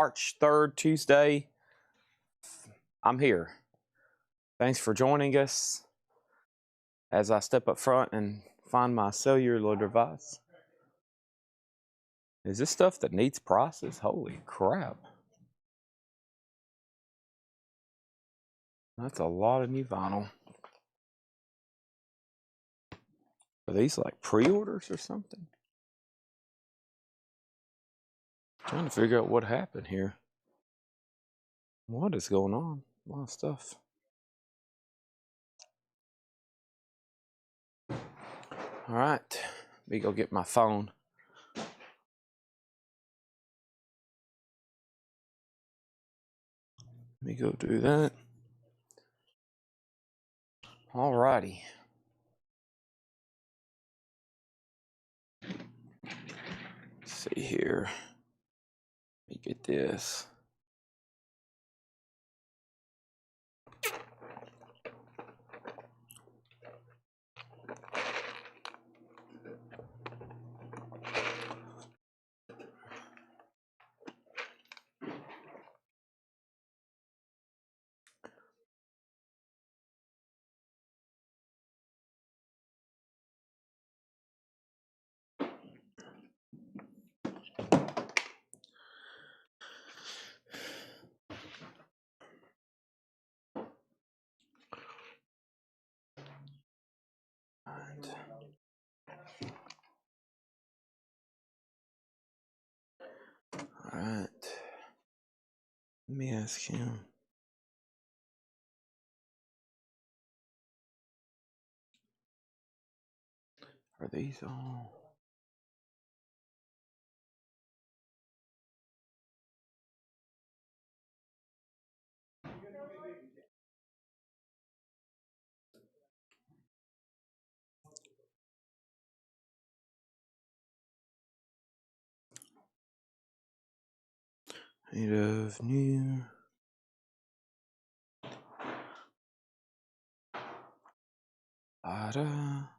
March 3rd, Tuesday. I'm here. Thanks for joining us as I step up front and find my cellular device. Is this stuff that needs prices? Holy crap. That's a lot of new vinyl. Are these like pre-orders or something? Trying to figure out what happened here. What is going on? A lot of stuff. All right, let me go get my phone. Let me go do that. All righty. Let's see here. Let me get this. All right. Let me ask him. Are these all? Made of new. Ada.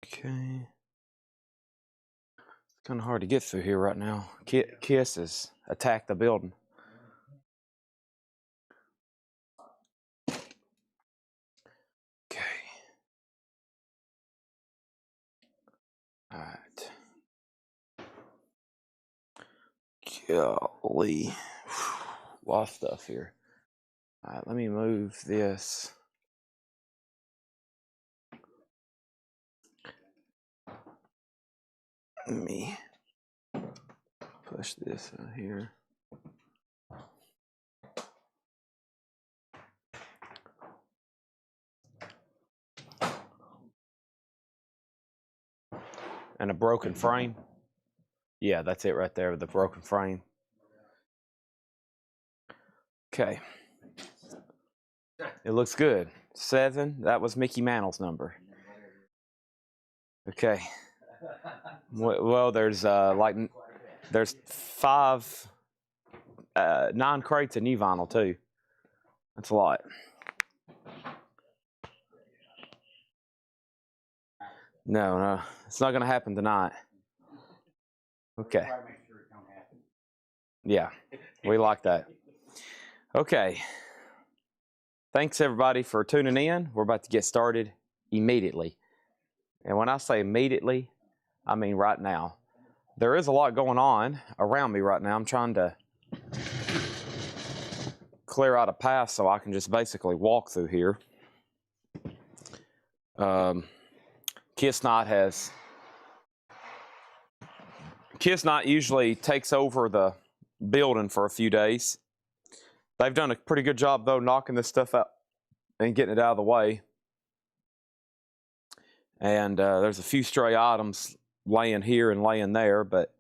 Okay. It's kind of hard to get through here right now. Kiss has attacked the building. Okay. All right. Golly. A lot of stuff here. All right, let me move this. Let me push this out here. And a broken frame. Yeah, that's it right there with the broken frame. Okay. It looks good. 7, that was Mickey Mantle's number. Okay. Well, there's there's 9 crates of new vinyl too. That's a lot. No, it's not going to happen tonight. Okay. Yeah, we like that. Okay. Thanks everybody for tuning in. We're about to get started immediately. And when I say immediately, I mean right now. There is a lot going on around me right now. I'm trying to clear out a path so I can just basically walk through here. Kiss Night usually takes over the building for a few days. They've done a pretty good job though knocking this stuff out and getting it out of the way. And there's a few stray items laying here and laying there, but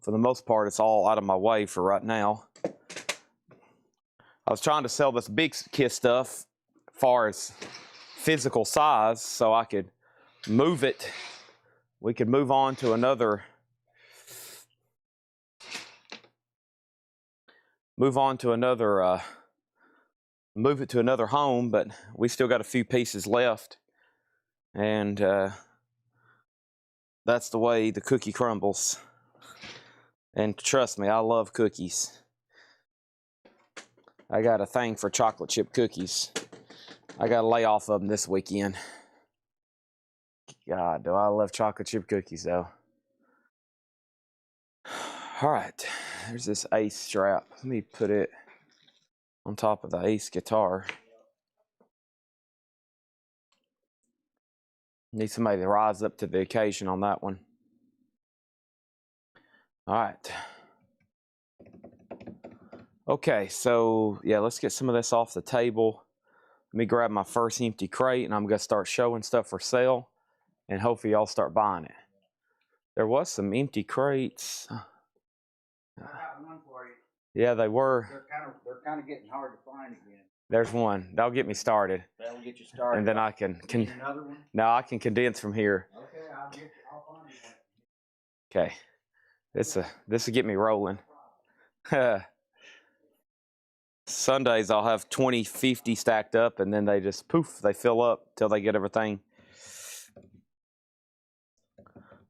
for the most part it's all out of my way for right now. I was trying to sell this big Kiss stuff as far as physical size so I could move it. We could move on to another move it to another home, but we still got a few pieces left. And that's the way the cookie crumbles. And trust me, I love cookies. I got a thing for chocolate chip cookies. I got to lay off of them this weekend. God, do I love chocolate chip cookies, though. All right, there's this Ace strap. Let me put it on top of the Ace guitar. Need somebody to rise up to the occasion on that one. All right. Okay, so yeah, let's get some of this off the table. Let me grab my first empty crate, and I'm going to start showing stuff for sale, and hopefully y'all start buying it. There was some empty crates. I got one for you. Yeah, they were. They're kind of getting hard to find again. There's one. That'll get me started. That'll get you started. And then I can another one? No, I can condense from here. Okay, I'll find you one. Okay. This will get me rolling. Sundays I'll have 20, 50 stacked up, and then they just poof, they fill up till they get everything.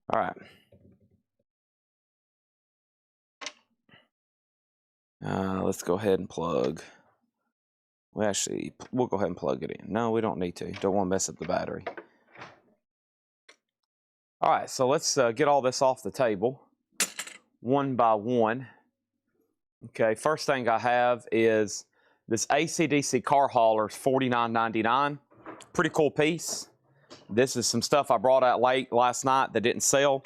All right. Let's go ahead and plug. We'll go ahead and plug it in. No, we don't need to. Don't want to mess up the battery. All right, so let's get all this off the table one by one. Okay, first thing I have is this AC/DC car hauler's $49.99. Pretty cool piece. This is some stuff I brought out late last night that didn't sell.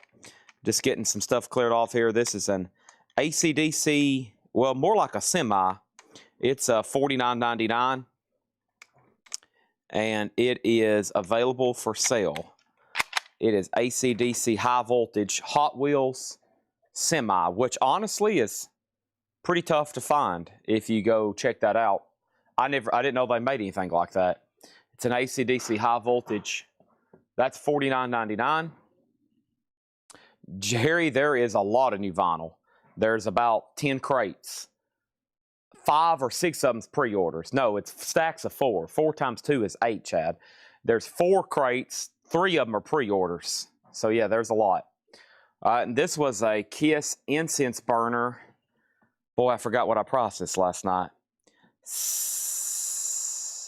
Just getting some stuff cleared off here. This is an AC/DC, well, more like a semi. It's $49.99, and it is available for sale. It is AC/DC high voltage Hot Wheels semi, which honestly is pretty tough to find if you go check that out. I didn't know they made anything like that. It's an AC/DC high voltage. That's $49.99. Jerry, there is a lot of new vinyl. There's about 10 crates. 5 or 6 of them's pre-orders. No, it's stacks of 4. 4 times 2 is 8, Chad. There's 4 crates. 3 of them are pre-orders. So yeah, there's a lot. And this was a Kiss incense burner. Boy, I forgot what I processed last night.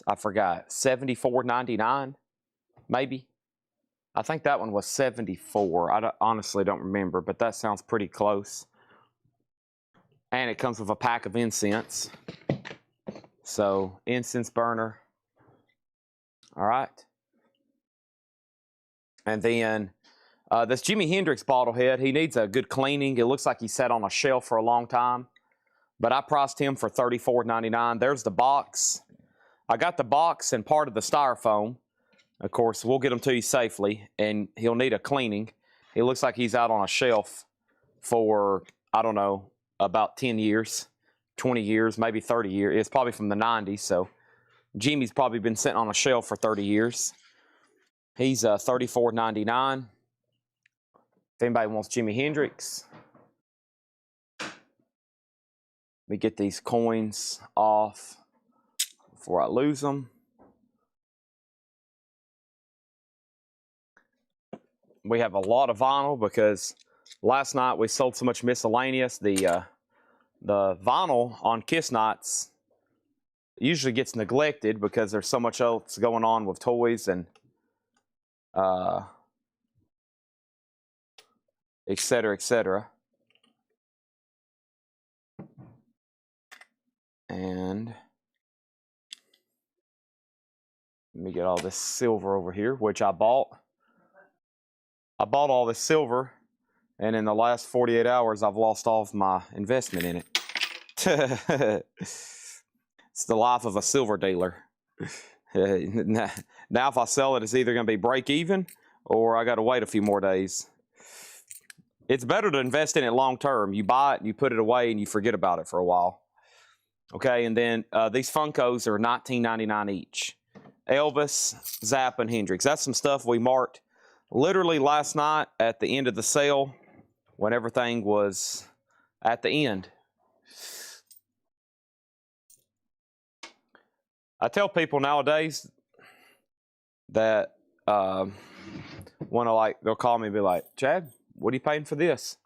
I forgot. $74.99, maybe. I think that one was $74. I honestly don't remember, but that sounds pretty close. And it comes with a pack of incense. So, incense burner. All right. And then this Jimi Hendrix bottlehead, he needs a good cleaning. It looks like he sat on a shelf for a long time. But I priced him for $34.99. There's the box. I got the box and part of the styrofoam. Of course, we'll get them to you safely, and he'll need a cleaning. He looks like he's out on a shelf for, I don't know, about 10 years, 20 years, maybe 30 years. It's probably from the 90s, so Jimmy's probably been sitting on a shelf for 30 years. He's $34.99. If anybody wants Jimi Hendrix, let me get these coins off before I lose them. We have a lot of vinyl because last night we sold so much miscellaneous. The vinyl on Kiss nights usually gets neglected because there's so much else going on with toys and et cetera, et cetera. And let me get all this silver over here, which I bought. I bought all this silver, and in the last 48 hours, I've lost all of my investment in it. It's the life of a silver dealer. Now, if I sell it, it's either going to be break even, or I got to wait a few more days. It's better to invest in it long term. You buy it, you put it away, and you forget about it for a while. Okay, and then these Funkos are $19.99 each. Elvis, Zappa, and Hendrix. That's some stuff we marked literally last night at the end of the sale when everything was at the end. I tell people nowadays that they'll call me and be like, Chad, what are you paying for this?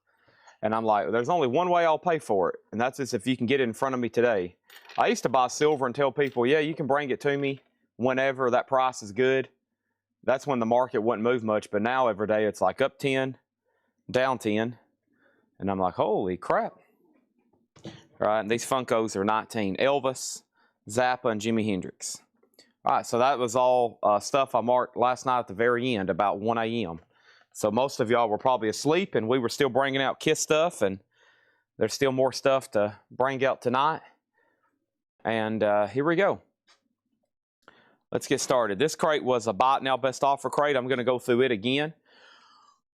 And I'm like, there's only one way I'll pay for it, and that's just if you can get it in front of me today. I used to buy silver and tell people, yeah, you can bring it to me whenever that price is good. That's when the market wouldn't move much, but now every day it's like up 10, down 10, and I'm like, holy crap. All right, and these Funkos are 19. Elvis, Zappa, and Jimi Hendrix. All right, so that was all stuff I marked last night at the very end, about 1 a.m. So most of y'all were probably asleep, and we were still bringing out KISS stuff, and there's still more stuff to bring out tonight. And here we go. Let's get started. This crate was a Buy It Now Best Offer crate. I'm going to go through it again.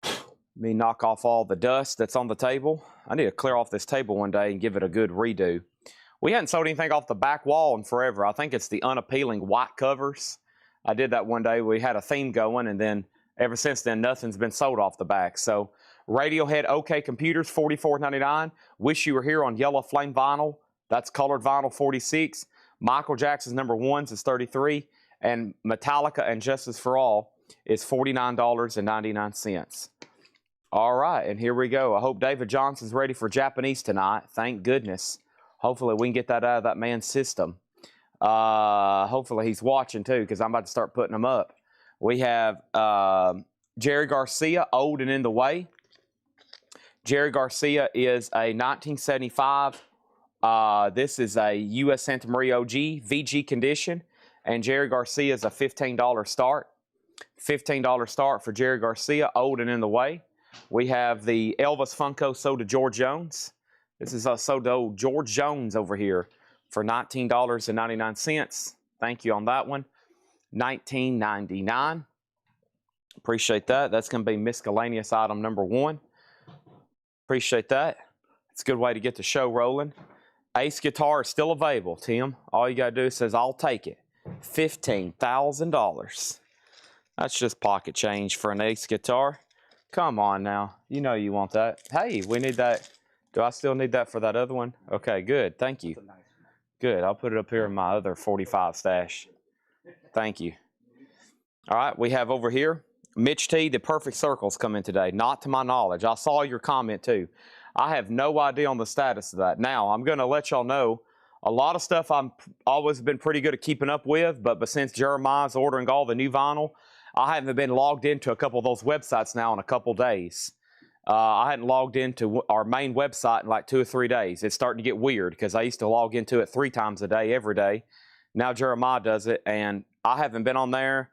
Let me knock off all the dust that's on the table. I need to clear off this table one day and give it a good redo. We hadn't sold anything off the back wall in forever. I think it's the unappealing white covers. I did that one day. We had a theme going, and then ever since then, nothing's been sold off the back. So Radiohead OK Computers, $44.99. Wish You Were Here on yellow flame vinyl. That's colored vinyl, $46. Michael Jackson's #1s is $33. And Metallica and Justice for All is $49.99. All right, and here we go. I hope David Johnson's ready for Japanese tonight. Thank goodness. Hopefully we can get that out of that man's system. Hopefully he's watching too, because I'm about to start putting them up. We have Jerry Garcia, Old and in the Way. Jerry Garcia is a 1975. This is a U.S. Santa Maria OG, VG condition. And Jerry Garcia is a $15 start. $15 start for Jerry Garcia, Old and in the Way. We have the Elvis Funko sold to George Jones. This is sold to old George Jones over here for $19.99. Thank you on that one. $19.99. Appreciate that. That's going to be miscellaneous item #1. Appreciate that. It's a good way to get the show rolling. Ace guitar is still available, Tim. All you got to do is says, I'll take it. $15,000. That's just pocket change for an Ace guitar. Come on now. You know you want that. Hey, we need that. Do I still need that for that other one? Okay, good. Thank you. Good. I'll put it up here in my other 45 stash. Thank you. All right, we have over here, Mitch T, the Perfect Circles come in today. Not to my knowledge. I saw your comment too. I have no idea on the status of that. Now, I'm going to let y'all know a lot of stuff I've always been pretty good at keeping up with, but since Jeremiah's ordering all the new vinyl, I haven't been logged into a couple of those websites now in a couple days. I hadn't logged into our main website in like 2 or 3 days. It's starting to get weird because I used to log into it 3 times a day, every day. Now Jeremiah does it, and I haven't been on there.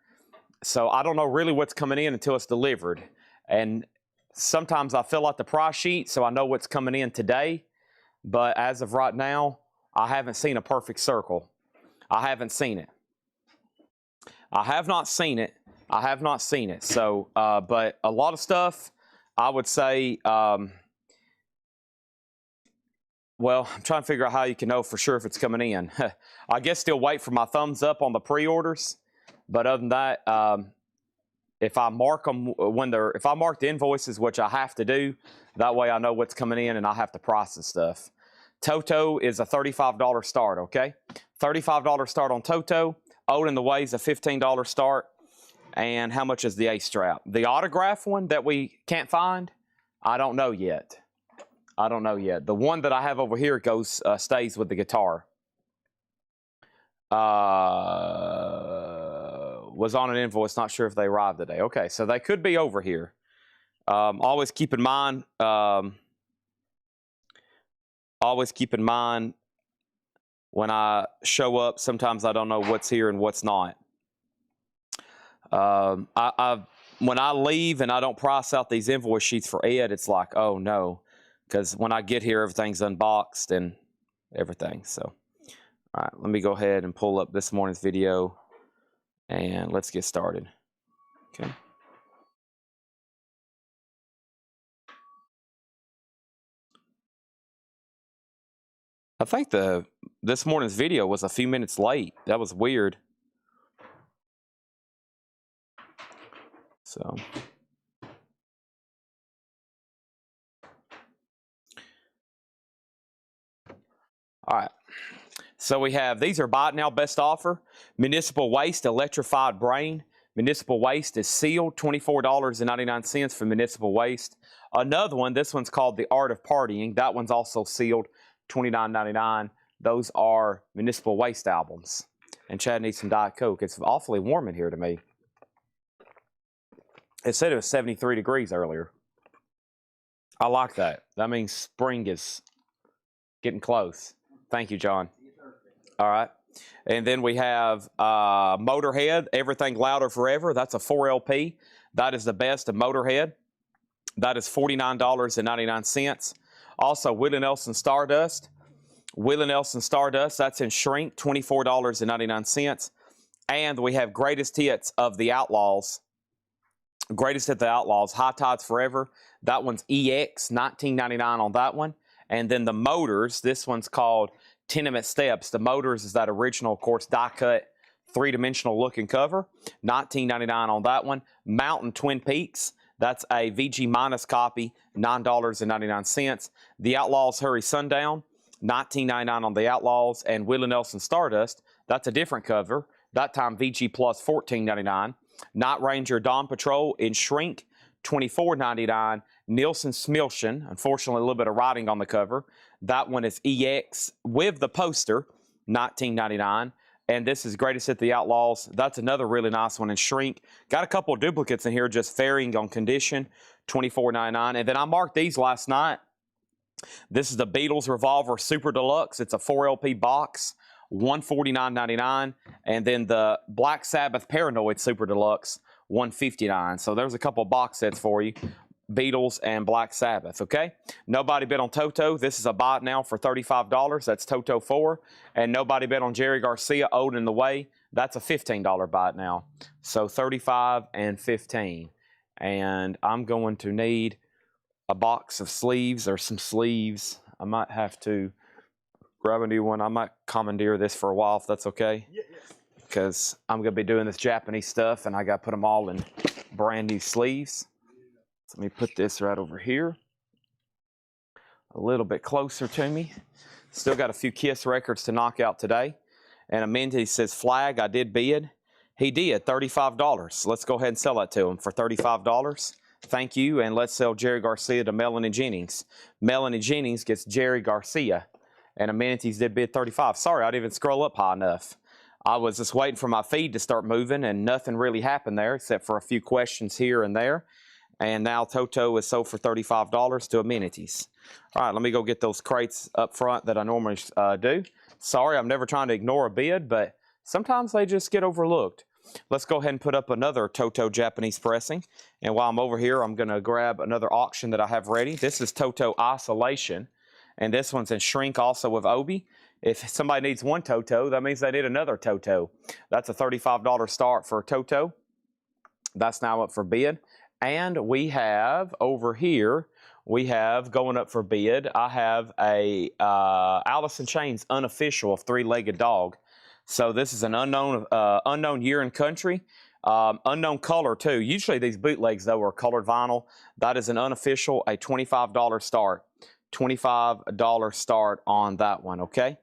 So I don't know really what's coming in until it's delivered. And sometimes I fill out the price sheet so I know what's coming in today. But as of right now, I haven't seen a Perfect Circle. I haven't seen it. I have not seen it. I have not seen it. So, but a lot of stuff, I would say, well, I'm trying to figure out how you can know for sure if it's coming in. I guess still wait for my thumbs up on the pre-orders. But other than that, if I mark them if I mark the invoices, which I have to do, that way I know what's coming in and I have to process stuff. Toto is a $35 start, okay? $35 start on Toto. Old in the Way is a $15 start. And how much is the Ace strap? The autograph one that we can't find, I don't know yet. I don't know yet. The one that I have over here stays with the guitar. Was on an invoice, not sure if they arrived today. Okay, so they could be over here. Always keep in mind, when I show up, sometimes I don't know what's here and what's not. When I leave and I don't price out these invoice sheets for Ed, it's like, oh no, because when I get here, everything's unboxed and everything. So, all right, let me go ahead and pull up this morning's video and let's get started. Okay. I think this morning's video was a few minutes late. That was weird. So, all right. So we have, these are buy it now best offer. Municipal Waste Electrified Brain. Municipal Waste is sealed, $24.99 for Municipal Waste. Another one, this one's called The Art of Partying. That one's also sealed, $29.99. Those are Municipal Waste albums. And Chad needs some Diet Coke. It's awfully warm in here to me. It said it was 73 degrees earlier. I like that. That means spring is getting close. Thank you, John. All right. And then we have Motorhead, Everything Louder Forever. That's a 4LP. That is the best of Motorhead. That is $49.99. Also, Willie Nelson Stardust. Willie Nelson Stardust, that's in shrink, $24.99. And we have Greatest Hits of the Outlaws. Greatest Hits of the Outlaws, High Tides Forever. That one's EX, $19.99 on that one. And then the Motors, this one's called Tenement Steps. The Motors is that original, of course, die-cut, three-dimensional looking cover. $19.99 on that one. Mountain Twin Peaks. That's a VG minus copy, $9.99. The Outlaws Hurry Sundown, $19.99 on the Outlaws. And Willie Nelson Stardust, that's a different cover. That time VG plus, $14.99. Night Ranger Dawn Patrol in shrink, $24.99. Nielsen Smilchen, unfortunately a little bit of writing on the cover. That one is EX with the poster, $19.99. And this is Greatest Hit the Outlaws. That's another really nice one in shrink. Got a couple of duplicates in here just varying on condition, $24.99. And then I marked these last night. This is the Beatles Revolver Super Deluxe. It's a 4LP box, $149.99. And then the Black Sabbath Paranoid Super Deluxe, $159. So there's a couple box sets for you. Beatles and Black Sabbath, okay? Nobody bid on Toto. This is a buy it now for $35. That's Toto 4. And nobody bid on Jerry Garcia, Old in the Way. That's a $15 buy it now. So $35 and $15. And I'm going to need a box of sleeves or some sleeves. I might have to grab a new one. I might commandeer this for a while if that's okay. Yeah. Because I'm going to be doing this Japanese stuff and I got to put them all in brand new sleeves. So let me put this right over here. A little bit closer to me. Still got a few Kiss records to knock out today. And Amenti says, Flag, I did bid. He did, $35. Let's go ahead and sell that to him for $35. Thank you, and let's sell Jerry Garcia to Melanie Jennings. Melanie Jennings gets Jerry Garcia. And Amenities did bid $35. Sorry, I didn't even scroll up high enough. I was just waiting for my feed to start moving, and nothing really happened there except for a few questions here and there. And now Toto is sold for $35 to Amenities. All right, let me go get those crates up front that I normally do. Sorry, I'm never trying to ignore a bid, but sometimes they just get overlooked. Let's go ahead and put up another Toto Japanese pressing. And while I'm over here, I'm going to grab another auction that I have ready. This is Toto Isolation. And this one's in shrink also with Obi. If somebody needs one Toto, that means they need another Toto. That's a $35 start for Toto. That's now up for bid. And we have over here, we have going up for bid, I have a Alice in Chains unofficial of three-legged dog. So this is an unknown year and country, unknown color too. Usually these bootlegs though are colored vinyl. That is an unofficial, a $25 start. $25 start on that one, okay?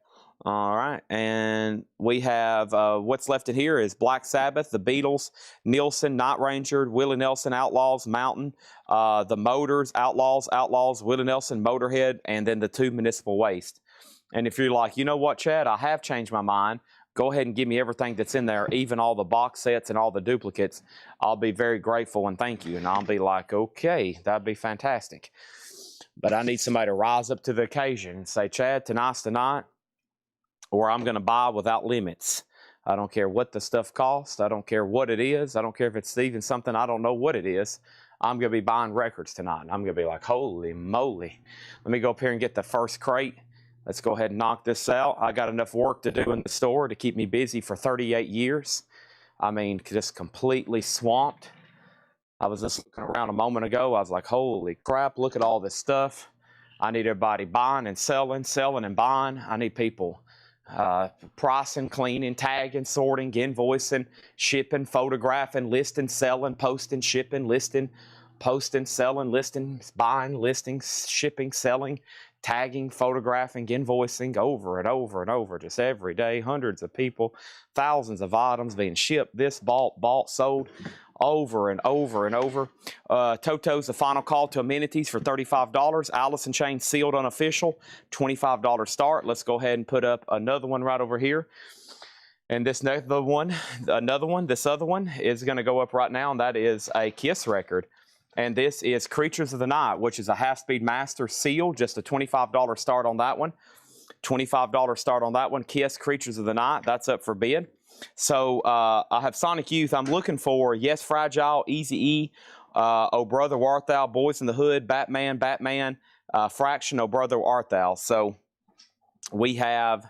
All right, and we have what's left in here is Black Sabbath, the Beatles, Nielsen, Night Ranger, Willie Nelson, Outlaws, Mountain, the Motors, Outlaws, Willie Nelson, Motorhead, and then the two Municipal Waste. And if you're like, you know what, Chad, I have changed my mind, go ahead and give me everything that's in there, even all the box sets and all the duplicates. I'll be very grateful and thank you. And I'll be like, okay, that'd be fantastic. But I need somebody to rise up to the occasion and say, Chad, tonight's the night, or I'm going to buy without limits. I don't care what the stuff costs. I don't care what it is. I don't care if it's even something I don't know what it is. I'm going to be buying records tonight. And I'm going to be like, holy moly. Let me go up here and get the first crate. Let's go ahead and knock this out. I got enough work to do in the store to keep me busy for 38 years. I mean, just completely swamped. I was just looking around a moment ago. I was like, holy crap, look at all this stuff. I need everybody buying and selling and buying. I need people pricing, cleaning, tagging, sorting, invoicing, shipping, photographing, listing, selling, posting, shipping, listing, posting, selling, listing, buying, listing, shipping, selling, tagging, photographing, invoicing over and over and over, just every day. Hundreds of people, thousands of items being shipped, this bought, sold, over and over and over. Toto's the final call to amenities for $35. Allison Chain sealed unofficial, $25 start. Let's go ahead and put up another one right over here. And this other one is going to go up right now, and that is a Kiss record. And this is Creatures of the Night, which is a half-speed master seal, just a $25 start on that one. $25 start on that one. Kiss Creatures of the Night, that's up for bid. So I have Sonic Youth. I'm looking for Yes Fragile, Easy E, Oh Brother Art Thou, Boys in the Hood, Batman, Fraction, Oh Brother Art Thou. So we have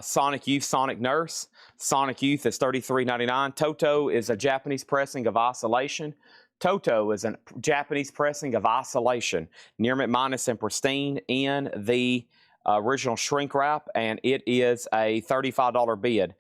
Sonic Youth, Sonic Nurse. Sonic Youth is $33.99. Toto is a Japanese pressing of Isolation. Toto is a Japanese pressing of Isolation. Near mint minus and pristine in the original shrink wrap, and it is a $35 bid.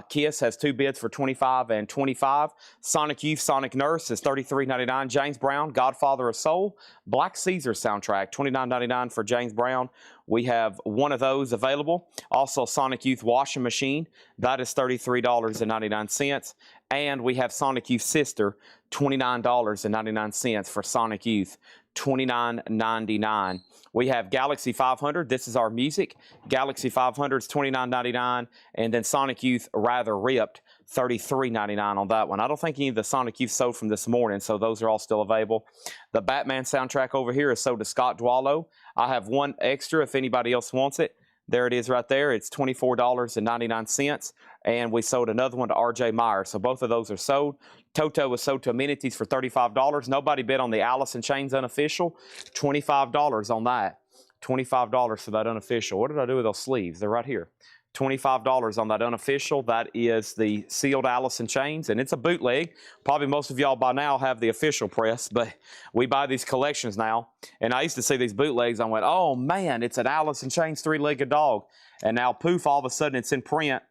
Kiss has two bids for $25 and $25. Sonic Youth, Sonic Nurse is $33.99. James Brown, Godfather of Soul, Black Caesar soundtrack, $29.99 for James Brown. We have one of those available. Also, Sonic Youth Washing Machine, that is $33.99. And we have Sonic Youth Sister, $29.99 for Sonic Youth, $29.99. We have Galaxy 500. This is our music. Galaxy 500 is $29.99. And then Sonic Youth Rather Ripped, $33.99 on that one. I don't think any of the Sonic Youth sold from this morning, so those are all still available. The Batman soundtrack over here is sold to Scott Dwallow. I have one extra if anybody else wants it. There it is right there. It's $24.99. And we sold another one to RJ Meyer. So both of those are sold. Toto was sold to amenities for $35. Nobody bid on the Allison Chains unofficial. $25 on that. $25 for that unofficial. What did I do with those sleeves? They're right here. $25 on that unofficial. That is the sealed Allison Chains, and it's a bootleg. Probably most of y'all by now have the official press, but we buy these collections now. And I used to see these bootlegs. I went, oh man, it's an Allison Chains three-legged dog. And now poof, all of a sudden it's in print.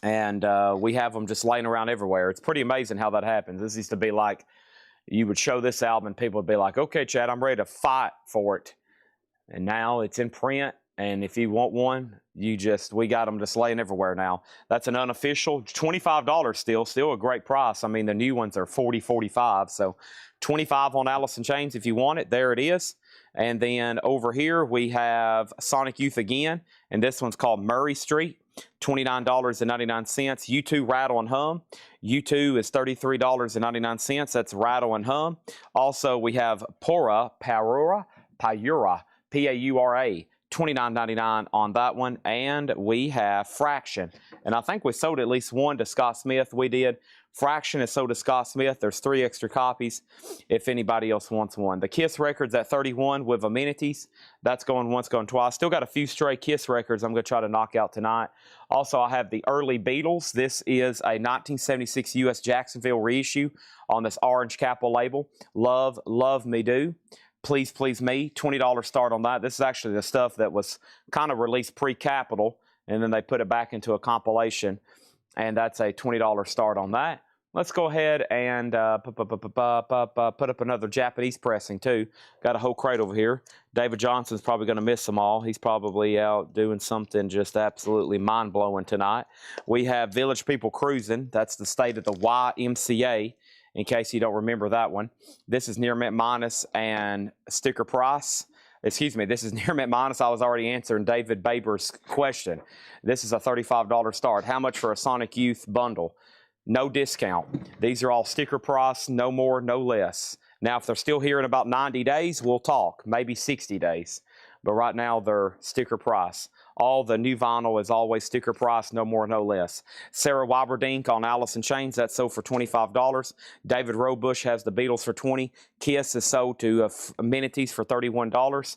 And we have them just laying around everywhere. It's pretty amazing how that happens. This used to be like, you would show this album and people would be like, okay, Chad, I'm ready to fight for it. And now it's in print. And if you want one, we got them just laying everywhere now. That's an unofficial, $25 still a great price. I mean, the new ones are $40, $45. So $25 on Allison Chains if you want it. There it is. And then over here we have Sonic Youth again. And this one's called Murray Street. $29.99. U2 Rattle and Hum. U2 is $33.99. That's Rattle and Hum. Also, we have Paura, Paura, P-A-U-R-A. $29.99 on that one. And we have Fraction. And I think we sold at least one to Scott Smith. We did. Fraction is sold to Scott Smith. There's 3 extra copies if anybody else wants one. The Kiss record's at $31 with amenities. That's going once, going twice. Still got a few stray Kiss records I'm going to try to knock out tonight. Also, I have the early Beatles. This is a 1976 U.S. Jacksonville reissue on this orange Capitol label. Love, Love Me Do. Please, Please Me, $20 start on that. This is actually the stuff that was kind of released pre-Capitol, and then they put it back into a compilation, and that's a $20 start on that. Let's go ahead and put up another Japanese pressing, too. Got a whole crate over here. David Johnson's probably going to miss them all. He's probably out doing something just absolutely mind-blowing tonight. We have Village People Cruising. That's the state of the YMCA. In case you don't remember that one. This is near mint minus and sticker price. Excuse me, this is near mint minus. I was already answering David Baber's question. This is a $35 start. How much for a Sonic Youth bundle? No discount. These are all sticker price, no more, no less. Now, if they're still here in about 90 days, we'll talk, maybe 60 days. But right now, they're sticker price. All the new vinyl is always sticker price, no more, no less. Sarah Wyberdink on Allison Chains, that's sold for $25. David Robush has the Beatles for $20. Kiss is sold to amenities for $31.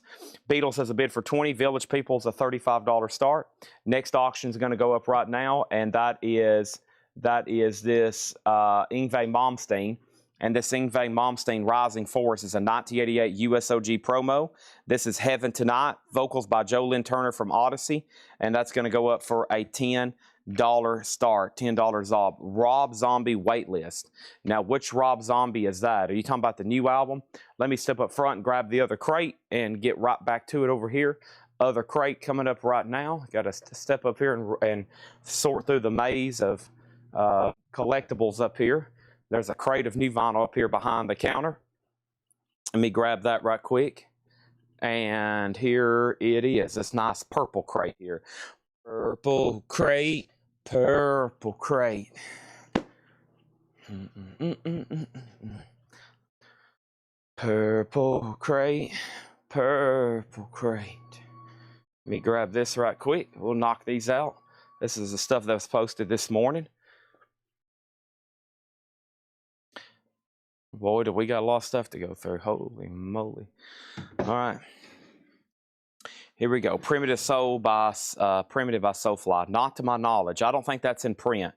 Beatles has a bid for $20. Village People's a $35 start. Next auction is going to go up right now, and that is this Yngwie Malmsteen. And this Yngwie Malmsteen Rising Force is a 1988 USOG promo. This is Heaven Tonight, vocals by Jolynn Turner from Odyssey, and that's going to go up for a $10. start, $10 off. Rob Zombie waitlist. Now, which Rob Zombie is that? Are you talking about the new album? Let me step up front and grab the other crate and get right back to it over here. Other crate coming up right now. Got to step up here and sort through the maze of collectibles up here. There's a crate of new vinyl up here behind the counter. Let me grab that right quick. And here it is. This nice purple crate here. Purple crate. Purple crate. Purple crate. Purple crate. Let me grab this right quick. We'll knock these out. This is the stuff that was posted this morning. Boy, do we got a lot of stuff to go through. Holy moly. All right. Here we go. Primitive Soul by Soulfly. Not to my knowledge. I don't think that's in print.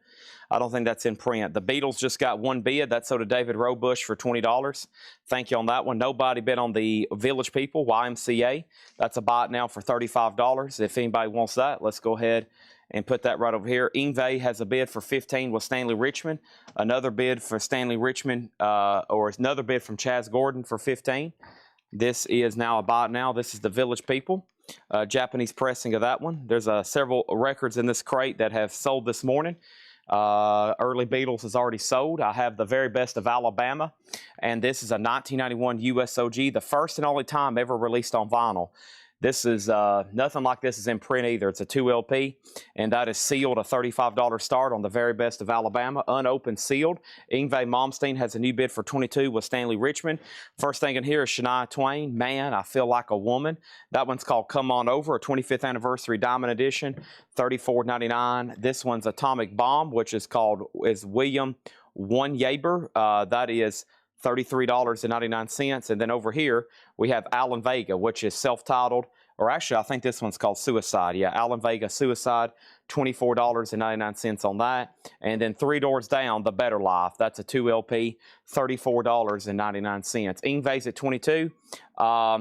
The Beatles just got one bid. That's sold to David Robush for $20. Thank you on that one. Nobody bid on the Village People, YMCA. That's a buy it now for $35. If anybody wants that, let's go ahead and put that right over here. Ingve has a bid for $15 with Stanley Richmond. Another bid for Stanley Richmond, or another bid from Chaz Gordon for $15. This is now a buy it now. This is the Village People. Japanese pressing of that one. There's several records in this crate that have sold this morning. Early Beatles is already sold. I have the Very Best of Alabama, and this is a 1991 USOG, the first and only time ever released on vinyl. This is nothing like this is in print either. It's a 2 LP, and that is sealed, a $35 start on the Very Best of Alabama, unopened, sealed. Yngwie Malmsteen has a new bid for $22 with Stanley Richmond. First thing in here is Shania Twain, Man, I Feel Like a Woman. That one's called Come On Over, a 25th Anniversary Diamond Edition, $34.99. This one's Atomic Bomb, which is William One Yaber. That is $33.99. And then over here, we have Alan Vega, which is self-titled, or actually, I think this one's called Suicide. Yeah, Alan Vega Suicide, $24.99 on that. And then 3 doors down, The Better Life. That's a 2 LP, $34.99. Yngwie's at $22.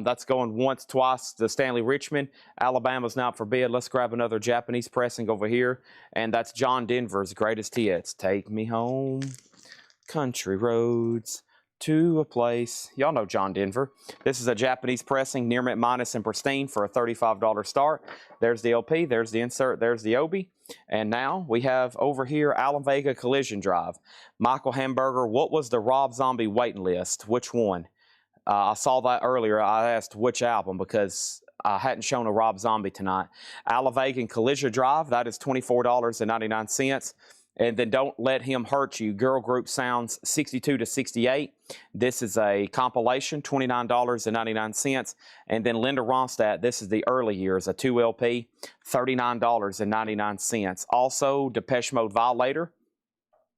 That's going once, twice to Stanley Richmond. Alabama's now for bid. Let's grab another Japanese pressing over here. And that's John Denver's Greatest Hits. Take Me Home, Country Roads, to a place. Y'all know John Denver. This is a Japanese pressing, near mint minus and pristine for a $35 start. There's the LP, there's the insert, there's the Obi. And now we have over here Alan Vega Collision Drive. Michael Hamburger, what was the Rob Zombie waiting list? Which one? I saw that earlier. I asked which album because I hadn't shown a Rob Zombie tonight. Alan Vega Collision Drive, that is $24.99. And then Don't Let Him Hurt You, Girl Group Sounds 62 to 68. This is a compilation, $29.99. And then Linda Ronstadt, this is the early years, a 2 LP, $39.99. Also, Depeche Mode Violator.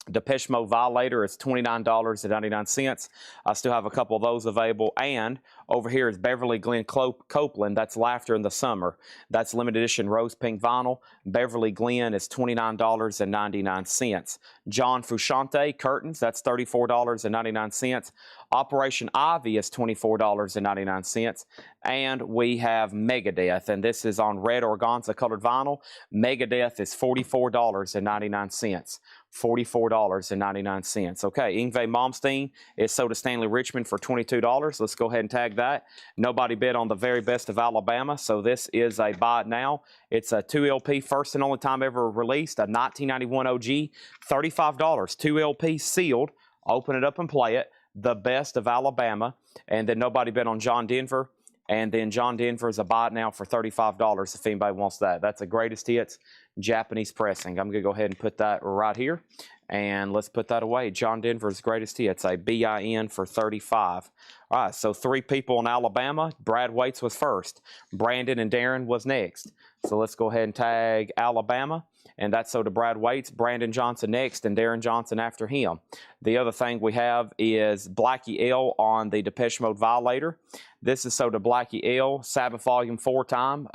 Depeche Mode Violator is $29.99. I still have a couple of those available. And over here is Beverly Glenn Copeland. That's Laughter in the Summer. That's limited edition rose pink vinyl. Beverly Glenn is $29.99. John Frusciante Curtains. That's $34.99. Operation Ivy is $24.99. And we have Megadeth, and this is on red organza colored vinyl. Megadeth is $44.99. $44.99. Okay, Yngwie Malmsteen is sold to Stanley Richmond for $22. Let's go ahead and tag that. Nobody bid on the Very Best of Alabama, so this is a buy it now. It's a 2 LP, first and only time ever released, a 1991 OG, $35, 2 LP sealed. Open it up and play it. The Best of Alabama. And then nobody bid on John Denver. And then John Denver is a buy it now for $35 if anybody wants that. That's a Greatest Hits Japanese pressing. I'm going to go ahead and put that right here. And let's put that away. John Denver's Greatest Hits, a BIN for $35. All right, so 3 people in Alabama. Brad Waits was first. Brandon and Darren was next. So let's go ahead and tag Alabama. And that's so to Brad Waits, Brandon Johnson next, and Darren Johnson after him. The other thing we have is Blackie L on the Depeche Mode Violator. This is so to Blackie L, Sabbath Volume 4 time.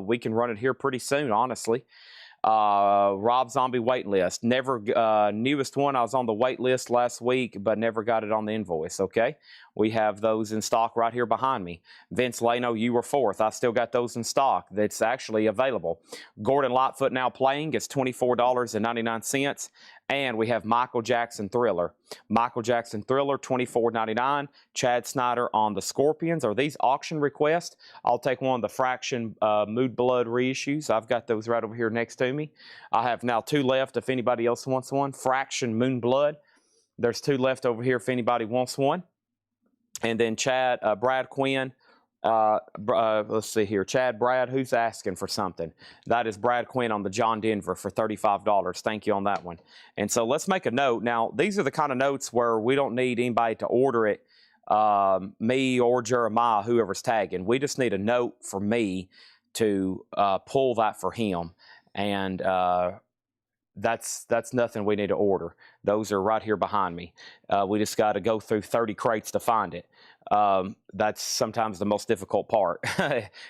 We can run it here pretty soon, honestly. Rob Zombie wait list. Never newest one. I was on the wait list last week, but never got it on the invoice. Okay, we have those in stock right here behind me. Vince Lano, you were fourth. I still got those in stock. That's actually available. Gordon Lightfoot now playing. It's $24.99. And we have Michael Jackson Thriller. Michael Jackson Thriller, $24.99. Chad Snyder on the Scorpions. Are these auction requests? I'll take one of the Fraction Mood Blood reissues. I've got those right over here next to me. I have now 2 left if anybody else wants one. Fraction Moon Blood. There's 2 left over here if anybody wants one. And then Brad Quinn. Let's see here. Brad, who's asking for something? That is Brad Quinn on the John Denver for $35. Thank you on that one. And so let's make a note. Now, these are the kind of notes where we don't need anybody to order it, me or Jeremiah, whoever's tagging. We just need a note for me to pull that for him. And that's nothing we need to order. Those are right here behind me. We just got to go through 30 crates to find it. That's sometimes the most difficult part.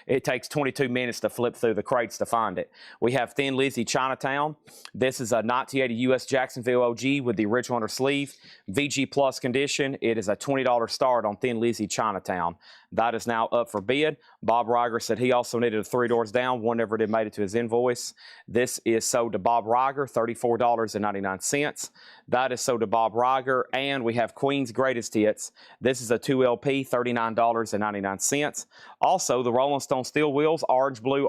It takes 22 minutes to flip through the crates to find it. We have Thin Lizzy Chinatown. This is a 1980 U.S. Jacksonville OG with the original under sleeve. VG Plus condition. It is a $20 start on Thin Lizzy Chinatown. That is now up for bid. Bob Reiger said he also needed a 3 doors down. One never did made it to his invoice. This is sold to Bob Reiger, $34.99. That is sold to Bob Reiger. And we have Queen's Greatest Hits. This is a 2 LP, $39.99. Also, the Rolling Stone Steel Wheels, Orange Blue,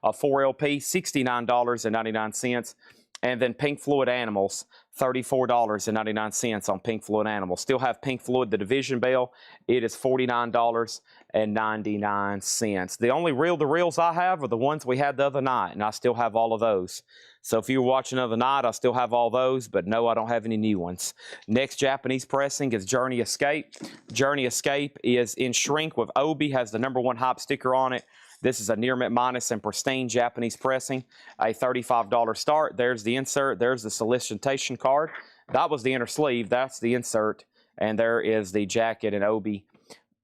a 4 LP, $69.99. And then Pink Floyd Animals, $34.99 on Pink Floyd Animals. Still have Pink Floyd, the Division Bell. It is $49.99. The only reel-to-reels I have are the ones we had the other night, and I still have all of those. So if you were watching the other night, I still have all those, but no, I don't have any new ones. Next Japanese pressing is Journey Escape. Journey Escape is in shrink with Obi, has the #1 hype sticker on it. This is a near mint minus and pristine Japanese pressing, a $35 start. There's the insert. There's the solicitation card. That was the inner sleeve. That's the insert. And there is the jacket and Obi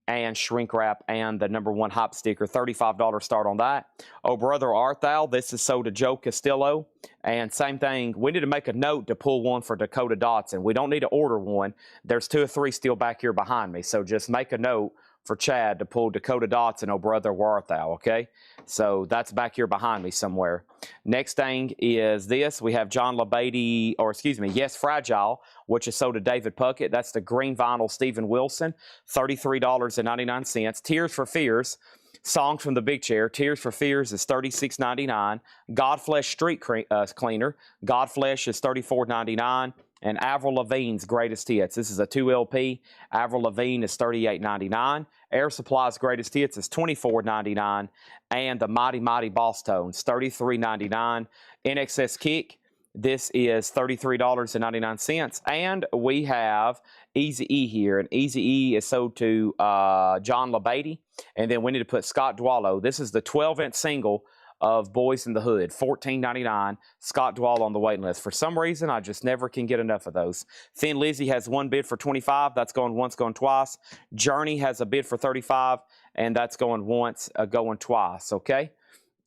and shrink wrap and the #1 hop sticker. $35 start on that. Oh, Brother Art Thou. This is sold to Joe Castillo. And same thing. We need to make a note to pull one for Dakota Dotson. We don't need to order one. There's 2 or 3 still back here behind me. So just make a note for Chad to pull Dakota Dotson, oh brother, where art thou, okay? So that's back here behind me somewhere. Next thing is this. We have John LeBady, or excuse me, Yes Fragile, which is sold to David Puckett. That's the green vinyl Steven Wilson, $33.99. Tears for Fears, Songs from the Big Chair. Tears for Fears is $36.99. Godflesh Street Cleaner. Godflesh is $34.99. And Avril Lavigne's Greatest Hits. This is a 2 LP. Avril Lavigne is $38.99. Air Supply's Greatest Hits is $24.99. And the Mighty Mighty Boss Tones, $33.99. NXS Kick, this is $33.99. And we have Eazy-E here. And Eazy-E is sold to John LeBady. And then we need to put Scott Dwallow. This is the 12-inch single of Boys in the Hood, $14.99. Scott Dwall on the waiting list. For some reason, I just never can get enough of those. Thin Lizzy has 1 bid for $25. That's going once, going twice. Journey has a bid for $35, and that's going once, going twice, okay?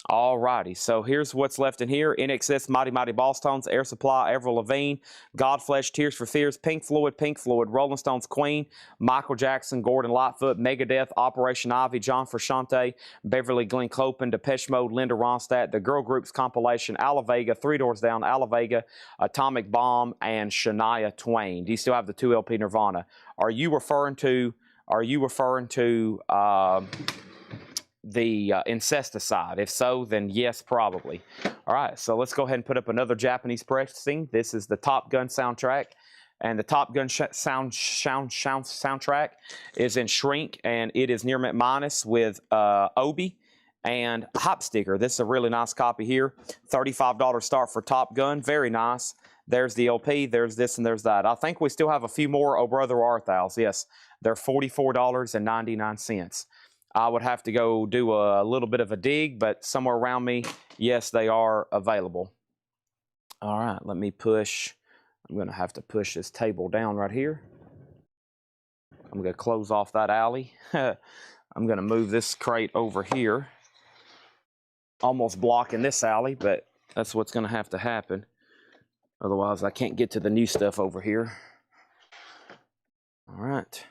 All righty, so here's what's left in here. NXS, Mighty Mighty Boss Tones, Air Supply, Avril Lavigne, Godflesh, Tears for Fears, Pink Floyd, Rolling Stones, Queen, Michael Jackson, Gordon Lightfoot, Megadeth, Operation Ivy, John Frusciante, Beverly Glenn Clopin, Depeche Mode, Linda Ronstadt, the Girl Groups compilation, Alavega, 3 Doors Down, Alavega, Atomic Bomb, and Shania Twain. Do you still have the 2 LP Nirvana? Are you referring to the incesticide? If so, then yes, probably. All right, so let's go ahead and put up another Japanese pressing. This is the Top Gun soundtrack, and the Top Gun soundtrack is in shrink, and it is near mint minus with Obi and hop sticker. This is a really nice copy here. $35 start for Top Gun. Very nice. There's the LP. There's this and there's that. I think we still have a few more Oh Brother Art Thou's. Yes, they're $44.99. I would have to go do a little bit of a dig, but somewhere around me, yes, they are available. All right, let me push. I'm going to have to push this table down right here. I'm going to close off that alley. I'm going to move this crate over here. Almost blocking this alley, but That's what's going to have to happen. Otherwise, I can't get to the new stuff over here. All right.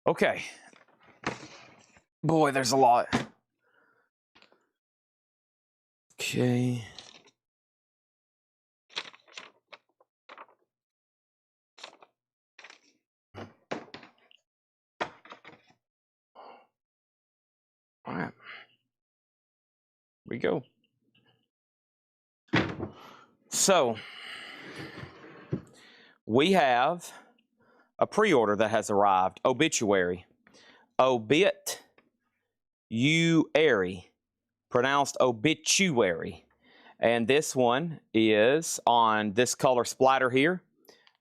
Okay. Boy, there's a lot. Okay. All right. Here we go. So, we have a pre-order that has arrived. Obituary. Obit-u-ary. Pronounced obituary. And this one is on this color splatter here.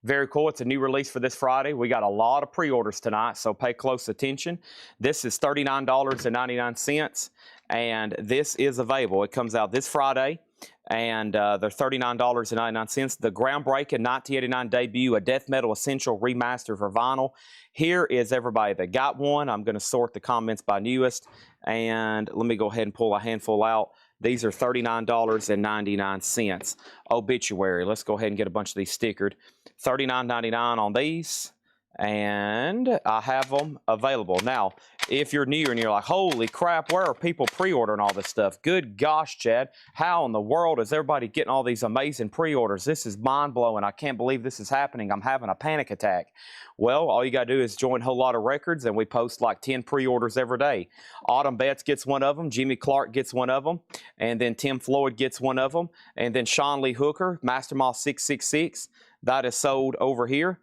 Very cool. It's a new release for this Friday. We got a lot of pre-orders tonight, so pay close attention. This is $39.99, and this is available. It comes out this Friday, and they're $39.99. The groundbreaking 1989 debut, a Death Metal Essential remaster for vinyl. Here is everybody that got one. I'm going to sort the comments by newest, and let me go ahead and pull a handful out. These are $39.99. Obituary. Let's go ahead and get a bunch of these stickered. $39.99 on these, and I have them available. Now, if you're new and you're like, holy crap, where are people pre-ordering all this stuff? Good gosh, Chad, how in the world is everybody getting all these amazing pre-orders? This is mind-blowing. I can't believe this is happening. I'm having a panic attack. Well, all you got to do is join Whole Lot of Records, and we post like 10 pre-orders every day. Autumn Betts gets one of them. Jimmy Clark gets one of them. And then Tim Floyd gets one of them. And then Sean Lee Hooker, Master Moss 666. That is sold over here.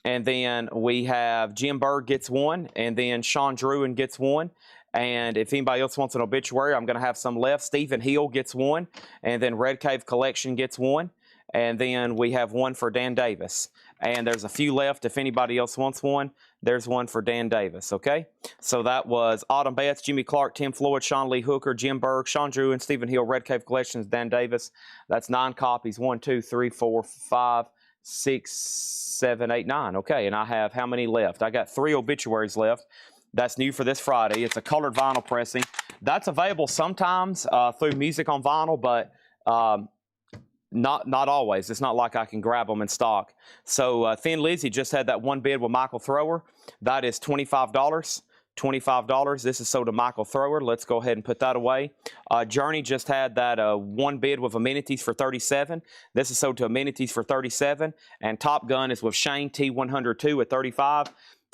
And then we have Jim Berg gets one. And then Sean Druin gets one. And if anybody else wants an obituary, I'm going to have some left. Stephen Hill gets one. And then Red Cave Collection gets one. And then we have one for Dan Davis. And there's a few left. If anybody else wants one, there's one for Dan Davis, okay? So that was Autumn Betts, Jimmy Clark, Tim Floyd, Sean Lee Hooker, Jim Berg, Sean Drew, and Stephen Hill, Red Cave Collections, Dan Davis. That's 9 copies. 1, 2, 3, 4, 5, 6, 7, 8, 9. Okay, and I have how many left? I got 3 obituaries left. That's new for this Friday. It's a colored vinyl pressing. That's available sometimes through Music on Vinyl, but not always. It's not like I can grab them in stock. So Thin Lizzy just had that one bid with Michael Thrower. That is $25. $25. This is sold to Michael Thrower. Let's go ahead and put that away. Journey just had that one bid with Amenities for $37. This is sold to Amenities for $37. And Top Gun is with Shane T102 at $35.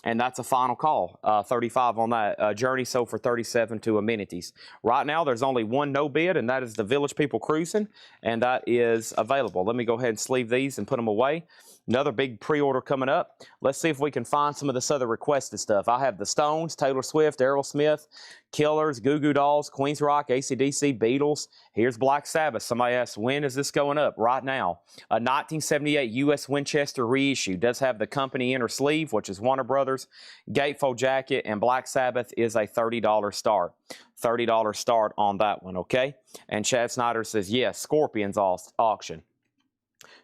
And that's a final call, 35 on that. Journey sold for 37 to Amenities. Right now, there's only one no bid, and that is the Village People Cruising, and that is available. Let me go ahead and sleeve these and put them away. Another big pre-order coming up. Let's see if we can find some of this other requested stuff. I have the Stones, Taylor Swift, Aerosmith, Killers, Goo Goo Dolls, Queens Rock, AC/DC, Beatles. Here's Black Sabbath. Somebody asked, when is this going up? Right now. A 1978 U.S. Winchester reissue. Does have the company inner sleeve, which is Warner Brothers, gatefold jacket, and Black Sabbath is a $30 start. $30 start on that one, okay? And Chad Snyder says, yes, Scorpions auction.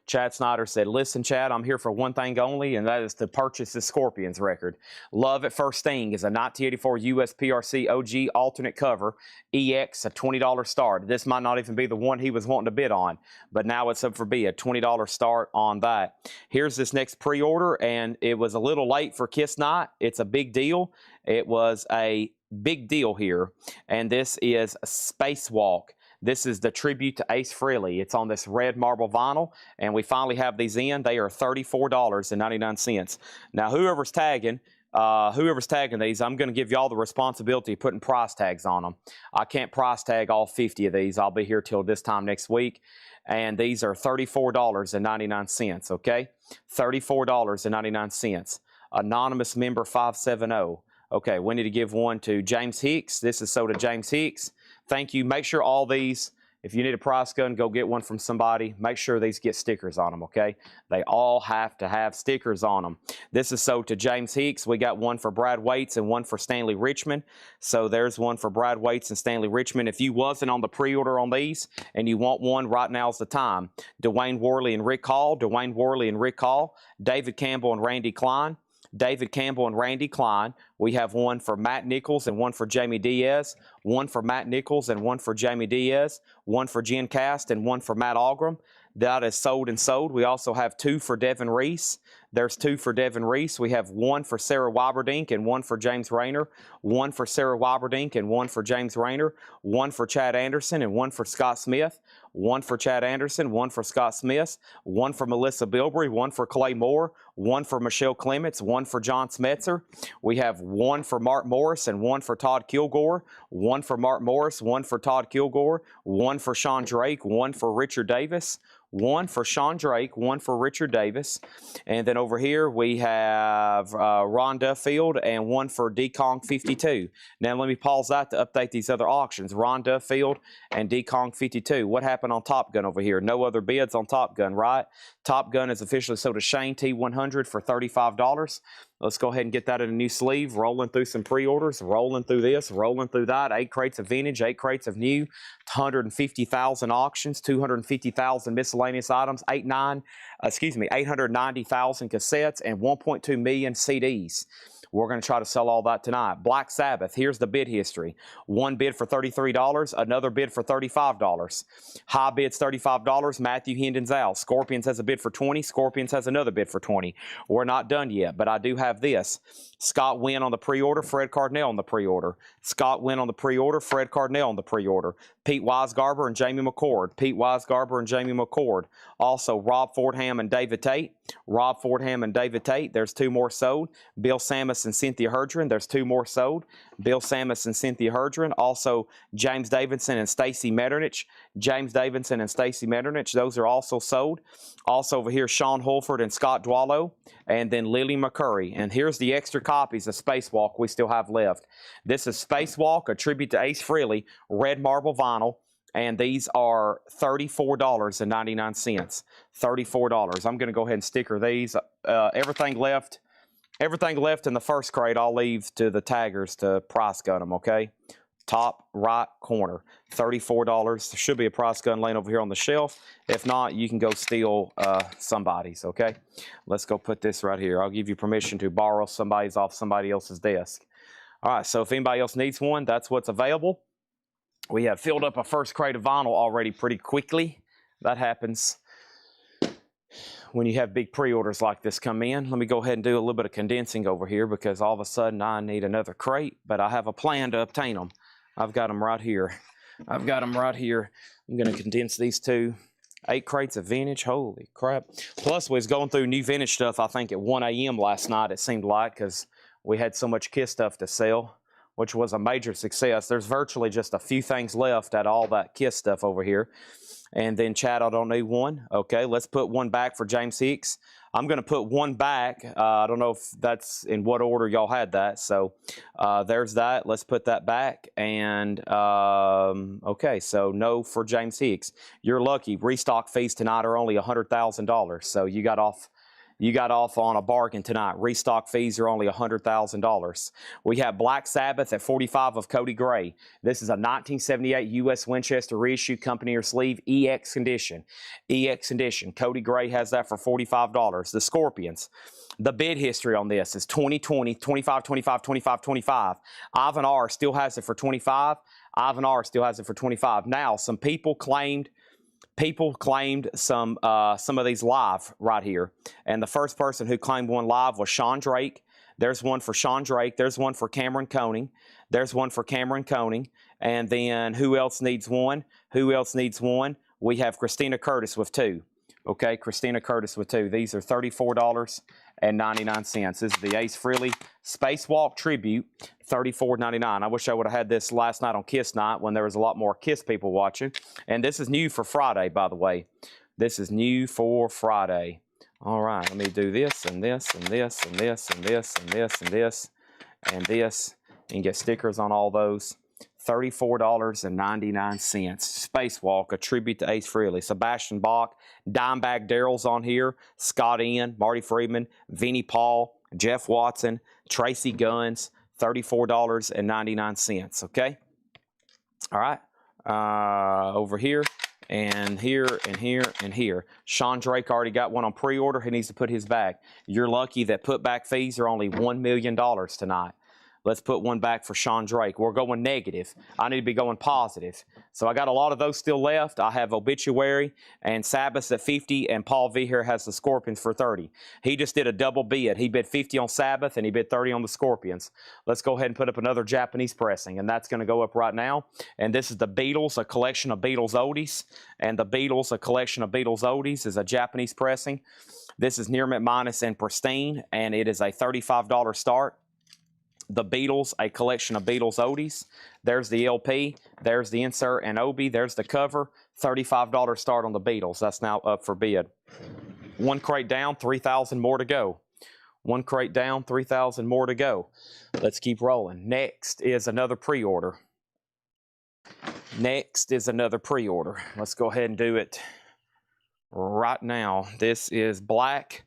Chad Snyder said, listen, Chad, I'm here for one thing only, and that is to purchase the Scorpions record. Love at First Sting is a 1984 US PRC OG alternate cover, EX, a $20 start. This might not even be the one he was wanting to bid on, but now it's up for bid, a $20 start on that. Here's this next pre-order, and it was a little late for Kiss Night. It's a big deal. It was a big deal here, and this is Spacewalk. This is the tribute to Ace Frehley. It's on this red marble vinyl, and we finally have these in. They are $34.99. Now, whoever's tagging these, I'm going to give y'all the responsibility of putting price tags on them. I can't price tag all 50 of these. I'll be here till this time next week. And these are $34.99, okay? $34.99. Anonymous member 570. Okay, we need to give one to James Hicks. This is sold to James Hicks. Thank you. Make sure all these, if you need a price gun, go get one from somebody. Make sure these get stickers on them, okay? They all have to have stickers on them. This is sold to James Hicks. We got one for Brad Waits and one for Stanley Richmond. So there's one for Brad Waits and Stanley Richmond. If you wasn't on the pre-order on these and you want one, right now's the time. Dwayne Worley and Rick Hall, Dwayne Worley and Rick Hall, David Campbell and Randy Klein. David Campbell and Randy Klein. We have one for Matt Nichols and one for Jamie Diaz, one for Matt Nichols and one for Jamie Diaz, one for Jen Cast and one for Matt Algram. That is sold and sold. We also have two for Devin Reese. There's two for Devin Reese. We have one for Sarah Wyberdink and one for James Rayner, one for Sarah Wyberdink and one for James Rayner, one for Chad Anderson and one for Scott Smith, one for Chad Anderson, one for Scott Smith, one for Melissa Bilbrey, one for Clay Moore, one for Michelle Clements, one for John Smetzer. We have one for Mark Morris and one for Todd Kilgore, one for Mark Morris, one for Todd Kilgore, one for Sean Drake, one for Richard Davis, one for Sean Drake, one for Richard Davis. And then over here we have Ron Duffield and one for D-Kong 52. Now let me pause that to update these other auctions. Ron Duffield and D-Kong 52. What happened on Top Gun over here? No other bids on Top Gun, right? Top Gun is officially sold to Shane T100 for $35. Let's go ahead and get that in a new sleeve. Rolling through some pre-orders, rolling through this, rolling through that. 8 crates of vintage, 8 crates of new, 150,000 auctions, 250,000 miscellaneous items, 890,000 cassettes, and 1.2 million CDs. We're going to try to sell all that tonight. Black Sabbath, here's the bid history. One bid for $33, another bid for $35. High bid's $35, Matthew Hendon's out. Scorpions has a bid for $20, Scorpions has another bid for $20. We're not done yet, but I do have this. Scott Wynn on the pre-order, Fred Cardinal on the pre-order. Scott Wynn on the pre-order, Fred Cardinal on the pre-order. Pete Wisegarber and Jamie McCord. Pete Wisegarber and Jamie McCord. Also, Rob Fordham and David Tate. Rob Fordham and David Tate. There's 2 more sold. Bill Samus and Cynthia Herdren. There's 2 more sold. Bill Samus and Cynthia Herdren. Also, James Davidson and Stacy Metternich. James Davidson and Stacy Metternich. Those are also sold. Also over here, Sean Holford and Scott Dwallow. And then Lily McCurry. And here's the extra copies of Spacewalk we still have left. This is Spacewalk, a tribute to Ace Frehley, red marble vinyl. And these are $34.99. $34. I'm going to go ahead and sticker these. Everything left in the first crate, I'll leave to the taggers to price gun them, okay? Top right corner, $34. There should be a price gun laying over here on the shelf. If not, you can go steal somebody's, okay? Let's go put this right here. I'll give you permission to borrow somebody's off somebody else's desk. All right, so if anybody else needs one, that's what's available. We have filled up a first crate of vinyl already pretty quickly. That happens when you have big pre-orders like this come in. Let me go ahead and do a little bit of condensing over here because all of a sudden I need another crate, but I have a plan to obtain them. I've got them right here. I'm going to condense these 2. 8 crates of vintage. Holy crap. Plus, we was going through new vintage stuff, I think, at 1 a.m. last night, it seemed like, because we had so much KISS stuff to sell, which was a major success. There's virtually just a few things left out of all that KISS stuff over here. And then Chad, I don't need one. Okay, let's put one back for James Hicks. I'm going to put one back. I don't know if that's in what order y'all had that. So there's that. Let's put that back. And okay, so no for James Hicks. You're lucky. Restock fees tonight are only $100,000. So you got off on a bargain tonight. Restock fees are only $100,000. We have Black Sabbath at 45 of Cody Gray. This is a 1978 U.S. Winchester reissue company or sleeve EX condition. EX condition. Cody Gray has that for $45. The Scorpions. The bid history on this is 2020, 25, 25, 25, 25. Ivan R. still has it for 25. Ivan R. still has it for 25. Now, some people claimed some of these live right here. And the first person who claimed one live was Sean Drake. There's one for Sean Drake. There's one for Cameron Koning. There's one for Cameron Koning. And then who else needs one? Who else needs one? We have Christina Curtis with 2. Okay, Christina Curtis with 2. These are $34.99. This is the Ace Frehley Spacewalk Tribute, $34.99. I wish I would have had this last night on KISS night when there was a lot more KISS people watching. And this is new for Friday, by the way. This is new for Friday. All right, let me do this and this and this and this and this and this and this and this and get stickers on all those. $34.99. Spacewalk, a tribute to Ace Frehley. Sebastian Bach, Dimebag Darrell's on here. Scott Ian, Marty Friedman, Vinnie Paul, Jeff Watson, Tracy Guns, $34.99. Okay? All right. Over here, and here, and here, and here. Sean Drake already got one on pre-order. He needs to put his back. You're lucky that putback fees are only $1 million tonight. Let's put one back for Sean Drake. We're going negative. I need to be going positive. So I got a lot of those still left. I have Obituary and Sabbath at 50, and Paul V here has the Scorpions for 30. He just did a double bid. He bid 50 on Sabbath, and he bid 30 on the Scorpions. Let's go ahead and put up another Japanese pressing, and that's going to go up right now. And this is the Beatles, a collection of Beatles oldies. And the Beatles, a collection of Beatles oldies, is a Japanese pressing. This is near mint minus and pristine, and it is a $35 start. The Beatles, a collection of Beatles oldies. There's the LP, there's the insert and Obi, there's the cover. $35 start on the Beatles. That's now up for bid. One crate down, 3,000 more to go. One crate down, 3,000 more to go. Let's keep rolling. Next is another pre-order. Next is another pre-order. Let's go ahead and do it right now. This is Black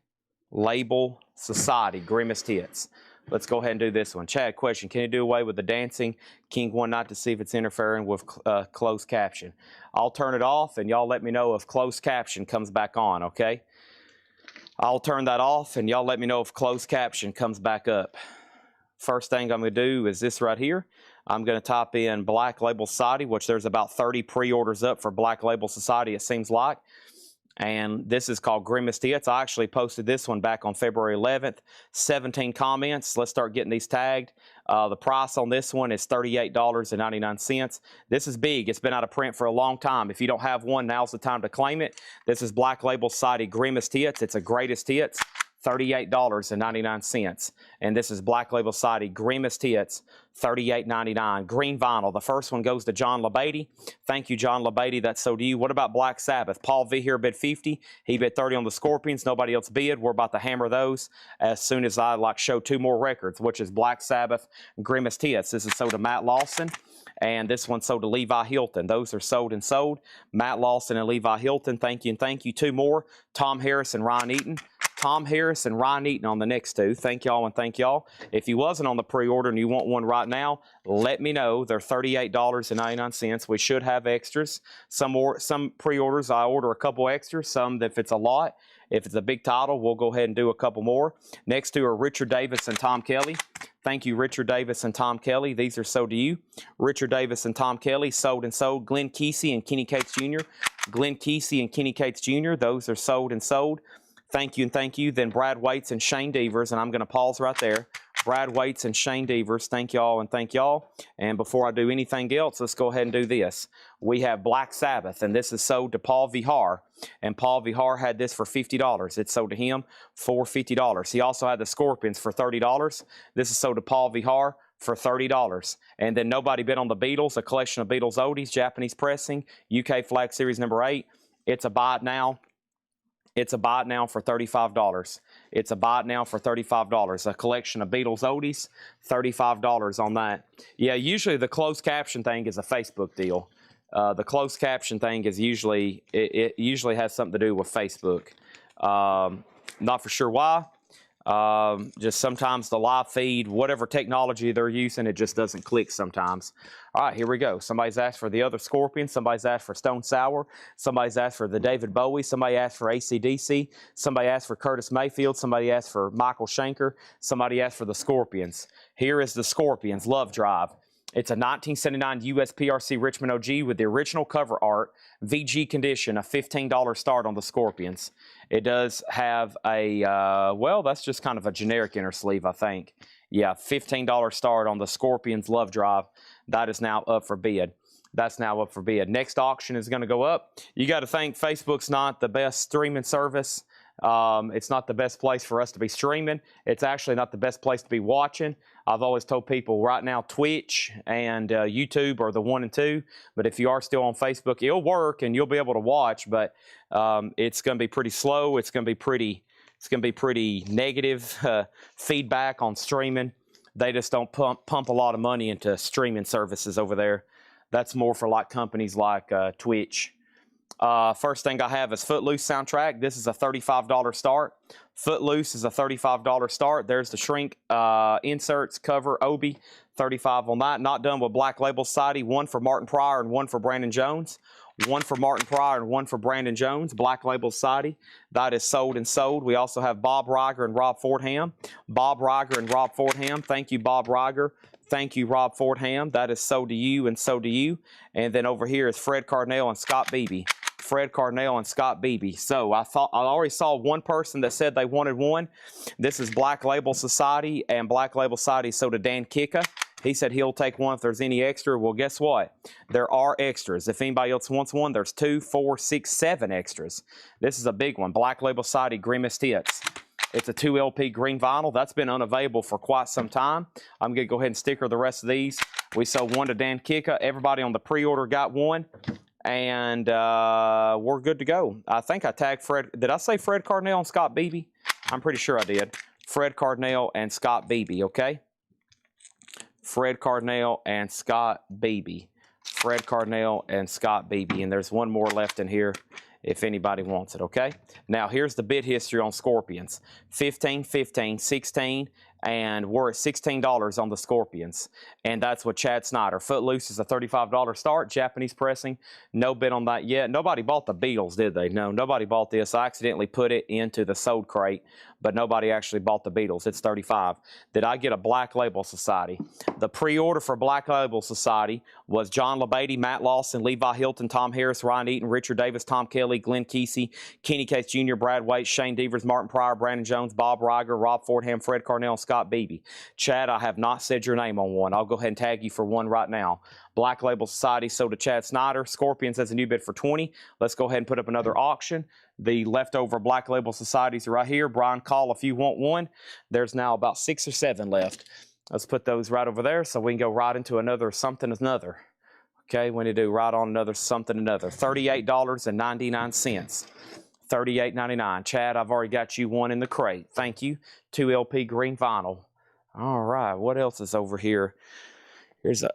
Label Society, Grimmest Hits. Let's go ahead and do this one. Chad, question, can you do away with the dancing King One Night to see if it's interfering with closed caption? I'll turn it off, and y'all let me know if closed caption comes back on, okay? I'll turn that off, and y'all let me know if closed caption comes back up. First thing I'm going to do is this right here. I'm going to type in Black Label Society, which there's about 30 pre-orders up for Black Label Society, it seems like. And this is called Grimmest Hits. I actually posted this one back on February 11th. 17 comments. Let's start getting these tagged. The price on this one is $38.99. This is big. It's been out of print for a long time. If you don't have one, now's the time to claim it. This is Black Label Society Grimmest Hits. It's a greatest hits. $38.99. And this is Black Label Society Grimmest Hits, $38.99. Green vinyl. The first one goes to John LeBeatty. Thank you, John LeBeatty. That's so to you. What about Black Sabbath? Paul V here bid 50. He bid 30 on the Scorpions. Nobody else bid. We're about to hammer those as soon as I show two more records, which is Black Sabbath Grimmest Hits. This is sold to Matt Lawson. And this one sold to Levi Hilton. Those are sold and sold. Matt Lawson and Levi Hilton. Thank you and thank you. Two more. Tom Harris and Ryan Eaton. Tom Harris and Ryan Eaton on the next two. Thank y'all and thank y'all. If you wasn't on the pre-order and you want one right now, let me know. They're $38.99. We should have extras. Some pre-orders, I order a couple extras. Some, if it's a lot, if it's a big title, we'll go ahead and do a couple more. Next two are Richard Davis and Tom Kelly. Thank you, Richard Davis and Tom Kelly. These are sold to you. Richard Davis and Tom Kelly, sold and sold. Glenn Kesey and Kenny Cates Jr. Glenn Kesey and Kenny Cates Jr. Those are sold and sold. Thank you and thank you. Then Brad Waits and Shane Devers, and I'm going to pause right there. Brad Waits and Shane Devers, thank y'all and thank y'all. And before I do anything else, let's go ahead and do this. We have Black Sabbath, and this is sold to Paul Vihar. And Paul Vihar had this for $50. It's sold to him for $50. He also had the Scorpions for $30. This is sold to Paul Vihar for $30. And then nobody bid on the Beatles, a collection of Beatles oldies, Japanese pressing, UK Flag Series number 8. It's a buy it now. It's a buy it now for $35. It's a buy it now for $35. A collection of Beatles oldies, $35 on that. Yeah, usually the closed caption thing is a Facebook deal. The closed caption thing is usually, it usually has something to do with Facebook. Not for sure why. Just sometimes the live feed, whatever technology they're using, it just doesn't click sometimes. All right, here we go. Somebody's asked for the other Scorpion. Somebody's asked for Stone Sour. Somebody's asked for the David Bowie. Somebody asked for AC/DC. Somebody asked for Curtis Mayfield. Somebody asked for Michael Schenker. Somebody asked for the Scorpions. Here is the Scorpions Love Drive. It's a 1979 US PRC Richmond OG with the original cover art, VG condition, a $15 start on the Scorpions. It does have a, well, that's just kind of a generic inner sleeve, I think. Yeah, $15 start on the Scorpions Love Drive. That is now up for bid. That's now up for bid. Next auction is going to go up. You got to think Facebook's not the best streaming service. It's not the best place for us to be streaming. It's actually not the best place to be watching. I've always told people right now Twitch and YouTube are the 1 and 2. But if you are still on Facebook, it'll work and you'll be able to watch. But it's going to be pretty slow. It's going to be pretty negative feedback on streaming. They just don't pump a lot of money into streaming services over there. That's more for like companies like Twitch. First thing I have is Footloose soundtrack. This is a $35 start. Footloose is a $35 start. There's the shrink inserts, cover, Obi, $35 on that. Not done with Black Label Society. One for Martin Pryor and one for Brandon Jones. one for Martin Pryor and one for Brandon Jones, Black Label Society. That is sold and sold. We also have Bob Reiger and Rob Fordham. Bob Reiger and Rob Fordham. Thank you, Bob Reiger. Thank you, Rob Fordham. That is sold to you and sold to you. And then over here is Fred Cardinale and Scott Beebe. Fred Cardinale and Scott Beebe. So I already saw one person that said they wanted one. This is Black Label Society, and Black Label Society sold to Dan Kicka. He said he'll take one if there's any extra. Well, guess what? There are extras. If anybody else wants one, there's 2, 4, 6, 7 extras. This is a big one. Black Label Society Grimmest Hits. It's a 2 LP green vinyl. That's been unavailable for quite some time. I'm going to go ahead and sticker the rest of these. We sold one to Dan Kicka. Everybody on the pre-order got one. And we're good to go. I think I tagged Fred. Did I say Fred Cardinale and Scott Beebe? I'm pretty sure I did. Fred Cardinale and Scott Beebe, okay? Fred Cardinale and Scott Beebe. Fred Cardinale and Scott Beebe. And there's one more left in here if anybody wants it, okay? Now, here's the bid history on Scorpions. 15, 15, 16, and we're at $16 on the Scorpions. And that's with Chad Snyder. Footloose is a $35 start. Japanese pressing, no bid on that yet. Nobody bought the Beatles, did they? No, nobody bought this. I accidentally put it into the sold crate, but nobody actually bought the Beatles. It's $35. Did I get a Black Label Society? The pre-order for Black Label Society was John LeBeatty, Matt Lawson, Levi Hilton, Tom Harris, Ryan Eaton, Richard Davis, Tom Kelly, Glenn Kesey, Kenny Case Jr., Brad Waite, Shane Devers, Martin Pryor, Brandon Jones, Bob Reiger, Rob Fordham, Fred Cardinale, Scott Beebe. Chad, I have not said your name on one. I'll go ahead and tag you for one right now. Black Label Society sold to Chad Snyder. Scorpions has a new bid for 20. Let's go ahead and put up another auction. The leftover Black Label Societies are right here. Brian, call if you want one. There's now about 6 or 7 left. Let's put those right over there so we can go right into another something another. Okay, when you do right on another something another. $38.99. $38.99. Chad, I've already got you one in the crate. Thank you. 2 LP green vinyl. All right, what else is over here? Here's a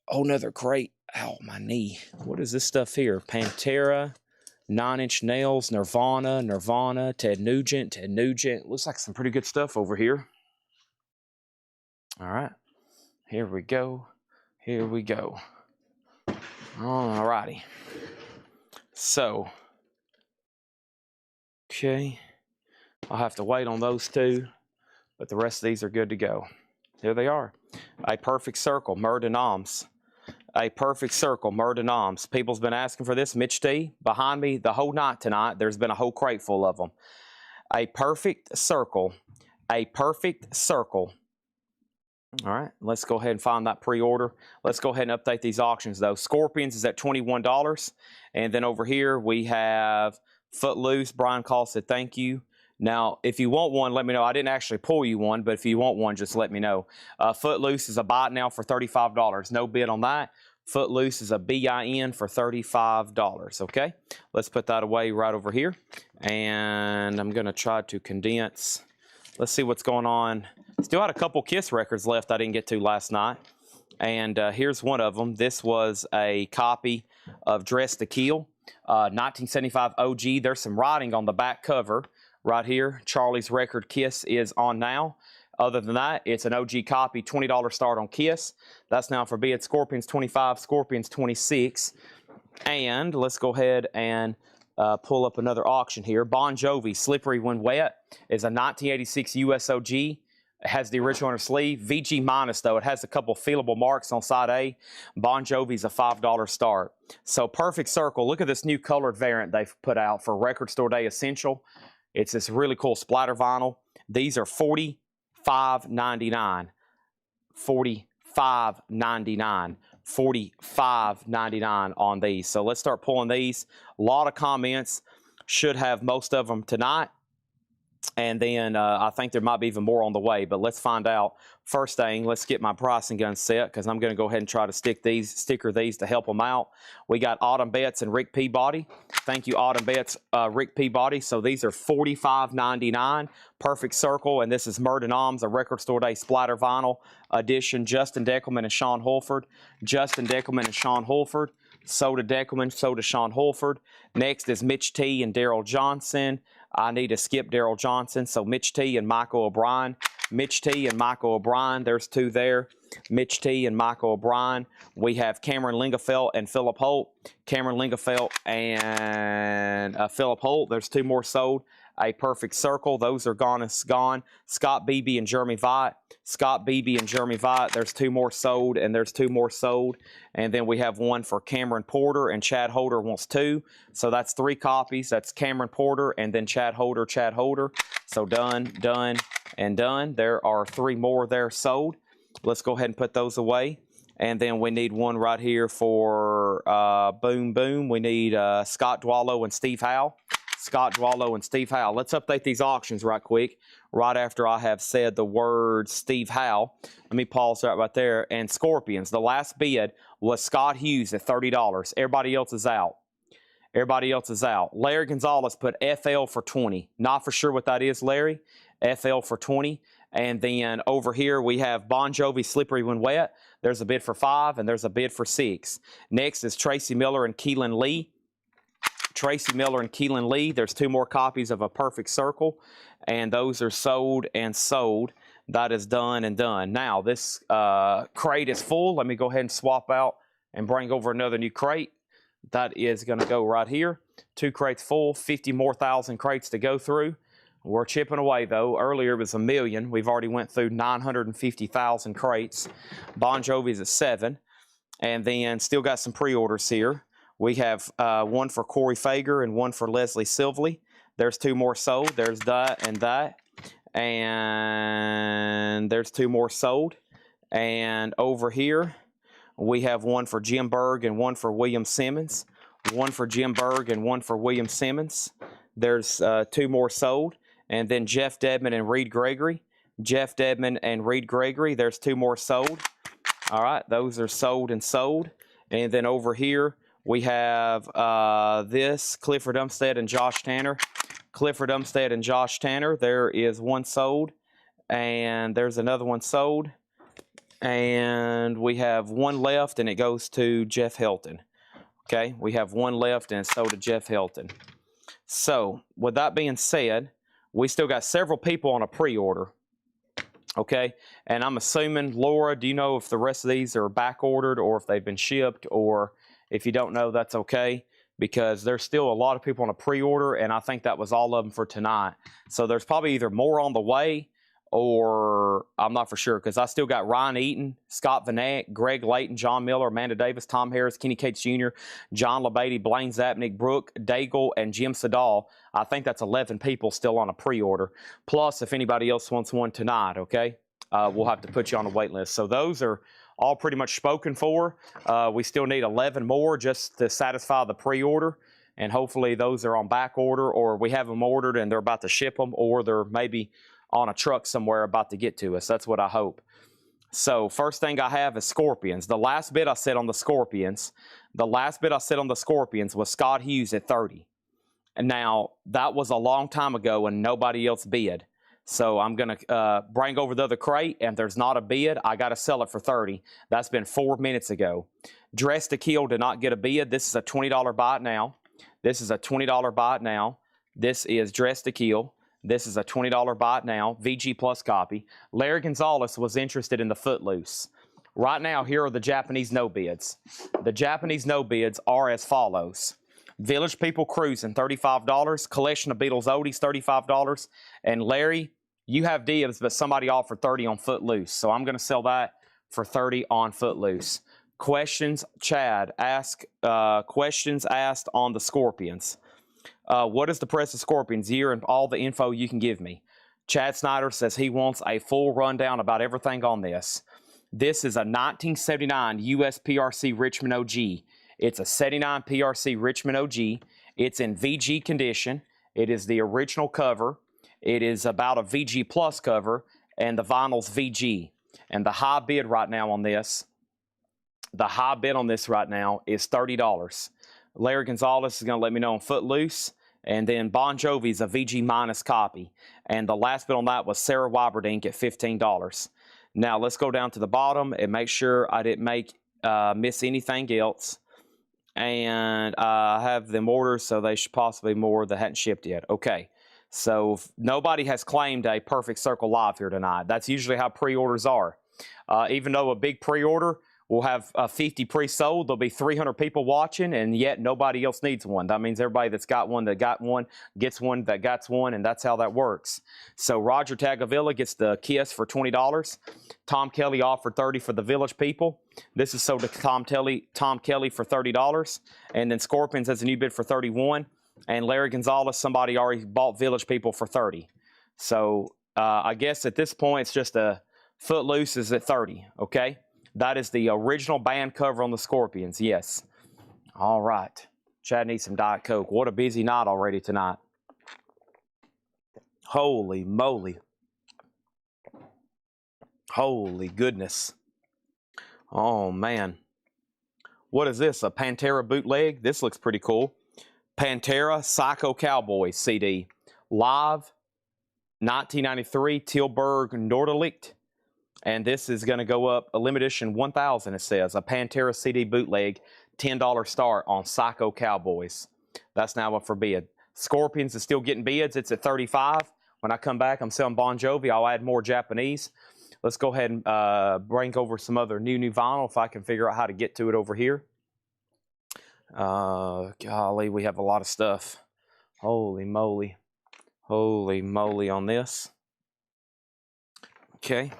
whole nother crate. Ow, my knee. What is this stuff here? Pantera, 9 Inch Nails, Nirvana, Ted Nugent. Looks like some pretty good stuff over here. All right, here we go. All righty. So, okay, I'll have to wait on those two, but the rest of these are good to go. Here they are. A Perfect Circle, Murd and Oms. A Perfect Circle, Murd and Oms. People's been asking for this. Mitch T, behind me the whole night tonight. There's been a whole crate full of them. A Perfect Circle. A Perfect Circle. All right, let's go ahead and find that pre-order. Let's go ahead and update these auctions, though. Scorpions is at $21. And then over here we have Footloose. Brian Call said thank you. Now, if you want one, let me know. I didn't actually pull you one, but if you want one, just let me know. Footloose is a buy now for $35. No bid on that. Footloose is a BIN for $35, okay? Let's put that away right over here. And I'm going to try to condense. Let's see what's going on. Still had a couple Kiss records left I didn't get to last night. And here's one of them. This was a copy of Dress to Kill, 1975 OG. There's some writing on the back cover. Right here, Charlie's record Kiss is on now. Other than that, it's an OG copy, $20 start on Kiss. That's now for bid. Scorpions 25, Scorpions 26. And let's go ahead and pull up another auction here. Bon Jovi, Slippery When Wet, is a 1986 USOG. It has the original on her sleeve. VG minus, though. It has a couple feelable marks on side A. Bon Jovi's a $5 start. So Perfect Circle. Look at this new colored variant they've put out for Record Store Day Essential. It's this really cool splatter vinyl. These are $45.99. $45.99. $45.99 on these. So let's start pulling these. A lot of comments. Should have most of them tonight. And then I think there might be even more on the way, but let's find out. First thing, let's get my pricing gun set because I'm going to go ahead and try to sticker these to help them out. We got Autumn Betts and Rick Peabody. Thank you, Autumn Betts, Rick Peabody. So these are $45.99. Perfect Circle, and this is Murd and Oms, a Record Store Day splatter vinyl edition. Justin Deckelman and Sean Holford. Justin Deckelman and Sean Holford. So to Deckelman, so to Sean Holford. Next is Mitch T and Daryl Johnson. I need to skip Daryl Johnson. So Mitch T and Michael O'Brien. Mitch T and Michael O'Brien. There's 2 there. Mitch T and Michael O'Brien. We have Cameron Lingefelt and Philip Holt. Cameron Lingefelt and Philip Holt. There's 2 more sold. A perfect circle. Those are gone. It's gone. Scott Beebe and Jeremy Vaught. Scott Beebe and Jeremy Vaught. There's 2 more sold, and there's 2 more sold. And then we have one for Cameron Porter, and Chad Holder wants 2. So that's 3 copies. That's Cameron Porter, and then Chad Holder, Chad Holder. So done, done, and done. There are 3 more there sold. Let's go ahead and put those away. And then we need one right here for Boom Boom. We need Scott Dwallow and Steve Howe. Scott Dwallow and Steve Howe. Let's update these auctions right quick. Right after I have said the word Steve Howe. Let me pause right there. And Scorpions. The last bid was Scott Hughes at $30. Everybody else is out. Everybody else is out. Larry Gonzalez put FL for 20. Not for sure what that is, Larry. FL for 20. And then over here we have Bon Jovi Slippery When Wet. There's a bid for 5 and there's a bid for 6. Next is Tracy Miller and Keelan Lee. Tracy Miller and Keelan Lee. There's 2 more copies of A Perfect Circle, and those are sold and sold. That is done and done. Now, this crate is full. Let me go ahead and swap out and bring over another new crate. That is going to go right here. 2 crates full, 50 more thousand crates to go through. We're chipping away, though. Earlier it was 1 million. We've already went through 950,000 crates. Bon Jovi's at 7. And then still got some pre-orders here. We have one for Corey Fager and one for Leslie Silvley. There's 2 more sold. There's that and that. And there's 2 more sold. And over here, we have one for Jim Berg and one for William Simmons. One for Jim Berg and one for William Simmons. There's 2 more sold. And then Jeff Dedman and Reed Gregory. Jeff Dedman and Reed Gregory. There's 2 more sold. All right, those are sold and sold. And then over here, we have this, Clifford Umstead and Josh Tanner. Clifford Umstead and Josh Tanner. There is 1 sold, and there's another one sold. And we have 1 left, and it goes to Jeff Helton. Okay, we have 1 left, and it's sold to Jeff Helton. So, with that being said, we still got several people on a pre-order. Okay, and I'm assuming, Laura, do you know if the rest of these are back-ordered or if they've been shipped, or if you don't know, that's okay, because there's still a lot of people on a pre-order, and I think that was all of them for tonight. So there's probably either more on the way, or I'm not for sure, because I still got Ryan Eaton, Scott Vanek, Greg Layton, John Miller, Amanda Davis, Tom Harris, Kenny Cates Jr., John LeBeatty, Blaine Zapnick, Brooke Daigle, and Jim Sedal. I think that's 11 people still on a pre-order. Plus, if anybody else wants one tonight, okay, we'll have to put you on a wait list. So those are all pretty much spoken for. We still need 11 more just to satisfy the pre-order, and hopefully those are on back order, or we have them ordered and they're about to ship them, or they're maybe on a truck somewhere about to get to us. That's what I hope. So first thing I have is Scorpions. The last bid I said on the Scorpions, was Scott Hughes at 30. And now that was a long time ago and nobody else bid. So I'm going to bring over the other crate, and if there's not a bid, I got to sell it for 30. That's been 4 minutes ago. Dress to Kill did not get a bid. This is a $20 buy it now. This is a $20 buy it now. This is Dress to Kill. This is a $20 buy it now. VG Plus copy. Larry Gonzalez was interested in the Footloose. Right now, here are the Japanese no bids. The Japanese no bids are as follows. Village People Cruising, $35. Collection of Beatles Oldies, $35. And Larry, you have dibs, but somebody offered 30 on Footloose. So I'm going to sell that for 30 on Footloose. Questions, Chad, questions asked on the Scorpions. What is the price of Scorpions year and all the info you can give me? Chad Snyder says he wants a full rundown about everything on this. This is a 1979 US PRC Richmond OG. It's a 79 PRC Richmond OG. It's in VG condition. It is the original cover. It is about a VG Plus cover, and the vinyl's VG. And the high bid right now on this, is $30. Larry Gonzalez is going to let me know on Footloose. And then Bon Jovi's a VG minus copy. And the last bid on that was Sarah Wyberdink at $15. Now let's go down to the bottom and make sure I didn't miss anything else. And I have them ordered, so they should possibly more that hadn't shipped yet. Okay, So nobody has claimed a perfect circle live here tonight. That's usually how pre-orders are. Even though a big pre-order will have 50 pre-sold, there'll be 300 people watching, and yet nobody else needs one. That means everybody that's got one that got one gets one that got one, and that's how that works. So Roger Tagavilla gets the Kiss for $20. Tom Kelly offered $30 for the Village people. This is sold to Tom Kelly for $30, and then Scorpions has a new bid for $31, and Larry Gonzalez, somebody already bought Village people for $30. So I guess at this point it's just a Footloose is at $30. Okay. That is the original band cover on the Scorpions, yes. All right. Chad needs some Diet Coke. What a busy night already tonight. Holy moly. Holy goodness. Oh, man. What is this, a Pantera bootleg? This looks pretty cool. Pantera Psycho Cowboys CD. Live, 1993, Tilburg Norderlicht. And this is going to go up a limited edition 1,000, it says. A Pantera CD bootleg, $10 start on Psycho Cowboys. That's now up for bid. Scorpions is still getting bids. It's at $35. When I come back, I'm selling Bon Jovi. I'll add more Japanese. Let's go ahead and bring over some other new vinyl if I can figure out how to get to it over here. Golly, we have a lot of stuff. Holy moly. Holy moly on this. Okay.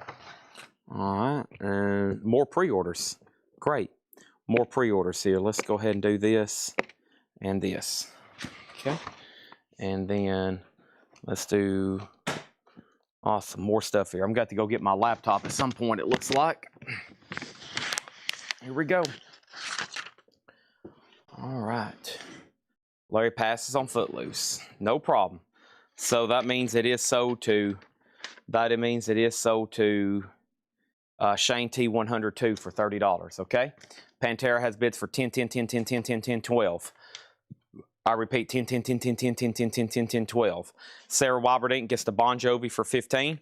All right, and more pre-orders. Great. More pre-orders here. Let's go ahead and do this and this. Okay. And then let's do awesome more stuff here. I'm got to go get my laptop at some point, it looks like. Here we go. All right. Larry passes on Footloose. No problem. So that means it is sold to Shane T102 for $30, okay? Pantera has bids for 10, 10, 10, 10, 10, 10, 10, 12. I repeat, 10, 10, 10, 10, 10, 10, 10, 10, 10, 10, 12. Sarah Wyberdink gets the Bon Jovi for 15.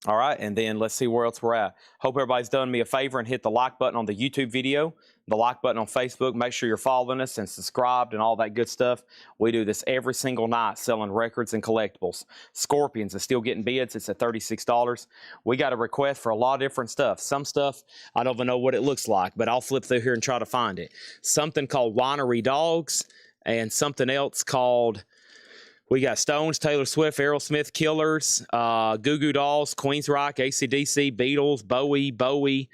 All right, and then let's see where else we're at. Hope everybody's done me a favor and hit the like button on the YouTube video, the like button on Facebook. Make sure you're following us and subscribed and all that good stuff. We do this every single night, selling records and collectibles. Scorpions is still getting bids. It's at $36. We got a request for a lot of different stuff. Some stuff, I don't even know what it looks like, but I'll flip through here and try to find it. Something called Winery Dogs and something else called... We got Stones, Taylor Swift, Aerosmith, Killers, Goo Goo Dolls, Queensryche, AC/DC, Beatles, Bowie.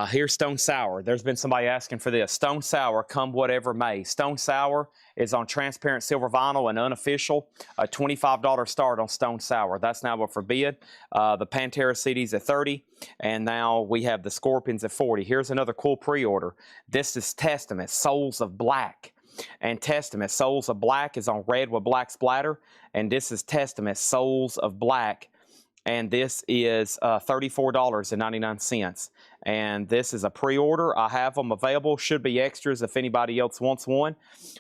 Here's Stone Sour. There's been somebody asking for this. Stone Sour, come whatever may. Stone Sour is on transparent silver vinyl and unofficial. A $25 start on Stone Sour. That's now up for bid. The Pantera CD's at $30. And now we have the Scorpions at $40. Here's another cool pre-order. This is Testament, Souls of Black. And Testament, Souls of Black is on red with black splatter. And this is Testament, Souls of Black. And this is $34.99. And this is a pre-order. I have them available. Should be extras if anybody else wants one.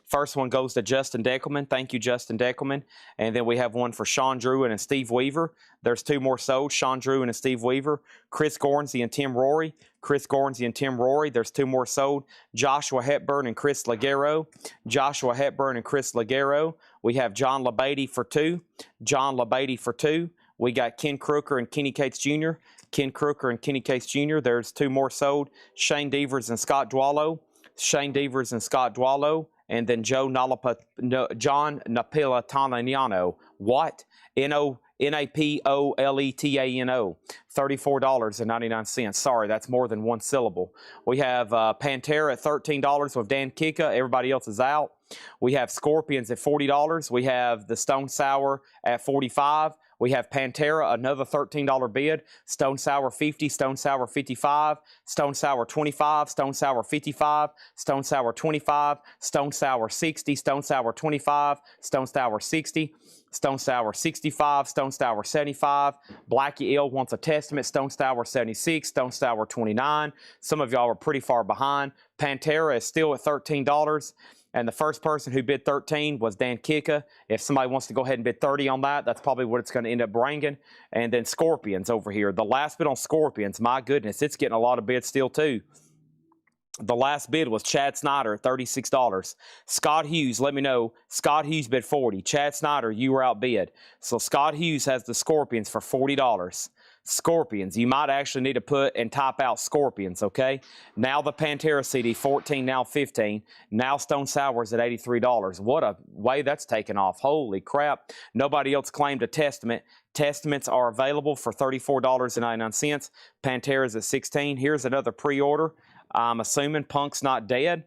First one goes to Justin Deckelman. Thank you, Justin Deckelman. And then we have one for Sean Druin and Steve Weaver. There's two more sold, Sean Druin and Steve Weaver. Chris Gornsey and Tim Rory. Chris Gornsey and Tim Rory. There's two more sold. Joshua Hepburn and Chris Ligero. Joshua Hepburn and Chris Ligero. We have John LaBeatty for two. John LaBeatty for two. We got Ken Crooker and Kenny Cates Jr. Ken Crooker and Kenny Cates Jr. There's two more sold. Shane Devers and Scott Dwallow. Shane Devers and Scott Dwallow. And then John Napolitano. What? Napoletano. $34.99. Sorry, that's more than one syllable. We have Pantera at $13 with Dan Kika. Everybody else is out. We have Scorpions at $40. We have the Stone Sour at $45. We have Pantera, another $13 bid. Stone Sour 50, Stone Sour 55, Stone Sour 25, Stone Sour 55, Stone Sour 25, Stone Sour 60, Stone Sour 25, Stone Sour 60, Stone Sour 65, Stone Sour 75. Blackie L wants a Testament. Stone Sour 76, Stone Sour 29. Some of y'all are pretty far behind. Pantera is still at $13. And the first person who bid 13 was Dan Kika. If somebody wants to go ahead and bid 30 on that, that's probably what it's going to end up bringing. And then Scorpions over here. The last bid on Scorpions, my goodness, it's getting a lot of bids still too. The last bid was Chad Snyder at $36. Scott Hughes, let me know. Scott Hughes bid 40. Chad Snyder, you were outbid. So Scott Hughes has the Scorpions for $40. Scorpions, you might actually need to put and type out Scorpions, okay? Now the Pantera CD, 14, now 15. Now Stone Sour's at $83. What a way that's taken off. Holy crap. Nobody else claimed a Testament. Testaments are available for $34.99. Pantera's at $16. Here's another pre-order. I'm assuming Punk's not dead,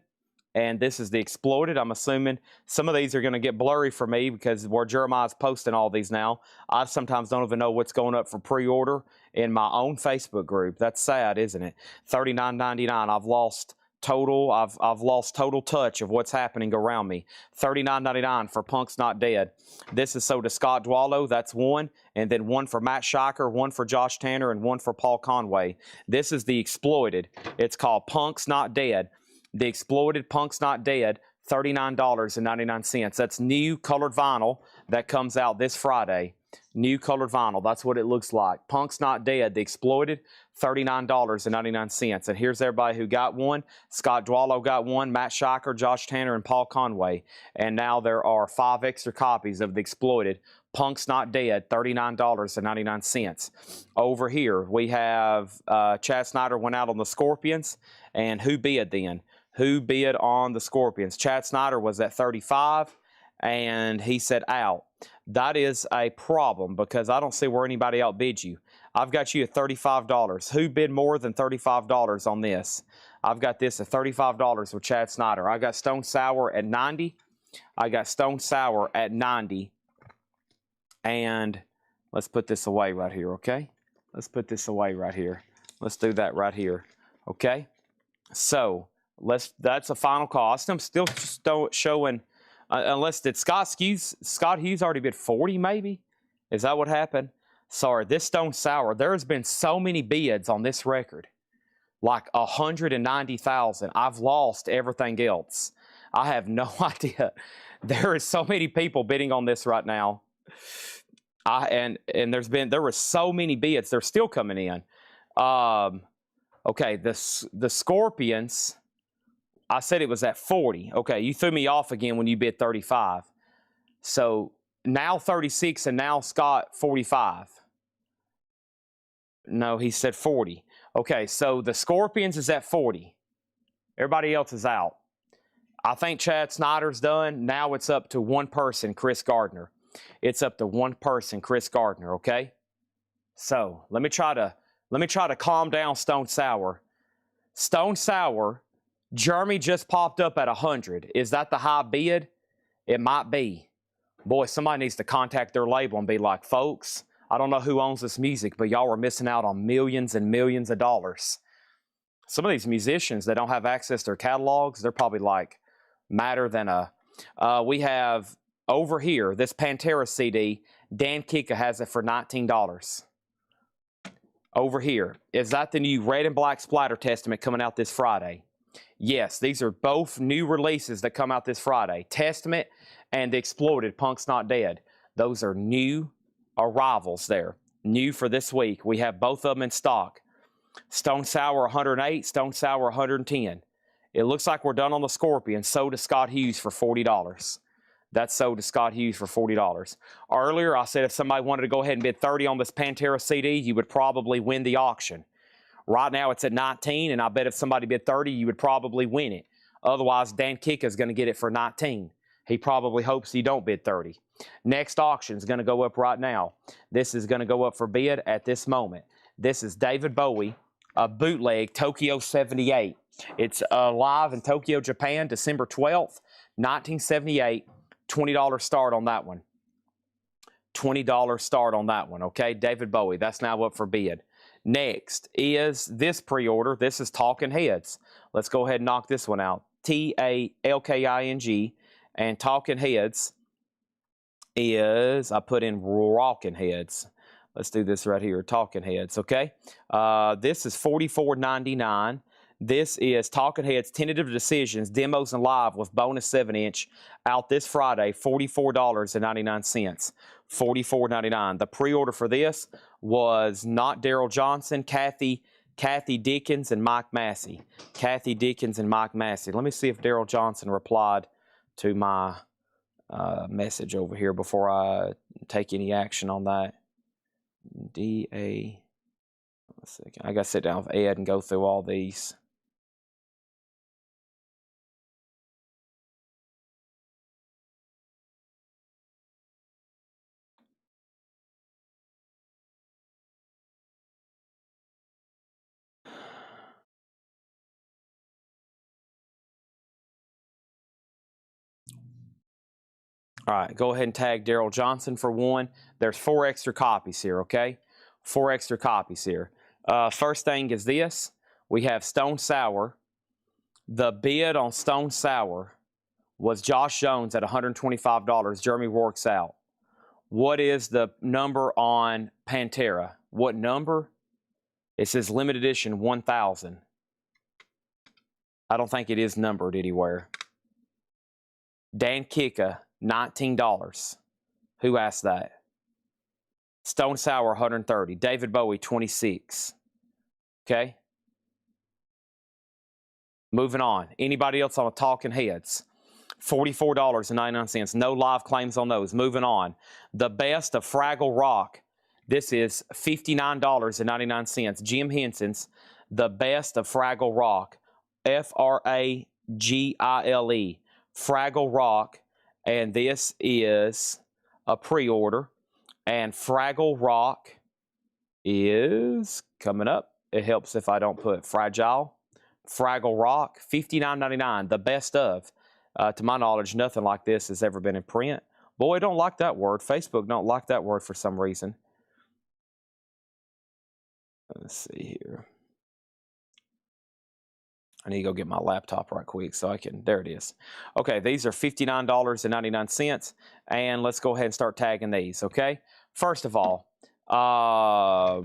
and this is the Exploited. I'm assuming some of these are going to get blurry for me because where Jeremiah's posting all these now, I sometimes don't even know what's going up for pre-order in my own Facebook group. That's sad, isn't it? $39.99. I've lost total touch of what's happening around me. $39.99 for Punk's Not Dead. This is sold to Scott Dwallow. That's one. And then one for Matt Shiker, one for Josh Tanner, and one for Paul Conway. This is the Exploited. It's called Punk's Not Dead. The Exploited Punk's Not Dead, $39.99. That's new colored vinyl that comes out this Friday. New colored vinyl. That's what it looks like. Punk's Not Dead, The Exploited, $39.99. And here's everybody who got one. Scott Dwallow got one, Matt Shiker, Josh Tanner, and Paul Conway. And now there are 5 extra copies of The Exploited. Punk's Not Dead, $39.99. Over here, we have Chad Snyder went out on the Scorpions. And who bid then? Who bid on the Scorpions? Chad Snyder was at 35, and he said out. That is a problem because I don't see where anybody outbid you. I've got you at $35. Who bid more than $35 on this? I've got this at $35 with Chad Snyder. I got Stone Sour at 90. I got Stone Sour at 90. And let's put this away right here, okay? Let's put this away right here. Let's do that right here, okay? So that's a final cost. I'm still showing, unless did Scott Hughes already bid 40 maybe? Is that what happened? Sorry, this Stone Sour, there's been so many bids on this record, like 190,000. I've lost everything else. I have no idea. There is so many people bidding on this right now. And there were so many bids. They're still coming in. Okay, the Scorpions, I said it was at 40. Okay, you threw me off again when you bid 35. So now 36 and now Scott 45. No, he said 40. Okay, so the Scorpions is at 40. Everybody else is out. I think Chad Snyder's done. Now it's up to one person, Chris Gardner. It's up to one person, Chris Gardner, okay? So let me try to calm down Stone Sour. Stone Sour, Jeremy just popped up at 100. Is that the high bid? It might be. Boy, somebody needs to contact their label and be like, folks, I don't know who owns this music, but y'all are missing out on millions and millions of dollars. Some of these musicians that don't have access to their catalogs, they're probably like madder than a... we have over here, this Pantera CD, Dan Kika has it for $19. Over here, is that the new Red and Black Splatter Testament coming out this Friday? Yes, these are both new releases that come out this Friday. Testament and the Exploited, Punk's Not Dead. Those are new arrivals there. New for this week. We have both of them in stock. Stone Sour 108, Stone Sour 110. It looks like we're done on the Scorpion. Sold to Scott Hughes for $40. That's sold to Scott Hughes for $40. Earlier, I said if somebody wanted to go ahead and bid 30 on this Pantera CD, you would probably win the auction. Right now, it's at 19, and I bet if somebody bid 30, you would probably win it. Otherwise, Dan Kika is going to get it for 19. He probably hopes you don't bid 30. Next auction is going to go up right now. This is going to go up for bid at this moment. This is David Bowie, a bootleg Tokyo 78. It's live in Tokyo, Japan, December 12th, 1978. $20 start on that one. $20 start on that one, okay? David Bowie, that's now up for bid. Next is this pre-order. This is Talking Heads. Let's go ahead and knock this one out. Talking, and Talking Heads is, I put in Rockin' Heads. Let's do this right here, Talking Heads, okay? This is $44.99. This is Talking Heads Tentative Decisions, Demos and Live with bonus 7-inch out this Friday, $44.99. $44.99. The pre-order for this was not Daryl Johnson, Kathy Kathy Dickens and Mike Massey. Kathy Dickens and Mike Massey. Let me see if Daryl Johnson replied to my message over here before I take any action on that. D.A. Let's see. I got to sit down with Ed and go through all these. All right, go ahead and tag Daryl Johnson for one. There's 4 extra copies here, okay? 4 extra copies here. First thing is this. We have Stone Sour. The bid on Stone Sour was Josh Jones at $125. Jeremy Rourke's out. What is the number on Pantera? What number? It says limited edition 1,000. I don't think it is numbered anywhere. Dan Kika, $19. Who asked that? Stone Sour, $130. David Bowie, $26. Okay. Moving on. Anybody else on the Talking Heads? $44.99. No live claims on those. Moving on. The best of Fraggle Rock. This is $59.99. Jim Henson's The Best of Fraggle Rock. Fragile. Fraggle Rock. And this is a pre-order. And Fraggle Rock is coming up. It helps if I don't put fragile. Fraggle Rock, $59.99. The best of. To my knowledge, nothing like this has ever been in print. Boy, I don't like that word. Facebook don't like that word for some reason. Let's see here. I need to go get my laptop right quick so I can, there it is. Okay, these are $59.99. And let's go ahead and start tagging these, okay? First of all, I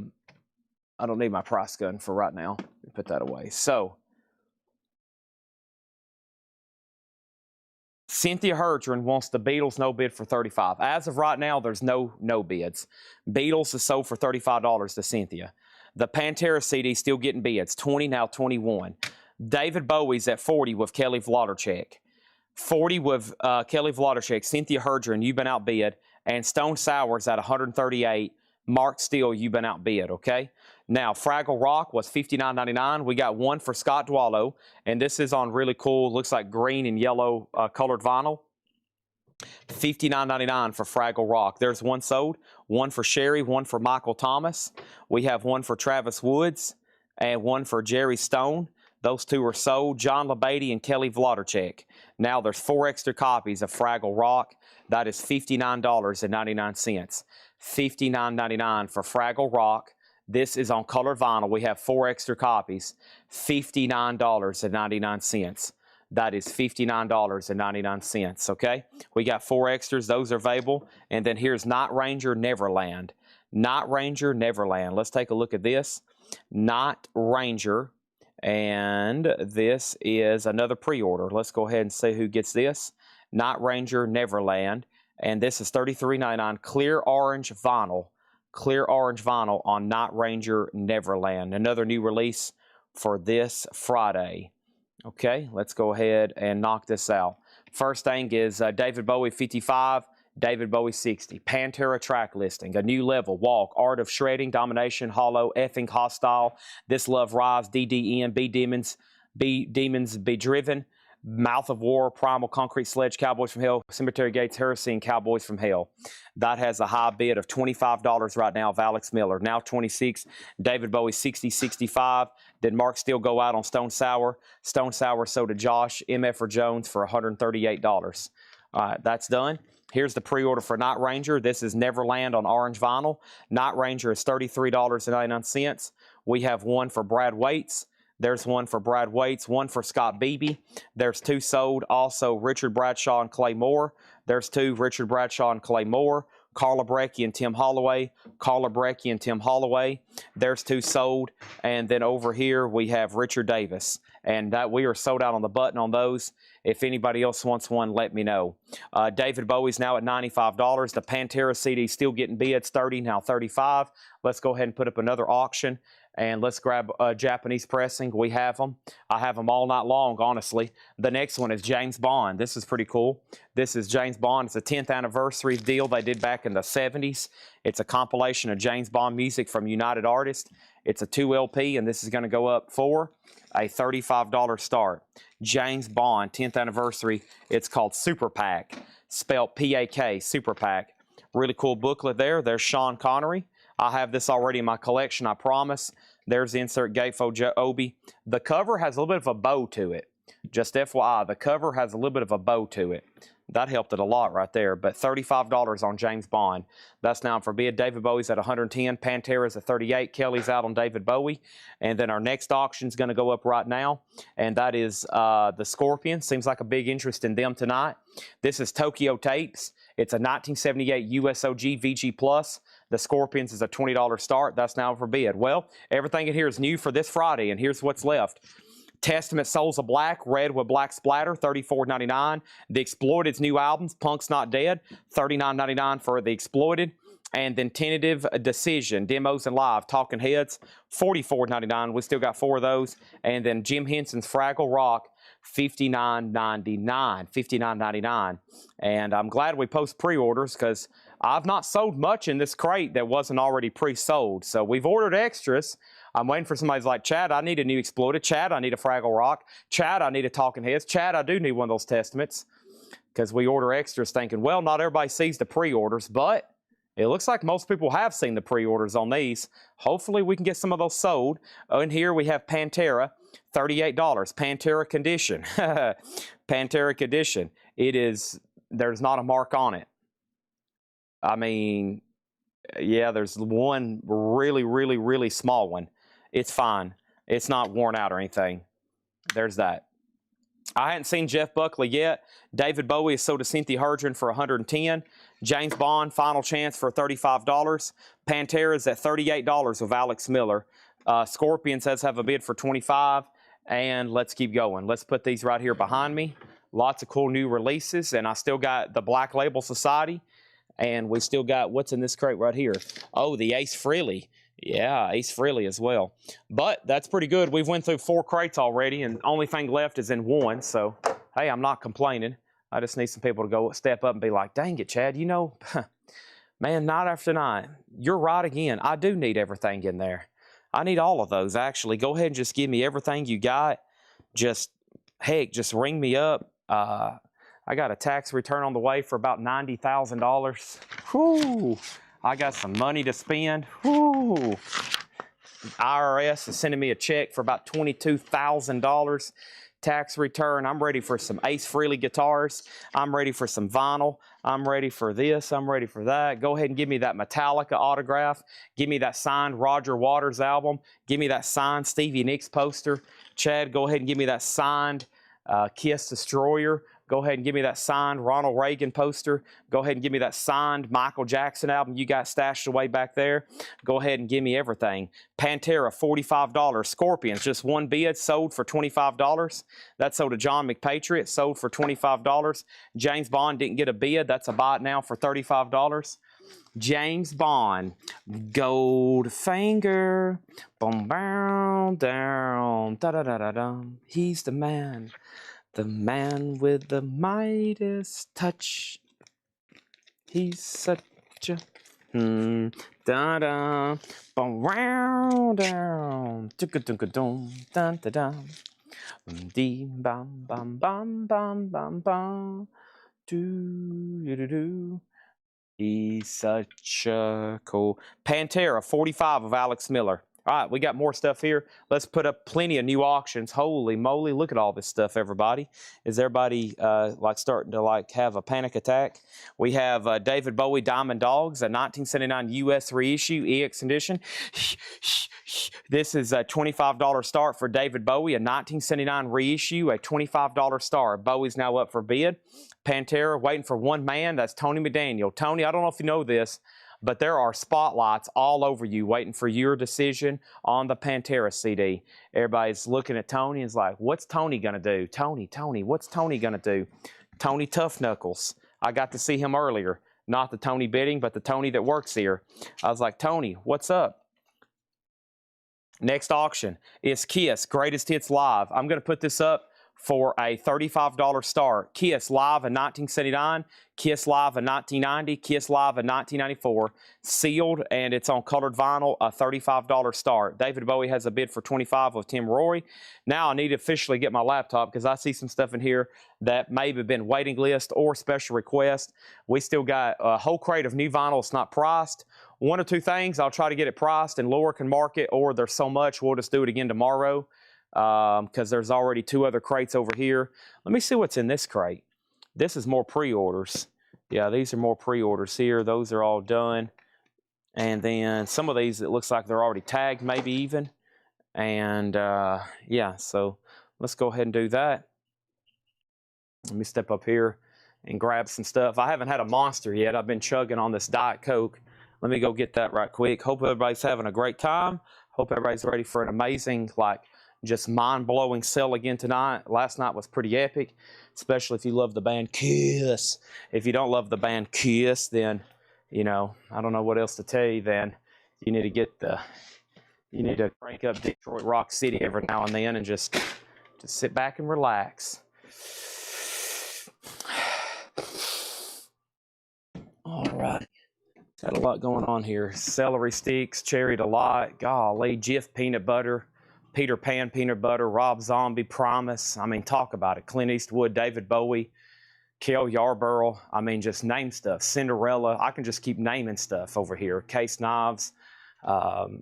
don't need my price gun for right now. Put that away. So, Cynthia Herdron wants the Beatles no bid for $35. As of right now, there's no bids. Beatles is sold for $35 to Cynthia. The Pantera CD still getting bids. 20, now 21. David Bowie's at 40 with Kelly Wlodarczyk. 40 with Kelly Wlodarczyk. Cynthia Herdron, you've been outbid. And Stone Sour's at 138. Mark Steele, you've been outbid, okay? Now, Fraggle Rock was $59.99. We got one for Scott Dwallow, and this is on really cool, looks like green and yellow colored vinyl. $59.99 for Fraggle Rock. There's one sold, one for Sherry, one for Michael Thomas. We have one for Travis Woods and one for Jerry Stone. Those two are sold, John LeBady and Kelly Wlodarczyk. Now there's 4 extra copies of Fraggle Rock. That is $59.99. $59.99 for Fraggle Rock. This is on colored vinyl. We have 4 extra copies. $59.99. That is $59.99, okay? We got 4 extras. Those are available. And then here's Night Ranger Neverland. Night Ranger Neverland. Let's take a look at this. Night Ranger. And this is another pre-order. Let's go ahead and see who gets this. Night Ranger Neverland. And this is $33.99. Clear orange vinyl. Clear orange vinyl on Night Ranger Neverland. Another new release for this Friday. Okay, let's go ahead and knock this out. First thing is David Bowie 55, David Bowie 60. Pantera track listing. A New Level, Walk, Art of Shredding, Domination, Hollow, Effing Hostile, This Love Rise, DDN, Be Demons, Be Driven, Mouth of War, Primal, Concrete Sledge, Cowboys from Hell, Cemetery Gates, Heresy, and Cowboys from Hell. That has a high bid of $25 right now of Alex Miller. Now 26. David Bowie 60, 65. Did Mark Steele go out on Stone Sour? Stone Sour sold to Josh MF Jones for $138. All right, that's done. Here's the pre-order for Night Ranger. This is Neverland on orange vinyl. Night Ranger is $33.99. We have one for Brad Waits. There's one for Brad Waits, one for Scott Beebe. There's 2 sold. Also, Richard Bradshaw and Clay Moore. There's 2, Richard Bradshaw and Clay Moore. Carla Brecky and Tim Holloway. Carla Brecky and Tim Holloway. There's 2 sold. And then over here, we have Richard Davis. And that we are sold out on the button on those. If anybody else wants one, let me know. David Bowie's now at $95. The Pantera CD still getting bids, $30, now $35. Let's go ahead and put up another auction. And let's grab Japanese pressing. We have them. I have them all night long, honestly. The next one is James Bond. This is pretty cool. This is James Bond. It's a 10th anniversary deal they did back in the 70s. It's a compilation of James Bond music from United Artists. It's a 2 LP, and this is going to go up for a $35 start. James Bond, 10th anniversary. It's called Super Pack, spelled P-A-K, Super Pack. Really cool booklet there. There's Sean Connery. I have this already in my collection, I promise. There's the insert gatefold Obi. The cover has a little bit of a bow to it. Just FYI, the cover has a little bit of a bow to it. That helped it a lot right there. But $35 on James Bond. That's now for bid. David Bowie's at 110. Pantera's at 38. Kelly's out on David Bowie. And then our next auction is going to go up right now. And that is the Scorpion. Seems like a big interest in them tonight. This is Tokyo Tapes. It's a 1978 USOG VG Plus. The Scorpions is a $20 start. That's now for bid. Well, everything in here is new for this Friday, and here's what's left. Testament Souls of Black, red with black splatter, $34.99. The Exploited's new albums, Punk's Not Dead, $39.99 for The Exploited. And then Tentative Decision, Demos and Live, Talking Heads, $44.99. We still got 4 of those. And then Jim Henson's Fraggle Rock, $59.99. And I'm glad we post pre-orders because I've not sold much in this crate that wasn't already pre-sold. So we've ordered extras. I'm waiting for somebody's like, Chad, I need a new Exploited. Chad, I need a Fraggle Rock. Chad, I need a Talking Heads. Chad, I do need one of those Testaments. Because we order extras thinking, well, not everybody sees the pre-orders, but it looks like most people have seen the pre-orders on these. Hopefully we can get some of those sold. In here we have Pantera, $38. Pantera Condition. Pantera Condition. It is, there's not a mark on it. I mean, yeah, there's one really small one. It's fine. It's not worn out or anything. There's that. I hadn't seen Jeff Buckley yet. David Bowie is sold to Cynthia Hurgren for 110. James Bond, Final Chance for $35. Pantera is at $38 with Alex Miller. Scorpion says have a bid for $25. And let's keep going. Let's put these right here behind me. Lots of cool new releases. And I still got the Black Label Society. And we still got, what's in this crate right here? Oh, the Ace Frehley. Yeah, Ace Frehley as well. But that's pretty good. We've went through 4 crates already, and the only thing left is in 1. So, hey, I'm not complaining. I just need some people to go step up and be like, dang it, Chad, you know, man, night after night, you're right again. I do need everything in there. I need all of those, actually. Go ahead and just give me everything you got. Just, heck, just ring me up. I got a tax return on the way for about $90,000. Whoo! I got some money to spend. Whoo! IRS is sending me a check for about $22,000 tax return. I'm ready for some Ace Frehley guitars. I'm ready for some vinyl. I'm ready for this. I'm ready for that. Go ahead and give me that Metallica autograph. Give me that signed Roger Waters album. Give me that signed Stevie Nicks poster. Chad, go ahead and give me that signed Kiss Destroyer. Go ahead and give me that signed Ronald Reagan poster. Go ahead and give me that signed Michael Jackson album you got stashed away back there. Go ahead and give me everything. Pantera, $45. Scorpions, just one bid, sold for $25. That sold to John McPatriot, sold for $25. James Bond didn't get a bid. That's a buy it now for $35. James Bond, Goldfinger, boom, bow, down, da da da da da. He's the man. The man with the Midas touch. He's such a da da ba down dum da da da dee bam bam bam bam bam bam do do do. He's such a cool Pantera 45 of Alex Miller. All right, we got more stuff here. Let's put up plenty of new auctions. Holy moly, look at all this stuff, everybody. Is everybody like starting to like have a panic attack? We have David Bowie Diamond Dogs, a 1979 U.S. reissue, EX edition. This is a $25 start for David Bowie, a 1979 reissue, a $25 start. Bowie's now up for bid. Pantera waiting for one man. That's Tony McDaniel. Tony, I don't know if you know this, but there are spotlights all over you waiting for your decision on the Pantera CD. Everybody's looking at Tony and is like, what's Tony going to do? Tony, what's Tony going to do? Tony Tough Knuckles. I got to see him earlier. Not the Tony Bidding, but the Tony that works here. I was like, Tony, what's up? Next auction is Kiss Greatest Hits Live. I'm going to put this up for a $35 start. Kiss Live in 1979, Kiss Live in 1990, Kiss Live in 1994. Sealed, and it's on colored vinyl, a $35 start. David Bowie has a bid for $25 with Tim Rory. Now I need to officially get my laptop because I see some stuff in here that may have been waiting list or special request. We still got a whole crate of new vinyl. It's not priced. One or two things, I'll try to get it priced and Laura can mark it, or there's so much, we'll just do it again tomorrow because there's already 2 other crates over here. Let me see what's in this crate. This is more pre-orders. Yeah, these are more pre-orders here. Those are all done. And then some of these, it looks like they're already tagged, maybe even. And yeah, so let's go ahead and do that. Let me step up here and grab some stuff. I haven't had a Monster yet. I've been chugging on this Diet Coke. Let me go get that right quick. Hope everybody's having a great time. Hope everybody's ready for an amazing, like, just mind-blowing sell again tonight. Last night was pretty epic, especially if you love the band Kiss. If you don't love the band Kiss, then, you know, I don't know what else to tell you. Then you need to crank up Detroit Rock City every now and then and just sit back and relax. All right. Got a lot going on here. Celery sticks, cherry delight, golly, Jif peanut butter, Peter Pan peanut butter, Rob Zombie, Promise. I mean, talk about it. Clint Eastwood, David Bowie, Kel Yarborough. I mean, just name stuff. Cinderella. I can just keep naming stuff over here. Case Knives, the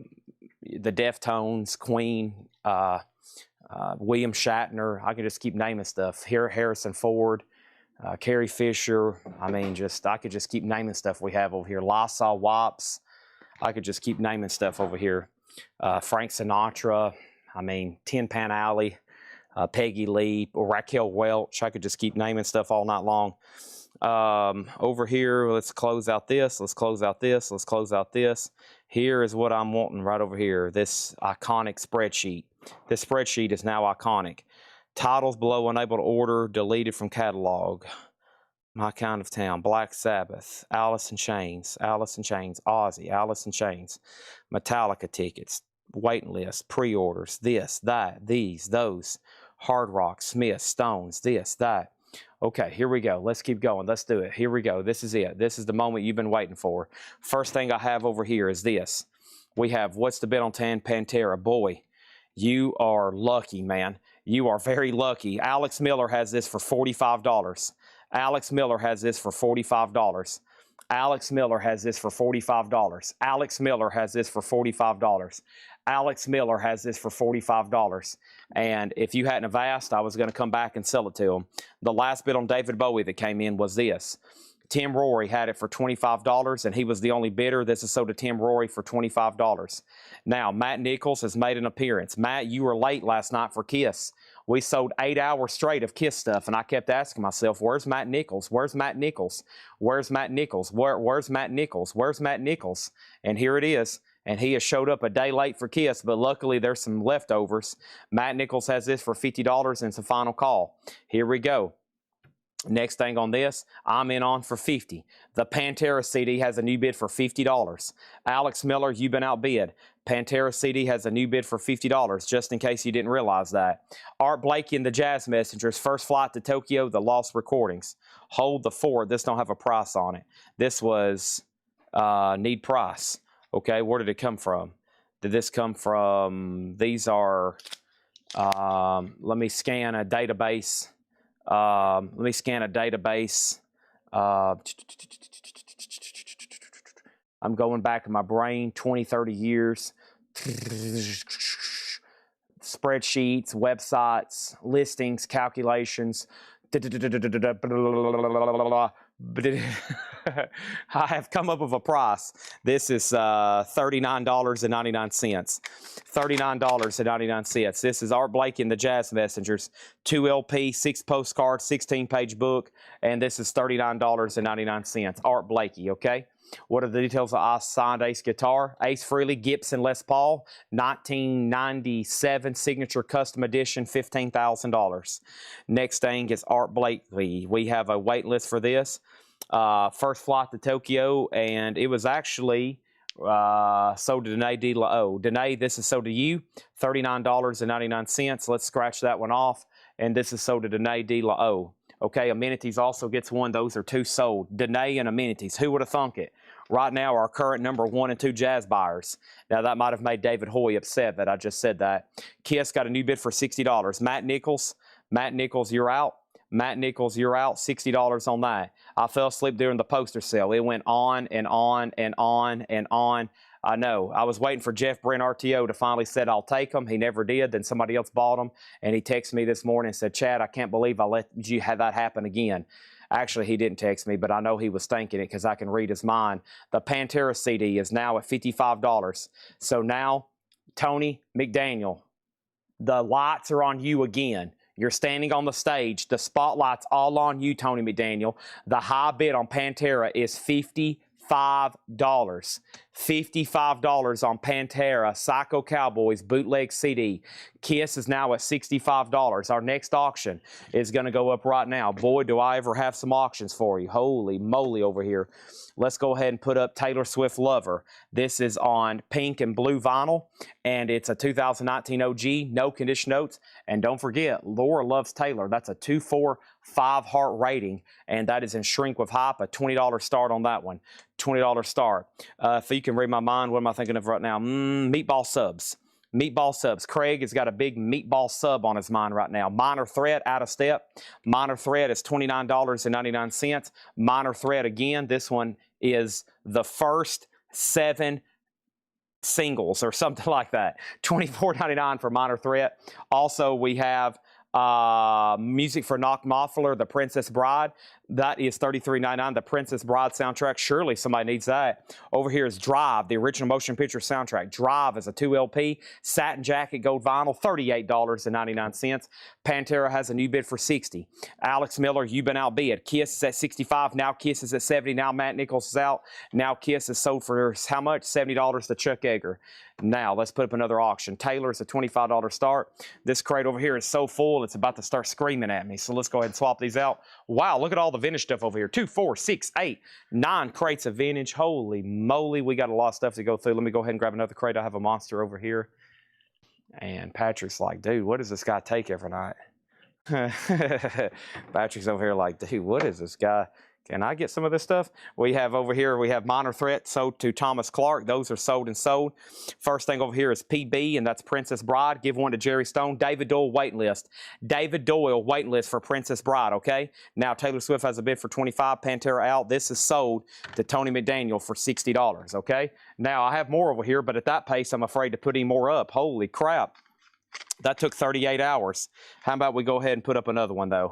Deftones, Queen, William Shatner. I can just keep naming stuff. Here, Harrison Ford. Carrie Fisher. I mean, I could just keep naming stuff we have over here. Lysol Wops. I could just keep naming stuff over here. Frank Sinatra. I mean, Tin Pan Alley. Peggy Lee. Or Raquel Welch. I could just keep naming stuff all night long. Over here, let's close out this. Let's close out this. Let's close out this. Here is what I'm wanting right over here. This iconic spreadsheet. This spreadsheet is now iconic. Titles below unable to order, deleted from catalog. My Kind of Town, Black Sabbath, Alice in Chains, Ozzy, Alice in Chains, Metallica tickets, waiting list, pre-orders, this, that, these, those, Hard Rock, Smith, Stones, this, that. Okay, here we go. Let's keep going. Let's do it. Here we go. This is it. This is the moment you've been waiting for. First thing I have over here is this. We have What's the Bet on Tan Pantera. Boy, you are lucky, man. You are very lucky. Alex Miller has this for $45. Alex Miller has this for $45. Alex Miller has this for $45. Alex Miller has this for $45. Alex Miller has this for $45. And if you hadn't have asked, I was going to come back and sell it to him. The last bid on David Bowie that came in was this. Tim Rory had it for $25, and he was the only bidder. This is sold to Tim Rory for $25. Now, Matt Nichols has made an appearance. Matt, you were late last night for Kiss. We sold 8 hours straight of Kiss stuff, and I kept asking myself, where's Matt Nichols? Where's Matt Nichols? Where's Matt Nichols? Where's Matt Nichols? Where's Matt Nichols? And here it is. And he has showed up a day late for Kiss, but luckily there's some leftovers. Matt Nichols has this for $50, and it's a final call. Here we go. Next thing on this, I'm in on for $50. The Pantera CD has a new bid for $50. Alex Miller, you've been outbid. Pantera CD has a new bid for $50, just in case you didn't realize that. Art Blakey and the Jazz Messengers, First Flight to Tokyo, The Lost Recordings. Hold the fort. This don't have a price on it. This was need price. Okay, where did it come from? Did this come from, these are, let me scan a database. I'm going back in my brain 20, 30 years. Spreadsheets, websites, listings, calculations. I have come up with a price. This is $39.99. $39.99. This is Art Blakey and the Jazz Messengers. 2 LP, 6 postcards, 16-page book, and this is $39.99. Art Blakey, okay? What are the details of I signed Ace guitar? Ace Frehley, Gibson Les Paul, 1997 signature custom edition, $15,000. Next thing is Art Blakey. We have a wait list for this. First Flight to Tokyo, and it was actually Sold to Danae D. La O. Danae, this is sold to you, $39.99. Let's scratch that one off. And this is sold to Danae D. La O. Okay, Amenities also gets one. Those are two sold. Danae and Amenities. Who would have thunk it? Right now, our current number 1 and 2 jazz buyers. Now, that might have made David Hoy upset that I just said that. Kiss got a new bid for $60. Matt Nichols, you're out. Matt Nichols, you're out. $60 on that. I fell asleep during the poster sale. It went on and on and on and on. I know. I was waiting for Jeff Brent RTO to finally said, I'll take them. He never did. Then somebody else bought them. And he texted me this morning and said, Chad, I can't believe I let you have that happen again. Actually, he didn't text me, but I know he was thinking it because I can read his mind. The Pantera CD is now at $55. So now, Tony McDaniel, the lights are on you again. You're standing on the stage. The spotlight's all on you, Tony McDaniel. The high bid on Pantera is $55. $55 on Pantera, Psycho Cowboys, bootleg CD. Kiss is now at $65. Our next auction is going to go up right now. Boy, do I ever have some auctions for you. Holy moly over here. Let's go ahead and put up Taylor Swift Lover. This is on pink and blue vinyl, and it's a 2019 OG, no condition notes. And don't forget, Laura loves Taylor. That's a 245 heart rating, and that is in shrink with hype, a $20 start on that one. $20 start. If you can read my mind, what am I thinking of right now? Meatball subs. Meatball subs. Craig has got a big meatball sub on his mind right now. Minor Threat, out of step. Minor Threat is $29.99. Minor Threat again. This one is the first 7 singles or something like that. $24.99 for Minor Threat. Also, we have music for Knock Knopfler, The Princess Bride. That is $33.99. The Princess Bride soundtrack. Surely somebody needs that. Over here is Drive, the original motion picture soundtrack. Drive is a 2 LP. Satin Jacket, gold vinyl, $38.99. Pantera has a new bid for $60. Alex Miller, You've Been Outbid. Kiss is at $65. Now Kiss is at $70. Now Matt Nichols is out. Now Kiss is sold for how much? $70 to Chuck Yeager. Now let's put up another auction. Taylor's a $25 start. This crate over here is so full it's about to start screaming at me. So let's go ahead and swap these out. Wow, look at all the vintage stuff over here. 2, 4, 6, 8, 9 crates of vintage. Holy moly, we got a lot of stuff to go through. Let me go ahead and grab another crate. I have a monster over here. And Patrick's like, dude, what does this guy take every night? Patrick's over here like, dude, what is this guy? Can I get some of this stuff? We have over here, we have Minor Threat sold to Thomas Clark. Those are sold and sold. First thing over here is PB, and that's Princess Bride. Give one to Jerry Stone. David Doyle waiting list. David Doyle waiting list for Princess Bride, okay? Now Taylor Swift has a bid for $25. Pantera out. This is sold to Tony McDaniel for $60, okay? Now I have more over here, but at that pace, I'm afraid to put any more up. Holy crap. That took 38 hours. How about we go ahead and put up another one, though?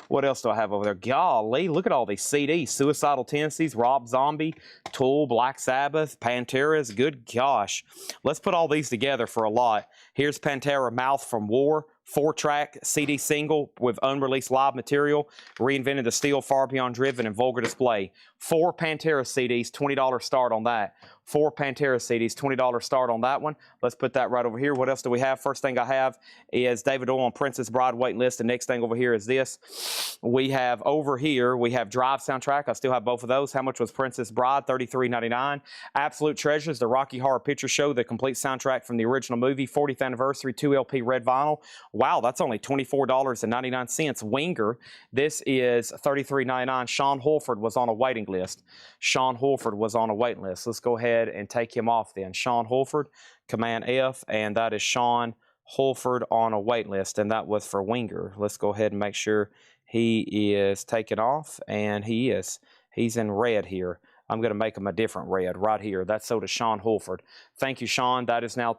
What else do I have over there? Golly, look at all these CDs. Suicidal Tendencies, Rob Zombie, Tool, Black Sabbath, Pantera's. Good gosh. Let's put all these together for a lot. Here's Pantera, Mouth from War. 4-track CD single with unreleased live material. Reinvented the Steel, Far Beyond Driven, and Vulgar Display. 4 Pantera CDs, $20 start on that. 4 Pantera CDs, $20 start on that one. Let's put that right over here. What else do we have? First thing I have is David Doyle on Princess Bride waiting list. The next thing over here is this. We have over here, we have Drive soundtrack. I still have both of those. How much was Princess Bride? $33.99. Absolute Treasures, the Rocky Horror Picture Show, the complete soundtrack from the original movie. 40th anniversary, 2 LP red vinyl. Wow, that's only $24.99. Winger, this is $33.99. Sean Holford was on a waiting list. Sean Holford was on a waiting list. Let's go ahead and take him off then. Sean Holford, Command F, and that is Sean Holford on a wait list, and that was for Winger. Let's go ahead and make sure he is taken off, and he is. He's in red here. I'm going to make him a different red right here. That's sold to Sean Holford. Thank you, Sean. That is now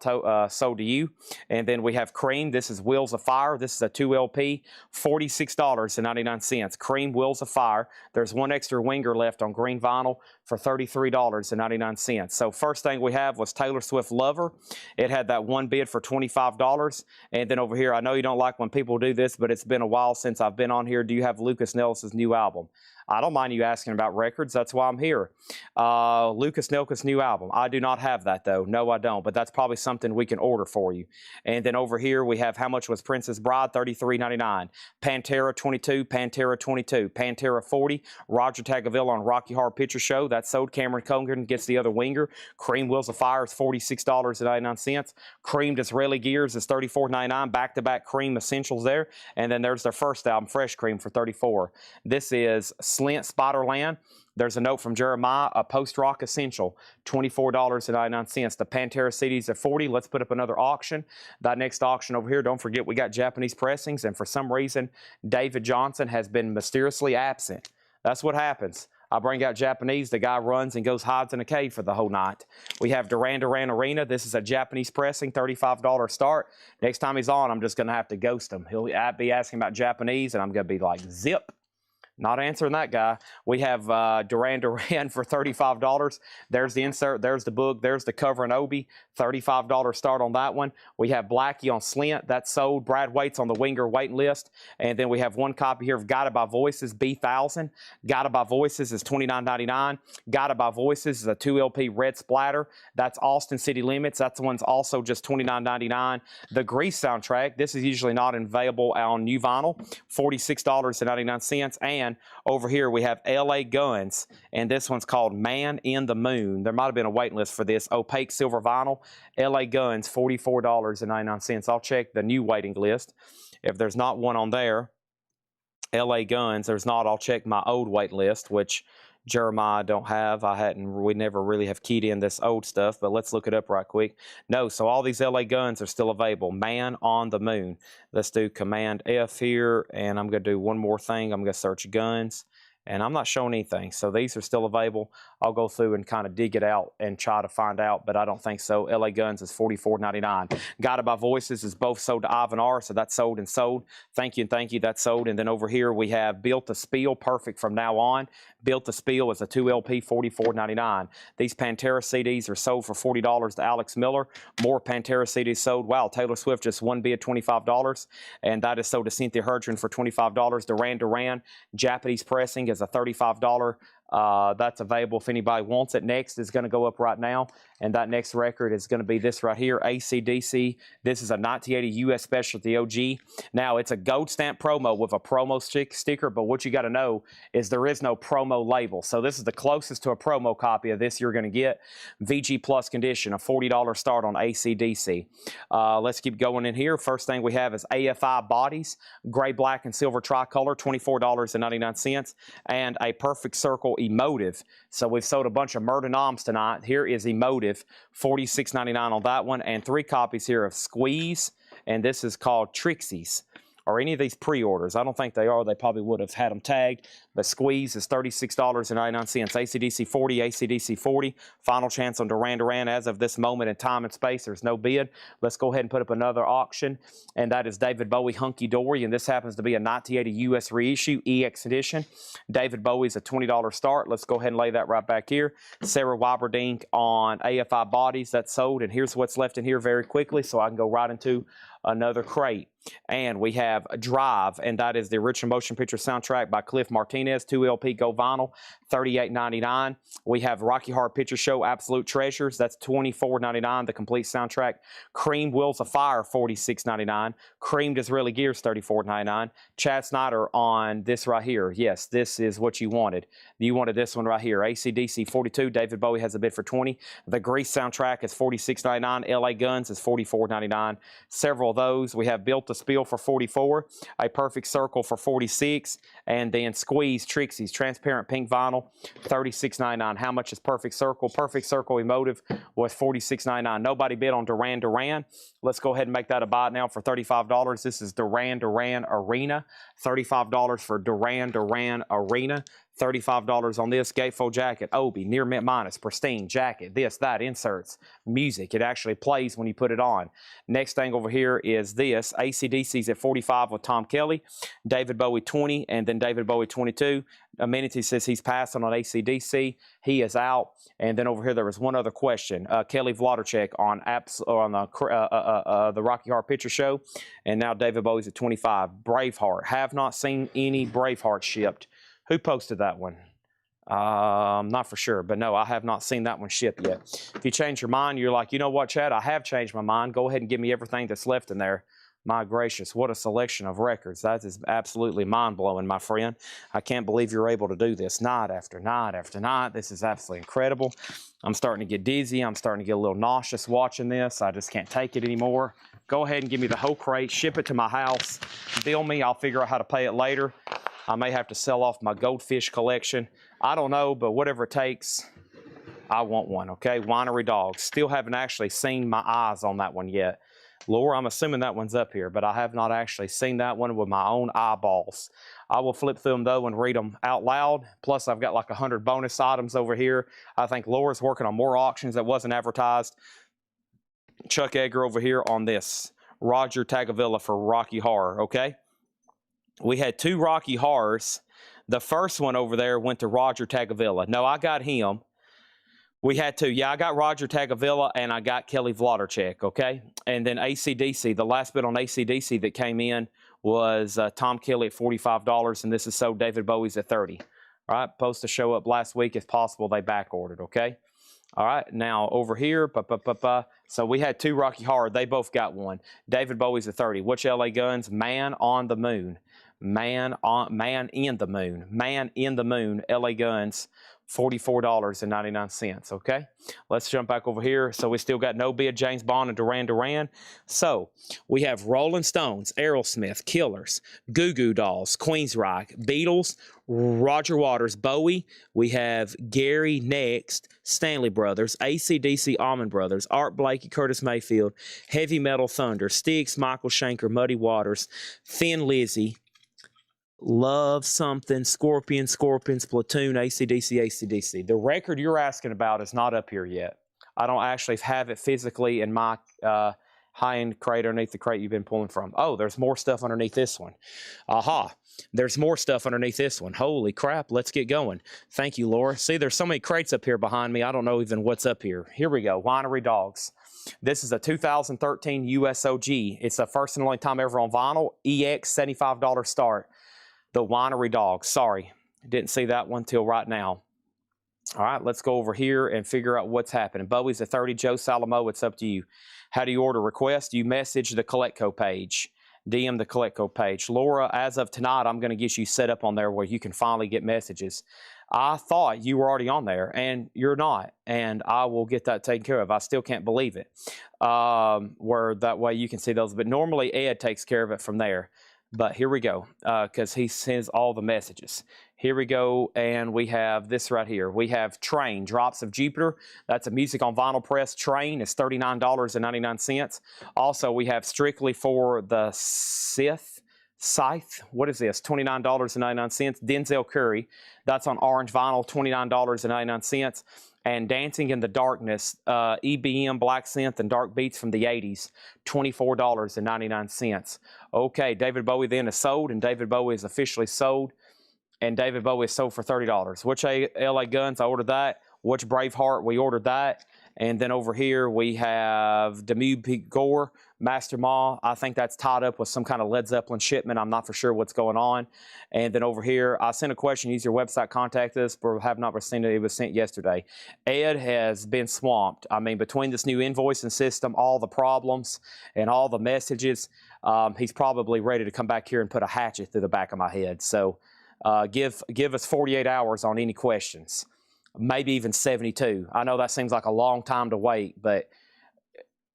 sold to you. And then we have Cream. This is Wheels of Fire. This is a 2 LP, $46.99. Cream, Wheels of Fire. There's one extra Winger left on green vinyl for $33.99. So first thing we have was Taylor Swift Lover. It had that one bid for $25. And then over here, I know you don't like when people do this, but it's been a while since I've been on here. Do you have Lucas Nelson's new album? I don't mind you asking about records. That's why I'm here. Lucas Nelka's new album. I do not have that, though. No, I don't. But that's probably something we can order for you. And then over here, we have how much was Princess Bride? $33.99. Pantera 22, Pantera 22, Pantera 40, Roger Tagovilla on Rocky Horror Picture Show. That sold. Cameron Cogan gets the other winger. Cream Wheels of Fire is $46.99. Creamed Israeli Gears is $34.99. Back-to-back Cream Essentials there. And then there's their first album, Fresh Cream, for $34. This is Slint Spiderland. There's a note from Jeremiah, a post-rock essential, $24.99. The Pantera CDs are $40. Let's put up another auction. That next auction over here, don't forget we got Japanese pressings, and for some reason, David Johnson has been mysteriously absent. That's what happens. I bring out Japanese, the guy runs and goes hides in a cave for the whole night. We have Duran Duran Arena. This is a Japanese pressing, $35 start. Next time he's on, I'm just going to have to ghost him. He'll be asking about Japanese, and I'm going to be like, zip. Not answering that guy. We have Duran Duran for $35. There's the insert. There's the book. There's the cover and Obi. $35 start on that one. We have Blackie on Slint. That's sold. Brad Waits on the Winger waiting list. And then we have one copy here of Guided by Voices B1000. Guided by Voices is $29.99. Guided by Voices is a 2LP red splatter. That's Austin City Limits. That's the one's also just $29.99. The Grease soundtrack. This is usually not available on new vinyl. $46.99. And over here we have LA Guns, and this one's called Man in the Moon. There might have been a waiting list for this. Opaque silver vinyl. LA Guns, $44.99. I'll check the new waiting list. If there's not one on there, LA Guns, there's not. I'll check my old wait list, which Jeremiah don't have. We never really have keyed in this old stuff, but let's look it up right quick. No, so all these LA Guns are still available. Man on the Moon. Let's do Command F here, and I'm going to do one more thing. I'm going to search guns, and I'm not showing anything. So these are still available. I'll go through and kind of dig it out and try to find out, but I don't think so. LA Guns is $44.99. Guided by Voices is both sold to Ivan R, so that's sold and sold. Thank you and thank you, that's sold. And then over here we have Built to Spiel, perfect from now on. Built to Spiel is a 2LP, $44.99. These Pantera CDs are sold for $40 to Alex Miller. More Pantera CDs sold. Wow, Taylor Swift just one bid, $25. And that is sold to Cynthia Herdron for $25. Duran Duran Japanese pressing is a $35. That's available if anybody wants it. Next is going to go up right now, and that next record is going to be this right here, AC/DC. This is a 1980 U.S. Specialty OG. Now, it's a gold stamp promo with a promo sticker, but what you got to know is there is no promo label. So this is the closest to a promo copy of this you're going to get. VG Plus condition, a $40 start on AC/DC. Let's keep going in here. First thing we have is AFI Bodies, gray, black, and silver tricolor, $24.99, and a Perfect Circle Emotive. So we've sold a bunch of Murder Noms tonight. Here is Emotive, $46.99 on that one, and 3 copies here of Squeeze, and this is called Trixies. Are any of these pre-orders? I don't think they are. They probably would have had them tagged. But Squeeze is $36.99. AC/DC 40, AC/DC 40. Final chance on Duran Duran as of this moment in time and space. There's no bid. Let's go ahead and put up another auction. And that is David Bowie Hunky Dory. And this happens to be a 1980 U.S. reissue, EX edition. David Bowie's a $20 start. Let's go ahead and lay that right back here. Sarah Wyberdink on AFI Bodies. That's sold. And here's what's left in here very quickly so I can go right into another crate. And we have Drive, and that is the original motion picture soundtrack by Cliff Martinez, 2LP Go Vinyl, $38.99. We have Rocky Horror Picture Show Absolute Treasures, that's $24.99, the complete soundtrack. Cream Wheels of Fire, $46.99. Creamed Israeli Gears, $34.99. Chad Snyder on this right here. Yes, this is what you wanted. You wanted this one right here. AC/DC 42, David Bowie has a bid for $20. The Grease soundtrack is $46.99. LA Guns is $44.99. Several of those. We have Built to Spiel for $44, a Perfect Circle for $46, and then Squeeze Trixies transparent pink vinyl, $36.99. How much is Perfect Circle? Perfect Circle Emotive was $46.99. Nobody bid on Duran Duran. Let's go ahead and make that a buy now for $35. This is Duran Duran Arena. $35 for Duran Duran Arena. $35 on this gatefold jacket, Obi, near mint minus, pristine jacket, this, that, inserts, music. It actually plays when you put it on. Next thing over here is this, AC/DC's at $45 with Tom Kelly, David Bowie 20, and then David Bowie 22. Amenity says he's passing on AC/DC. He is out. And then over here there was one other question. Kelly Vladicek on the Rocky Horror Picture Show, and now David Bowie's at 25. Braveheart. Have not seen any Braveheart shipped. Who posted that one? Not for sure, but no, I have not seen that one shipped yet. If you change your mind, you're like, you know what, Chad, I have changed my mind. Go ahead and give me everything that's left in there. My gracious, what a selection of records. That is absolutely mind-blowing, my friend. I can't believe you're able to do this night after night after night. This is absolutely incredible. I'm starting to get dizzy. I'm starting to get a little nauseous watching this. I just can't take it anymore. Go ahead and give me the whole crate. Ship it to my house. Bill me. I'll figure out how to pay it later. I may have to sell off my goldfish collection. I don't know, but whatever it takes, I want one, okay? Winery Dogs. Still haven't actually seen my eyes on that one yet. Laura, I'm assuming that one's up here, but I have not actually seen that one with my own eyeballs. I will flip through them, though, and read them out loud. Plus, I've got like 100 bonus items over here. I think Laura's working on more auctions that wasn't advertised. Chuck Edgar over here on this. Roger Tagavilla for Rocky Horror, okay? We had 2 Rocky Horrors. The first one over there went to Roger Tagavilla. No, I got him. We had 2. Yeah, I got Roger Tagavilla and I got Kelly Vlodarchek, okay? And then AC/DC, the last bit on AC/DC that came in was Tom Kelly at $45, and this is so David Bowie's at $30. All right, supposed to show up last week. If possible, they back ordered, okay? All right, now over here, so we had 2 Rocky Horror. They both got one. David Bowie's at $30. Which LA Guns? Man on the Moon. Man in the Moon. Man in the Moon, LA Guns. $44.99, okay? Let's jump back over here. So we still got no bid, James Bond and Duran Duran. So we have Rolling Stones, Aerosmith, Killers, Goo Goo Dolls, Queensryche, Beatles, Roger Waters, Bowie. We have Gary Next, Stanley Brothers, AC/DC, Allman Brothers, Art Blakey, Curtis Mayfield, Heavy Metal Thunder, Styx, Michael Schenker, Muddy Waters, Thin Lizzy, Love Something, Scorpions, Platoon, AC/DC. The record you're asking about is not up here yet. I don't actually have it physically in my high-end crate underneath the crate you've been pulling from. Oh, there's more stuff underneath this one. Aha. There's more stuff underneath this one. Holy crap, let's get going. Thank you, Laura. See, there's so many crates up here behind me, I don't know even what's up here. Here we go, Winery Dogs. This is a 2013 USOG. It's the first and only time ever on vinyl. EX, $75 start. The Winery Dogs. Sorry, didn't see that one till right now. All right, let's go over here and figure out what's happening. Bowie's at 30. Joe Salamo, it's up to you. How do you order request? You message the Coletco page. DM the Coletco page. Laura, as of tonight, I'm going to get you set up on there where you can finally get messages. I thought you were already on there, and you're not, and I will get that taken care of. I still can't believe it, where that way you can see those. But normally, Ed takes care of it from there. But here we go, because he sends all the messages. Here we go, and we have this right here. We have Train, Drops of Jupiter. That's a music on vinyl press. Train is $39.99. Also, we have Strictly for the Scythe. What is this? $29.99. Denzel Curry. That's on orange vinyl, $29.99. And Dancing in the Darkness, EBM, Black Synth, and Dark Beats from the 80s, $24.99. Okay, David Bowie then is sold, and David Bowie is officially sold, and David Bowie is sold for $30. Which LA Guns, I ordered that. Which Braveheart, we ordered that. And then over here, we have Demu Pete Gore, Master Ma. I think that's tied up with some kind of Led Zeppelin shipment. I'm not for sure what's going on. And then over here, I sent a question. Use your website, contact us, but have not received it. It was sent yesterday. Ed has been swamped. I mean, between this new invoicing system, all the problems, and all the messages, he's probably ready to come back here and put a hatchet through the back of my head. So give us 48 hours on any questions. Maybe even 72. I know that seems like a long time to wait, but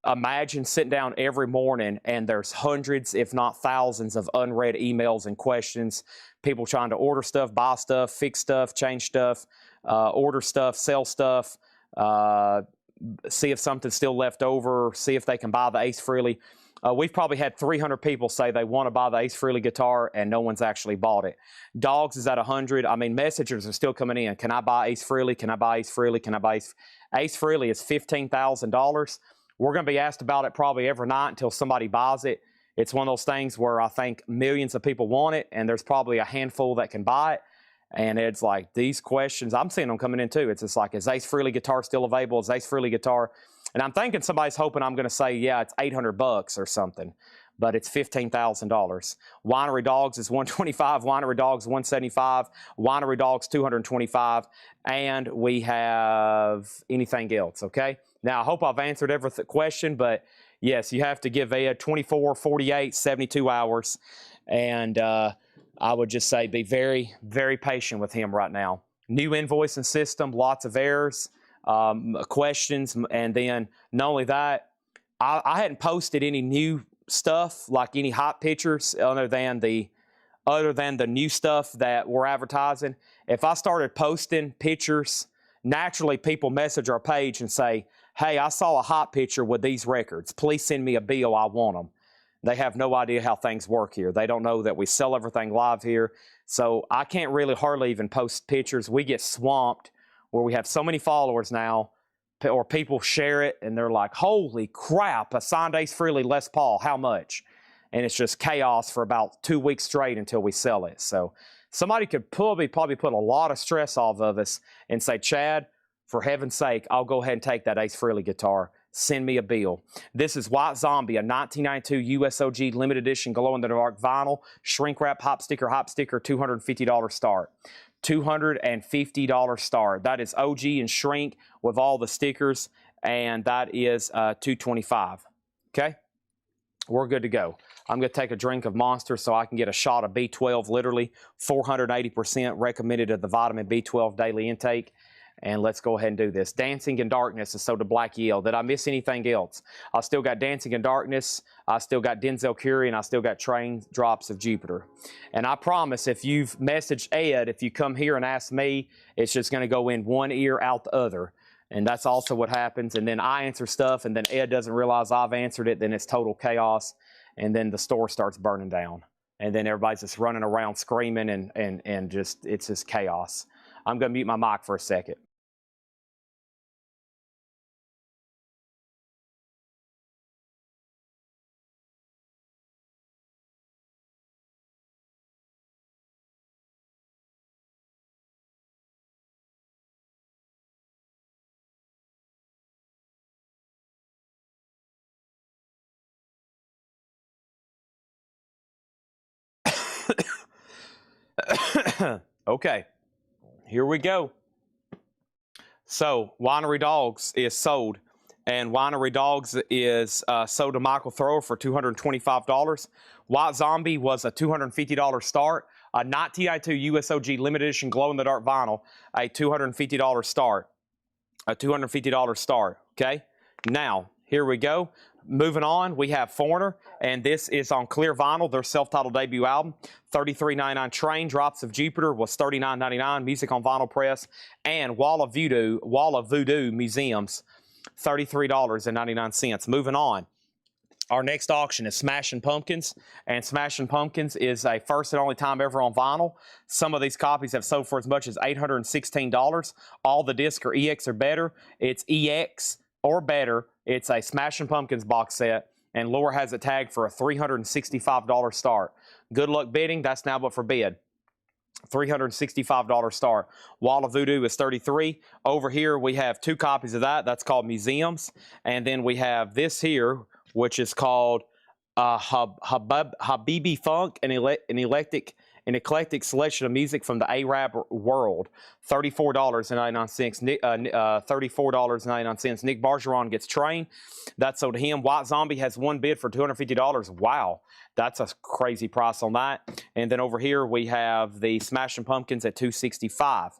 imagine sitting down every morning and there's hundreds, if not thousands, of unread emails and questions. People trying to order stuff, buy stuff, fix stuff, change stuff, order stuff, sell stuff, see if something's still left over, see if they can buy the Ace Frehley. We've probably had 300 people say they want to buy the Ace Frehley guitar, and no one's actually bought it. Dogs is at 100. I mean, messages are still coming in. Can I buy Ace Frehley? Can I buy Ace Frehley? Can I buy Ace Frehley? Is $15,000. We're going to be asked about it probably every night until somebody buys it. It's one of those things where I think millions of people want it, and there's probably a handful that can buy it. And it's like these questions, I'm seeing them coming in too. It's just like, is Ace Frehley guitar still available? Is Ace Frehley guitar? And I'm thinking somebody's hoping I'm going to say, yeah, it's $800 or something. but it's $15,000. Winery Dogs is $125, Winery Dogs $175, Winery Dogs $225, and we have anything else, okay? Now, I hope I've answered every question, but yes, you have to give Ed 24, 48, 72 hours, and I would just say be very, very patient with him right now. New invoicing system, lots of errors, questions, and then not only that, I hadn't posted any new stuff, like any hot pictures, other than the new stuff that we're advertising. If I started posting pictures, naturally people message our page and say, hey, I saw a hot picture with these records. Please send me a bill. I want them. They have no idea how things work here. They don't know that we sell everything live here. So I can't really hardly even post pictures. We get swamped where we have so many followers now, or people share it and they're like, holy crap, a signed Ace Frehley Les Paul, how much? And it's just chaos for about 2 weeks straight until we sell it. So somebody could probably put a lot of stress off of us and say, Chad, for heaven's sake, I'll go ahead and take that Ace Frehley guitar. Send me a bill. This is White Zombie, a 1992 USOG limited edition glow-in-the-dark vinyl, shrink wrap, hop sticker, $250 start. $250 start. That is OG and shrink with all the stickers, and that is $225. Okay? We're good to go. I'm going to take a drink of Monster so I can get a shot of B12, literally 480% recommended of the vitamin B12 daily intake. And let's go ahead and do this. Dancing in Darkness is so to Black Yell. Did I miss anything else? I still got Dancing in Darkness. I still got Denzel Curry, and I still got Train Drops of Jupiter. And I promise, if you've messaged Ed, if you come here and ask me, it's just going to go in one ear, out the other. And that's also what happens. And then I answer stuff, and then Ed doesn't realize I've answered it. Then it's total chaos. And then the store starts burning down. And then everybody's just running around screaming, and just it's just chaos. I'm going to mute my mic for a second. Okay, here we go. So Winery Dogs is sold, and Winery Dogs is sold to Michael Thrower for $225. White Zombie was a $250 start. A 1992 USOG limited edition glow-in-the-dark vinyl, a $250 start. A $250 start, okay? Now, here we go. Moving on, we have Foreigner, and this is on clear vinyl, their self-titled debut album. $33.99. Train Drops of Jupiter was $39.99. Music on vinyl press. And Wall of Voodoo Museums, $33.99. Moving on. Our next auction is Smashing Pumpkins, and Smashing Pumpkins is a first and only time ever on vinyl. Some of these copies have sold for as much as $816. All the discs are EX or better. It's EX or better. It's a Smashing Pumpkins box set, and Laura has it tagged for a $365 start. Good luck bidding. That's now up for bid. $365 start. Wall of Voodoo is $33. Over here we have two copies of that. That's called Museums, and then we have this here, which is called Habibi Funk, an eclectic selection of music from the Arab world. $34.99. $34.99. Nick Bargeron gets Train. That's sold to him. White Zombie has one bid for $250. Wow, that's a crazy price on that. And then over here we have the Smashing Pumpkins at $265.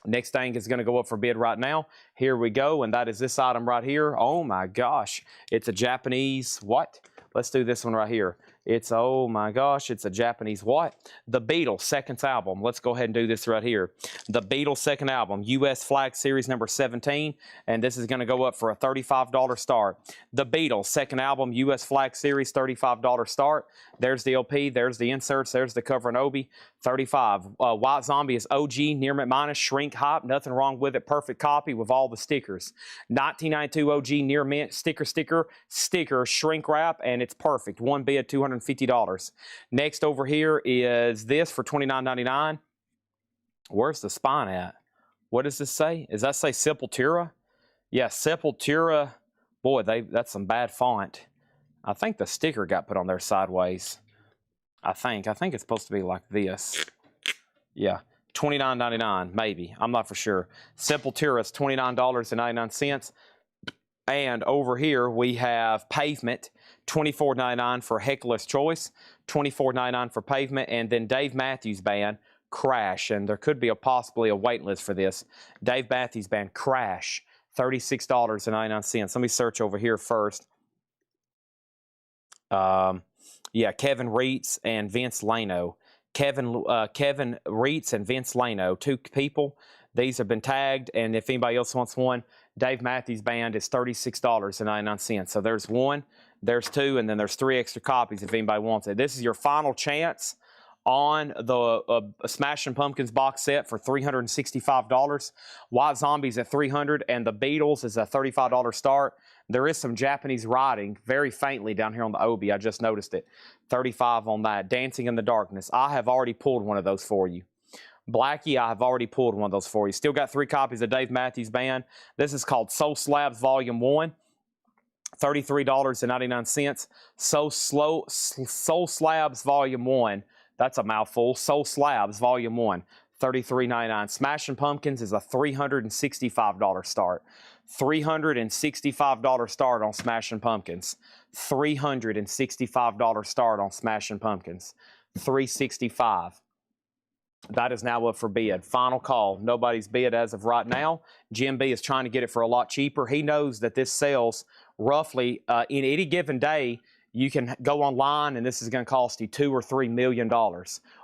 Next thing is going to go up for bid right now. Here we go, and that is this item right here. Oh my gosh, it's a Japanese what? Let's do this one right here. It's, oh my gosh, it's a Japanese what? The Beatles' second album. Let's go ahead and do this right here. The Beatles' second album, U.S. Flag Series number 17, and this is going to go up for a $35 start. The Beatles' second album, U.S. Flag Series, $35 start. There's the LP, there's the inserts, there's the cover and Obi, $35. White Zombie is OG, near mint shrink hop, nothing wrong with it, perfect copy with all the stickers. 1992 OG near mint sticker, shrink wrap, and it's perfect. One bid, $250. Next over here is this for $29.99. Where's the spine at? What does this say? Does that say Sepultura? Yeah, Sepultura. Boy, that's some bad font. I think the sticker got put on there sideways. I think it's supposed to be like this. Yeah, $29.99 maybe. I'm not for sure. Simple Tourist, $29.99. And over here we have Pavement, $24.99 for Heckler's Choice, $24.99 for Pavement, and then Dave Matthews Band, Crash. And there could be possibly a wait list for this. Dave Matthews Band, Crash, $36.99. Let me search over here first. Yeah, Kevin Reitz and Vince Lano. Kevin Reitz and Vince Lano, two people. These have been tagged, and if anybody else wants one, Dave Matthews Band is $36.99. So there's one, there's two, and then there's 3 extra copies if anybody wants it. This is your final chance on the Smashing Pumpkins box set for $365. White Zombies at $300, and the Beatles is a $35 start. There is some Japanese writing very faintly down here on the Obi. I just noticed it. $35 on that. Dancing in the Darkness. I have already pulled one of those for you. Blackie, I have already pulled one of those for you. Still got 3 copies of Dave Matthews Band. This is called Soul Slabs Volume 1. $33.99. Soul Slabs Volume 1. That's a mouthful. Soul Slabs Volume 1. $33.99. Smashing Pumpkins is a $365 start. $365 start on Smashing Pumpkins. $365 start on Smashing Pumpkins. $365. That is now up for bid. Final call. Nobody's bid as of right now. Jim B is trying to get it for a lot cheaper. He knows that this sells roughly in any given day. You can go online and this is going to cost you $2 or $3 million,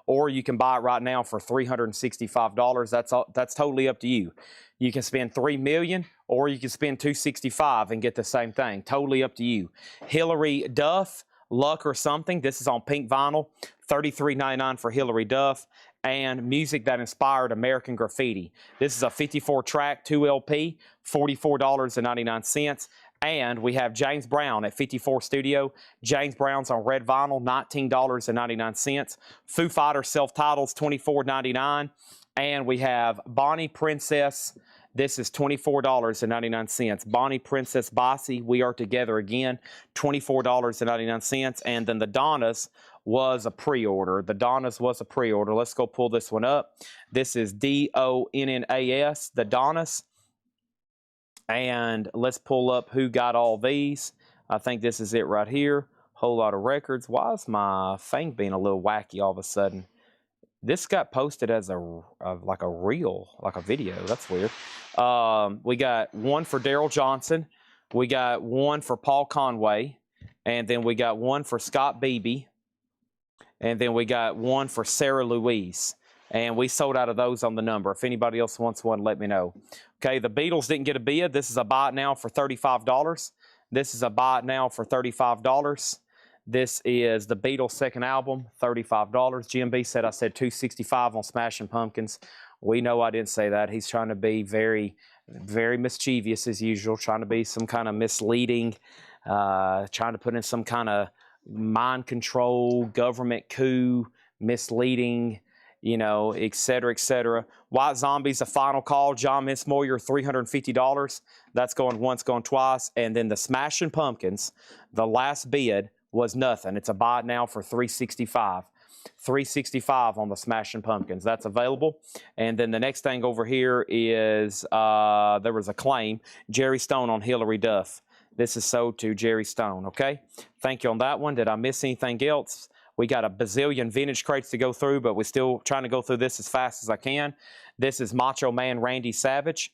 or you can buy it right now for $365. That's totally up to you. You can spend $3 million, or you can spend $265 and get the same thing. Totally up to you. Hillary Duff, Luck or Something. This is on pink vinyl. $33.99 for Hillary Duff. And Music That Inspired American Graffiti. This is a 54-track 2 LP, $44.99. And we have James Brown at 54 Studio. James Brown's on red vinyl, $19.99. Foo Fighters self-titles, $24.99. And we have Bonnie Princess. This is $24.99. Bonnie Princess Bossy, We Are Together Again, $24.99. And then the Donnas was a pre-order. The Donnas was a pre-order. Let's go pull this one up. This is DONNAS, the Donnas. And let's pull up who got all these. I think this is it right here. Whole lot of records. Why is my thing being a little wacky all of a sudden? This got posted as like a reel, like a video. That's weird. We got one for Daryl Johnson. We got one for Paul Conway. And then we got one for Scott Beebe. And then we got one for Sarah Louise. And we sold out of those on the number. If anybody else wants one, let me know. Okay, the Beatles didn't get a bid. This is a buy it now for $35. This is a buy it now for $35. This is the Beatles' second album, $35. GMB said I said $265 on Smashing Pumpkins. We know I didn't say that. He's trying to be very, very mischievous as usual, trying to be some kind of misleading, trying to put in some kind of mind control, government coup, misleading, you know, et cetera, et cetera. White Zombies, a final call. John Minsmoyer, $350. That's going once, going twice. And then the Smashing Pumpkins, the last bid was nothing. It's a buy it now for $365. $365 on the Smashing Pumpkins. That's available. And then the next thing over here is there was a claim. Jerry Stone on Hillary Duff. This is sold to Jerry Stone, okay? Thank you on that one. Did I miss anything else? We got a bazillion vintage crates to go through, but we're still trying to go through this as fast as I can. This is Macho Man Randy Savage.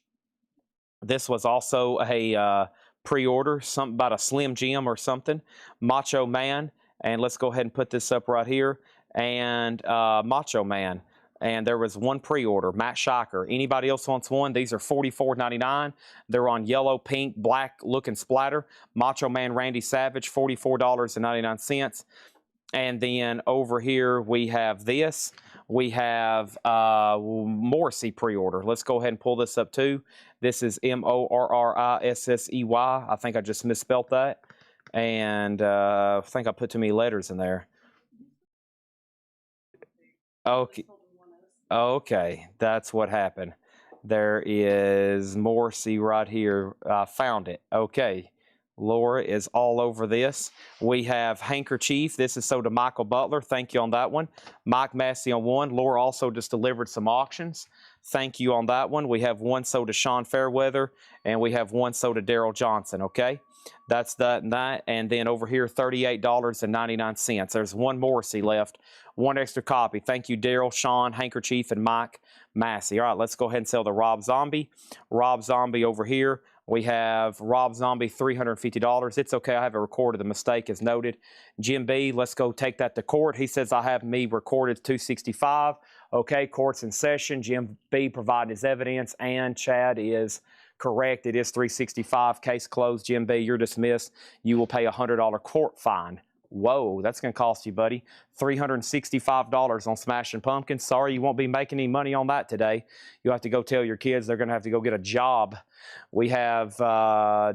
This was also a pre-order, something about a Slim Jim or something. Macho Man. And let's go ahead and put this up right here. And Macho Man. And there was one pre-order, Matt Shiker. Anybody else wants one? These are $44.99. They're on yellow, pink, black looking splatter. Macho Man Randy Savage, $44.99. And then over here we have this. We have Morrissey pre-order. Let's go ahead and pull this up too. This is Morrissey. I think I just misspelt that. And I think I put too many letters in there. Okay. Okay, that's what happened. There is Morrissey right here. I found it. Okay, Laura is all over this. We have Handkerchief. This is sold to Michael Butler. Thank you on that one. Mike Massey on one. Laura also just delivered some auctions. Thank you on that one. We have one sold to Sean Fairweather, and we have one sold to Daryl Johnson, okay? That's that and that. And then over here, $38.99. There's one Morrissey left. One extra copy. Thank you, Daryl, Sean, Handkerchief, and Mike Massey. All right, let's go ahead and sell the Rob Zombie. Rob Zombie over here. We have Rob Zombie, $350. It's okay. I have it recorded. The mistake is noted. Jim B, let's go take that to court. He says I have me recorded $265. Okay, court's in session. Jim B provided his evidence, and Chad is correct. It is $365. Case closed. Jim B, you're dismissed. You will pay a $100 court fine. Whoa, that's going to cost you, buddy. $365 on Smashing Pumpkins. Sorry, you won't be making any money on that today. You'll have to go tell your kids they're going to have to go get a job. We have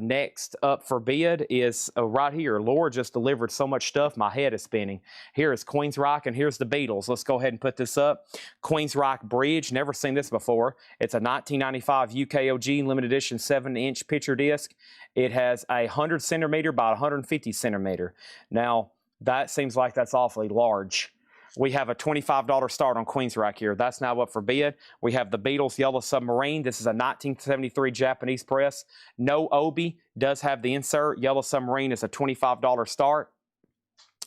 next up for bid is right here. Laura just delivered so much stuff, my head is spinning. Here is Queensryche, and here's the Beatles. Let's go ahead and put this up. Queensryche Bridge, never seen this before. It's a 1995 UKOG limited edition 7-inch picture disc. It has a 100 centimeter by 150 centimeter. Now, that seems like that's awfully large. We have a $25 start on Queensryche here. That's now up for bid. We have the Beatles Yellow Submarine. This is a 1973 Japanese press. No Obi, does have the insert. Yellow Submarine is a $25 start.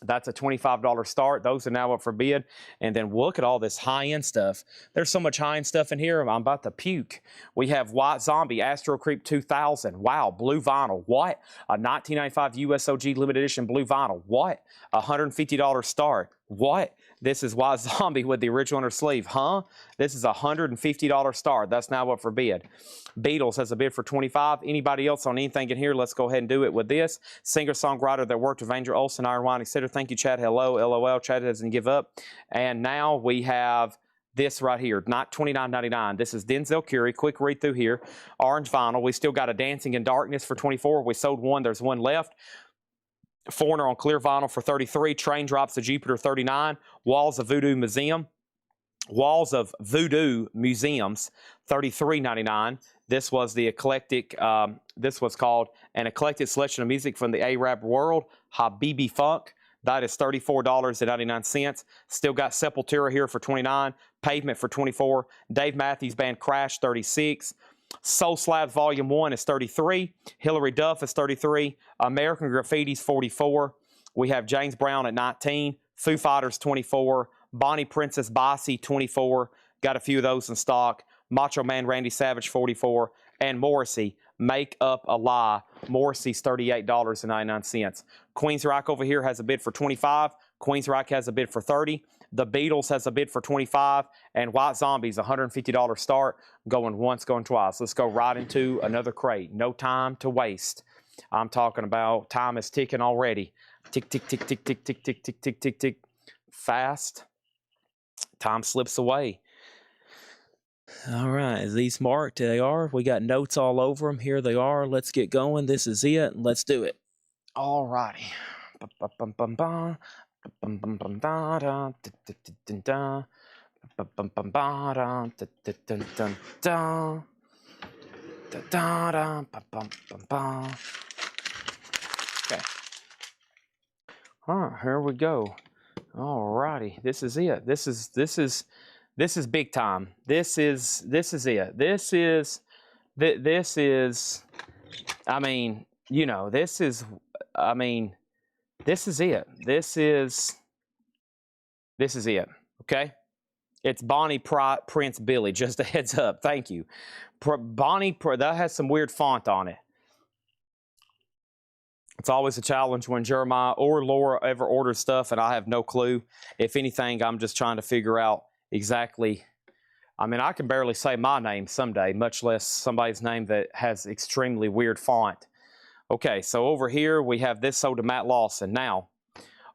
That's a $25 start. Those are now up for bid. And then look at all this high-end stuff. There's so much high-end stuff in here, I'm about to puke. We have White Zombie, Astro Creep 2000. Wow, blue vinyl. What? A 1995 USOG limited edition blue vinyl. What? A $150 start. What? This is White Zombie with the original under sleeve. Huh? This is a $150 start. That's now up for bid. Beatles has a bid for $25. Anybody else on anything in here? Let's go ahead and do it with this. Singer-songwriter that worked with Angel Olsen, Iron Wine, etc. Thank you, Chad. Hello, LOL. Chad doesn't give up. And now we have this right here, not $29.99. This is Denzel Curry. Quick read through here. Orange vinyl. We still got a Dancing in Darkness for $24. We sold one. There's one left. Foreigner on clear vinyl for $33. Train Drops to Jupiter $39. Walls of Voodoo Museums, $33.99. This was the eclectic, this was called An Eclectic Selection of Music from the Arab World, Habibi Funk. That is $34.99. Still got Sepultura here for $29. Pavement for $24. Dave Matthews Band Crash, $36. Soul Slab Volume 1 is $33. Hillary Duff is $33. American Graffiti's $44. We have James Brown at $19. Foo Fighters $24. Bonnie Princess Bossy $24. Got a few of those in stock. Macho Man Randy Savage $44. And Morrissey, Make Up a Lie. Morrissey's $38.99. Queensryche over here has a bid for $25. Queensryche has a bid for $30. The Beatles has a bid for $25, and White Zombie's $150 start, going once, going twice. Let's go right into another crate. No time to waste. I'm talking about time is ticking already. Tick, tick, tick, tick, tick, tick, tick, tick, tick, tick, tick. Fast. Time slips away. All right, is these marked? They are. We got notes all over them. Here they are. Let's get going. This is it. Let's do it. All righty. Okay. Here we go. All righty. This is it. This is big time. This is it. This is I mean, you know, this is it. This is it, okay? It's Bonnie Prince Billy, just a heads up. Thank you. That has some weird font on it. It's always a challenge when Jeremiah or Laura ever orders stuff and I have no clue. If anything, I'm just trying to figure out exactly. I mean, I can barely say my name someday, much less somebody's name that has extremely weird font. Okay, so over here, we have this sold to Matt Lawson. Now,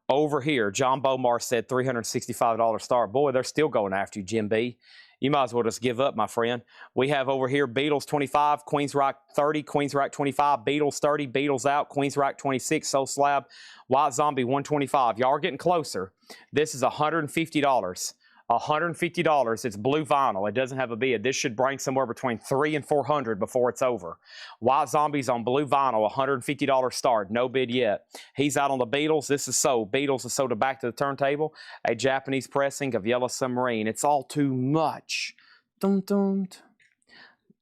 over here, John Bomar said $365 start. Boy, they're still going after you, Jim B. You might as well just give up, my friend. We have over here Beatles 25, Queensryche 30, Queensryche 25, Beatles 30, Beatles out, Queensryche 26, Soul Slab, White Zombie 125. Y'all are getting closer. This is $150. $150. It's blue vinyl. It doesn't have a bid. This should bring somewhere between $300 and $400 before it's over. White Zombies on blue vinyl, $150 start. No bid yet. He's out on the Beatles. This is sold. Beatles is sold to Back to the Turntable. A Japanese pressing of Yellow Submarine. It's all too much. Dun, dun.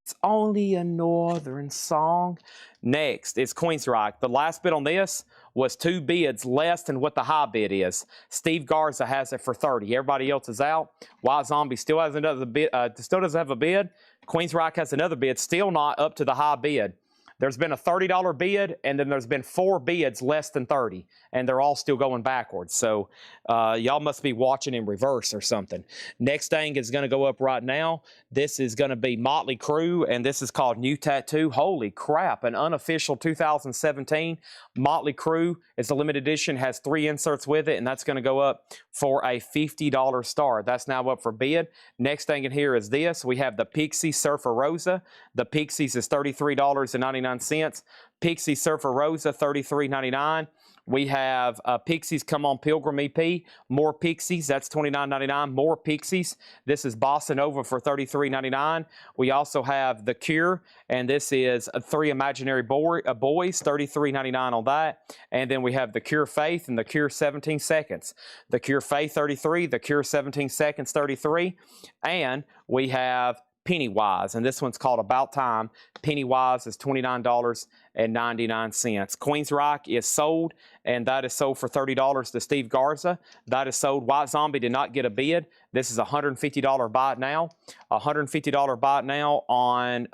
It's only a northern song. Next, it's Queensryche. The last bid on this was 2 bids less than what the high bid is. Steve Garza has it for 30. Everybody else is out. White Zombie still has another bid. Still doesn't have a bid. Queensryche has another bid, still not up to the high bid. There's been a $30 bid, and then there's been 4 bids less than 30, and they're all still going backwards. So y'all must be watching in reverse or something. Next thing is going to go up right now. This is going to be Motley Crue, and this is called New Tattoo. Holy crap, an unofficial 2017 Motley Crue. It's a limited edition, has 3 inserts with it, and that's going to go up for a $50 start. That's now up for bid. Next thing in here is this. We have the Pixie Surfer Rosa. The Pixies is $33.99. Pixie Surfer Rosa, $33.99. We have Pixies Come On Pilgrim EP. More Pixies, that's $29.99. More Pixies. This is Bossa Nova for $33.99. We also have The Cure, and this is 3 Imaginary Boys, $33.99 on that. And then we have The Cure Faith and The Cure 17 Seconds. The Cure Faith, $33. The Cure 17 Seconds, $33. And we have Pennywise, and this one's called About Time. Pennywise is $29.99. Queensryche is sold, and that is sold for $30 to Steve Garza. That is sold. White Zombie did not get a bid. This is a $150 buy it now. $150 buy it now on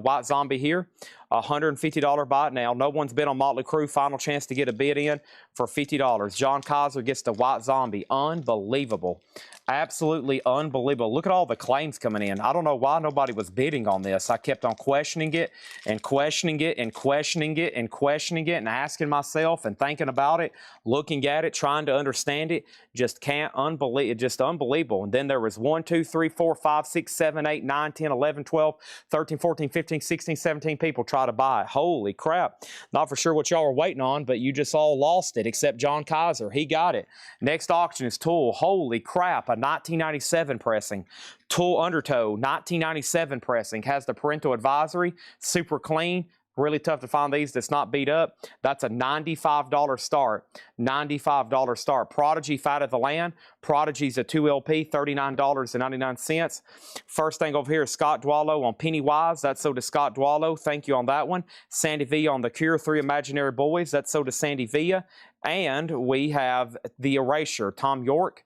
White Zombie here. $150 buy it now. No one's bid on Motley Crue. Final chance to get a bid in for $50. John Kaiser gets the White Zombie. Unbelievable. Absolutely unbelievable. Look at all the claims coming in. I don't know why nobody was bidding on this. I kept on questioning it and questioning it and questioning it and questioning it and asking myself and thinking about it, looking at it, trying to understand it. Just can't unbelieve it. Just unbelievable. And then there was 1, 2, 3, 4, 5, 6, 7, 8, 9, 10, 11, 12, 13, 14, 15, 16, 17 people try to buy it. Holy crap. Not for sure what y'all are waiting on, but you just all lost it except John Kaiser. He got it. Next auction is Tool. Holy crap. A 1997 pressing. Tool Undertow, 1997 pressing. Has the parental advisory. Super clean. Really tough to find these that's not beat up. That's a $95 start. $95 start. Prodigy, Fight of the Land. Prodigy's a 2LP, $39.99. First thing over here is Scott Dwallow on Pennywise. That's sold to Scott Dwallow. Thank you on that one. Sandy Villa on The Cure, 3 Imaginary Boys. That's sold to Sandy Villa. And we have The Erasure, Tom York,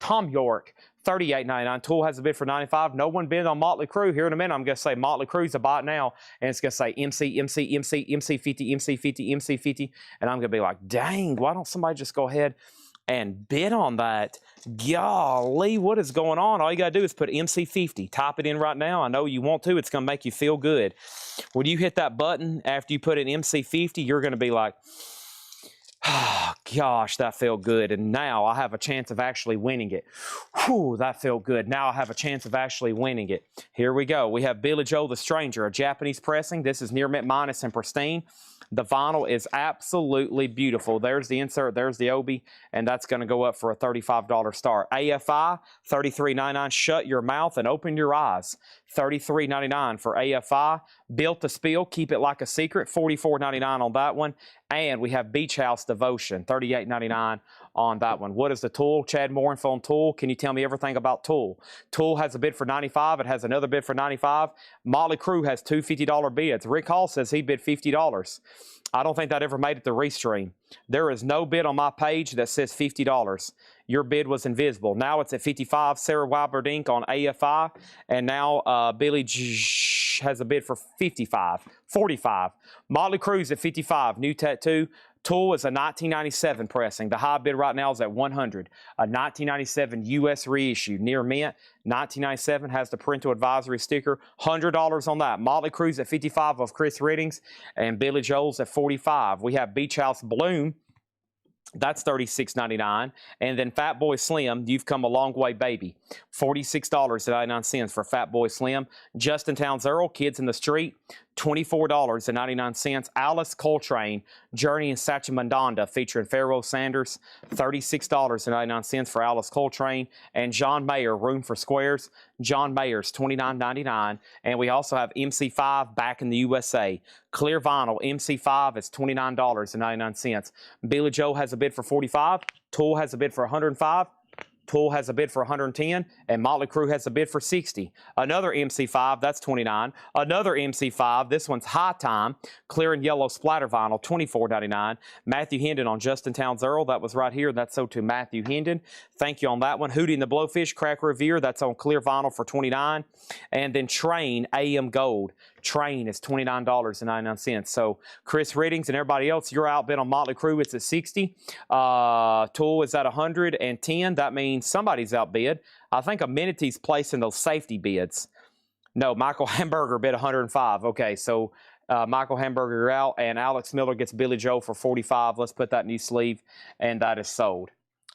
$38.99. Tool has a bid for $95. No one bid on Motley Crue. Here in a minute, I'm going to say Motley Crue's a buy it now, and it's going to say MC, MC, MC, MC50, MC50, MC50, and I'm going to be like, dang, why don't somebody just go ahead and bid on that? Golly, what is going on? All you got to do is put MC50. Type it in right now. I know you want to. It's going to make you feel good. When you hit that button after you put in MC50, you're going to be like, oh, gosh, that felt good. And now I have a chance of actually winning it. Whew, that felt good. Now I have a chance of actually winning it. Here we go. We have Billy Joel the Stranger, a Japanese pressing. This is near mint minus and pristine. The vinyl is absolutely beautiful. There's the insert, there's the Obi, and that's going to go up for a $35 start. AFI, $33.99. Shut your mouth and open your eyes. $33.99 for AFI. Built to Spill, Keep It Like a Secret, $44.99 on that one. And we have Beach House Devotion, $38.99 on that one. What is the Tool? Chad Morinfo on Tool. Can you tell me everything about Tool? Tool has a bid for $95. It has another bid for $95. Motley Crue has 2 $50 bids. Rick Hall says he bid $50. I don't think that ever made it to Restream. There is no bid on my page that says $50. Your bid was invisible. Now it's at $55. Sarah Weiberdink on AFI. And now Billy has a bid for $55. $45. Motley Crue's at $55. New Tattoo. Tool is a 1997 pressing. The high bid right now is at $100. A 1997 U.S. reissue, near mint. 1997 has the parental advisory sticker. $100 on that. Motley Crue's at $55 of Chris Riddings, and Billy Joel's at $45. We have Beach House Bloom. That's $36.99. And then Fat Boy Slim, You've Come a Long Way, Baby. $46.99 for Fat Boy Slim. Justin Towns Earl, Kids in the Street. $24.99. Alice Coltrane, Journey in Sachimandanda, featuring Pharaoh Sanders, $36.99 for Alice Coltrane. And John Mayer, Room for Squares, John Mayer's $29.99. And we also have MC5, Back in the USA. Clear vinyl, MC5 is $29.99. Billy Joe has a bid for $45. Tool has a bid for $105. Tool has a bid for $110, and Motley Crue has a bid for $60. Another MC5, that's $29. Another MC5, this one's High Time, clear and yellow splatter vinyl, $24.99. Matthew Hendon on Justin Towns Earl, that was right here. That's sold to Matthew Hendon. Thank you on that one. Hootie and the Blowfish, Crack Revere, that's on clear vinyl for $29. And then Train, AM Gold. Train is $29.99. So Chris Riddings and everybody else, you're outbid on Motley Crue. It's at $60. Tool is at $110. That means somebody's outbid. I think Amenity's placing those safety bids. No, Michael Hamburger bid $105. Okay, so Michael Hamburger, you're out, and Alex Miller gets Billy Joe for $45. Let's put that in your sleeve, and that is sold.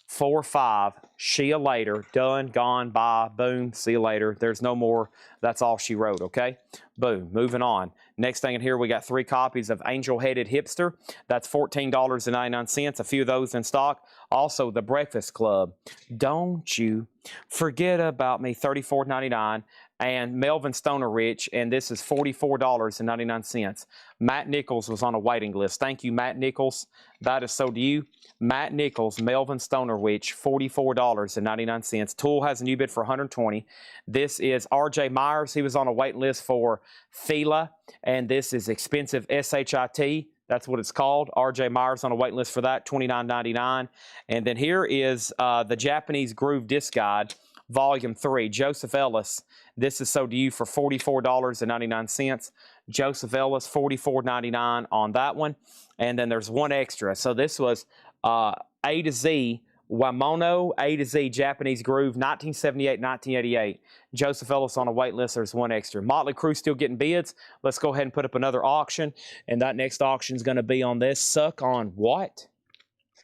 4-5. See you later. Done, gone, bye, boom, see you later. There's no more. That's all she wrote, okay? Boom, moving on. Next thing in here, we got 3 copies of Angel Headed Hipster. That's $14.99. A few of those in stock. Also, The Breakfast Club. Don't you forget about me, $34.99. And Melvin Stoner Rich, and this is $44.99. Matt Nichols was on a waiting list. Thank you, Matt Nichols. That is so to you. Matt Nichols, Melvin Stoner Rich, $44.99. Tool has a new bid for $120. This is R.J. Myers. He was on a waiting list for Fila, and this is Expensive SHIT. That's what it's called. R.J. Myers on a waiting list for that, $29.99. And then here is the Japanese Groove Disc Guide, Volume 3, Joseph Ellis. This is sold to you for $44.99. Joseph Ellis, $44.99 on that one. And then there's one extra. So this was A to Z, Wamono, A to Z, Japanese Groove, 1978, 1988. Joseph Ellis on a wait list. There's one extra. Motley Crue still getting bids. Let's go ahead and put up another auction. And that next auction is going to be on this. Suck on what?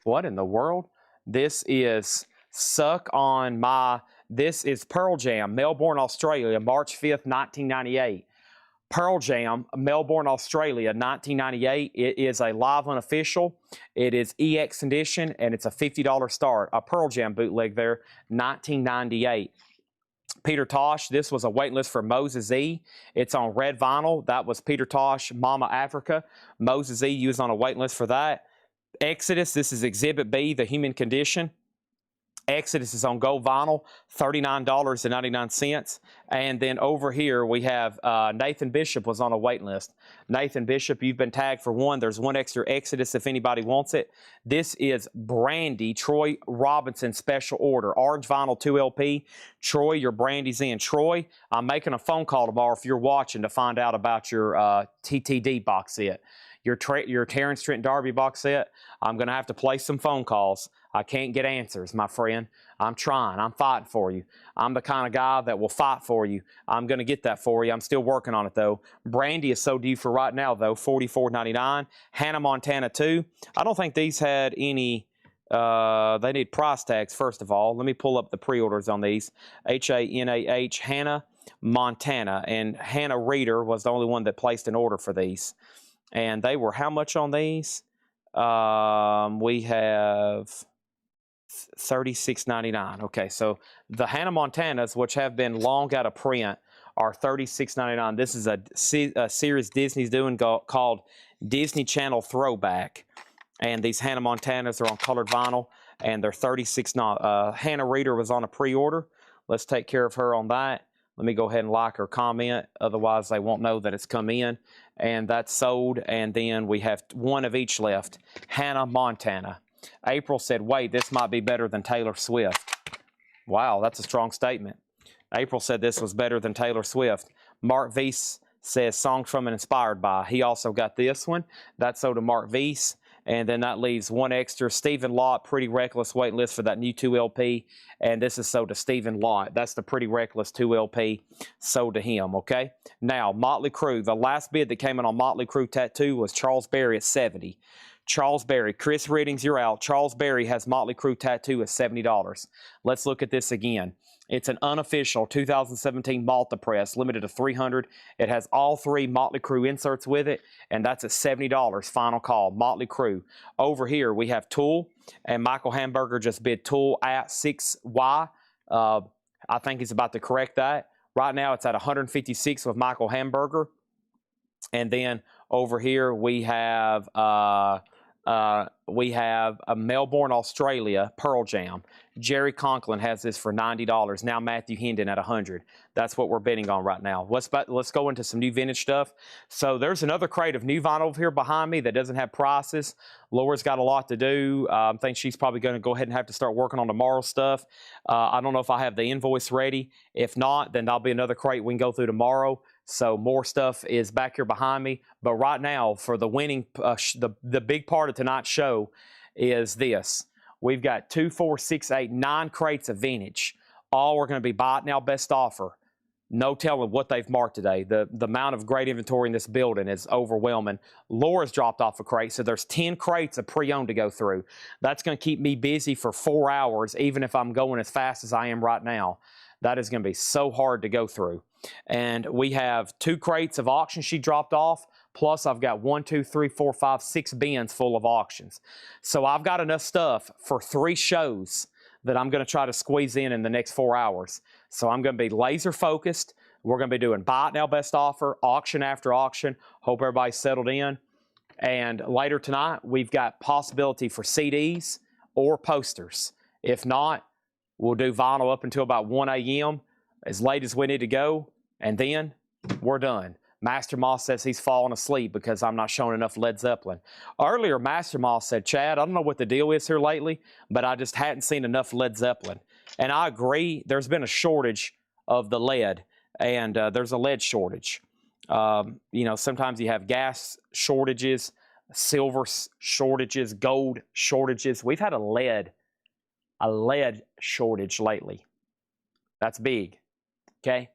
What in the world? This is Suck on My... This is Pearl Jam, Melbourne, Australia, March 5th, 1998. Pearl Jam, Melbourne, Australia, 1998. It is a live unofficial. It is EX edition, and it's a $50 start. A Pearl Jam bootleg there, 1998. Peter Tosh, this was a waiting list for Moses E. It's on red vinyl. That was Peter Tosh, Mama Africa. Moses E, you was on a waiting list for that. Exodus, this is Exhibit B, The Human Condition. Exodus is on gold vinyl, $39.99. And then over here we have Nathan Bishop was on a waiting list. Nathan Bishop, you've been tagged for one. There's one extra Exodus if anybody wants it. This is Brandy, Troy Robinson special order. Orange vinyl 2 LP. Troy, your Brandy's in. Troy, I'm making a phone call tomorrow if you're watching to find out about your TTD box set. Your Terrence Trent D'Arby box set, I'm going to have to place some phone calls. I can't get answers, my friend. I'm trying. I'm fighting for you. I'm the kind of guy that will fight for you. I'm going to get that for you. I'm still working on it, though. Brandy is so due for right now, though, $44.99. Hannah Montana 2. I don't think these had any... they need price tags, first of all. Let me pull up the pre-orders on these. H-A-N-A-H, Hannah Montana. And Hannah Reeder was the only one that placed an order for these. And they were how much on these? We have $36.99. Okay, so the Hannah Montanas, which have been long out of print, are $36.99. This is a series Disney's doing called Disney Channel Throwback. And these Hannah Montanas are on colored vinyl, and they're $36.99. Hannah Reeder was on a pre-order. Let's take care of her on that. Let me go ahead and like or comment. Otherwise, they won't know that it's come in. And that's sold. And then we have one of each left. Hannah Montana. April said, wait, this might be better than Taylor Swift. Wow, that's a strong statement. April said this was better than Taylor Swift. Mark Weiss says songs from and inspired by. He also got this one. That's sold to Mark Weiss. And then that leaves one extra. Stephen Lott, Pretty Reckless wait list for that new 2 LP. And this is sold to Stephen Lott. That's the Pretty Reckless 2 LP sold to him, okay? Now, Motley Crue. The last bid that came in on Motley Crue Tattoo was Charles Berry at $70. Charles Berry. Chris Riddings, you're out. Charles Berry has Motley Crue Tattoo at $70. Let's look at this again. It's an unofficial 2017 Malta press, limited to 300. It has all 3 Motley Crue inserts with it, and that's at $70 final call, Motley Crue. Over here, we have Tool, and Michael Hamburger just bid Tool at 6Y. I think he's about to correct that. Right now, it's at 156 with Michael Hamburger. And then over here, we have a Melbourne, Australia, Pearl Jam. Jerry Conklin has this for $90. Now Matthew Hendon at $100. That's what we're bidding on right now. Let's go into some new vintage stuff. So there's another crate of new vinyl over here behind me that doesn't have prices. Laura's got a lot to do. I think she's probably going to go ahead and have to start working on tomorrow's stuff. I don't know if I have the invoice ready. If not, then there'll be another crate we can go through tomorrow. So more stuff is back here behind me. But right now, for the winning, the big part of tonight's show is this. We've got 2, 4, 6, 8, 9 crates of vintage. All are going to be buy it now, best offer. No telling what they've marked today. The amount of great inventory in this building is overwhelming. Laura's dropped off a crate, so there's 10 crates of pre-owned to go through. That's going to keep me busy for 4 hours, even if I'm going as fast as I am right now. That is going to be so hard to go through. And we have 2 crates of auctions she dropped off. Plus, I've got 1, 2, 3, 4, 5, 6 bins full of auctions. So I've got enough stuff for 3 shows that I'm going to try to squeeze in the next 4 hours. So I'm going to be laser focused. We're going to be doing buy it now, best offer, auction after auction. Hope everybody's settled in. And later tonight, we've got possibility for CDs or posters. If not, we'll do vinyl up until about 1 a.m., as late as we need to go, and then we're done. Master Moss says he's falling asleep because I'm not showing enough Led Zeppelin. Earlier, Master Moss said, Chad, I don't know what the deal is here lately, but I just hadn't seen enough Led Zeppelin. And I agree, there's been a shortage of the lead, and there's a lead shortage. You know, sometimes you have gas shortages, silver shortages, gold shortages. We've had a lead shortage lately. That's big, okay?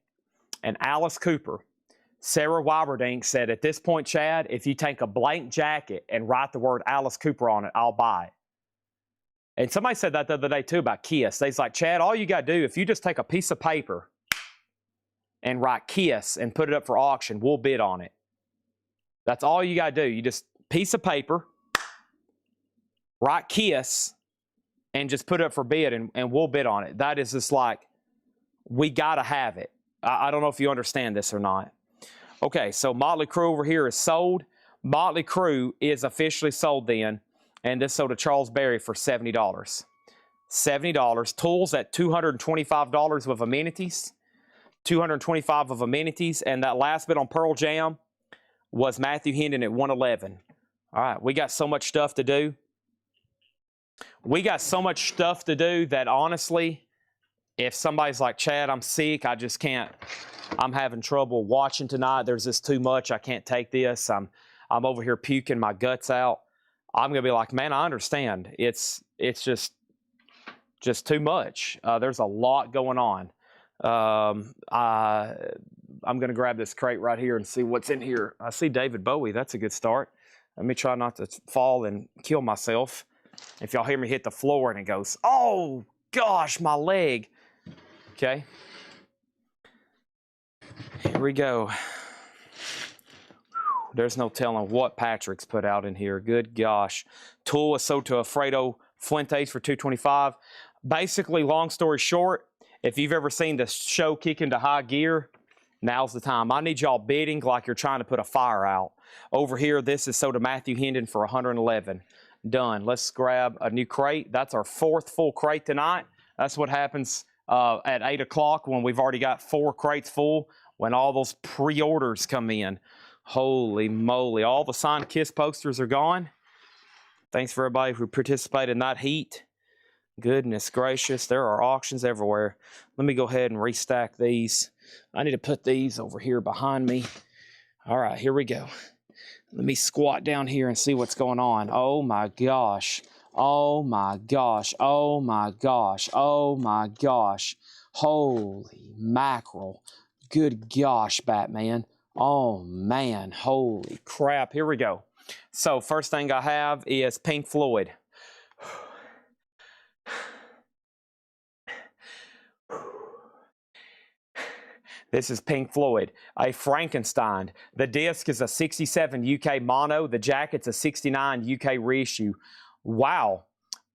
And Alice Cooper, Sarah Wyberdink said, at this point, Chad, if you take a blank jacket and write the word Alice Cooper on it, I'll buy it. And somebody said that the other day, too, about Kiss. They's like, Chad, all you got to do, if you just take a piece of paper and write Kiss and put it up for auction, we'll bid on it. That's all you got to do. You just, piece of paper, write Kiss, and just put it up for bid, and we'll bid on it. That is just like, we got to have it. I don't know if you understand this or not. Okay, so Motley Crue over here is sold. Motley Crue is officially sold then, and this sold to Charles Berry for $70. $70. Tools at $225 with amenities. $225 of amenities, and that last bit on Pearl Jam was Matthew Hendon at $111. All right, we got so much stuff to do. We got so much stuff to do that honestly, if somebody's like, Chad, I'm sick, I just can't, I'm having trouble watching tonight, there's just too much, I can't take this, I'm over here puking my guts out, I'm going to be like, man, I understand. It's just too much. There's a lot going on. I'm going to grab this crate right here and see what's in here. I see David Bowie. That's a good start. Let me try not to fall and kill myself. If y'all hear me hit the floor and it goes, oh, gosh, my leg. Okay. Here we go. There's no telling what Patrick's put out in here. Good gosh. Tool is sold to Alfredo Fuentes for $225. Basically, long story short, if you've ever seen the show kick into high gear, now's the time. I need y'all bidding like you're trying to put a fire out. Over here, this is sold to Matthew Hendon for $111. Done. Let's grab a new crate. That's our 4th full crate tonight. That's what happens at 8 o'clock when we've already got 4 crates full, when all those pre-orders come in. Holy moly. All the signed Kiss posters are gone. Thanks for everybody who participated in that heat. Goodness gracious, there are auctions everywhere. Let me go ahead and restack these. I need to put these over here behind me. All right, here we go. Let me squat down here and see what's going on. Oh my gosh. Oh my gosh. Oh my gosh. Oh my gosh. Holy mackerel. Good gosh, Batman. Oh man, holy crap. Here we go. So first thing I have is Pink Floyd. This is Pink Floyd, a Frankenstein. The disc is a 67 UK mono. The jacket's a 69 UK reissue. Wow.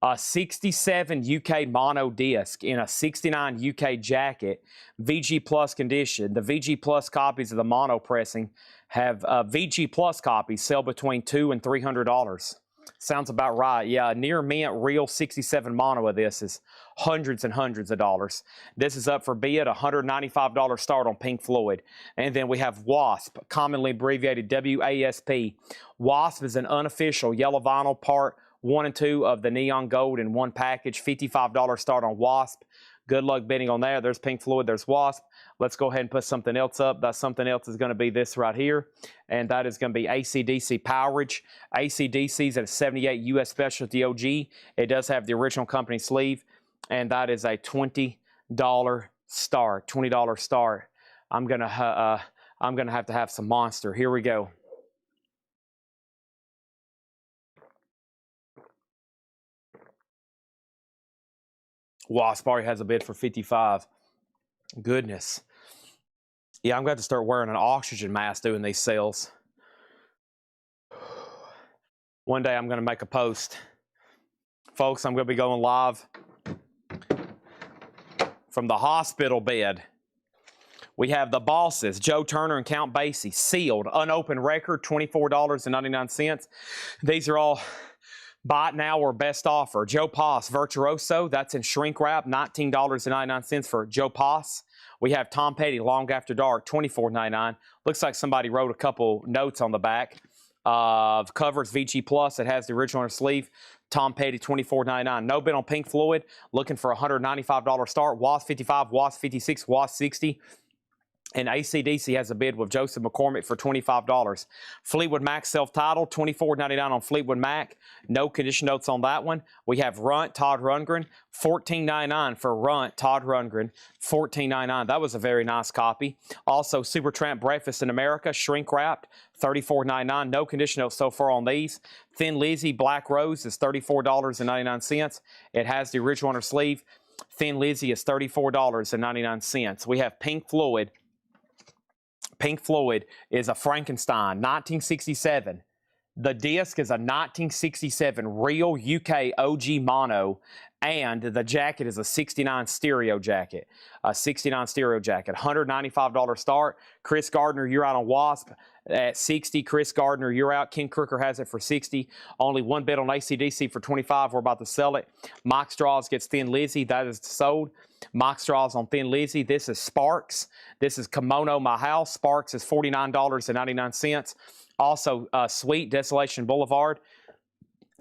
A 67 UK mono disc in a 69 UK jacket, VG Plus condition. The VG Plus copies of the mono pressing have VG Plus copies sell between $200 and $300. Sounds about right. Yeah, near mint real 67 mono of this is hundreds and hundreds of dollars. This is up for bid, $195 start on Pink Floyd. And then we have Wasp, commonly abbreviated WASP. Wasp is an unofficial yellow vinyl part 1 and 2 of the neon gold in one package. $55 start on Wasp. Good luck bidding on that. There's Pink Floyd, there's Wasp. Let's go ahead and put something else up. That something else is going to be this right here, and that is going to be AC/DC Powerage. AC/DC is at a 78 US Specialty OG. It does have the original company sleeve, and that is a $20 start. $20 start. I'm gonna have to have some monster. Here we go. Wasp already has a bid for 55. Goodness. Yeah, I'm going to start wearing an oxygen mask doing these sales. One day I'm going to make a post. Folks, I'm going to be going live from the hospital bed. We have the Bosses, Joe Turner and Count Basie, sealed, unopened record, $24.99. These are all buy it now or best offer. Joe Pass Virtuoso, that's in shrink wrap, $19.99 for Joe Pass. We have Tom Petty Long After Dark, $24.99. Looks like somebody wrote a couple notes on the back. Covers VG Plus. It has the original sleeve. Tom Petty, $24.99. No bid on Pink Floyd. Looking for a $195 start. Wasp 55, Wasp 56, Wasp 60. And AC/DC has a bid with Joseph McCormick for $25. Fleetwood Mac self-titled, $24.99 on Fleetwood Mac. No condition notes on that one. We have Runt, Todd Rundgren, $14.99 for Runt, Todd Rundgren, $14.99. That was a very nice copy. Also, Supertramp Breakfast in America, shrink wrapped, $34.99. No condition notes so far on these. Thin Lizzy Black Rose is $34.99. It has the original on her sleeve. Thin Lizzy is $34.99. We have Pink Floyd. Pink Floyd is a Frankenstein, 1967. The disc is a 1967 real UK OG mono, and the jacket is a 69 stereo jacket. A 69 stereo jacket, $195 start. Chris Gardner, you're out on Wasp at 60. Chris Gardner, you're out. Ken Crooker has it for 60. Only one bid on AC/DC for 25. We're about to sell it. Mike Straws gets Thin Lizzy. That is sold. Mike Straws on Thin Lizzy. This is Sparks. This is Kimono My House. Sparks is $49.99. Also, Sweet, Desolation Boulevard.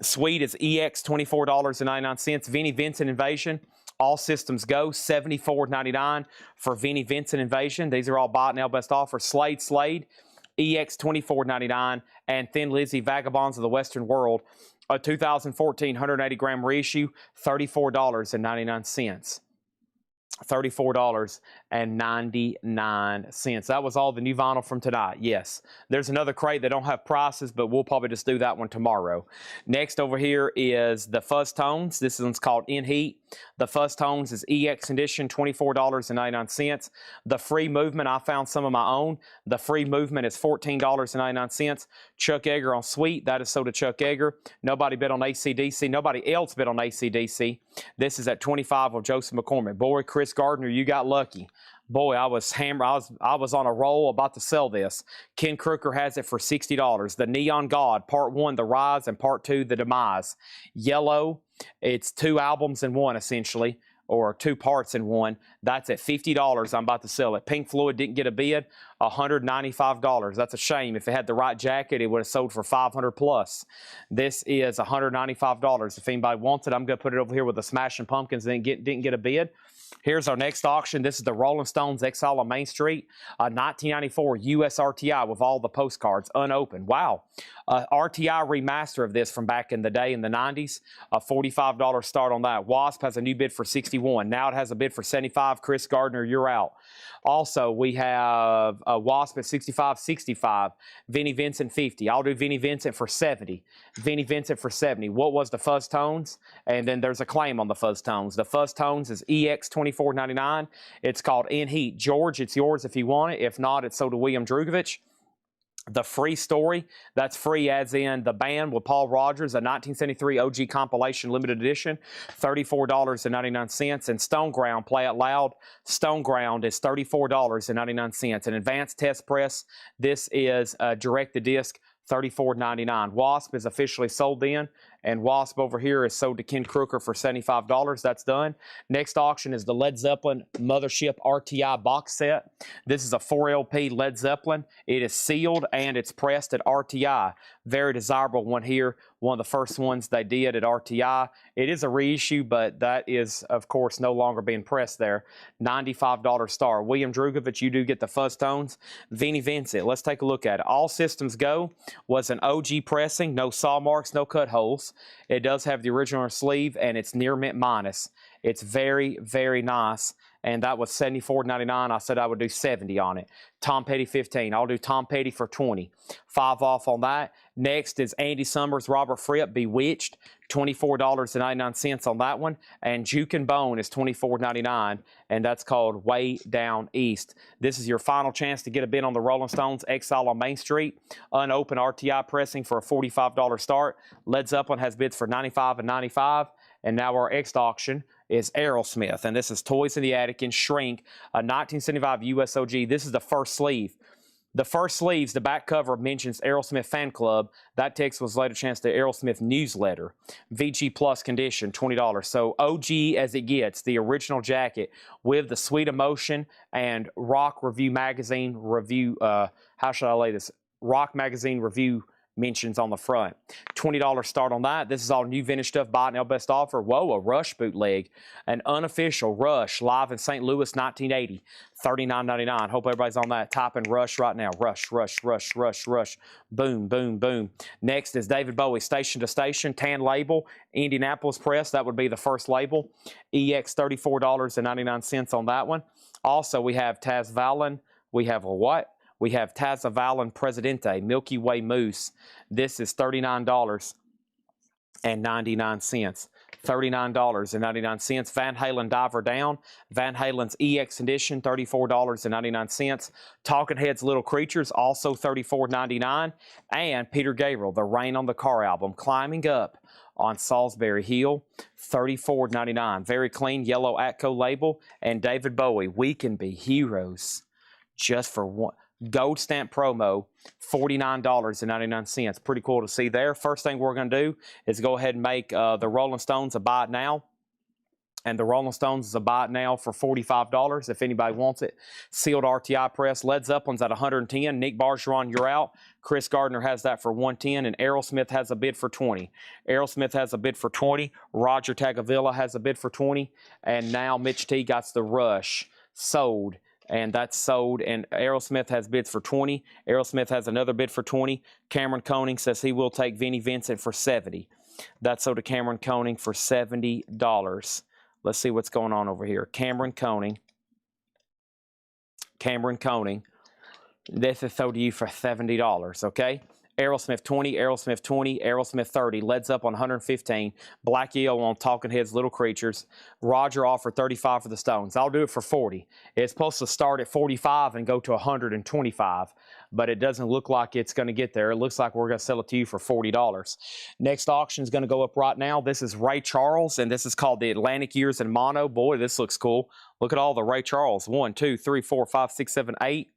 Sweet is EX, $24.99. Vinnie Vincent Invasion. All Systems Go, $74.99 for Vinnie Vincent Invasion. These are all buy it now best offer. Slade, EX, $24.99. And Thin Lizzy, Vagabonds of the Western World, a 2014 180-gram reissue, $34.99. $34.99. That was all the new vinyl from tonight. Yes, there's another crate that don't have prices, but we'll probably just do that one tomorrow. Next over here is the Fuzz Tones. This one's called In Heat. The Fuzz Tones is EX edition, $24.99. The Free Movement, I found some of my own. The Free Movement is $14.99. Chuck Yeager on Sweet. That is sold to Chuck Yeager. Nobody bid on AC/DC. Nobody else bid on AC/DC. This is at $25 of Joseph McCormick. Boy, Chris Gardner, you got lucky. Boy, I was on a roll about to sell this. Ken Crooker has it for $60. The Neon God, Part 1, The Rise, and Part 2, The Demise. Yellow, it's 2 albums in one, essentially, or 2 parts in one. That's at $50. I'm about to sell it. Pink Floyd didn't get a bid, $195. That's a shame. If it had the right jacket, it would have sold for $500 plus. This is $195. If anybody wants it, I'm going to put it over here with the Smashing Pumpkins. Didn't get a bid. Here's our next auction. This is the Rolling Stones Exile on Main Street, 1994 US RTI with all the postcards unopened. Wow. RTI remaster of this from back in the day in the 90s, a $45 start on that. Wasp has a new bid for $61. Now it has a bid for $75. Chris Gardner, you're out. Also, we have Wasp at $65.65. Vinnie Vincent, $50. I'll do Vinnie Vincent for $70. Vinnie Vincent for $70. What was the Fuzz Tones? And then there's a claim on the Fuzz Tones. The Fuzz Tones is EX $24.99. It's called In Heat. George, it's yours if you want it. If not, it's sold to William Drugovich. The Free Story, that's free as in the band with Paul Rogers, a 1973 OG compilation limited edition, $34.99. And Stone Ground, Play It Loud, Stone Ground is $34.99. An advanced test press, this is a direct-to-disc, $34.99. Wasp is officially sold in, and Wasp over here is sold to Ken Crooker for $75. That's done. Next auction is the Led Zeppelin Mothership RTI box set. This is a 4LP Led Zeppelin. It is sealed and it's pressed at RTI. Very desirable one here. One of the first ones they did at RTI. It is a reissue, but that is, of course, no longer being pressed there. $95 star. William Drugovich, you do get the fuzz tones. Vinnie Vincent, let's take a look at it. All Systems Go was an OG pressing. No saw marks, no cut holes. It does have the original sleeve, and it's near mint minus. It's very, very nice. And that was $74.99. I said I would do $70 on it. Tom Petty 15. I'll do Tom Petty for $20. 5 off on that. Next is Andy Summers, Robert Fripp, Bewitched. $24.99 on that one. And Juke and Bone is $24.99. And that's called Way Down East. This is your final chance to get a bid on the Rolling Stones Exile on Main Street. Unopened RTI pressing for a $45 start. Led Zeppelin has bids for $95 and $95. And now our next auction is Aerosmith, and this is Toys in the Attic in Shrink, a 1975 USOG. This is the first sleeve. The first sleeves, the back cover mentions Aerosmith Fan Club. That text was later changed to Aerosmith Newsletter. VG Plus condition, $20. So OG as it gets, the original jacket with the Sweet Emotion and Rock Review Magazine review, how should I lay this? Rock Magazine review mentions on the front. $20 start on that. This is all new vintage stuff. Buy it now, best offer. Whoa, a Rush bootleg. An unofficial Rush live in St. Louis 1980. $39.99. Hope everybody's on that. Type in Rush right now. Rush, Rush, Rush, Rush, Rush. Boom, boom, boom. Next is David Bowie, Station to Station, tan label, Indianapolis press. That would be the first label. EX $34.99 on that one. Also, we have Taz Valen. We have a what? We have Taz Valen Presidente, Milky Way Mousse. This is $39.99. $39.99. Van Halen Diver Down. Van Halen's EX edition, $34.99. Talking Heads Little Creatures, also $34.99. And Peter Gabriel, the Rain on the Car album, Climbing Up on Salisbury Hill, $34.99. Very clean yellow Atco label. And David Bowie, We Can Be Heroes, just for one. Gold stamp promo, $49.99. Pretty cool to see there. First thing we're going to do is go ahead and make the Rolling Stones a buy it now. And the Rolling Stones is a buy it now for $45 if anybody wants it. Sealed RTI press. Led Zeppelin's at $110. Nick Bargeron, you're out. Chris Gardner has that for $110. And Aerosmith has a bid for $20. Aerosmith has a bid for $20. Roger Tagavilla has a bid for $20. And now Mitch T got the Rush sold. And that's sold, and Aerosmith has bids for $20. Aerosmith has another bid for $20. Cameron Koenig says he will take Vinnie Vincent for $70. That's sold to Cameron Koenig for $70. Let's see what's going on over here. Cameron Koenig. This is sold to you for $70, okay? Aerosmith 20, Aerosmith 20, Aerosmith 30, Led Zeppelin 115, Black Eel on Talking Heads Little Creatures. Roger offered 35 for the Stones. I'll do it for 40. It's supposed to start at 45 and go to 125, but it doesn't look like it's going to get there. It looks like we're going to sell it to you for $40. Next auction is going to go up right now. This is Ray Charles, and this is called the Atlantic Years in Mono. Boy, this looks cool. Look at all the Ray Charles. 1, 2, 3, 4, 5, 6, 7, 8.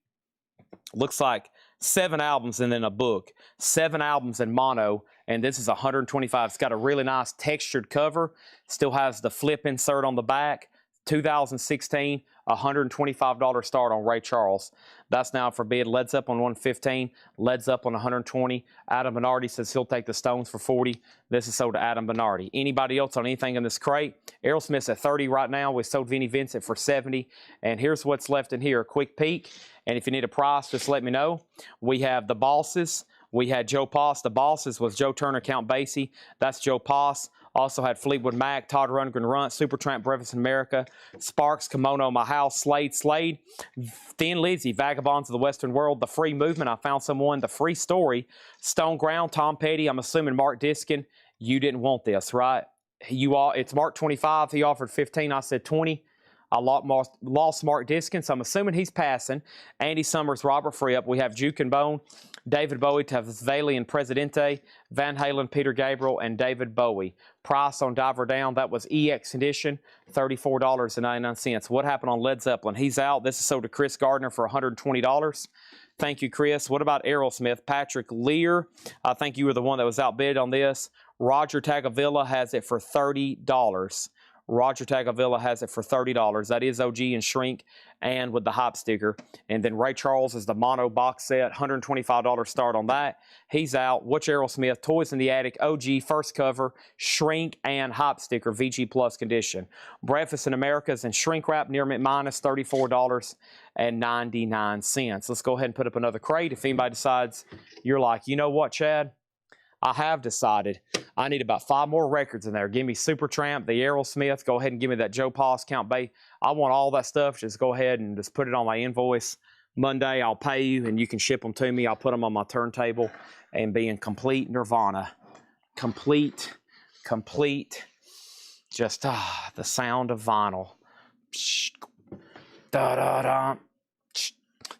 Looks like 7 albums and then a book. 7 albums in mono, and this is 125. It's got a really nice textured cover. Still has the flip insert on the back. 2016, $125 start on Ray Charles. That's now for bid. Led Zeppelin 115, Led Zeppelin 120. Adam Bernardi says he'll take the Stones for 40. This is sold to Adam Bernardi. Anybody else on anything in this crate? Aerosmith's at 30 right now. We sold Vinnie Vincent for 70. And here's what's left in here. A quick peek. And if you need a price, just let me know. We have the Bosses. We had Joe Poss. The Bosses was Joe Turner, Count Basie. That's Joe Poss. Also had Fleetwood Mac, Todd Rundgren Runt, Supertramp, Breakfast in America, Sparks, Kimono, My House, Slade, Thin Lizzy, Vagabonds of the Western World, The Free Movement, I Found Someone, The Free Story, Stone Ground, Tom Petty, I'm assuming Mark Diskin. You didn't want this, right? It's Mark 25. He offered 15. I said 20. I lost Mark Diskins. I'm assuming he's passing. Andy Summers, Robert Fripp. We have Juke and Bone, David Bowie, Tavasveli and Presidente, Van Halen, Peter Gabriel, and David Bowie. Price on Diver Down, that was EX edition, $34.99. What happened on Led Zeppelin? He's out. This is sold to Chris Gardner for $120. Thank you, Chris. What about Aerosmith? Patrick Lear, I think you were the one that was outbid on this. Roger Tagavilla has it for $30. Roger Tagavilla has it for $30. That is OG and shrink and with the hop sticker. And then Ray Charles is the mono box set, $125 start on that. He's out. Which Aerosmith? Toys in the Attic, OG, first cover, shrink and hop sticker, VG Plus condition. Breakfast in America's and shrink wrap near mint minus $34.99. Let's go ahead and put up another crate. If anybody decides you're like, you know what, Chad? I have decided I need about 5 more records in there. Give me Supertramp, the Aerosmith. Go ahead and give me that Joe Pass, Count Basie. I want all that stuff. Just go ahead and just put it on my invoice. Monday, I'll pay you, and you can ship them to me. I'll put them on my turntable and be in complete nirvana. Complete. Just the sound of vinyl. Da-da-da.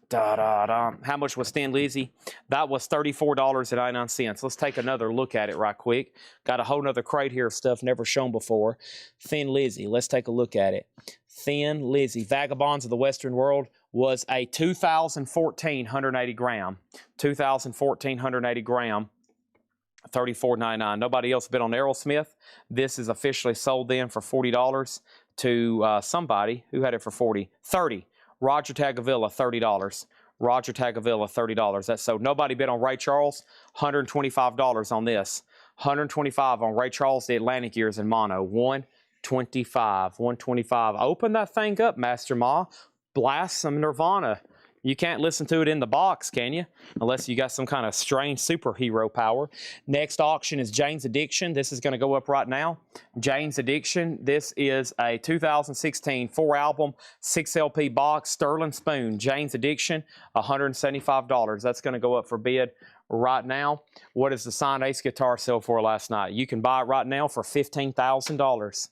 Da-da-da. How much was Thin Lizzy? That was $34.99. Let's take another look at it right quick. Got a whole nother crate here of stuff never shown before. Thin Lizzy. Let's take a look at it. Thin Lizzy. Vagabonds of the Western World was a 2014 180 gram. 2014 180 gram. $34.99. Nobody else bid on Aerosmith. This is officially sold then for $40 to somebody who had it for $30. Roger Tagavilla, $30. Roger Tagavilla, $30. That's so nobody bid on Ray Charles. $125 on this. $125 on Ray Charles, the Atlantic Years in mono. $125. $125. Open that thing up, Master Ma. Blast some Nirvana. You can't listen to it in the box, can you? Unless you got some kind of strange superhero power. Next auction is Jane's Addiction. This is going to go up right now. Jane's Addiction. This is a 2016 4-album, 6 LP box, Sterling Spoon. Jane's Addiction, $175. That's going to go up for bid right now. What does the signed Ace guitar sell for last night? You can buy it right now for $15,000.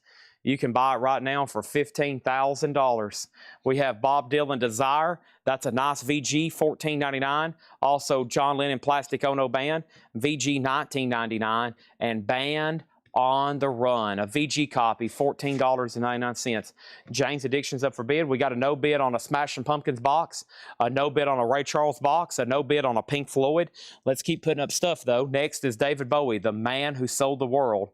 You can buy it right now for $15,000. We have Bob Dylan Desire. That's a nice VG, $14.99. Also, John Lennon Plastic Ono Band, VG, $19.99. And Band on the Run, a VG copy, $14.99. Jane's Addiction's up for bid. We got a no bid on a Smashing Pumpkins box, a no bid on a Ray Charles box, a no bid on a Pink Floyd. Let's keep putting up stuff, though. Next is David Bowie, the man who sold the world.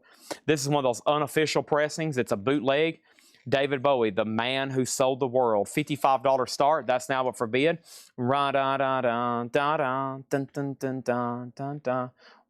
This is one of those unofficial pressings. It's a bootleg. David Bowie, the man who sold the world. $55 start. That's now up for bid.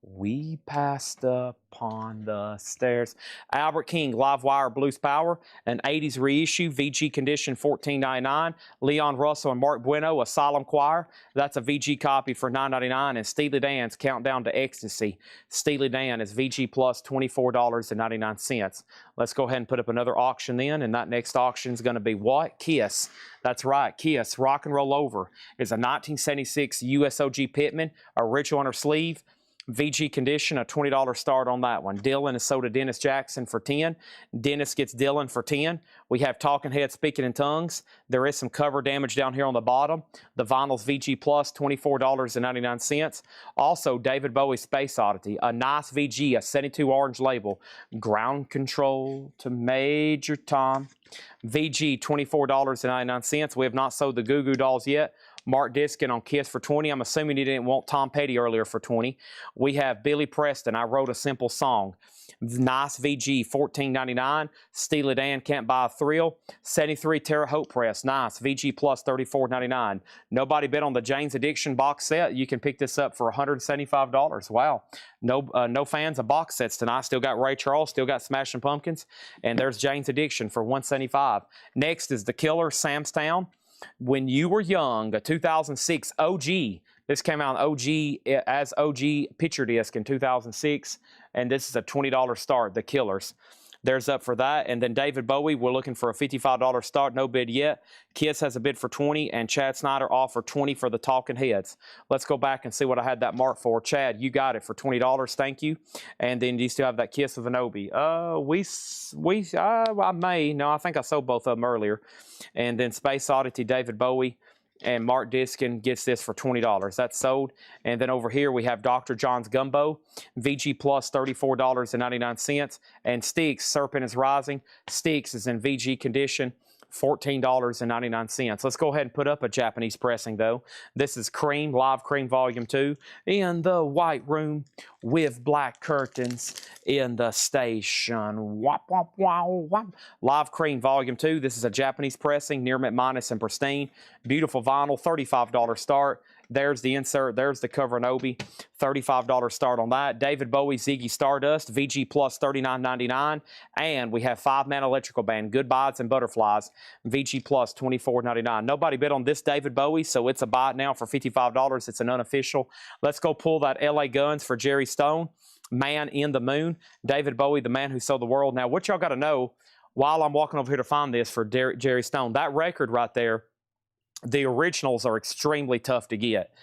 We passed upon the stairs. Albert King, Live Wire Blues Power, an 80s reissue, VG condition, $14.99. Leon Russell and Mark Bueno, Asylum Choir. That's a VG copy for $9.99. And Steely Dan's Countdown to Ecstasy. Steely Dan is VG plus $24.99. Let's go ahead and put up another auction then, and that next auction is going to be what? Kiss. That's right, Kiss. Rock and Roll Over is a 1976 USOG Pittman, original on her sleeve. VG condition, a $20 start on that one. Dylan is sold to Dennis Jackson for $10. Dennis gets Dylan for $10. We have Talking Heads Speaking in Tongues. There is some cover damage down here on the bottom. The vinyl's VG plus, $24.99. Also, David Bowie Space Oddity, a nice VG, a 72 orange label. Ground Control to Major Tom. VG, $24.99. We have not sold the Goo Goo Dolls yet. Mark Diskin on Kiss for $20. I'm assuming he didn't want Tom Petty earlier for $20. We have Billy Preston, I Wrote a Simple Song. Nice VG, $14.99. Steely Dan, Can't Buy a Thrill. 73 Terre Haute Press, nice. VG plus, $34.99. Nobody bid on the Jane's Addiction box set. You can pick this up for $175. Wow. No fans of box sets tonight. Still got Ray Charles, still got Smashing Pumpkins. And there's Jane's Addiction for $175. Next is The Killer, Sam's Town. When You Were Young, a 2006 OG. This came out OG as OG picture disc in 2006, and this is a $20 start, The Killers. There's up for that. And then David Bowie, we're looking for a $55 start. No bid yet. Kiss has a bid for 20, and Chad Snyder offered 20 for the Talking Heads. Let's go back and see what I had that marked for. Chad, you got it for $20. Thank you. And then do you still have that Kiss of an Obi? I may. No, I think I sold both of them earlier. And then Space Oddity, David Bowie, and Mark Diskin gets this for $20. That's sold. And then over here we have Dr. John's Gumbo, VG Plus $34.99. And Sticks, Serpent is Rising. Sticks is in VG condition, $14.99. Let's go ahead and put up a Japanese pressing, though. This is Cream, Live Cream Volume 2, in the white room with black curtains in the station. Wop, wop, wow, wop. Live Cream Volume 2. This is a Japanese pressing, near mint minus and pristine. Beautiful vinyl, $35 start. There's the insert. There's the cover and Obi. $35 start on that. David Bowie, Ziggy Stardust, VG Plus $39.99. And we have 5-man electrical band, Goodbyes and Butterflies, VG Plus $24.99. Nobody bid on this David Bowie, so it's a buy now for $55. It's an unofficial. Let's go pull that LA Guns for Jerry Stone, Man in the Moon. David Bowie, the man who sold the world. Now, what y'all got to know while I'm walking over here to find this for Jerry Stone, that record right there, the originals are extremely tough to get.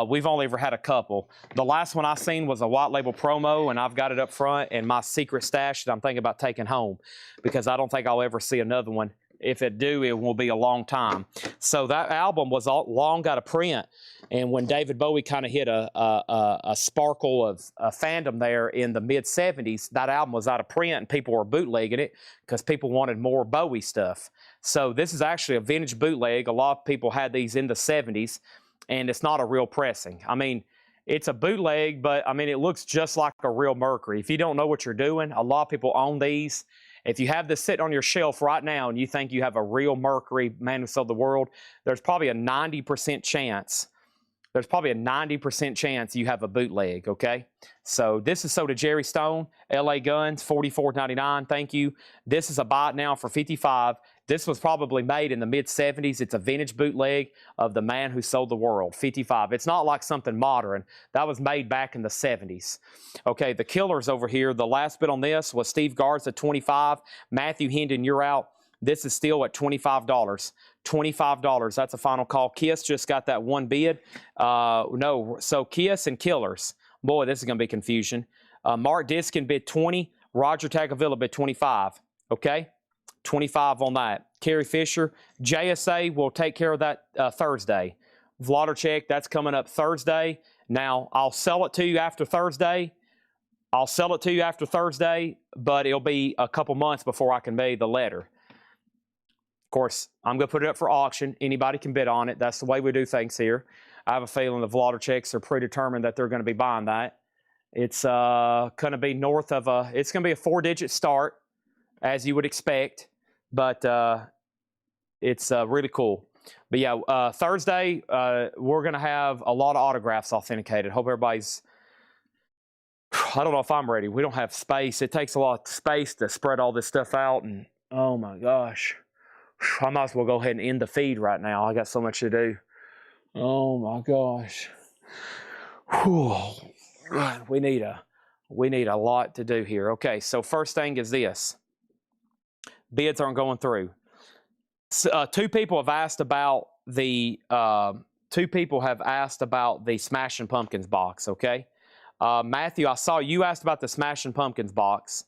We've only ever had a couple. The last one I seen was a white label promo, and I've got it up front in my secret stash that I'm thinking about taking home, because I don't think I'll ever see another one. If it do, it will be a long time. So that album was long out of print, and when David Bowie kind of hit a sparkle of fandom there in the mid-'70s, that album was out of print, and people were bootlegging it because people wanted more Bowie stuff. So this is actually a vintage bootleg. A lot of people had these in the 70s, and it's not a real pressing. I mean, it's a bootleg, but I mean, it looks just like a real Mercury. If you don't know what you're doing, a lot of people own these. If you have this sitting on your shelf right now and you think you have a real Mercury, Man Who Sold the World, there's probably a 90% chance. There's probably a 90% chance you have a bootleg, okay? So this is sold to Jerry Stone, LA Guns, $44.99. Thank you. This is a buy it now for $55. This was probably made in the mid-'70s. It's a vintage bootleg of The Man Who Sold the World, $55. It's not like something modern. That was made back in the 70s. Okay, the Killers over here. The last bid on this was Steve Garza, $25. Matthew Hendon, you're out. This is still at $25. $25. That's a final call. Kiss just got that one bid. No, so Kiss and Killers. Boy, this is going to be confusion. Mark Diskin bid 20. Roger Tagavilla bid 25. Okay? 25 on that. Kerry Fisher, JSA will take care of that Thursday. Vladarchek, that's coming up Thursday. Now, I'll sell it to you after Thursday. But it'll be a couple months before I can pay the letter. Of course, I'm going to put it up for auction. Anybody can bid on it. That's the way we do things here. I have a feeling the Vladarcheks are predetermined that they're going to be buying that. It's going to be north of it's going to be a 4-digit start, as you would expect. But it's really cool. But yeah, Thursday, we're going to have a lot of autographs authenticated. Hope everybody's... I don't know if I'm ready. We don't have space. It takes a lot of space to spread all this stuff out. And oh my gosh. I might as well go ahead and end the feed right now. I got so much to do. Oh my gosh. Whew. We need a lot to do here. Okay, so first thing is this. Bids aren't going through. Two people have asked about the Smashing Pumpkins box. Okay, Matthew, I saw you asked about the Smashing Pumpkins box.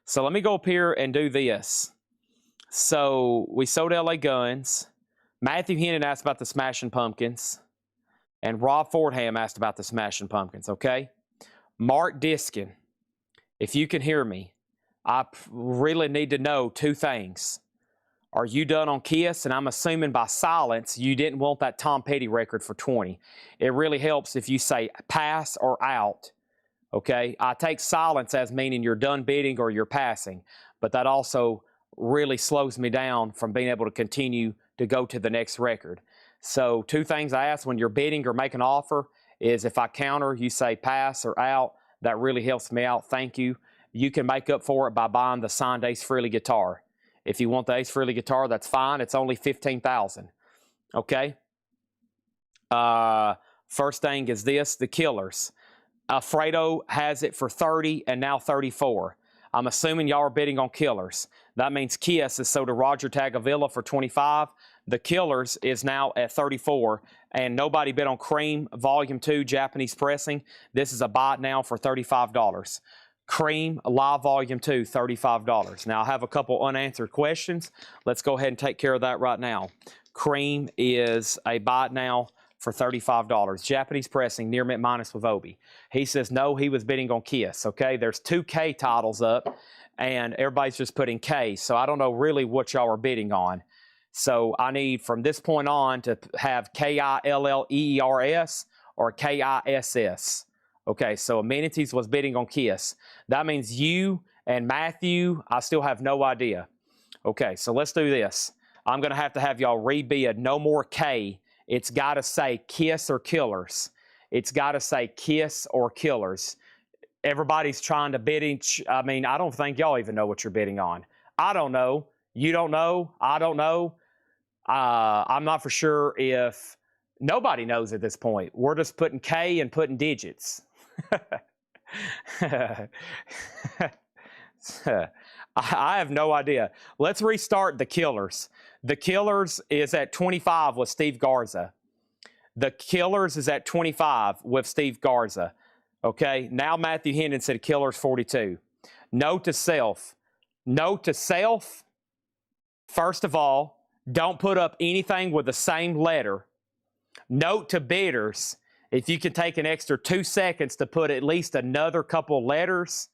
So let me go up here and do this. So we sold LA Guns. Matthew Hennon asked about the Smashing Pumpkins, and Rob Fordham asked about the Smashing Pumpkins. Okay, Mark Diskin, if you can hear me, I really need to know two things. Are you done on Kiss? And I'm assuming by silence, you didn't want that Tom Petty record for 20. It really helps if you say pass or out. Okay? I take silence as meaning you're done bidding or you're passing. But that also really slows me down from being able to continue to go to the next record. So two things I ask when you're bidding or making an offer is if I counter, you say pass or out. That really helps me out. Thank you. You can make up for it by buying the signed Ace Frehley guitar. If you want the Ace Frehley guitar, that's fine. It's only $15,000. Okay? First thing is this, the Killers. Alfredo has it for 30 and now 34. I'm assuming y'all are bidding on Killers. That means Kiss is sold to Roger Tagavilla for 25. The Killers is now at 34, and nobody bid on Cream Volume 2 Japanese pressing. This is a buy it now for $35. Cream Live Volume 2, $35. Now, I have a couple unanswered questions. Let's go ahead and take care of that right now. Cream is a buy it now for $35. Japanese pressing, near mint minus with Obi. He says no, he was bidding on Kiss. Okay, there's 2 K titles up, and everybody's just putting K. So I don't know really what y'all are bidding on. So I need from this point on to have Killeers or Kiss. Okay, so Amenities was bidding on Kiss. That means you and Matthew, I still have no idea. Okay, so let's do this. I'm going to have y'all rebid no more K. It's got to say Kiss or Killers. It's got to say Kiss or Killers. Everybody's trying to bid each. I mean, I don't think y'all even know what you're bidding on. I don't know. You don't know. I don't know. I'm not for sure if nobody knows at this point. We're just putting K and putting digits. I have no idea. Let's restart the Killers. The Killers is at 25 with Steve Garza. The Killers is at 25 with Steve Garza. Okay, now Matthew Hendon said Killers 42. Note to self. Note to self, first of all, don't put up anything with the same letter. Note to bidders, if you can take an extra 2 seconds to put at least another couple letters,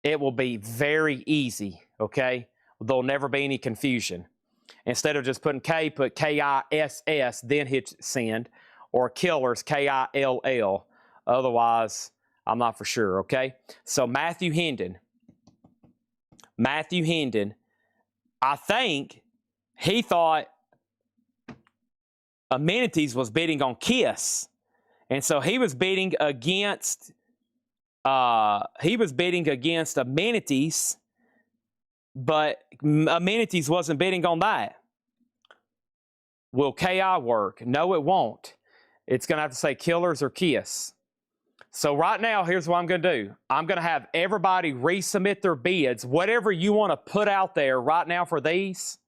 it will be very easy, okay? There'll never be any confusion. Instead of just putting K, put Kiss, then hit send, or Killers, Kill. Otherwise, I'm not for sure, okay? So Matthew Hendon, I think he thought Amenities was bidding on Kiss. And so he was bidding against Amenities, but Amenities wasn't bidding on that. Will KI work? No, it won't. It's going to have to say Killers or Kiss. So right now, here's what I'm going to do. I'm going to have everybody resubmit their bids. Whatever you want to put out there right now for these,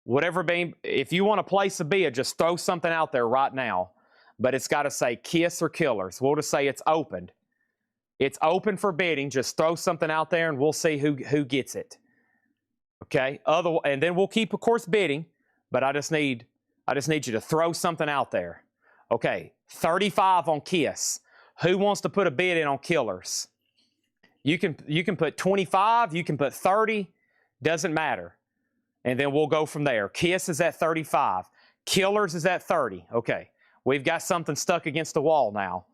if you want to place a bid, just throw something out there right now. But it's got to say Kiss or Killers. We'll just say it's opened. It's open for bidding. Just throw something out there and we'll see who gets it. Okay? And then we'll keep, of course, bidding. But I just need you to throw something out there. Okay, 35 on Kiss. Who wants to put a bid in on Killers? You can put 25, you can put 30, doesn't matter. And then we'll go from there. Kiss is at 35. Killers is at 30. Okay, we've got something stuck against the wall now.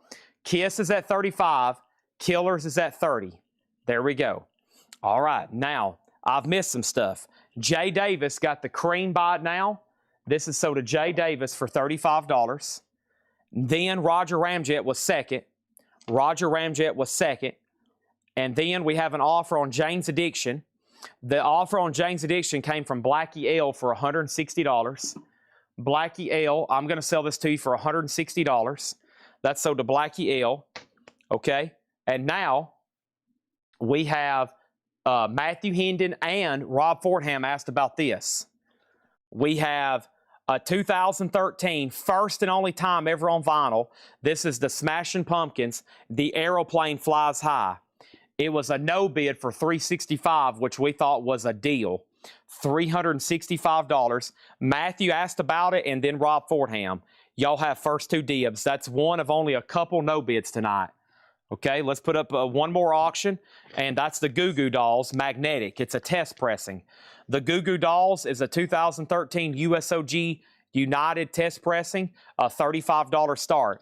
Kiss is at 35. Killers is at 30. There we go. All right, now I've missed some stuff. Jay Davis got the cream buy it now. This is sold to Jay Davis for $35. Then Roger Ramjet was second. And then we have an offer on Jane's Addiction. The offer on Jane's Addiction came from Blackie L for $160. Blackie L, I'm going to sell this to you for $160. That's sold to Blackie L. Okay. And now we have Matthew Hendon and Rob Fortham asked about this. We have a 2013 first and only time ever on vinyl. This is the Smashing Pumpkins, The Aeroplane Flies High. It was a no bid for $365, which we thought was a deal. $365. Matthew asked about it, and then Rob Fortham. Y'all have first 2 dibs. That's one of only a couple no bids tonight. Okay, let's put up one more auction, and that's the Goo Goo Dolls Magnetic. It's a test pressing. The Goo Goo Dolls is a 2013 USOG United test pressing, a $35 start.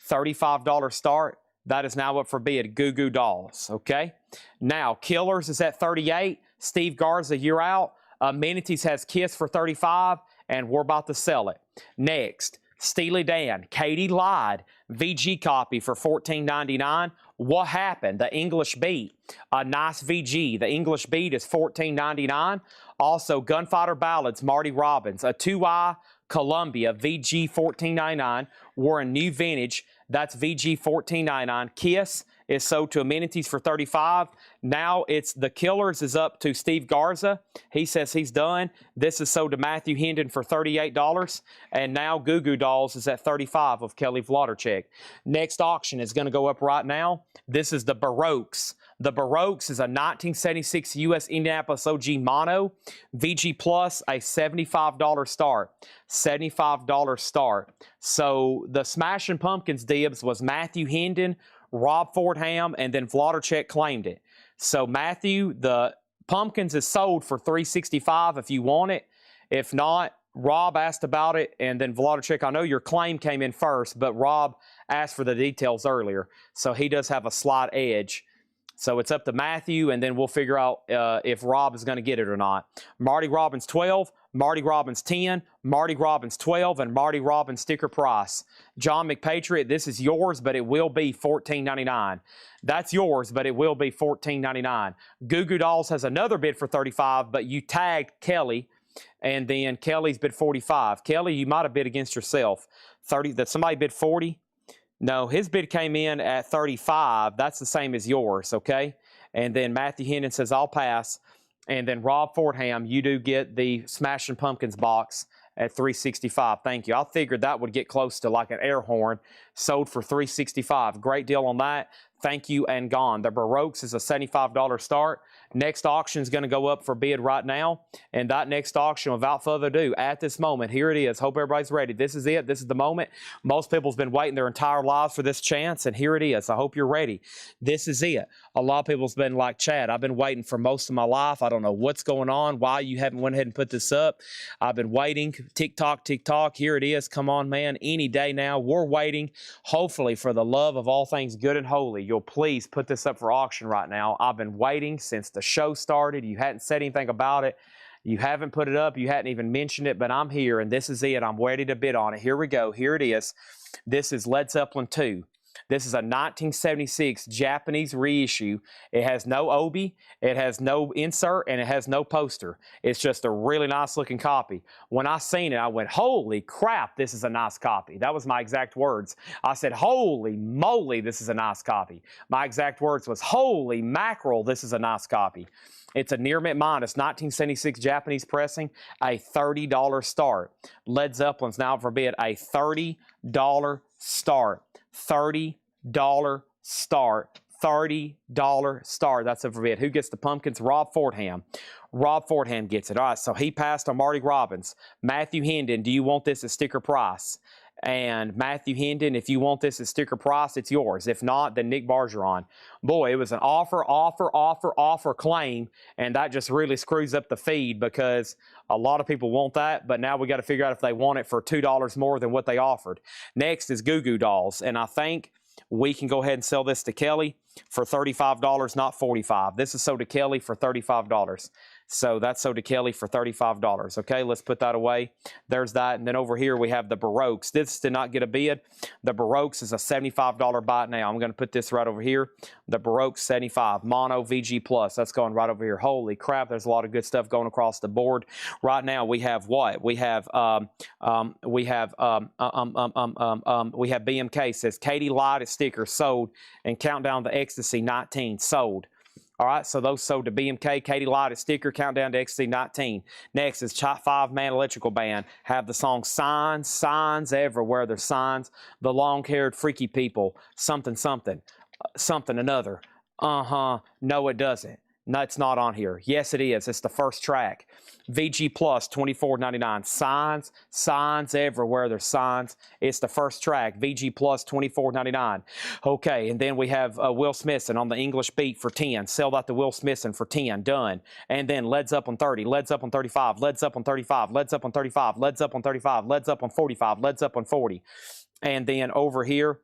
$35 start. That is now up for bid, Goo Goo Dolls, okay? Now, Killers is at 38. Steve Garza, you're out. Amenities has Kiss for 35, and we're about to sell it. Next, Steely Dan, Katie lied. VG copy for $14.99. What happened? The English Beat, a nice VG. The English Beat is $14.99. Also, Gunfighter Ballads, Marty Robbins, a 2i Columbia, VG $14.99. We're in new vintage. That's VG $14.99. Kiss is sold to Amenities for $35. Now it's the Killers is up to Steve Garza. He says he's done. This is sold to Matthew Hendon for $38. And now Goo Goo Dolls is at $35 of Kelly Vloddercheck. Next auction is going to go up right now. This is the Baroques. The Baroques is a 1976 U.S. Indianapolis OG Mono. VG Plus, a $75 start. $75 start. So the Smashing Pumpkins dibs was Matthew Hendon, Rob Fordham, and then Vloddercheck claimed it. So Matthew, the Pumpkins is sold for $365 if you want it. If not, Rob asked about it, and then Vloddercheck, I know your claim came in first, but Rob asked for the details earlier. So he does have a slight edge. So it's up to Matthew, and then we'll figure out if Rob is going to get it or not. Marty Robbins 12, Marty Robbins 10, Marty Robbins 12, and Marty Robbins sticker price. John McPatriot, this is yours, but it will be $14.99. That's yours, but it will be $14.99. Goo Goo Dolls has another bid for $35, but you tagged Kelly, and then Kelly's bid $45. Kelly, you might have bid against yourself. That somebody bid $40. No, his bid came in at $35. That's the same as yours, okay? And then Matthew Hendon says, I'll pass. And then Rob Fordham, you do get the Smashing Pumpkins box at $365. Thank you. I figured that would get close to like an air horn. Sold for $365. Great deal on that. Thank you and gone. The Baroques is a $75 start. Next auction is going to go up for bid right now. And that next auction, without further ado, at this moment, here it is. Hope everybody's ready. This is it. This is the moment. Most people's been waiting their entire lives for this chance, and here it is. I hope you're ready. This is it. A lot of people's been like, Chad, I've been waiting for most of my life. I don't know what's going on, why you haven't went ahead and put this up. I've been waiting. TikTok, TikTok. Here it is. Come on, man. Any day now. We're waiting, hopefully, for the love of all things good and holy. You'll please put this up for auction right now. I've been waiting since the show started. You hadn't said anything about it. You haven't put it up. You hadn't even mentioned it, but I'm here, and this is it. I'm ready to bid on it. Here we go. Here it is. This is Led Zeppelin 2. This is a 1976 Japanese reissue. It has no obi, it has no insert, and it has no poster. It's just a really nice looking copy. When I seen it, I went, holy crap, this is a nice copy. That was my exact words. I said, holy moly, this is a nice copy. My exact words was, holy mackerel, this is a nice copy. It's a near mint minus 1976 Japanese pressing, a $30 start. Led Zeppelin's now for bid a $30 start. $30 start. $30 start. That's a bid. Who gets the Pumpkins? Rob Fordham. Rob Fordham gets it. All right, so he passed on Marty Robbins. Matthew Hendon, do you want this at sticker price? And Matthew Hendon, if you want this at sticker price, it's yours. If not, then Nick Bargeron. Boy, it was an offer claim, and that just really screws up the feed because a lot of people want that, but now we got to figure out if they want it for $2 more than what they offered. Next is Goo Goo Dolls, and I think we can go ahead and sell this to Kelly for $35, not $45. This is sold to Kelly for $35. So that's sold to Kelly for $35. Okay, let's put that away. There's that. And then over here we have the Baroques. This did not get a bid. The Baroques is a $75 buy now. I'm going to put this right over here. The Baroques 75. Mono VG Plus. That's going right over here. Holy crap, there's a lot of good stuff going across the board. Right now we have what? We have BMK says Katie Light sticker sold and Countdown to Ecstasy 19 sold. All right, so those sold to BMK, Katie Light sticker, Countdown to Ecstasy 19. Next is 5-Man Electrical Band. Have the song Signs, Signs Everywhere. There's signs. The Long-Haired Freaky People. Something, something. Something, another. No, it doesn't. No, it's not on here. Yes, it is. It's the first track. VG Plus, $24.99. Signs, signs everywhere. There's signs. It's the first track. VG Plus, $24.99. Okay, and then we have Will Smithson on the English beat for 10. Sell that to Will Smithson for 10. Done. And then Led Zeppelin 30. Led Zeppelin 35. Led Zeppelin 35. Led Zeppelin 35. Led Zeppelin 35. Led Zeppelin 45. Led Zeppelin 40. And then over here,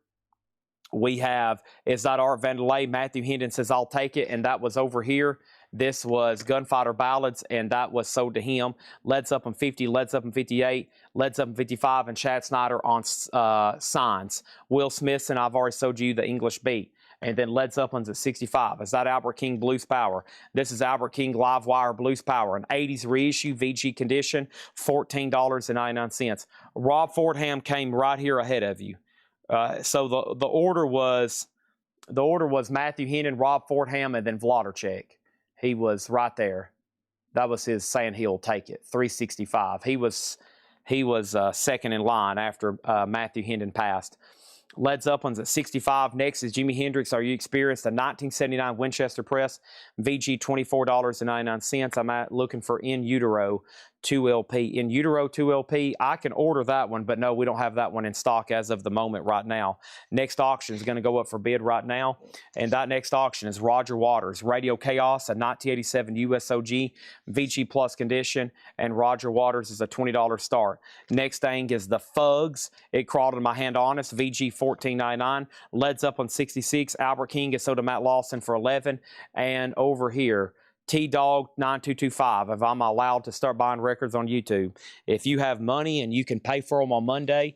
we have, is that Art Vandelay? Matthew Hendon says, I'll take it. And that was over here. This was Gunfighter Ballads, and that was sold to him. Led Zeppelin 50, Led Zeppelin 58, Led Zeppelin 55, and Chad Snyder on Signs. Will Smithson, I've already sold you the English beat. And then Led Zeppelin's at 65. Is that Albert King Blues Power? This is Albert King Live Wire Blues Power, an 80s reissue, VG condition, $14.99. Rob Fordham came right here ahead of you. So the order was The order was Matthew Hennon, Rob Fordham, and then Vladarchuk. He was right there. That was his saying he'll take it. 365. He was second in line after Matthew Hendon passed. Led Zeppelin's at 65. Next is Jimi Hendrix, Are You Experienced? A 1979 Winchester Press, VG $24.99. I'm looking for In Utero 2LP. In Utero 2LP, I can order that one, but no, we don't have that one in stock as of the moment right now. Next auction is going to go up for bid right now, and that next auction is Roger Waters, Radio Chaos, a 1987 USOG, VG Plus condition, and Roger Waters is a $20 start. Next thing is the Fugs. It crawled in my hand honest, VG $14.99. Led Zeppelin 66, Albert King is sold to Matt Lawson for 11, and over here, T-Dog 9225, if I'm allowed to start buying records on YouTube. If you have money and you can pay for them on Monday,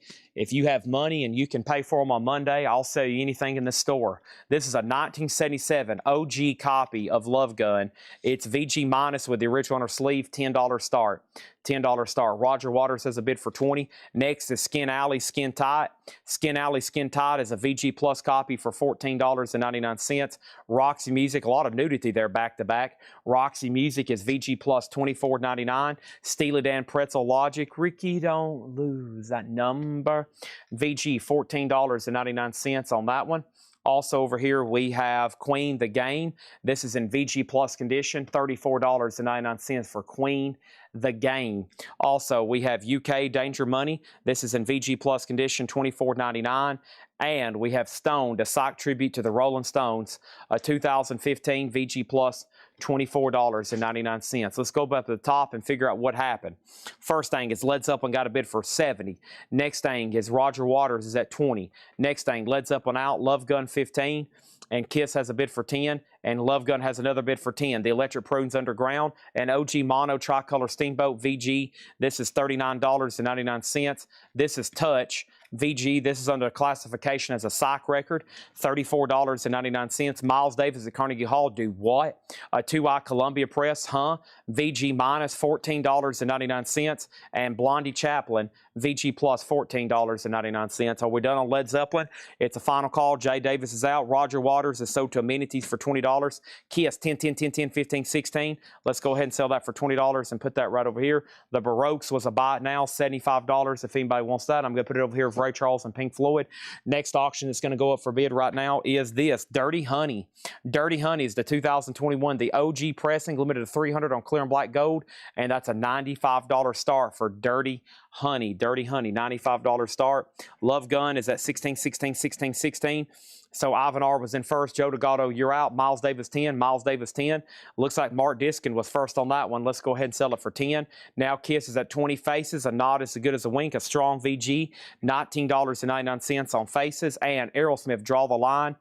I'll sell you anything in the store. This is a 1977 OG copy of Love Gun. It's VG minus with the original on her sleeve, $10 start. $10 start. Roger Waters has a bid for 20. Next is Skin Alley Skin Tight. Skin Alley Skin Tight is a VG Plus copy for $14.99. Roxy Music, a lot of nudity there back to back. Roxy Music is VG Plus $24.99. Steely Dan Pretzel Logic, Ricky don't lose that number. VG $14.99 on that one. Also over here we have Queen The Game. This is in VG Plus condition, $34.99 for Queen The Game. Also we have UK Danger Money. This is in VG Plus condition, $24.99. And we have Stoned, a sock tribute to the Rolling Stones, a 2015 VG Plus, $24.99. Let's go back to the top and figure out what happened. First thing is Led Zeppelin got a bid for 70. Next thing is Roger Waters is at 20. Next thing, Led Zeppelin out, Love Gun 15. And Kiss has a bid for 10, and Love Gun has another bid for 10. The Electric Prunes Underground and OG Mono Tricolor Steamboat VG. This is $39.99. This is Touch VG. This is under classification as a psych record, $34.99. Miles Davis at Carnegie Hall, do what? A 2i Columbia Press, VG minus $14.99. And Blondie Chaplin, VG plus $14.99. Are we done on Led Zeppelin? It's a final call. Jay Davis is out. Roger Waters is sold to Amenities for $20. Kiss 10, 10, 10, 10, 15, 16. Let's go ahead and sell that for $20 and put that right over here. The Baroques was a buy it now, $75. If anybody wants that, I'm going to put it over here with Ray Charles and Pink Floyd. Next auction that's going to go up for bid right now is this, Dirty Honey. Dirty Honey is the 2021, the OG pressing, limited to 300 on clear and black gold, and that's a $95 start for Dirty Honey. Dirty Honey, $95 start. Love Gun is at 16, 16, 16, 16. So Ivan R was in first. Joe Delgado, you're out. Miles Davis 10. Miles Davis 10. Looks like Mark Diskin was first on that one. Let's go ahead and sell it for 10. Now Kiss is at 20 Faces. A nod is as good as a wink. A strong VG. $19.99 on Faces. And Aerosmith, Draw the Line.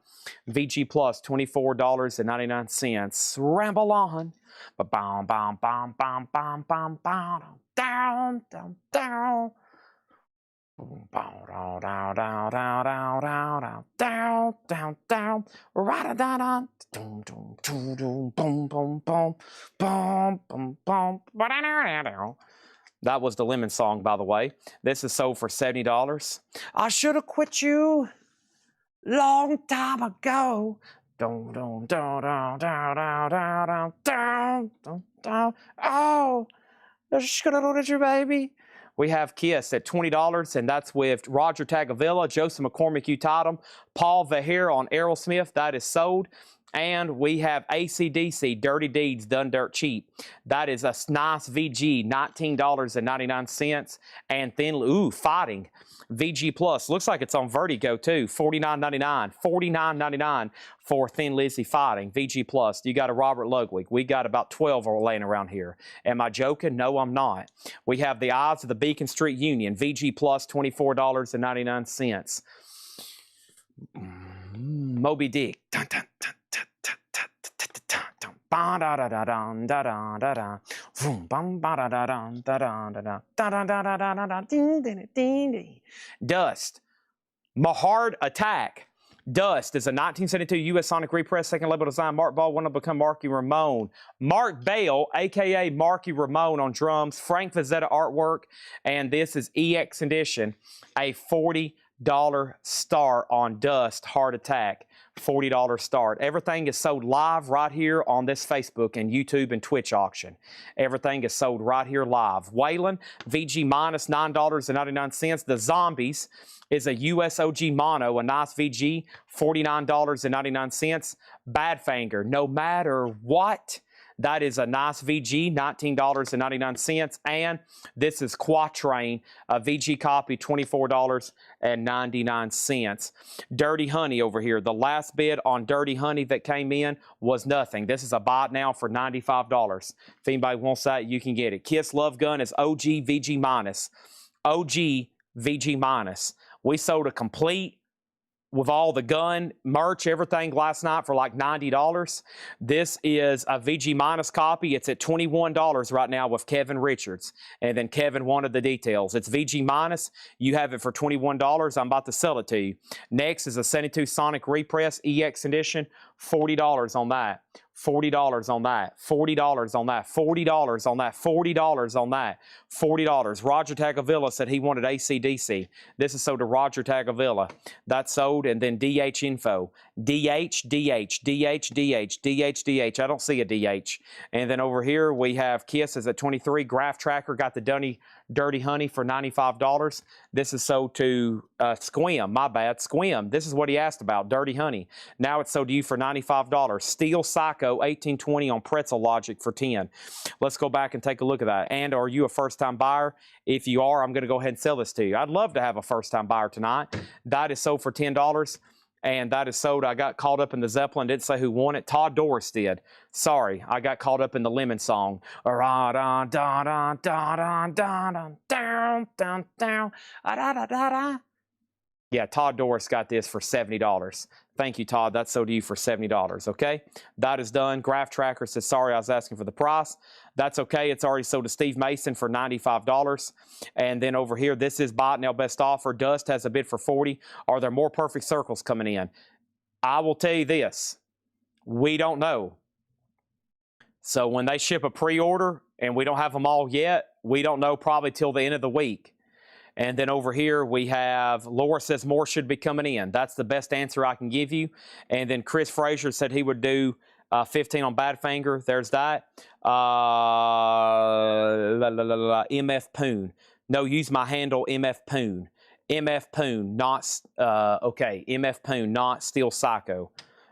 VG Plus, $24.99. Ramble on. Ba-bam, bam, bam, bam, bam, bam, bam, down, down, down. Down, down, down, down, down, down, down, down, right down, down, boom, boom, boom, boom, boom, boom, boom, boom, boom. That was the Lemon song, by the way. This is sold for $70. I should have quit you long time ago. Down, down, down, down, down, down, down, down, down, down. Oh, I should have loaded you, baby. We have Kiss at $20, and that's with Roger Tagavilla, Joseph McCormick, you tied him, Paul Verheer on Aerosmith, that is sold. And we have AC/DC, Dirty Deeds, Done Dirt Cheap. That is a nice VG, $19.99. And Thin, Fighting, VG Plus. Looks like it's on Vertigo too, $49.99. $49.99 for Thin Lizzy Fighting, VG Plus. You got a Robert Ludwig. We got about 12 laying around here. Am I joking? No, I'm not. We have the Eyes of the Beacon Street Union, VG Plus, $24.99. Moby Dick. Dun, dun, dun. Dust. Mahard Attack. Dust is a 1972 U.S. Sonic repress, second label design. Mark Ball went to become Marky Ramone. Mark Bale, a.k.a. Marky Ramone on drums. Frank Vazetta artwork. And this is EX Edition, a $40 star on Dust Heart Attack $40 start. Everything is sold live right here on this Facebook and YouTube and Twitch auction. Everything is sold right here live. Wayland, VG minus $9.99. The Zombies is a USOG mono, a nice VG, $49.99. Badfinger, no matter what, that is a nice VG, $19.99. And this is Quatrain, a VG copy, $24.99. Dirty Honey over here. The last bid on Dirty Honey that came in was nothing. This is a buy it now for $95. If anybody wants that, you can get it. Kiss Love Gun is OG VG minus. OG VG minus. We sold a complete with all the gun merch, everything last night for like $90. This is a VG minus copy. It's at $21 right now with Kevin Richards. And then Kevin wanted the details. It's VG minus. You have it for $21. I'm about to sell it to you. Next is a 72 Sonic Repress EX edition. $40 on that. $40 on that. $40 on that. $40 on that. $40 on that. $40. Roger Tagavilla said he wanted AC/DC. This is sold to Roger Tagavilla. That's sold. And then DH info. DH, DH, DH, DH, DH, DH. I don't see a DH. And then over here we have Kisses at 23. Graph Tracker got the Dirty Honey for $95. This is sold to Squim. My bad. Squim. This is what he asked about. Dirty Honey. Now it's sold to you for $95. Steel Psycho 1820 on Pretzel Logic for $10. Let's go back and take a look at that. And are you a first-time buyer? If you are, I'm going to go ahead and sell this to you. I'd love to have a first-time buyer tonight. That is sold for $10. And that is sold. I got caught up in the Zeppelin. Didn't say who won it. Todd Doris did. Sorry, I got caught up in the Lemon song. Yeah, Todd Doris got this for $70. Thank you, Todd. That's sold to you for $70, okay? That is done. Graph Tracker says, sorry, I was asking for the price. That's okay. It's already sold to Steve Mason for $95. And then over here, this is Buy It Now Best Offer. Dust has a bid for $40. Are there more perfect circles coming in? I will tell you this. We don't know. So when they ship a pre-order and we don't have them all yet, we don't know probably till the end of the week. And then over here we have, Laura says more should be coming in. That's the best answer I can give you. And then Chris Frazier said he would do 15 on Badfinger. There's that. MF Poon. No, use my handle MF Poon. MF Poon, not, okay, MF Poon, not Steel Psycho.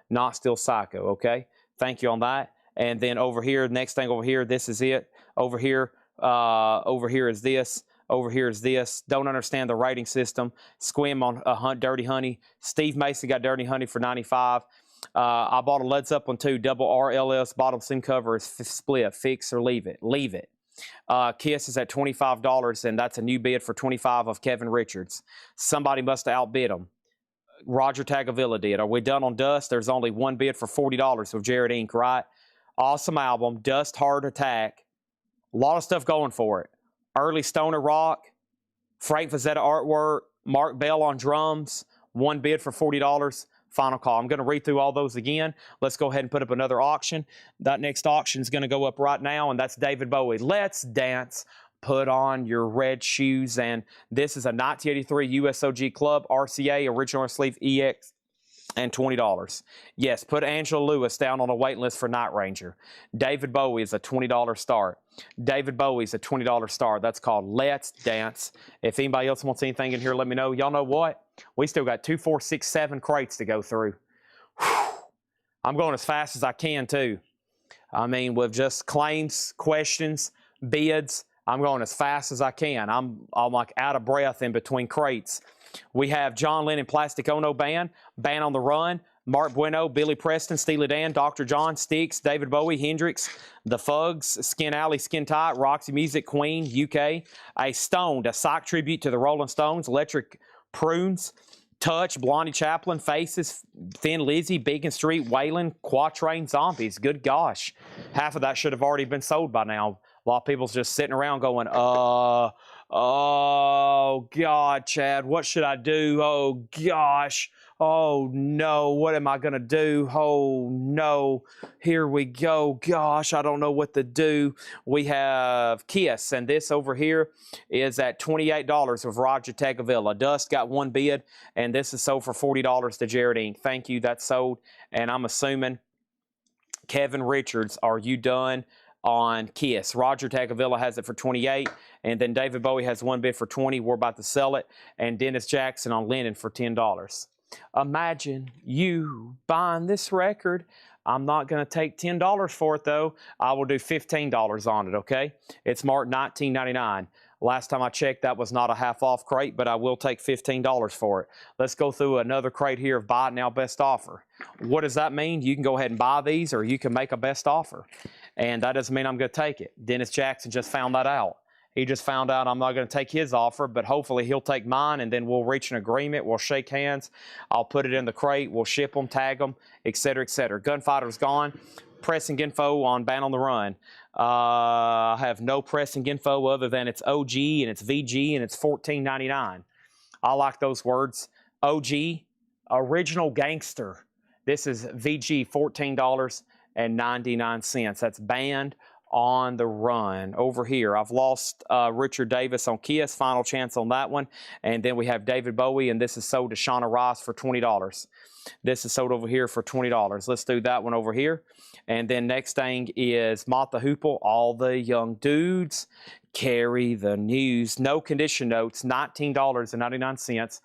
Not Steel Psycho, okay? Thank you on that. And then over here, next thing over here, this is it. Over here is this. Over here is this. Don't understand the rating system. Squim on Dirty Honey. Steve Mason got Dirty Honey for $95. I bought a Led Zeppelin 2 double RLS bottom seam cover is split. Fix or leave it. Leave it. Kiss is at $25, and that's a new bid for $25 of Kevin Richards. Somebody must have outbid him. Roger Tagavilla did. Are we done on Dust? There's only one bid for $40 with Jared Inc., right? Awesome album. Dust Hard Attack. A lot of stuff going for it. Early Stoner Rock, Frank Fazetta artwork, Mark Bell on drums, one bid for $40, final call. I'm going to read through all those again. Let's go ahead and put up another auction. That next auction is going to go up right now, and that's David Bowie. Let's dance. Put on your red shoes, and this is a 1983 USOG Club RCA Original Sleeve EX. And $20. Yes, put Angela Lewis down on a wait list for Night Ranger. David Bowie is a $20 start. David Bowie is a $20 start. That's called Let's Dance. If anybody else wants anything in here, let me know. Y'all know what? We still got 2, 4, 6, 7 crates to go through. Whew. I'm going as fast as I can, too. I mean, with just claims, questions, bids, I'm going as fast as I can. I'm like out of breath in between crates. We have John Lennon Plastic Ono Band, Band on the Run, Mark Bueno, Billy Preston, Steely Dan, Dr. John, Styx, David Bowie, Hendrix, The Fugs, Skin Alley, Skin Tight, Roxy Music, Queen, UK, a Stoned, a Psych tribute to the Rolling Stones, Electric Prunes, Touch, Blondie Chaplin, Faces, Thin Lizzy, Beacon Street, Waylon, Quatrain, Zombies. Good gosh. Half of that should have already been sold by now. A lot of people's just sitting around going, oh, God, Chad, what should I do? Oh, gosh, Oh no, what am I gonna do? Oh no, here we go. Gosh, I don't know what to do. We have Kiss, and this over here is at $28 with Roger Tagavilla. Dust got one bid, and this is sold for $40 to Jared Inc. Thank you, that's sold. And I'm assuming Kevin Richards, are you done on Kiss? Roger Tagavilla has it for 28, and then David Bowie has one bid for 20. We're about to sell it, and Dennis Jackson on Lennon for $10. Imagine you buying this record. I'm not going to take $10 for it, though. I will do $15 on it, okay? It's marked $19.99. Last time I checked, that was not a half-off crate, but I will take $15 for it. Let's go through another crate here of Buy It Now Best Offer. What does that mean? You can go ahead and buy these, or you can make a best offer. And that doesn't mean I'm going to take it. Dennis Jackson just found that out. He just found out I'm not going to take his offer, but hopefully he'll take mine, and then we'll reach an agreement. We'll shake hands. I'll put it in the crate. We'll ship them, tag them, etc., etc. Gunfighter's gone. Pressing info on Band on the Run. I have no pressing info other than it's OG and it's VG and it's $14.99. I like those words. OG, Original Gangster. This is VG, $14.99. That's Band on the Run. Over here, I've lost Richard Davis on Kiss, final chance on that one. And then we have David Bowie, and this is sold to Shauna Ross for $20. This is sold over here for $20. Let's do that one over here. And then next thing is Mott the Hoople, All the Young Dudes Carry the News. No condition notes, $19.99.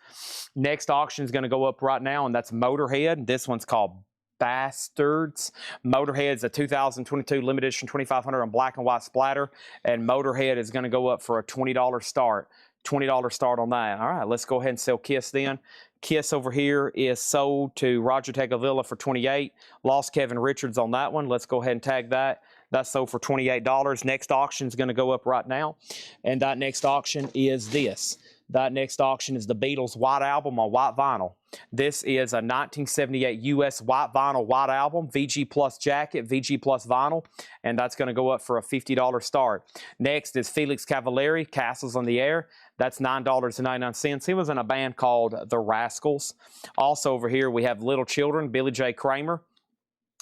Next auction is going to go up right now, and that's Motorhead. This one's called Bastards. Motorhead's a 2022 limited edition 2500 on black and white splatter, and Motorhead is going to go up for a $20 start. $20 start on that. All right, let's go ahead and sell Kiss then. Kiss over here is sold to Roger Tagavilla for $28. Lost Kevin Richards on that one. Let's go ahead and tag that. That's sold for $28. Next auction is going to go up right now, and that next auction is this. That next auction is the Beatles' White Album on white vinyl. This is a 1978 US white vinyl white album, VG Plus jacket, VG Plus vinyl, and that's going to go up for a $50 start. Next is Felix Cavalieri, Castles on the Air. That's $9.99. He was in a band called The Rascals. Also over here we have Little Children, Billy J. Kramer.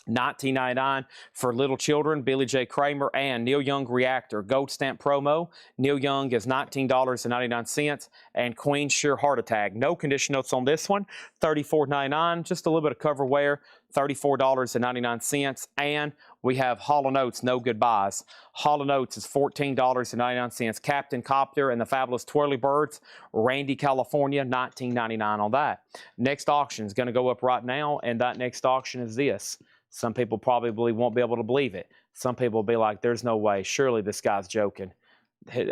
$19.99 for Little Children, Billy J. Kramer, and Neil Young Reactor. Gold stamp promo. Neil Young is $19.99, and Queen Sheer Heart Attack. No condition notes on this one. $34.99, just a little bit of cover wear. $34.99, and we have Hall & Oates, No Goodbyes. Hall & Oates is $14.99. Captain Copter and the Fabulous Twirly Birds, Randy, California, $19.99 on that. Next auction is going to go up right now, and that next auction is this. Some people probably won't be able to believe it. Some people will be like, there's no way. Surely this guy's joking.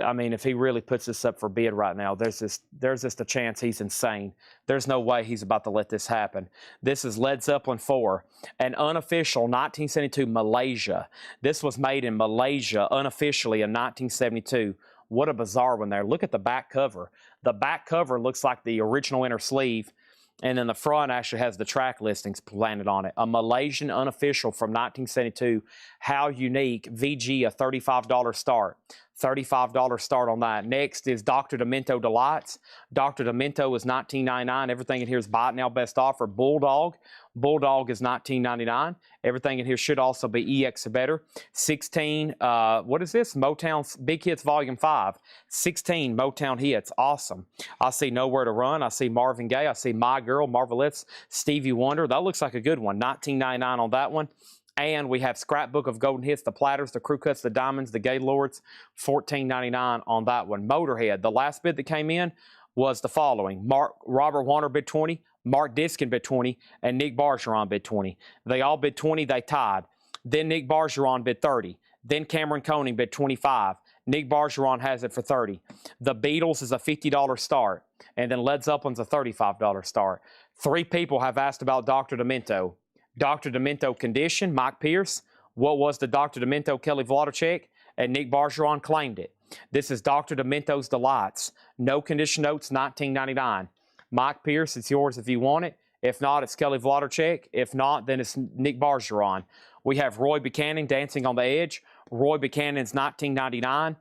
I mean, if he really puts this up for bid right now, there's just a chance he's insane. There's no way he's about to let this happen. This is Led Zeppelin 4, an unofficial 1972 Malaysia. This was made in Malaysia unofficially in 1972. What a bizarre one there. Look at the back cover. The back cover looks like the original inner sleeve, and then the front actually has the track listings planted on it. A Malaysian unofficial from 1972. How unique. VG, a $35 start. $35 start on that. Next is Dr. Demento Delights. Dr. Demento is $19.99. Everything in here is Buy It Now Best Offer. Bulldog. Bulldog is $19.99. Everything in here should also be EX or better. 16, what is this? Motown's Big Hits Volume 5. 16 Motown hits. Awesome. I see Nowhere to Run. I see Marvin Gaye. I see My Girl, Marvelettes, Stevie Wonder. That looks like a good one. $19.99 on that one. And we have Scrapbook of Golden Hits, the Platters, the Crew Cuts, the Diamonds, the Gaylords, $14.99 on that one. Motorhead, the last bid that came in was the following. Robert Warner bid 20, Mark Diskin bid 20, and Nick Bargeron bid 20. They all bid 20, they tied. Then Nick Bargeron bid 30. Then Cameron Koenig bid 25. Nick Bargeron has it for 30. The Beatles is a $50 start, and then Led Zeppelin's a $35 start. 3 people have asked about Dr. Demento. Dr. Demento condition, Mike Pierce. What was the Dr. Demento, Kelly Wlodczyk? And Nick Bargeron claimed it. This is Dr. Demento's Delights. No condition notes, $19.99. Mike Pierce, it's yours if you want it. If not, it's Kelly Wlodczyk. If not, then it's Nick Bargeron. We have Roy Buchanan, Dancing on the Edge. Roy Buchanan's $19.99.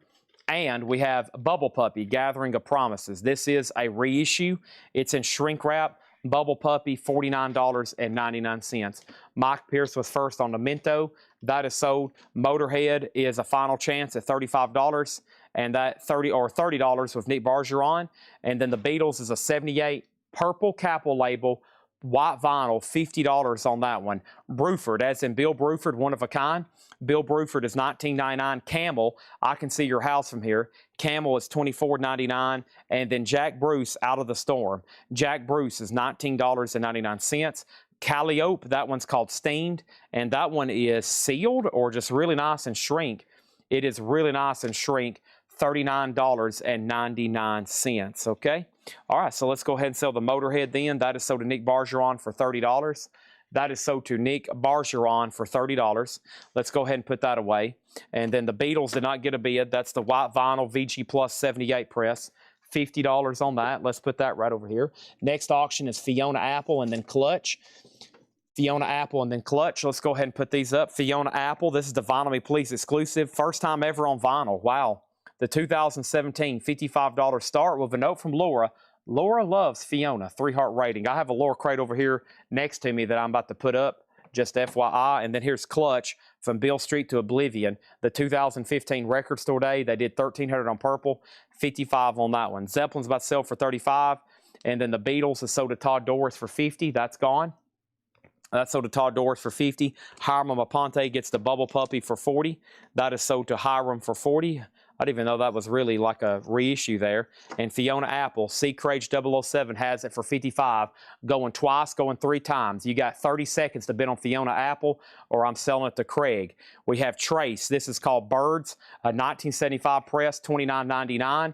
And we have Bubble Puppy, Gathering of Promises. This is a reissue. It's in shrink wrap. Bubble Puppy, $49.99. Mike Pierce was first on the Minto. That is sold. Motorhead is a final chance at $35, and that $30 with Nick Bergeron. And then the Beatles is a 78 purple Capel label, white vinyl, $50 on that one. Bruford, as in Bill Bruford, one of a kind. Bill Bruford is $19.99. Camel, I can see your house from here. Camel is $24.99. And then Jack Bruce, Out of the Storm. Jack Bruce is $19.99. Calliope, that one's called Steamed, and that one is sealed or just really nice and shrink. It is really nice and shrink, $39.99, okay? All right, so let's go ahead and sell the Motorhead then. That is sold to Nick Bergeron for $30. That is sold to Nick Bergeron for $30. Let's go ahead and put that away. And then the Beatles did not get a bid. That's the white vinyl VG Plus 78 press. $50 on that. Let's put that right over here. Next auction is Fiona Apple and then Clutch. Fiona Apple and then Clutch. Let's go ahead and put these up. Fiona Apple, this is the Vinyl Me Please exclusive. First time ever on vinyl. Wow. The 2017 $55 start with a note from Laura. Laura loves Fiona, 3-heart rating. I have a Laura crate over here next to me that I'm about to put up, just FYI. And then here's Clutch, From Bill Street to Oblivion. The 2015 Record Store Day, they did $1,300 on purple, $55 on that one. Zeppelin's about to sell for $35. And then the Beatles is sold to Todd Doris for $50. That's gone. That's sold to Todd Doris for $50. Hiram Aponte gets the Bubble Puppy for $40. That is sold to Hiram for $40. I didn't even know that was really like a reissue there. And Fiona Apple, C. Crage 007 has it for $55. Going twice, going 3 times. You got 30 seconds to bid on Fiona Apple, or I'm selling it to Craig. We have Trace. This is called Birds, a 1975 press, $29.99.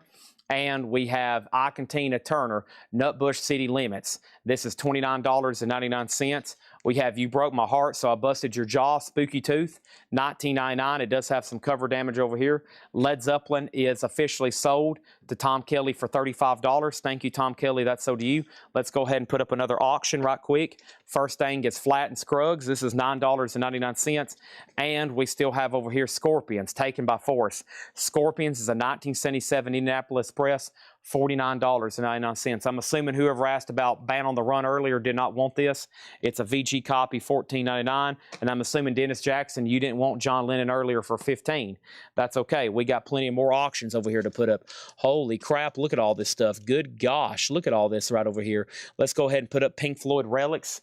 And we have Icontina Turner, Nutbush City Limits. This is $29.99. We have You Broke My Heart, So I Busted Your Jaw, Spooky Tooth, $19.99. It does have some cover damage over here. Led Zeppelin is officially sold to Tom Kelly for $35. Thank you, Tom Kelly. That's sold to you. Let's go ahead and put up another auction right quick. First thing is Flat and Scruggs. This is $9.99. And we still have over here Scorpions, Taken by Force. Scorpions is a 1977 Indianapolis press, $49.99. I'm assuming whoever asked about Band on the Run earlier did not want this. It's a VG copy, $14.99. And I'm assuming Dennis Jackson, you didn't want John Lennon earlier for $15. That's okay. We got plenty of more auctions over here to put up. Holy crap, look at all this stuff. Good gosh, look at all this right over here. Let's go ahead and put up Pink Floyd Relics.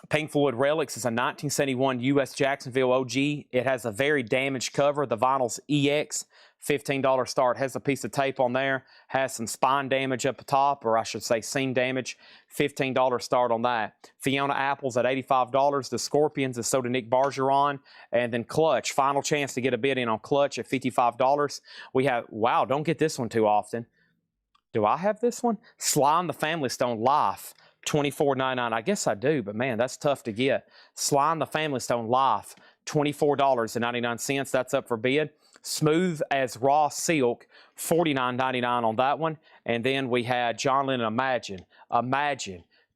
Pink Floyd Relics is a 1971 U.S. Jacksonville OG. It has a very damaged cover. The vinyl's EX, $15 start. Has a piece of tape on there. Has some spine damage up the top, or I should say seam damage. $15 start on that. Fiona Apple's at $85. The Scorpions is sold to Nick Bergeron. And then Clutch, final chance to get a bid in on Clutch at $55. We have, wow, don't get this one too often. Do I have this one? Sly and the Family Stone Life, $24.99. I guess I do, but man, that's tough to get. Sly and the Family Stone Life, $24.99. That's up for bid. Smooth as Raw Silk, $49.99 on that one. And then we had John Lennon Imagine,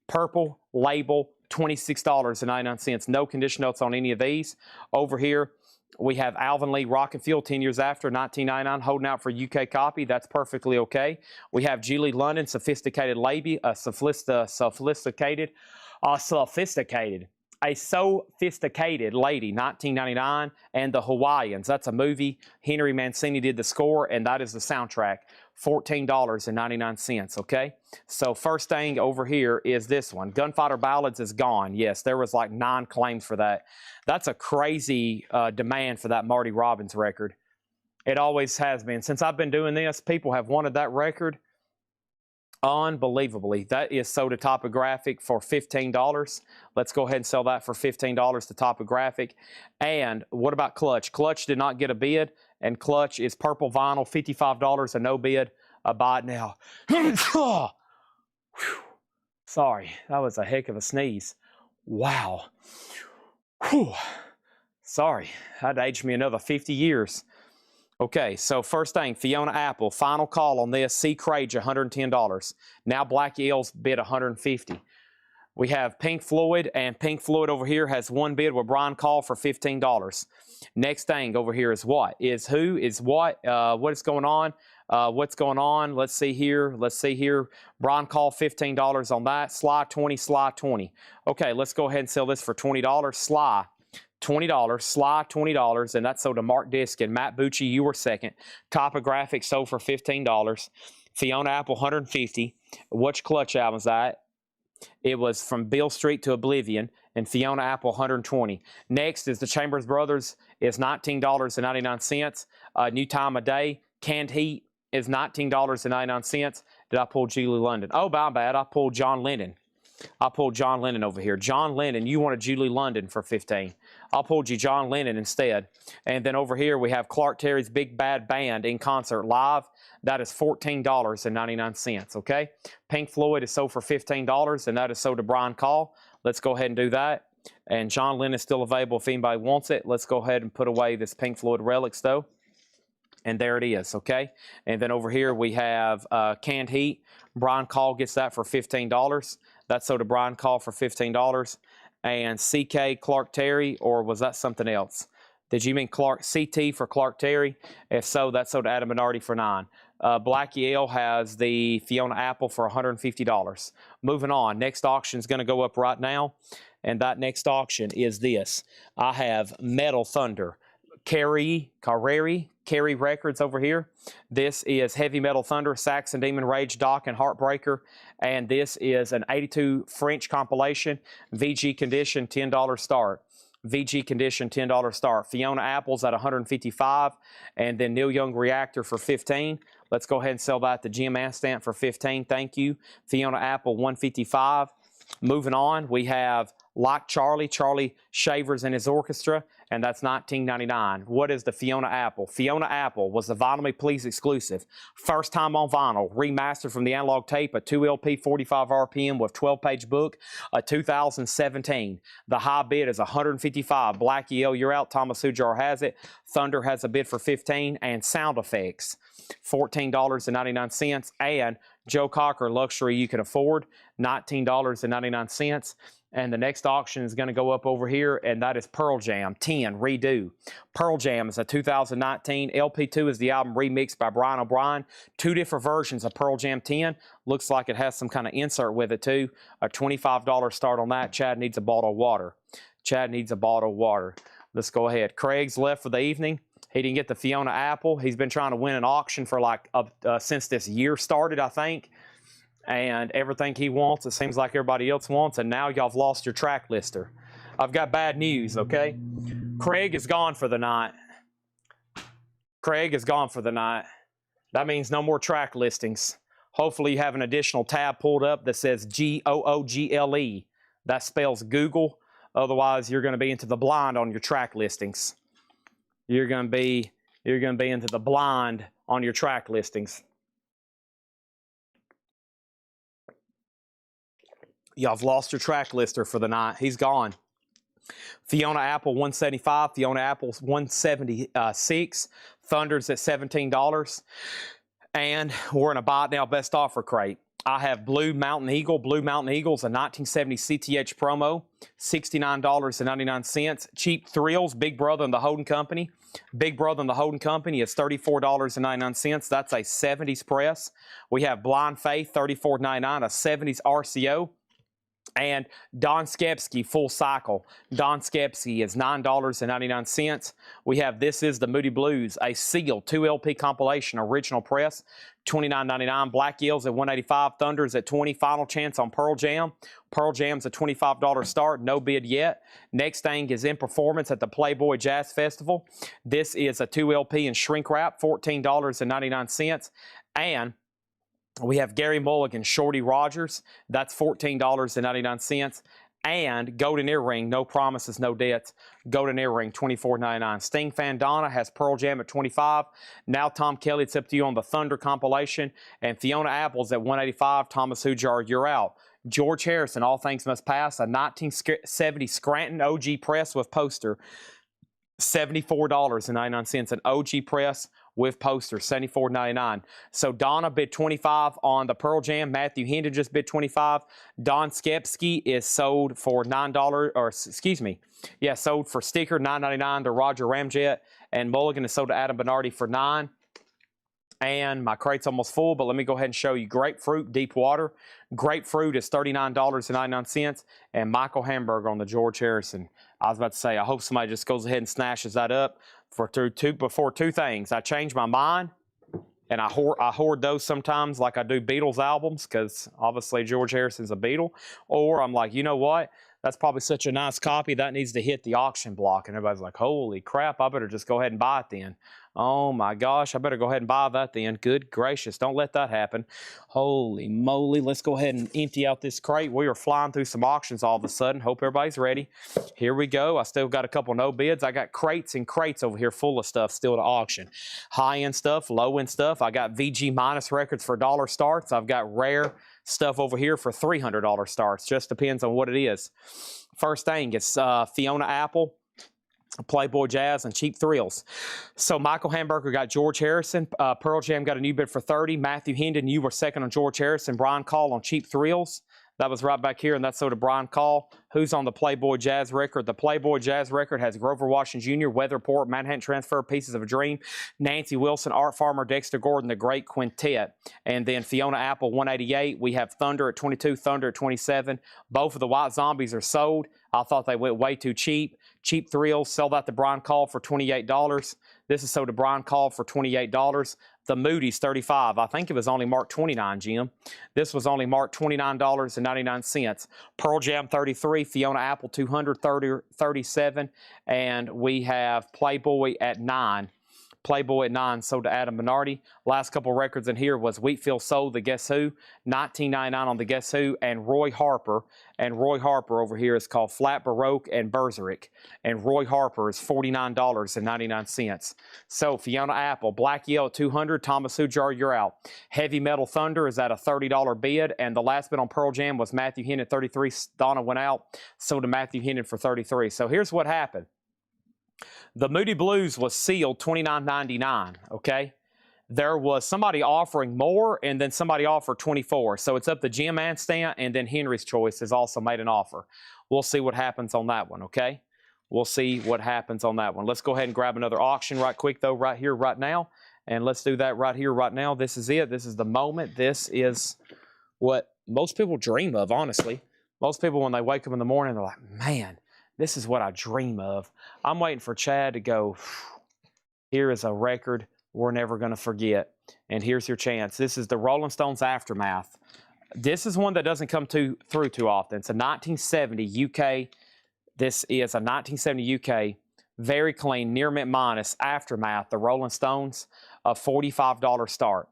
purple label, $26.99. No condition notes on any of these. Over here, we have Alvin Lee Rock and Field 10 years after, $19.99, holding out for UK copy. That's perfectly okay. We have Julie London, Sophisticated Lady, a sophisticated lady, $19.99, and the Hawaiians. That's a movie. Henry Mancini did the score, and that is the soundtrack, $14.99, okay? So first thing over here is this one. Gunfighter Ballads is gone. Yes, there was like 9 claims for that. That's a crazy demand for that Marty Robbins record. It always has been. Since I've been doing this, people have wanted that record unbelievably. That is sold to Topographic for $15. Let's go ahead and sell that for $15 to Topographic. And what about Clutch? Clutch did not get a bid, and Clutch is purple vinyl, $55, a no bid. A buy it now. Sorry, that was a heck of a sneeze. Wow. Whew. Sorry, that'd age me another 50 years. Okay, so first thing, Fiona Apple, final call on this. C. Crage, $110. Now Black Eels bid $150. We have Pink Floyd, and Pink Floyd over here has one bid with Brian Call for $15. Next thing over here is what? Is who? Is what? What is going on? What's going on? Let's see here. Brian call $15 on that. Sly 20, Sly 20. Okay, let's go ahead and sell this for $20. Sly $20, Sly $20, and that's sold to Mark Diskin. Matt Bucci, you were second. Topographic sold for $15. Fiona Apple 150. Which clutch album is that? It was From Beale Street to Oblivion, and Fiona Apple 120. Next is the Chambers Brothers is $19.99. New Time of Day. Canned Heat is $19.99. Did I pull Julie London? Oh, my bad. I pulled John Lennon. Over here. John Lennon, you wanted Julie London for 15. I pulled you John Lennon instead. And then over here we have Clark Terry's Big Bad Band in concert live. That is $14.99, okay? Pink Floyd is sold for $15, and that is sold to Brian Call. Let's go ahead and do that. And John Lennon is still available if anybody wants it. Let's go ahead and put away this Pink Floyd Relics, though. And there it is, okay? And then over here we have Canned Heat. Brian Call gets that for $15. That's sold to Brian Call for $15. And CK Clark Terry, or was that something else? Did you mean CT for Clark Terry? If so, that's sold to Adam Bernardi for $9. Blackie L has the Fiona Apple for $150. Moving on, next auction is going to go up right now, and that next auction is this. I have Metal Thunder, Carry Records over here. This is Heavy Metal Thunder, Saxon Demon, Rage, Doc, and Heartbreaker. And this is an 82 French compilation, VG condition, $10 start. VG condition, $10 start. Fiona Apple's at $155, and then Neil Young Reactor for $15. Let's go ahead and sell that to Jim Astant for $15. Thank you. Fiona Apple, $155. Moving on, we have Like Charlie Shavers and his orchestra, and that's $19.99. What is the Fiona Apple? Fiona Apple was the Vinyl Me Please exclusive. First time on vinyl, remastered from the analog tape, a 2 LP, 45 RPM with 12-page book, 2017. The high bid is $155. Blackie L, you're out. Thomas Hujar has it. Thunder has a bid for $15, and sound effects, $14.99. And Joe Cocker Luxury You Can Afford, $19.99. And the next auction is going to go up over here, and that is Pearl Jam 10 Redo. Pearl Jam is a 2019. LP2 is the album remixed by Brian O'Brien. Two different versions of Pearl Jam 10. Looks like it has some kind of insert with it too. A $25 start on that. Chad needs a bottle of water. Let's go ahead. Craig's left for the evening. He didn't get the Fiona Apple. He's been trying to win an auction for like since this year started, I think. And everything he wants, it seems like everybody else wants, and now y'all have lost your track lister. I've got bad news, okay? Craig is gone for the night. That means no more track listings. Hopefully you have an additional tab pulled up that says Google. That spells Google. Otherwise, you're going to be into the blind on your track listings. You're going to be into the blind on your track listings. Y'all have lost your track lister for the night. He's gone. Fiona Apple 175. Fiona Apple's 176. Thunder's at $17. And we're in a buy it now best offer crate. I have Blue Mountain Eagle. Blue Mountain Eagle's a 1970 CTH promo, $69.99. Cheap Thrills, Big Brother and the Holden Company. Big Brother and the Holden Company is $34.99. That's a 70s press. We have Blind Faith, $34.99, a 70s RCO. And Don Skepsky Full Cycle. Don Skepsky is $9.99. We have This Is the Moody Blues, a sealed 2 LP compilation, original press, $29.99. Black Eels at $185. Thunder's at $20. Final chance on Pearl Jam. Pearl Jam's a $25 start, no bid yet. Next thing is In Performance at the Playboy Jazz Festival. This is a 2 LP in shrink wrap, $14.99. And we have Gary Mulligan, Shorty Rogers. That's $14.99. And Golden Earring, No Promises, No Debts. Golden Earring, $24.99. Sting Fandana has Pearl Jam at $25. Now Tom Kelly, it's up to you on the Thunder compilation. And Fiona Apple's at $185. Thomas Hujar, you're out. George Harrison, All Things Must Pass, a 1970 Scranton OG press with poster, $74.99. An OG press with poster, $74.99. So Donna bid $25 on the Pearl Jam. Matthew Hendon just bid $25. Don Skepsky is sold for $9, or excuse me, yeah, sold for sticker, $9.99 to Roger Ramjet. And Mulligan is sold to Adam Bernardi for $9. and my crate's almost full, but let me go ahead and show you grapefruit, deep water. Grapefruit is $39.99, and Michael Hamburger on the George Harrison. I was about to say, I hope somebody just goes ahead and snatches that up before two things. I change my mind, and I hoard those sometimes like I do Beatles albums, because obviously George Harrison's a Beatle. Or I'm like, you know what? That's probably such a nice copy that needs to hit the auction block. And everybody's like, holy crap, I better just go ahead and buy it then. Oh my gosh, I better go ahead and buy that then. Good gracious, don't let that happen. Holy moly, let's go ahead and empty out this crate. We are flying through some auctions all of a sudden. Hope everybody's ready. Here we go. I still got a couple no bids. I got crates and crates over here full of stuff still to auction. High-end stuff, low-end stuff. I got VG minus records for dollar starts. I've got rare stuff over here for $300 starts. Just depends on what it is. First thing, it's Fiona Apple, Playboy Jazz, and Cheap Thrills. So Michael Hamburger got George Harrison. Pearl Jam got a new bid for $30. Matthew Hendon, you were second on George Harrison. Brian Call on Cheap Thrills. That was right back here, and that's so to Brian Call. Who's on the Playboy Jazz record? The Playboy Jazz record has Grover Washington Jr., Weatherport, Manhattan Transfer, Pieces of a Dream, Nancy Wilson, Art Farmer, Dexter Gordon, The Great Quintet. And then Fiona Apple, 188. We have Thunder at 22, Thunder at 27. Both of the White Zombies are sold. I thought they went way too cheap. Cheap Thrills, sell that to Brian Call for $28. This is sold to Brian Call for $28. The Moody's, 35. I think it was only marked 29, Jim. This was only marked $29.99. Pearl Jam, 33. Fiona Apple, 200, 37. And we have Playboy at 9. Playboy at 9 sold to Adam Minardi. Last couple records in here was Wheatfield sold the Guess Who, $19.99 on the Guess Who, and Roy Harper. And Roy Harper over here is called Flat Baroque and Berserk. And Roy Harper is $49.99. So Fiona Apple, Black Yellow 200, Thomas Hujar, you're out. Heavy Metal Thunder is at a $30 bid. And the last bid on Pearl Jam was Matthew Hennon, 33. Donna went out, sold to Matthew Hennon for 33. So here's what happened. The Moody Blues was sealed $29.99, okay? There was somebody offering more, and then somebody offered 24. So it's up to Jim Anstant, and then Henry's Choice has also made an offer. We'll see what happens on that one, okay? We'll see what happens on that one. Let's go ahead and grab another auction right quick, though, right here, right now. And let's do that right here, right now. This is it. This is the moment. This is what most people dream of, honestly. Most people, when they wake up in the morning, they're like, man, this is what I dream of. I'm waiting for Chad to go, here is a record we're never going to forget. And here's your chance. This is the Rolling Stones Aftermath. This is one that doesn't come through too often. It's a 1970 UK. This is a 1970 UK, very clean, near mint minus Aftermath, the Rolling Stones, a $45 start.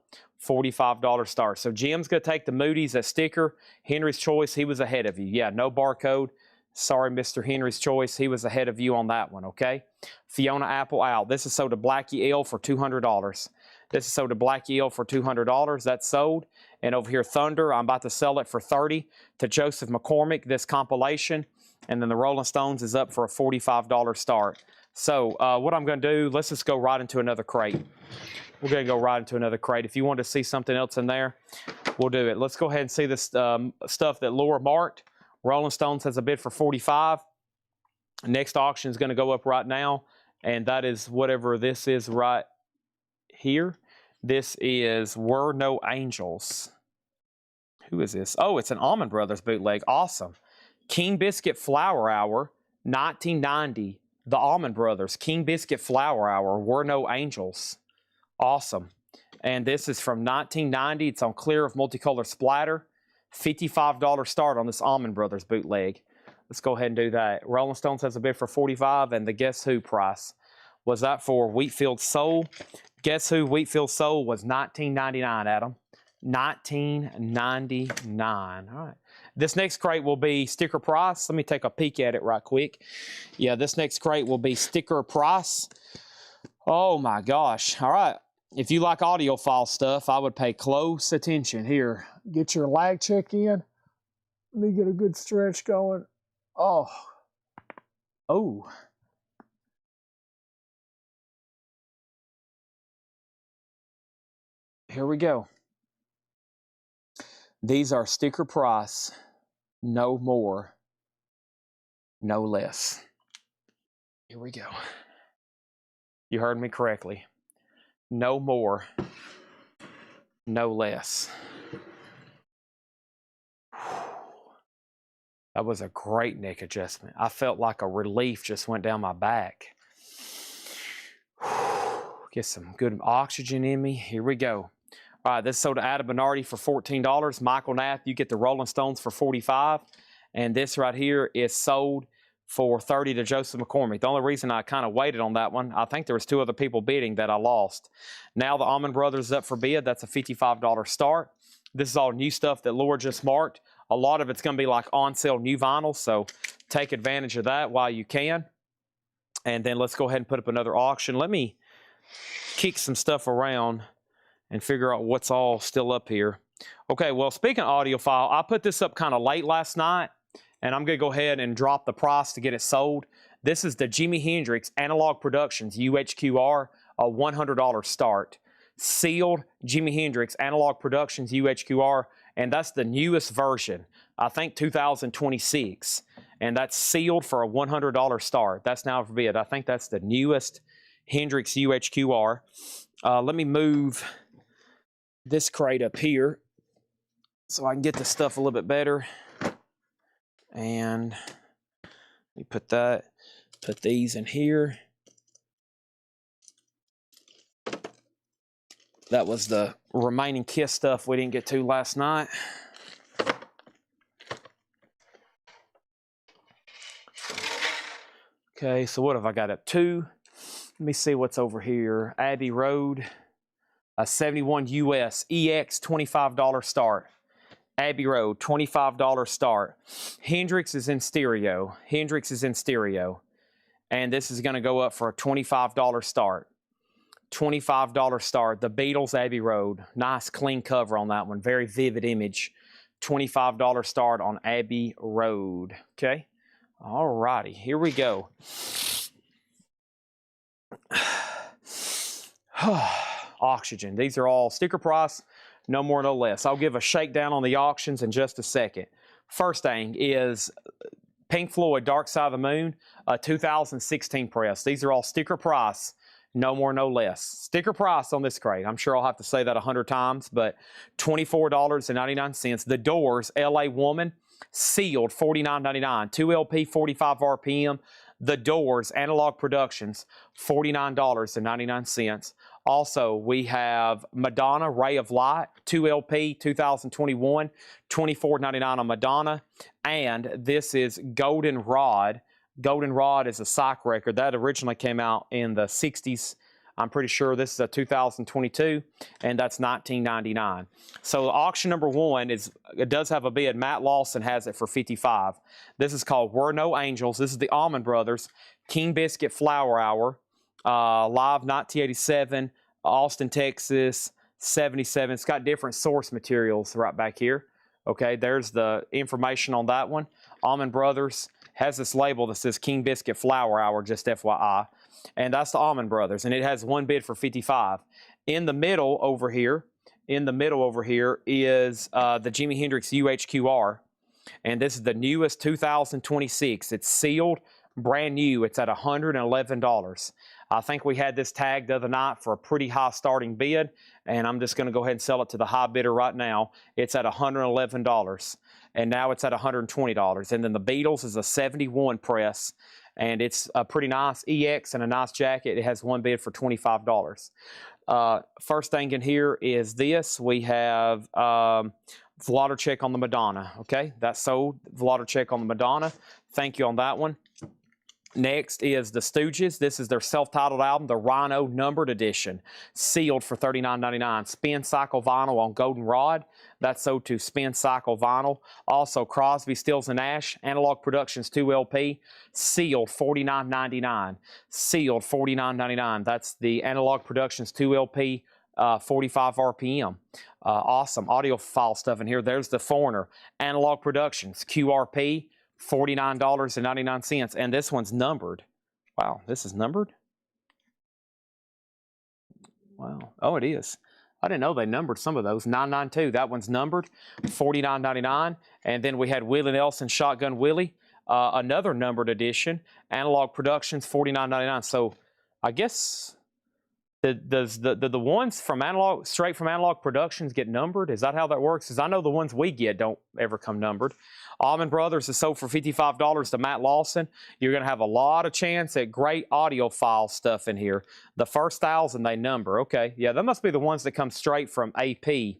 $45 start. So Jim's going to take the Moody's as sticker. Henry's Choice, he was ahead of you. Yeah, no barcode. Sorry, Mr. Henry's Choice. He was ahead of you on that one, okay? Fiona Apple out. This is sold to Blackie L for $200. This is sold to Blackie L for $200. That's sold. And over here, Thunder, I'm about to sell it for $30 to Joseph McCormick, this compilation. And then the Rolling Stones is up for a $45 start. So what I'm going to do, let's just go right into another crate. We're going to go right into another crate. If you want to see something else in there, we'll do it. Let's go ahead and see this stuff that Laura marked. Rolling Stones has a bid for $45. Next auction is going to go up right now, and that is whatever this is right here. This is Were No Angels. Who is this? Oh, it's an Allman Brothers bootleg. Awesome. King Biscuit Flower Hour, 1990. The Allman Brothers. King Biscuit Flower Hour, Were No Angels. Awesome. And this is from 1990. It's on clear of multicolor splatter. $55 start on this Allman Brothers bootleg. Let's go ahead and do that. Rolling Stones has a bid for $45, and the Guess Who price was that for Wheatfield Soul. Guess Who Wheatfield Soul was $19.99, Adam. $19.99. All right. This next crate will be sticker price. Let me take a peek at it right quick. Yeah, this next crate will be sticker price. Oh my gosh. All right. If you like audiophile stuff, I would pay close attention. Here, get your lag check in. Let me get a good stretch going. Oh. Oh. Here we go. These are sticker price. No more. No less. Here we go. You heard me correctly. No more. no less. That was a great neck adjustment. I felt like a relief just went down my back. Get some good oxygen in me. Here we go. All right, this sold to Adam Bernardi for $14. Michael Nath, you get the Rolling Stones for $45. And this right here is sold for $30 to Joseph McCormick. The only reason I kind of waited on that one, I think there was 2 other people bidding that I lost. Now the Allman Brothers is up for bid. That's a $55 start. This is all new stuff that Laura just marked. A lot of it's going to be like on sale new vinyl, so take advantage of that while you can. And then let's go ahead and put up another auction. Let me kick some stuff around and figure out what's all still up here. Okay, well, speaking of audiophile, I put this up kind of late last night, and I'm going to go ahead and drop the price to get it sold. This is the Jimi Hendrix Analog Productions UHQR, a $100 start. Sealed Jimi Hendrix Analog Productions UHQR, and that's the newest version, I think 2026. And that's sealed for a $100 start. That's now for bid. I think that's the newest Hendrix UHQR. Let me move this crate up here so I can get the stuff a little bit better. And let me put these in here. That was the remaining Kiss stuff we didn't get to last night. Okay, so what have I got up to? Let me see what's over here. Abbey Road, a 71 US EX $25 start. Abbey Road, $25 start. Hendrix is in stereo. Hendrix is in stereo. And this is going to go up for a $25 start. $25 start. The Beatles, Abbey Road. Nice clean cover on that one. Very vivid image. $25 start on Abbey Road. Okay. All righty. Here we go. Oxygen. These are all sticker price. No more, no less. I'll give a shakedown on the auctions in just a second. First thing is Pink Floyd, Dark Side of the Moon, a 2016 press. These are all sticker price. No more, no less. Sticker price on this crate. I'm sure I'll have to say that 100 times, but $24.99. The Doors, LA Woman, sealed, $49.99. 2LP, 45 RPM. The Doors, Analog Productions, $49.99. Also, we have Madonna, Ray of Light, 2LP, 2021, $24.99 on Madonna. And this is Golden Rod. Golden Rod is a psych record. That originally came out in the 60s. I'm pretty sure this is a 2022, and that's $19.99. So auction number one it does have a bid. Matt Lawson has it for $55. This is called Were No Angels. This is the Allman Brothers, King Biscuit Flower Hour, live 1987, Austin, Texas, 77. It's got different source materials right back here. Okay, there's the information on that one. Allman Brothers has this label that says King Biscuit Flower Hour, just FYI. And that's the Allman Brothers, and it has one bid for $55. In the middle over here is the Jimi Hendrix UHQR, and this is the newest 2026. It's sealed, brand new. It's at $111. I think we had this tagged the other night for a pretty high starting bid, and I'm just going to go ahead and sell it to the high bidder right now. It's at $111, and now it's at $120. And then the Beatles is a 71 press, and it's a pretty nice EX and a nice jacket. It has one bid for $25. First thing in here is this. We have Vlader check on the Madonna. Okay, that's sold. Vlader check on the Madonna. Thank you on that one. Next is the Stooges. This is their self-titled album, the Rhino Numbered Edition, sealed for $39.99. Spin Cycle Vinyl on Golden Rod. That's sold to Spin Cycle Vinyl. Also, Crosby, Stills & Nash, Analog Productions 2LP, sealed $49.99. Sealed $49.99. That's the Analog Productions 2LP, 45 RPM. Awesome audiophile stuff in here. There's the Foreigner, Analog Productions, QRP, $49.99, and this one's numbered. Wow, this is numbered? Wow. Oh, it is. I didn't know they numbered some of those. 992, that one's numbered, $49.99. And then we had Willie Nelson, Shotgun Willie, another numbered edition, Analog Productions, $49.99. So I guess Does the ones from straight from Analog Productions get numbered? Is that how that works? Because I know the ones we get don't ever come numbered. Allman Brothers is sold for $55 to Matt Lawson. You're going to have a lot of chance at great audiophile stuff in here. The first 1,000 they number. Okay, yeah, that must be the ones that come straight from AP.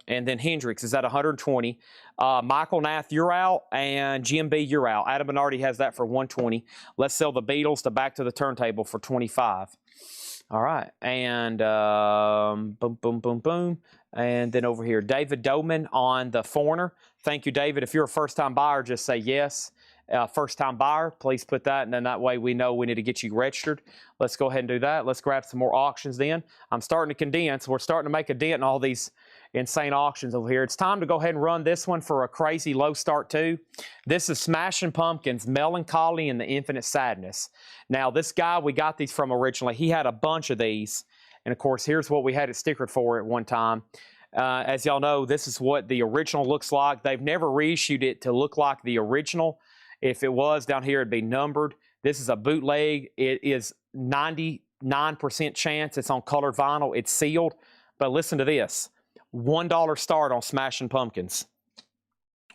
And then Hendrix is at 120. Michael Nath, you're out, and GMB, you're out. Adam Bernardi has that for 120. Let's sell the Beatles to Back to the Turntable for 25. All right, and boom, boom, boom, boom. And then over here, David Doman on the Foreigner. Thank you, David. If you're a first-time buyer, just say yes. First-time buyer, please put that, and then that way we know we need to get you registered. Let's go ahead and do that. Let's grab some more auctions then. I'm starting to condense. We're starting to make a dent in all these insane auctions over here. It's time to go ahead and run this one for a crazy low start too. This is Smashing Pumpkins, Melancholy and the Infinite Sadness. Now, this guy we got these from originally, he had a bunch of these. And of course, here's what we had it stickered for at one time. As y'all know, this is what the original looks like. They've never reissued it to look like the original. If it was down here, it'd be numbered. This is a bootleg. It is 99% chance it's on colored vinyl. It's sealed. But listen to this. $1 start on Smashing Pumpkins.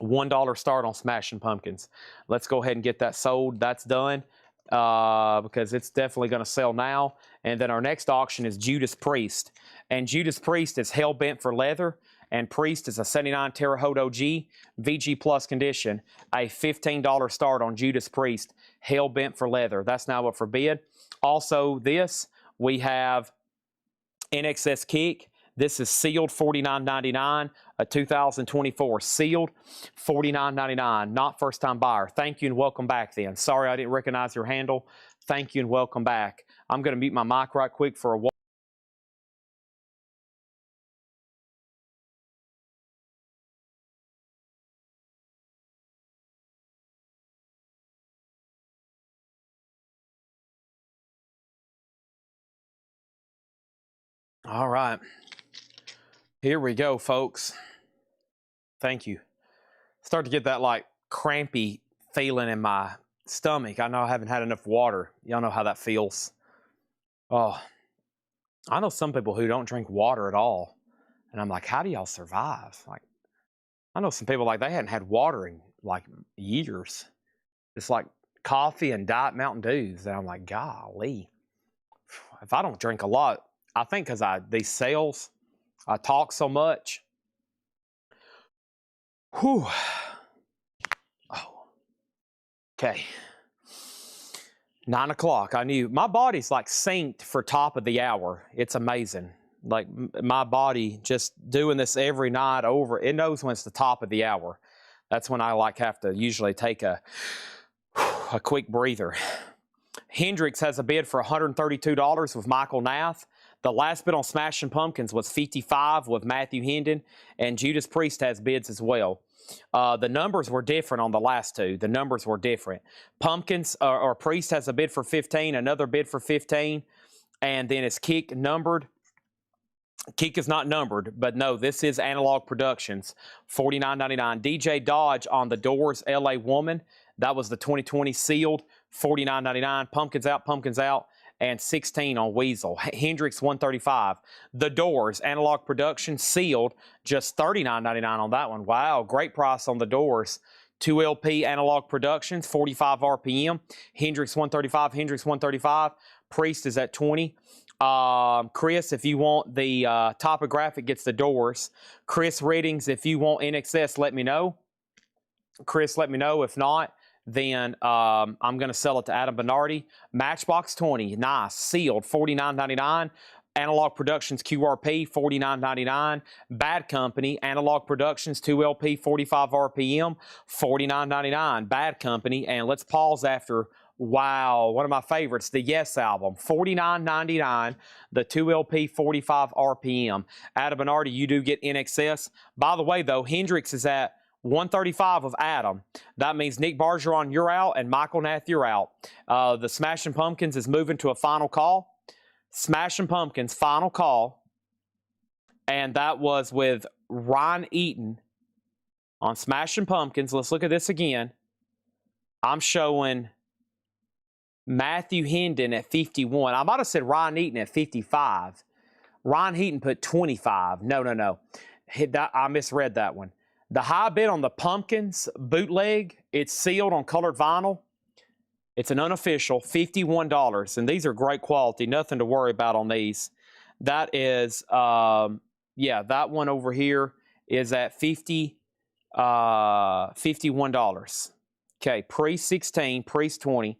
$1 start on Smashing Pumpkins. Let's go ahead and get that sold. That's done because it's definitely going to sell now. And then our next auction is Judas Priest. And Judas Priest is hell-bent for leather. And Priest is a 79 Terre Haute OG, VG Plus condition. A $15 start on Judas Priest, hell-bent for leather. That's now up for bid. Also this, we have NXS Kick. This is sealed $49.99, a 2024 sealed $49.99, not first time buyer. Thank you and welcome back then. Sorry I didn't recognize your handle. Thank you and welcome back. I'm going to mute my mic right quick for a while. All right. Here we go, folks. Thank you. Start to get that like crampy feeling in my stomach. I know I haven't had enough water. Y'all know how that feels. Oh, I know some people who don't drink water at all. And I'm like, how do y'all survive? Like, I know some people like they hadn't had water in like years. It's like coffee and Diet Mountain Dews. And I'm like, golly. If I don't drink a lot, I think because these sales, I talk so much. Whew. Oh. Okay. 9 o'clock. I knew my body's like synced for top of the hour. It's amazing. Like my body just doing this every night over. It knows when it's the top of the hour. That's when I like have to usually take a quick breather. Hendrix has a bid for $132 with Michael Nath. The last bid on Smashing Pumpkins was $55 with Matthew Hendon, and Judas Priest has bids as well. The numbers were different on the last two. The numbers were different. Pumpkins or Priest has a bid for 15, another bid for 15, and then is Kick numbered? Kick is not numbered, but no, this is Analog Productions, $49.99. DJ Dodge on the Doors, LA Woman. That was the 2020 sealed, $49.99. Pumpkins out, and 16 on Weasel. Hendrix, $135. The Doors, Analog Productions, sealed, just $39.99 on that one. Wow, great price on the Doors. 2LP Analog Productions, 45 RPM. Hendrix, $135. Hendrix, $135. Priest is at 20. Chris, if you want the topographic, gets the Doors. Chris Readings, if you want NXS, let me know. Chris, let me know. If not, then I'm going to sell it to Adam Bernardi. Matchbox 20, nice, sealed, $49.99. Analog Productions QRP, $49.99. Bad Company, Analog Productions 2LP, 45 RPM, $49.99. Bad Company, and let's pause after. Wow, one of my favorites, the Yes album, $49.99, the 2LP 45 RPM. Adam Bernardi, you do get NXS. By the way, though, Hendrix is at 135 of Adam. That means Nick Bargeron, you're out, and Michael Nath, you're out. The Smashing Pumpkins is moving to a final call. Smashing Pumpkins, final call. And that was with Ryan Eaton on Smashing Pumpkins. Let's look at this again. I'm showing Matthew Hendon at 51. I might have said Ryan Eaton at 55. Ryan Heaton put 25. No. I misread that one. The high bid on the Pumpkins bootleg, it's sealed on colored vinyl. It's an unofficial $51, and these are great quality. Nothing to worry about on these. That is, that one over here is at $51. Okay, Priest 16, Priest 20.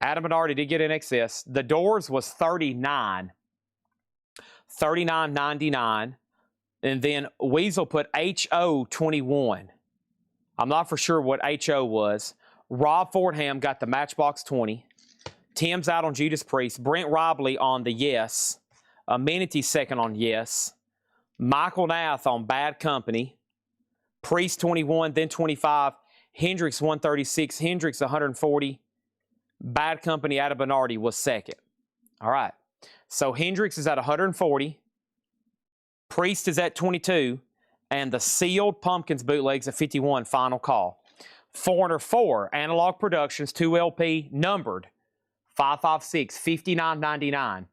Adam Bernardi did get in excess. The Doors was $39.99. And then Weasel put HO 21. I'm not for sure what HO was. Rob Fordham got the Matchbox 20. Tim's out on Judas Priest. Brent Robley on the Yes. Amenity second on Yes. Michael Nath on Bad Company. Priest 21, then 25. Hendrix 136. Hendrix 140. Bad Company, Adam Bernardi was second. All right. So Hendrix is at 140. Priest is at 22. And the sealed Pumpkins bootlegs at 51. Final call. Foreigner 4, Analog Productions, 2 LP, numbered 556, $59.99.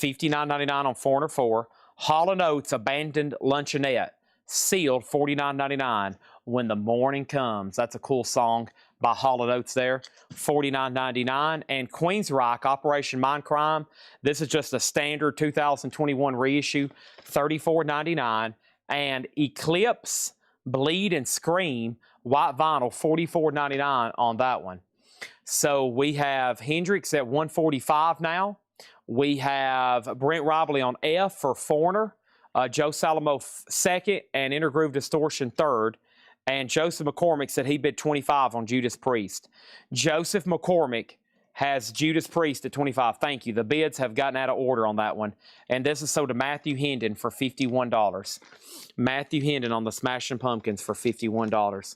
$59.99 on Foreigner 4. Hall & Oates, Abandoned Luncheonette, sealed $49.99. When the Morning Comes. That's a cool song by Hall & Oates there. $49.99. And Queensryche, Operation Mindcrime. This is just a standard 2021 reissue. $34.99. And Eclipse, Bleed and Scream, white vinyl, $44.99 on that one. So we have Hendrix at 145 now. We have Brent Robley on F for Foreigner. Joe Salamo second, and Intergroove Distortion third. And Joseph McCormick said he bid 25 on Judas Priest. Joseph McCormick has Judas Priest at 25. Thank you. The bids have gotten out of order on that one. And this is sold to Matthew Hendon for $51. Matthew Hendon on the Smashing Pumpkins for $51.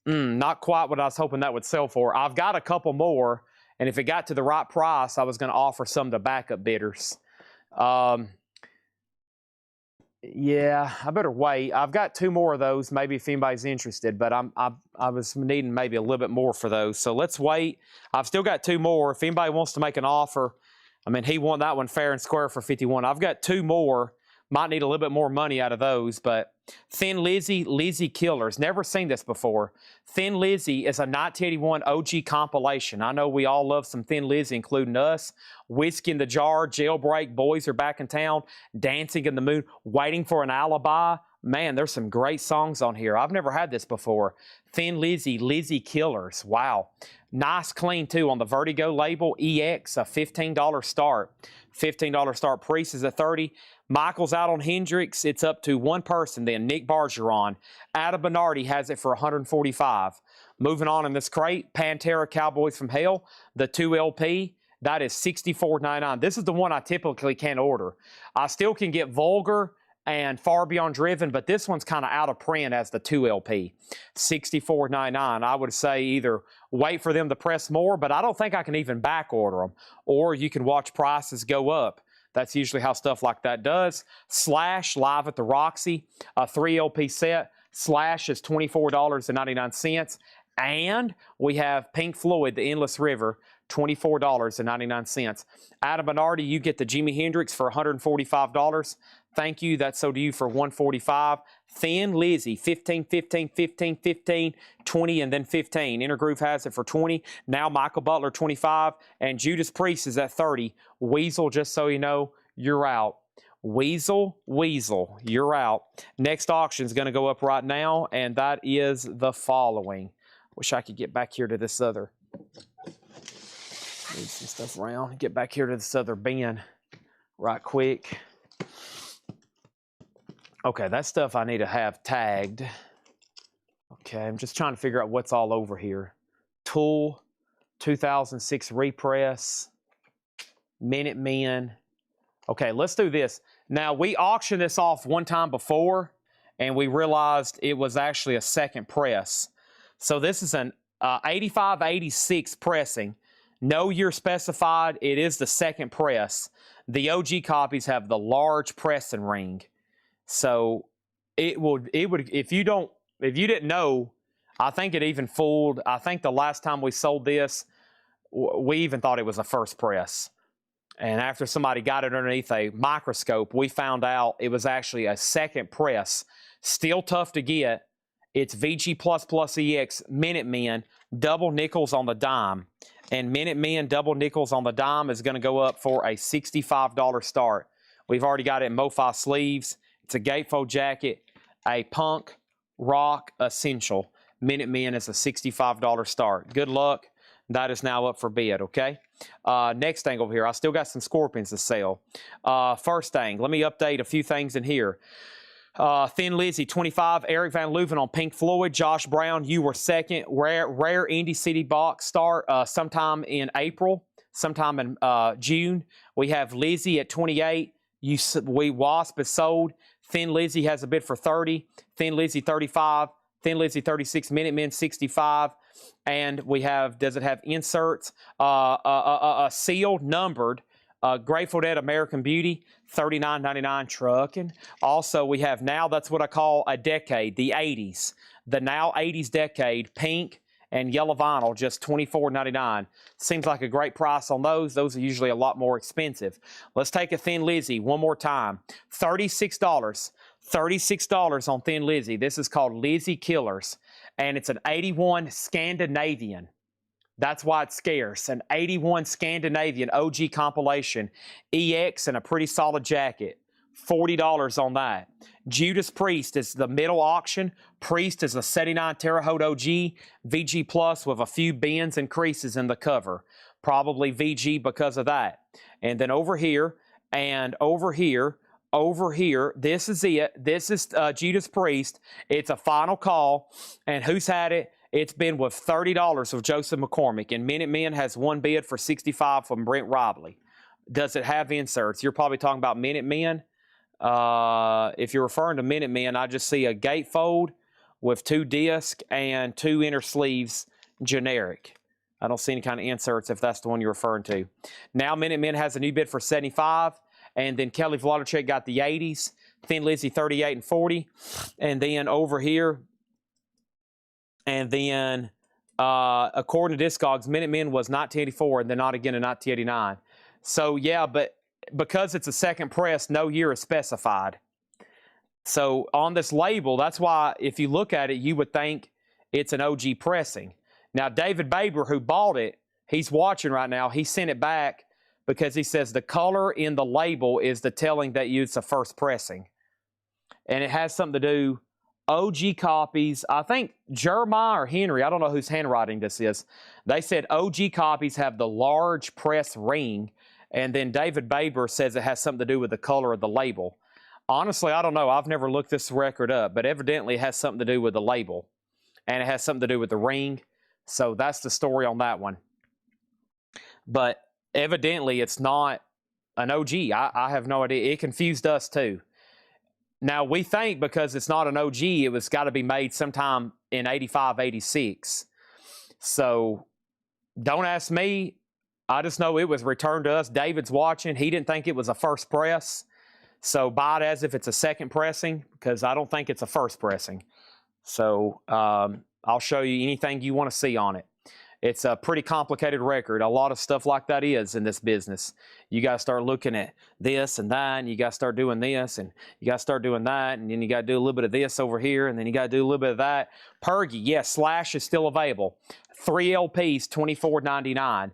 Not quite what I was hoping that would sell for. I've got a couple more, and if it got to the right price, I was going to offer some to backup bidders. Yeah, I better wait. I've got 2 more of those, maybe if anybody's interested, but I was needing maybe a little bit more for those. So let's wait. I've still got 2 more. If anybody wants to make an offer, I mean, he won that one fair and square for 51. I've got 2 more. Might need a little bit more money out of those, but Thin Lizzy, Lizzy Killers. Never seen this before. Thin Lizzy is a 1981 OG compilation. I know we all love some Thin Lizzy, including us. Whiskey in the Jar, Jailbreak, Boys Are Back in Town, Dancing in the Moon, Waiting for an Alibi. Man, there's some great songs on here. I've never had this before. Thin Lizzy, Lizzy Killers. Wow. Nice clean, too, on the Vertigo label. EX, a $15 start. $15 start. Priest is at 30. Michael's out on Hendrix. It's up to one person then, Nick Bargeron. Adam Bernardi has it for 145. Moving on in this crate, Pantera Cowboys from Hell, the 2 LP. That is $64.99. This is the one I typically can't order. I still can get Vulgar and Far Beyond Driven, but this one's kind of out of print as the 2 LP. $64.99. I would say either wait for them to press more, but I don't think I can even back order them. Or you can watch prices go up. That's usually how stuff like that does. Slash, live at the Roxy, a 3 LP set. Slash is $24.99. And we have Pink Floyd, The Endless River, $24.99. Adam Bernardi, you get the Jimi Hendrix for $145. Thank you. That's sold to you for $145. Thin Lizzy, 15, 15, 15, 15, 20, and then 15. Intergroove has it for 20. Now Michael Butler, 25. And Judas Priest is at 30. Weasel, just so you know, you're out. Weasel, you're out. Next auction is going to go up right now, and that is the following. Wish I could get back here to this other. Move some stuff around. Get back here to this other bin right quick. Okay, that stuff I need to have tagged. Okay, I'm just trying to figure out what's all over here. Tool, 2006 repress, Minutemen. Okay, let's do this. Now, we auctioned this off one time before, and we realized it was actually a second press. So this is an 85-86 pressing. No year specified. It is the second press. The OG copies have the large pressing ring. So it would if you didn't know, I think it even fooled. I think the last time we sold this, we even thought it was a first press. And after somebody got it underneath a microscope, we found out it was actually a second press. Still tough to get. It's VG++EX Minutemen, double nickels on the dime. And Minutemen double nickels on the dime is going to go up for a $65 start. We've already got it in MoFi sleeves. It's a gatefold jacket, a punk rock essential. Minutemen is a $65 start. Good luck. That is now up for bid, okay? Next thing over here, I still got some Scorpions to sell. First thing, let me update a few things in here. Thin Lizzy, 25. Eric Van Leuven on Pink Floyd. Josh Brown, you were second. Rare Indy City box start sometime in April, sometime in June. We have Lizzy at 28. Wasp is sold. Thin Lizzy has a bid for 30. Thin Lizzy, 35. Thin Lizzy, 36. Minutemen, 65. And we have, does it have inserts? Sealed, numbered. Grateful Dead American Beauty, $39.99 trucking. Also, we have now, that's what I call a decade, the 80s. The now 80s decade, pink and yellow vinyl, just $24.99. Seems like a great price on those. Those are usually a lot more expensive. Let's take a Thin Lizzy one more time. $36. $36 on Thin Lizzy. This is called Lizzy Killers. And it's an 81 Scandinavian. That's why it's scarce. An 81 Scandinavian OG compilation. EX and a pretty solid jacket. $40 on that. Judas Priest is the middle auction. Priest is a 79 Terre Haute OG. VG Plus with a few bends and creases in the cover. Probably VG because of that. And then over here, and over here, this is it. This is Judas Priest. It's a final call. And who's had it? It's been with $30 of Joseph McCormick. And Minutemen has one bid for $65 from Brent Robley. Does it have inserts? You're probably talking about Minutemen. If you're referring to Minutemen, I just see a gatefold with 2 discs and 2 inner sleeves generic. I don't see any kind of inserts if that's the one you're referring to. Now Minutemen has a new bid for $75. And then Kelly Vladicek got the 80s. Thin Lizzy, 38 and 40. And then over here, and then according to Discogs, Minutemen was 1984 and then not again in 1989. So yeah, but because it's a second press, no year is specified. So on this label, that's why if you look at it, you would think it's an OG pressing. Now, David Baber, who bought it, he's watching right now. He sent it back because he says the color in the label is the telling that it's a first pressing. And it has something to do, OG copies, I think Jeremiah or Henry, I don't know whose handwriting this is. They said OG copies have the large press ring, and then David Baber says it has something to do with the color of the label. Honestly, I don't know. I've never looked this record up, but evidently it has something to do with the label, and it has something to do with the ring. So that's the story on that one. But evidently it's not an OG. I have no idea. It confused us too. Now, we think because it's not an OG, it was got to be made sometime in 85, 86. So don't ask me. I just know it was returned to us. David's watching. He didn't think it was a first press. So buy it as if it's a second pressing because I don't think it's a first pressing. So I'll show you anything you want to see on it. It's a pretty complicated record. A lot of stuff like that is in this business. You got to start looking at this and that, and you got to start doing this, and you got to start doing that, and then you got to do a little bit of this over here, and then you got to do a little bit of that. Pergy, yes, Slash is still available. 3 LPs, $24.99.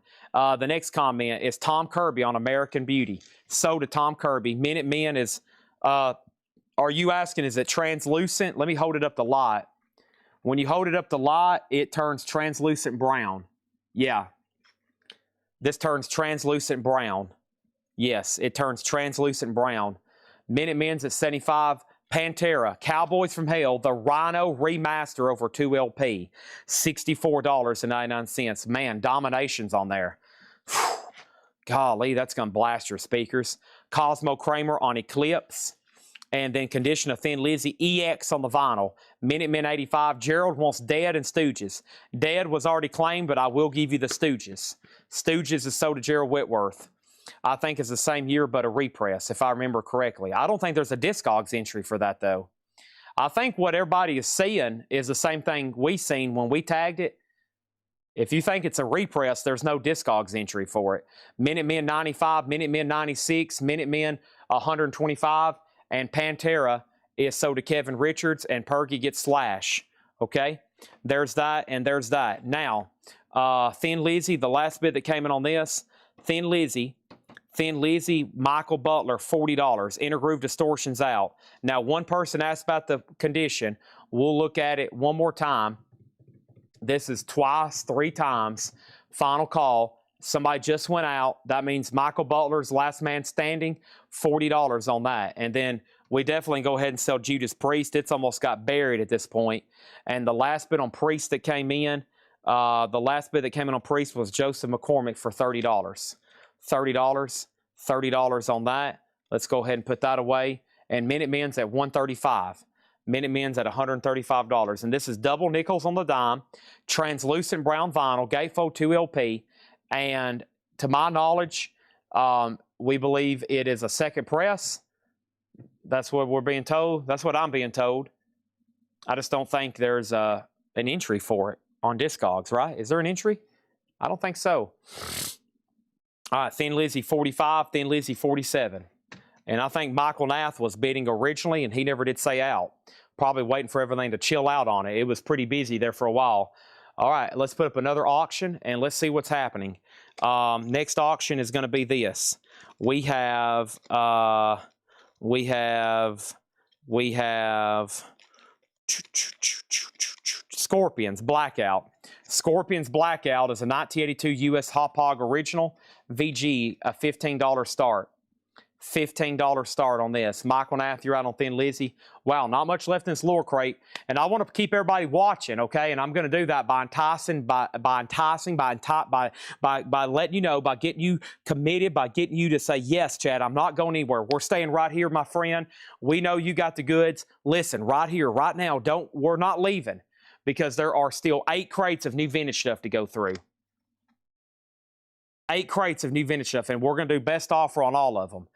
The next comment is Tom Kirby on American Beauty. Sold to Tom Kirby. Minutemen is, are you asking, is it translucent? Let me hold it up the light. When you hold it up the light, it turns translucent brown. Yeah. This turns translucent brown. Yes, it turns translucent brown. Minutemen's at 75. Pantera, Cowboys from Hell, the Rhino remaster over 2 LP. $64.99. Man, Domination's on there. Whew. Golly, that's going to blast your speakers. Cosmo Kramer on Eclipse. And then Condition of Thin Lizzy, EX on the vinyl. Minutemen 85. Gerald wants Dead and Stooges. Dead was already claimed, but I will give you the Stooges. Stooges is sold to Gerald Whitworth. I think it's the same year, but a repress, if I remember correctly. I don't think there's a Discogs entry for that, though. I think what everybody is seeing is the same thing we seen when we tagged it. If you think it's a repress, there's no Discogs entry for it. Minutemen 95, Minutemen 96, Minutemen 125, and Pantera is sold to Kevin Richards, and Perky gets Slash. Okay? There's that, and there's that. Now, Thin Lizzy, the last bid that came in on this, Thin Lizzy, Michael Butler, $40. Intergroove Distortion's out. Now, one person asked about the condition. We'll look at it one more time. This is twice, 3 times. Final call. Somebody just went out. That means Michael Butler's last man standing, $40 on that. And then we definitely go ahead and sell Judas Priest. It's almost got buried at this point. And the last bid on Priest that came in, on Priest was Joseph McCormick for $30. $30 on that. Let's go ahead and put that away. And Minutemen's at $135. Minutemen's at $135. And this is double nickels on the dime, translucent brown vinyl, gatefold 2 LP. And to my knowledge, we believe it is a second press. That's what we're being told. That's what I'm being told. I just don't think there's an entry for it on Discogs, right? Is there an entry? I don't think so. All right, Thin Lizzy 45, Thin Lizzy 47. And I think Michael Nath was bidding originally, and he never did say out. Probably waiting for everything to chill out on it. It was pretty busy there for a while. All right, let's put up another auction, and let's see what's happening. Next auction is going to be this. We have Scorpions Blackout. Scorpions Blackout is a 1982 U.S. Hop Hog Original. VG, a $15 start. $15 start on this. Michael Nath, you're out on Thin Lizzy. Wow, not much left in this lure crate. And I want to keep everybody watching, okay? And I'm going to do that by enticing, by letting you know, by getting you committed, by getting you to say, yes, Chad, I'm not going anywhere. We're staying right here, my friend. We know you got the goods. Listen, right here, right now, we're not leaving because there are still 8 crates of new vintage stuff to go through. 8 crates of new vintage stuff, and we're going to do best offer on all of them.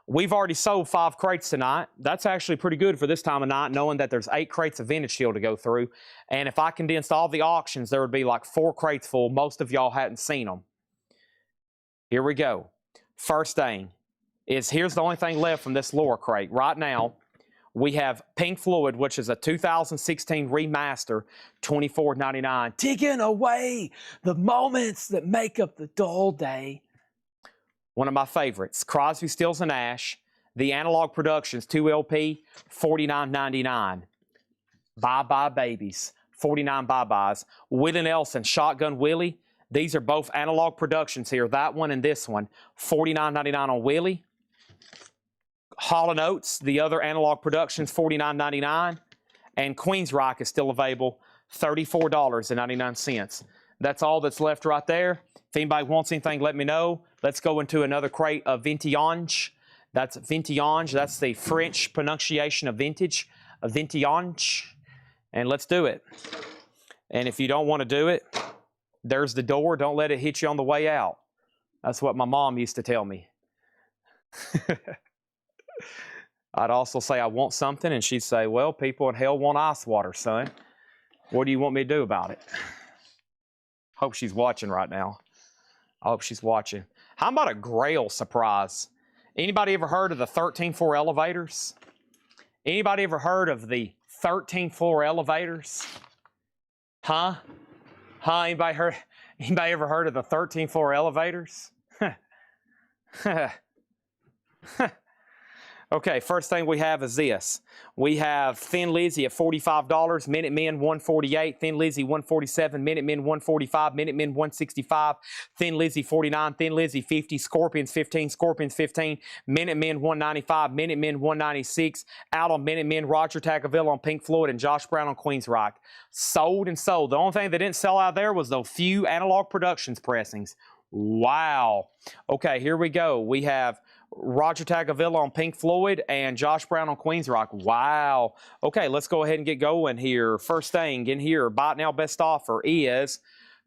We've already sold 5 crates tonight. That's actually pretty good for this time of night, knowing that there's 8 crates of vintage still to go through. And if I condensed all the auctions, there would be like 4 crates full. Most of y'all hadn't seen them. Here we go. First thing is, here's the only thing left from this lure crate. Right now, we have Pink Floyd, which is a 2016 remaster, $24.99. Taking away the moments that make up the dull day. One of my favorites, Crosby, Stills, and Nash, the Analog Productions 2 LP, $49.99. Bye-bye Babies, 49 bye-byes. Willie Nelson, Shotgun Willie. These are both Analog Productions here, that one and this one. $49.99 on Willie. Hall & Oates, the other Analog Productions, $49.99. And Queensryche is still available, $34.99. That's all that's left right there. If anybody wants anything, let me know. Let's go into another crate of Vintage. That's Vintage. That's the French pronunciation of vintage. Vintage. And let's do it. And if you don't want to do it, there's the door. Don't let it hit you on the way out. That's what my mom used to tell me. I'd also say I want something, and she'd say, well, people in hell want ice water, son. What do you want me to do about it? Hope she's watching right now. I hope she's watching. How about a Grail surprise? Anybody ever heard of the 13th floor elevators? Anybody ever heard of the 13th floor elevators? Huh? Anybody ever heard of the 13th floor elevators? Okay, first thing we have is this. We have Thin Lizzy at $45, Minutemen $148, Thin Lizzy $147, Minutemen $145, Minutemen $165, Thin Lizzy $49, Thin Lizzy $50, Scorpions $15, Scorpions $15, Minutemen $195, Minutemen $196, out on Minutemen, Roger Tagovailoa on Pink Floyd, and Josh Brown on Queensryche. Sold and sold. The only thing that didn't sell out there was those few Analog Productions pressings. Wow. Okay, here we go. We have Roger Tagovailoa on Pink Floyd and Josh Brown on Queensryche. Wow. Okay, let's go ahead and get going here. First thing in here, Buy It Now Best Offer is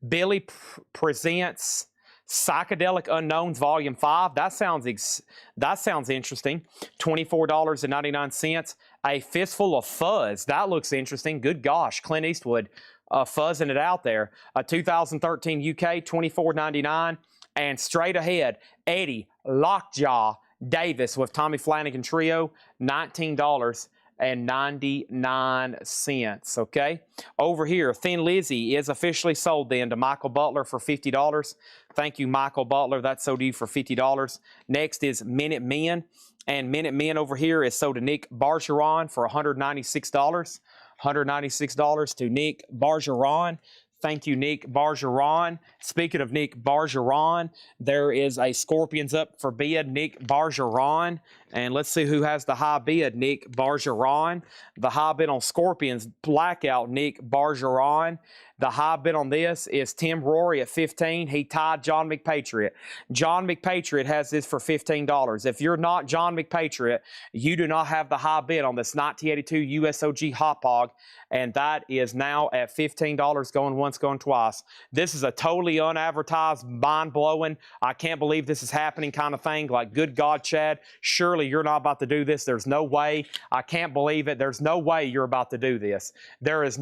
Billy Presents Psychedelic Unknowns Volume 5. That sounds interesting. $24.99. A Fistful of Fuzz. That looks interesting. Good gosh, Clint Eastwood fuzzing it out there. A 2013 UK, $24.99. And straight ahead, Eddie Lockjaw Davis with Tommy Flanagan Trio, $19.99. Okay. Over here, Thin Lizzy is officially sold then to Michael Butler for $50. Thank you, Michael Butler. That's sold to you for $50. Next is Minute Men. And Minute Men over here is sold to Nick Bargeron for $196. $196 to Nick Bargeron. Thank you, Nick Bargeron. Speaking of Nick Bargeron, there is a Scorpions up for bid, Nick Bargeron. And let's see who has the high bid, Nick Bargeron. The high bid on Scorpions, Blackout, Nick Bargeron. The high bid on this is Tim Rory at 15. He tied John McPatriot. John McPatriot has this for $15. If you're not John McPatriot, you do not have the high bid on this 1982 USOG Hot Hog, and that is now at $15 going once, going twice. This is a totally unadvertised, mind-blowing, I can't believe this is happening kind of thing. Like, good God, Chad, surely you're not about to do this. There's no way. I can't believe it. There's no way you're about to do this. There's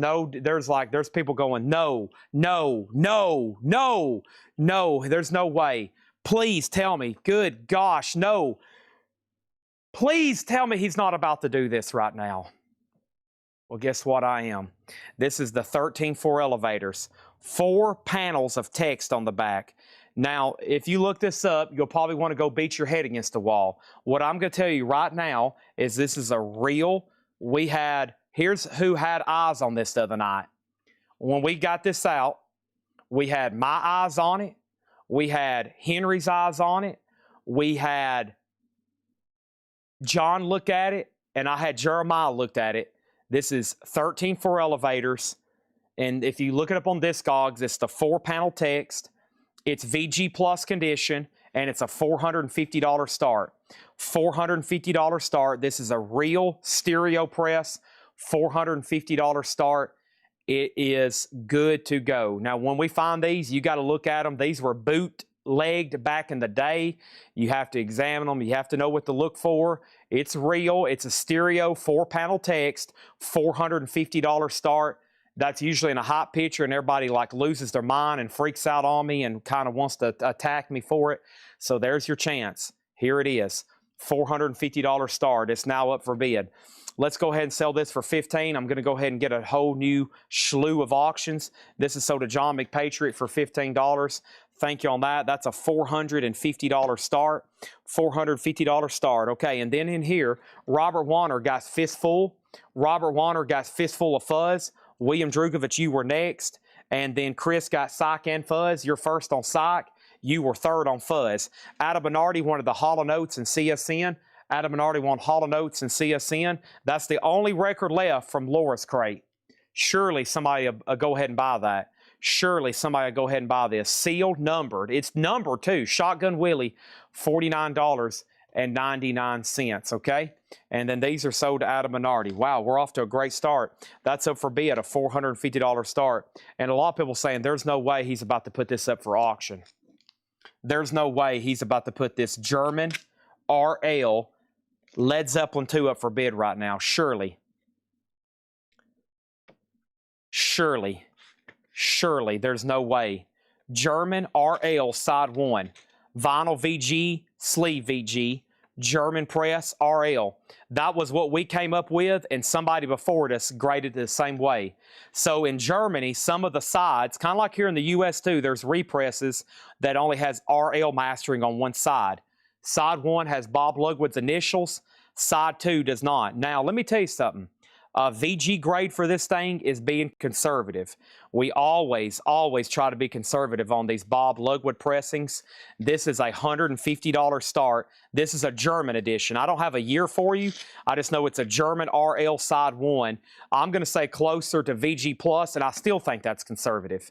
people going, no, no, no, no, no, there's no way. Please tell me, good gosh, no. Please tell me he's not about to do this right now. Well, guess what I am? This is the 13.4 elevators. 4 panels of text on the back. Now, if you look this up, you'll probably want to go beat your head against the wall. What I'm going to tell you right now is this is a real, here's who had eyes on this the other night. When we got this out, we had my eyes on it. We had Henry's eyes on it. We had John look at it, and I had Jeremiah looked at it. This is 13.4 elevators, and if you look it up on Discogs, it's the 4-panel text. It's VG Plus condition, and it's a $450 start. $450 start. This is a real stereo press, $450 start. It is good to go. Now, when we find these, you got to look at them. These were bootlegged back in the day. You have to examine them. You have to know what to look for. It's real. It's a stereo 4-panel text, $450 start. That's usually in a hot picture, and everybody like loses their mind and freaks out on me and kind of wants to attack me for it. So there's your chance. Here it is. $450 start. It's now up for bid. Let's go ahead and sell this for $15. I'm going to go ahead and get a whole new slew of auctions. This is sold to John McPatriot for $15. Thank you on that. That's a $450 start. $450 start. Okay, and then in here, Robert Warner got fistful. Robert Warner got fistful of fuzz. William Drugovich, you were next. And then Chris got Psych and Fuzz. You're first on Psych. You were third on Fuzz. Adam Bernardi wanted the Hall & Oates and CSN. Adam Bernardi won Hall & Oates and CSN. That's the only record left from Laura's Crate. Surely somebody will go ahead and buy that. Surely somebody will go ahead and buy this. Sealed, numbered. It's numbered too. Shotgun Willie, $49.99. Okay? And then these are sold to Adam Bernardi. Wow, we're off to a great start. That's up for bid, a $450 start. And a lot of people saying there's no way he's about to put this up for auction. There's no way he's about to put this German RL Led Zeppelin 2 up for bid right now. Surely. Surely. Surely. There's no way. German RL side 1. Vinyl VG, sleeve VG. German press RL. That was what we came up with, and somebody before us graded it the same way. So in Germany, some of the sides, kind of like here in the US too, there's represses that only has RL mastering on one side. Side 1 has Bob Lugwood's initials. Side 2 does not. Now, let me tell you something. VG grade for this thing is being conservative. We always try to be conservative on these Bob Lugwood pressings. This is a $150 start. This is a German edition. I don't have a year for you. I just know it's a German RL side 1. I'm going to say closer to VG Plus, and I still think that's conservative.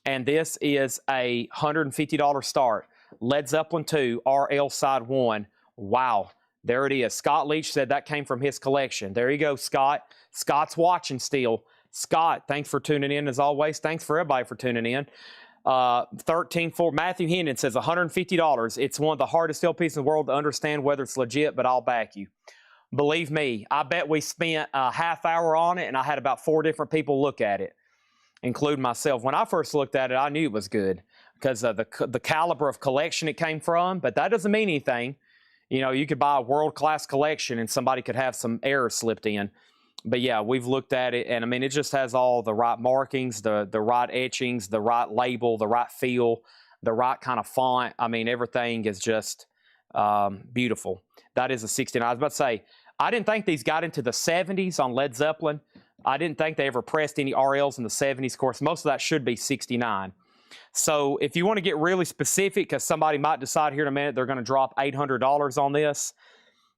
And this is a $150 start. Led Zeppelin 2, RL side 1. Wow. There it is. Scott Leach said that came from his collection. There you go, Scott. Scott's watching still. Scott, thanks for tuning in as always. Thanks for everybody for tuning in. 13.4. Matthew Hennon says $150. It's one of the hardest LPs in the world to understand whether it's legit, but I'll back you. Believe me, I bet we spent a half hour on it, and I had about 4 different people look at it. including myself. When I first looked at it, I knew it was good because of the caliber of collection it came from, but that doesn't mean anything. You know, you could buy a world-class collection and somebody could have some errors slipped in. But yeah, we've looked at it, and I mean, it just has all the right markings, the right etchings, the right label, the right feel, the right kind of font. I mean, everything is just beautiful. That is a 69. I was about to say, I didn't think these got into the 70s on Led Zeppelin. I didn't think they ever pressed any RLs in the 70s. Of course, most of that should be 69. So if you want to get really specific, because somebody might decide here in a minute they're going to drop $800 on this,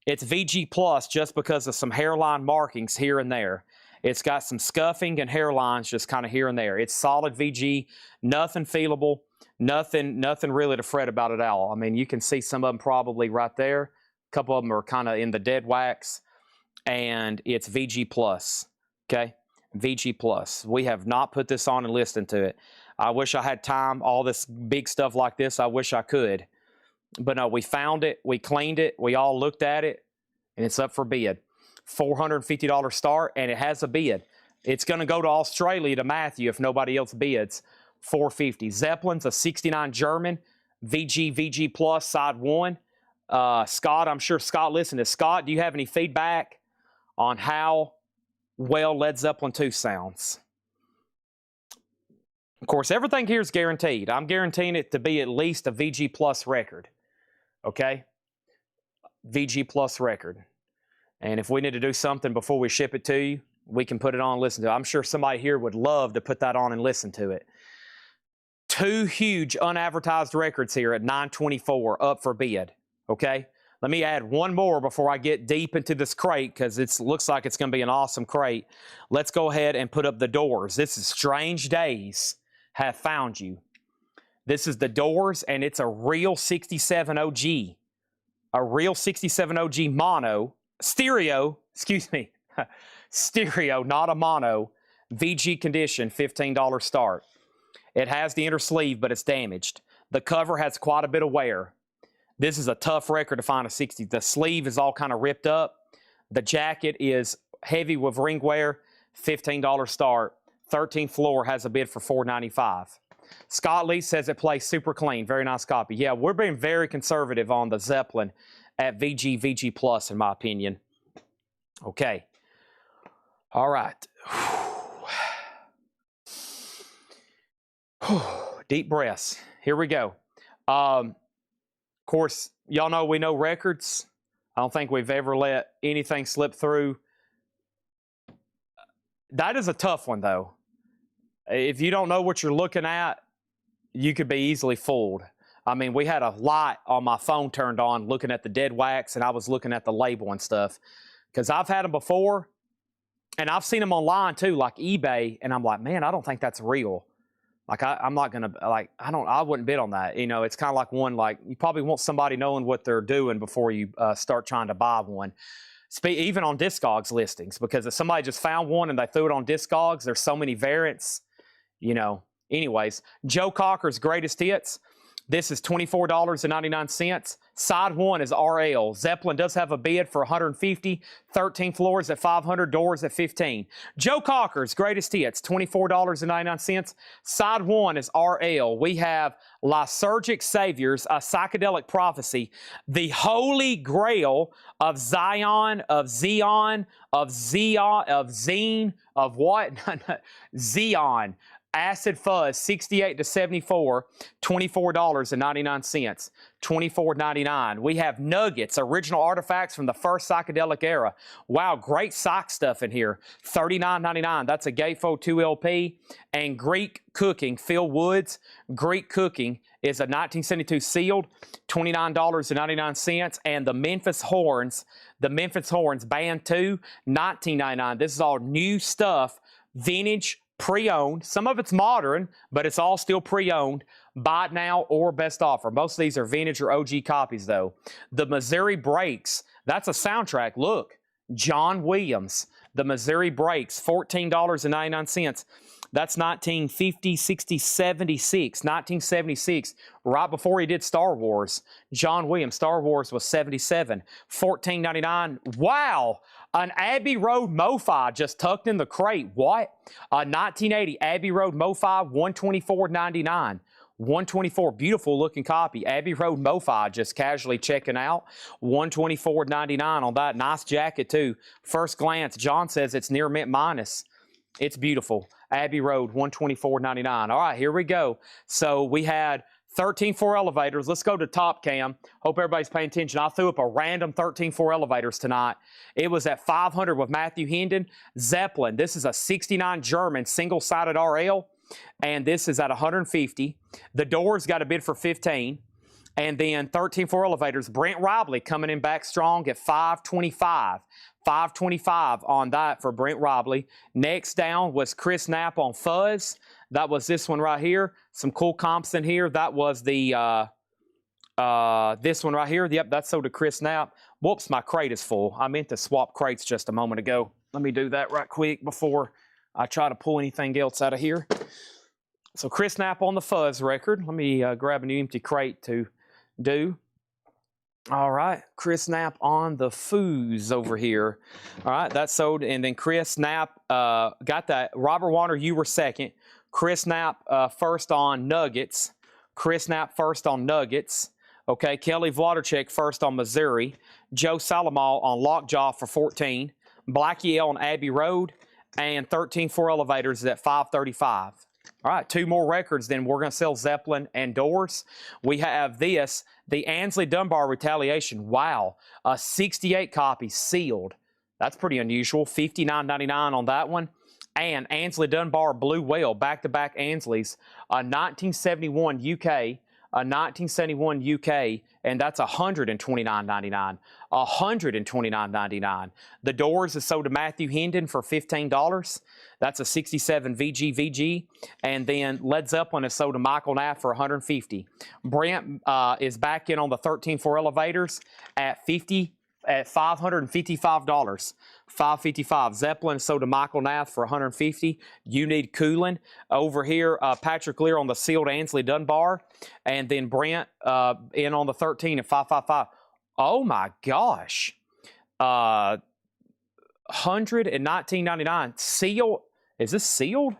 it's VG Plus just because of some hairline markings here and there. It's got some scuffing and hairlines just kind of here and there. It's solid VG, nothing feelable, nothing really to fret about at all. I mean, you can see some of them probably right there. A couple of them are kind of in the dead wax, and it's VG Plus, okay? VG Plus. We have not put this on and listened to it. I wish I had time. All this big stuff like this, I wish I could. But no, we found it, we cleaned it, we all looked at it, and it's up for bid. $450 start, and it has a bid. It's going to go to Australia to Matthew if nobody else bids. $450. Zeppelin's a 69 German, VG Plus, side 1. Scott, I'm sure Scott listened to. Scott, do you have any feedback on how well Led Zeppelin 2 sounds? Of course, everything here is guaranteed. I'm guaranteeing it to be at least a VG Plus record. Okay? VG Plus record. And if we need to do something before we ship it to you, we can put it on and listen to it. I'm sure somebody here would love to put that on and listen to it. 2 huge unadvertised records here at $924 up for bid. Okay? Let me add one more before I get deep into this crate because it looks like it's going to be an awesome crate. Let's go ahead and put up the Doors. This is Strange Days Have Found You. This is the Doors, and it's a real 67 OG. A real 67 OG mono. Stereo, excuse me. Stereo, not a mono. VG condition, $15 start. It has the inner sleeve, but it's damaged. The cover has quite a bit of wear. This is a tough record to find a 60. The sleeve is all kind of ripped up. The jacket is heavy with ring wear, $15 start. 13th floor has a bid for $495. Scott Lee says it plays super clean. Very nice copy. Yeah, we're being very conservative on the Zeppelin at VG Plus, in my opinion. Okay. All right. Deep breaths. Here we go. Of course, y'all know we know records. I don't think we've ever let anything slip through. That is a tough one, though. If you don't know what you're looking at, you could be easily fooled. I mean, we had a light on my phone turned on looking at the dead wax, and I was looking at the label and stuff. Because I've had them before, and I've seen them online too, like eBay, and I'm like, man, I don't think that's real. Like, I'm not going to, like, I wouldn't bid on that. You know, it's kind of like one, like, you probably want somebody knowing what they're doing before you start trying to buy one. Even on Discogs listings, because if somebody just found one and they threw it on Discogs, there's so many variants, you know. Anyways, Joe Cocker's Greatest Hits. This is $24.99. Side 1 is RL. Zeppelin does have a bid for $150. 13 floors at $500. Doors at $15. Joe Cocker's Greatest Hits, $24.99. Side 1 is RL. We have Lysergic Saviors, A Psychedelic Prophecy, the Holy Grail of Zion, of Xeon, of Zine, of what? Xeon. Acid Fuzz, 68 to 74, $24.99, $24.99. We have Nuggets, original artifacts from the first psychedelic era. Wow, great psych stuff in here. $39.99. That's a Gatefold 2 LP. And Greek Cooking, Phil Woods. Greek Cooking is a 1972 sealed, $29.99. And the Memphis Horns Band 2, $19.99. This is all new stuff, vintage, pre-owned. Some of it's modern, but it's all still pre-owned. Buy it now or best offer. Most of these are vintage or OG copies, though. The Missouri Breaks, that's a soundtrack. Look, John Williams, The Missouri Breaks, $14.99. That's 1950, 60, 76. 1976, right before he did Star Wars. John Williams, Star Wars was 77. $14.99. Wow! An Abbey Road MoFi just tucked in the crate. What? 1980 Abbey Road MoFi, $124.99. 124, beautiful looking copy. Abbey Road MoFi, just casually checking out. $124.99 on that. Nice jacket too. First glance, John says it's near mint minus. It's beautiful. Abbey Road, $124.99. All right, here we go. So we had 13.4 elevators. Let's go to top cam. Hope everybody's paying attention. I threw up a random 13.4 elevators tonight. It was at 500 with Matthew Hendon. Zeppelin, this is a 69 German single-sided RL. And this is at 150. The doors got a bid for 15. And then 13.4 elevators. Brent Robley coming in back strong at 525. 525 on that for Brent Robley. Next down was Chris Knapp on Fuzz. That was this one right here. Some cool comps in here. That was the this one right here. Yep, that's sold to Chris Knapp. Whoops, my crate is full. I meant to swap crates just a moment ago. Let me do that right quick before I try to pull anything else out of here. So Chris Knapp on the Fuzz record. Let me grab a new empty crate to do. All right, Chris Knapp on the Foos over here. All right, that's sold. And then Chris Knapp got that. Robert Warner, you were second. Chris Knapp first on Nuggets. Chris Knapp first on Nuggets. Okay, Kelly Vladerchek first on Missouri. Joe Salamal on Lockjaw for 14. Blackie L on Abbey Road. And 13.4 elevators is at 535. All right, two more records, then we're going to sell Zeppelin and doors. We have this, the Ansley Dunbar Retaliation. Wow, a 68 copy sealed. That's pretty unusual. $59.99 on that one. And Ansley Dunbar Blue Whale, back-to-back Ansleys, a 1971 UK, a 1971 UK, and that's $129.99. $129.99. The doors is sold to Matthew Hendon for $15. That's a 67 VG. And then Led Zeppelin is sold to Michael Knapp for $150. Brent is back in on the 13.4 elevators at $555. $555. Zeppelin is sold to Michael Knapp for $150. You need cooling. Over here, Patrick Lear on the sealed Ansley Dunbar. And then Brent in on the 13 at $555. Oh my gosh. $119.99. Sealed. Is this sealed?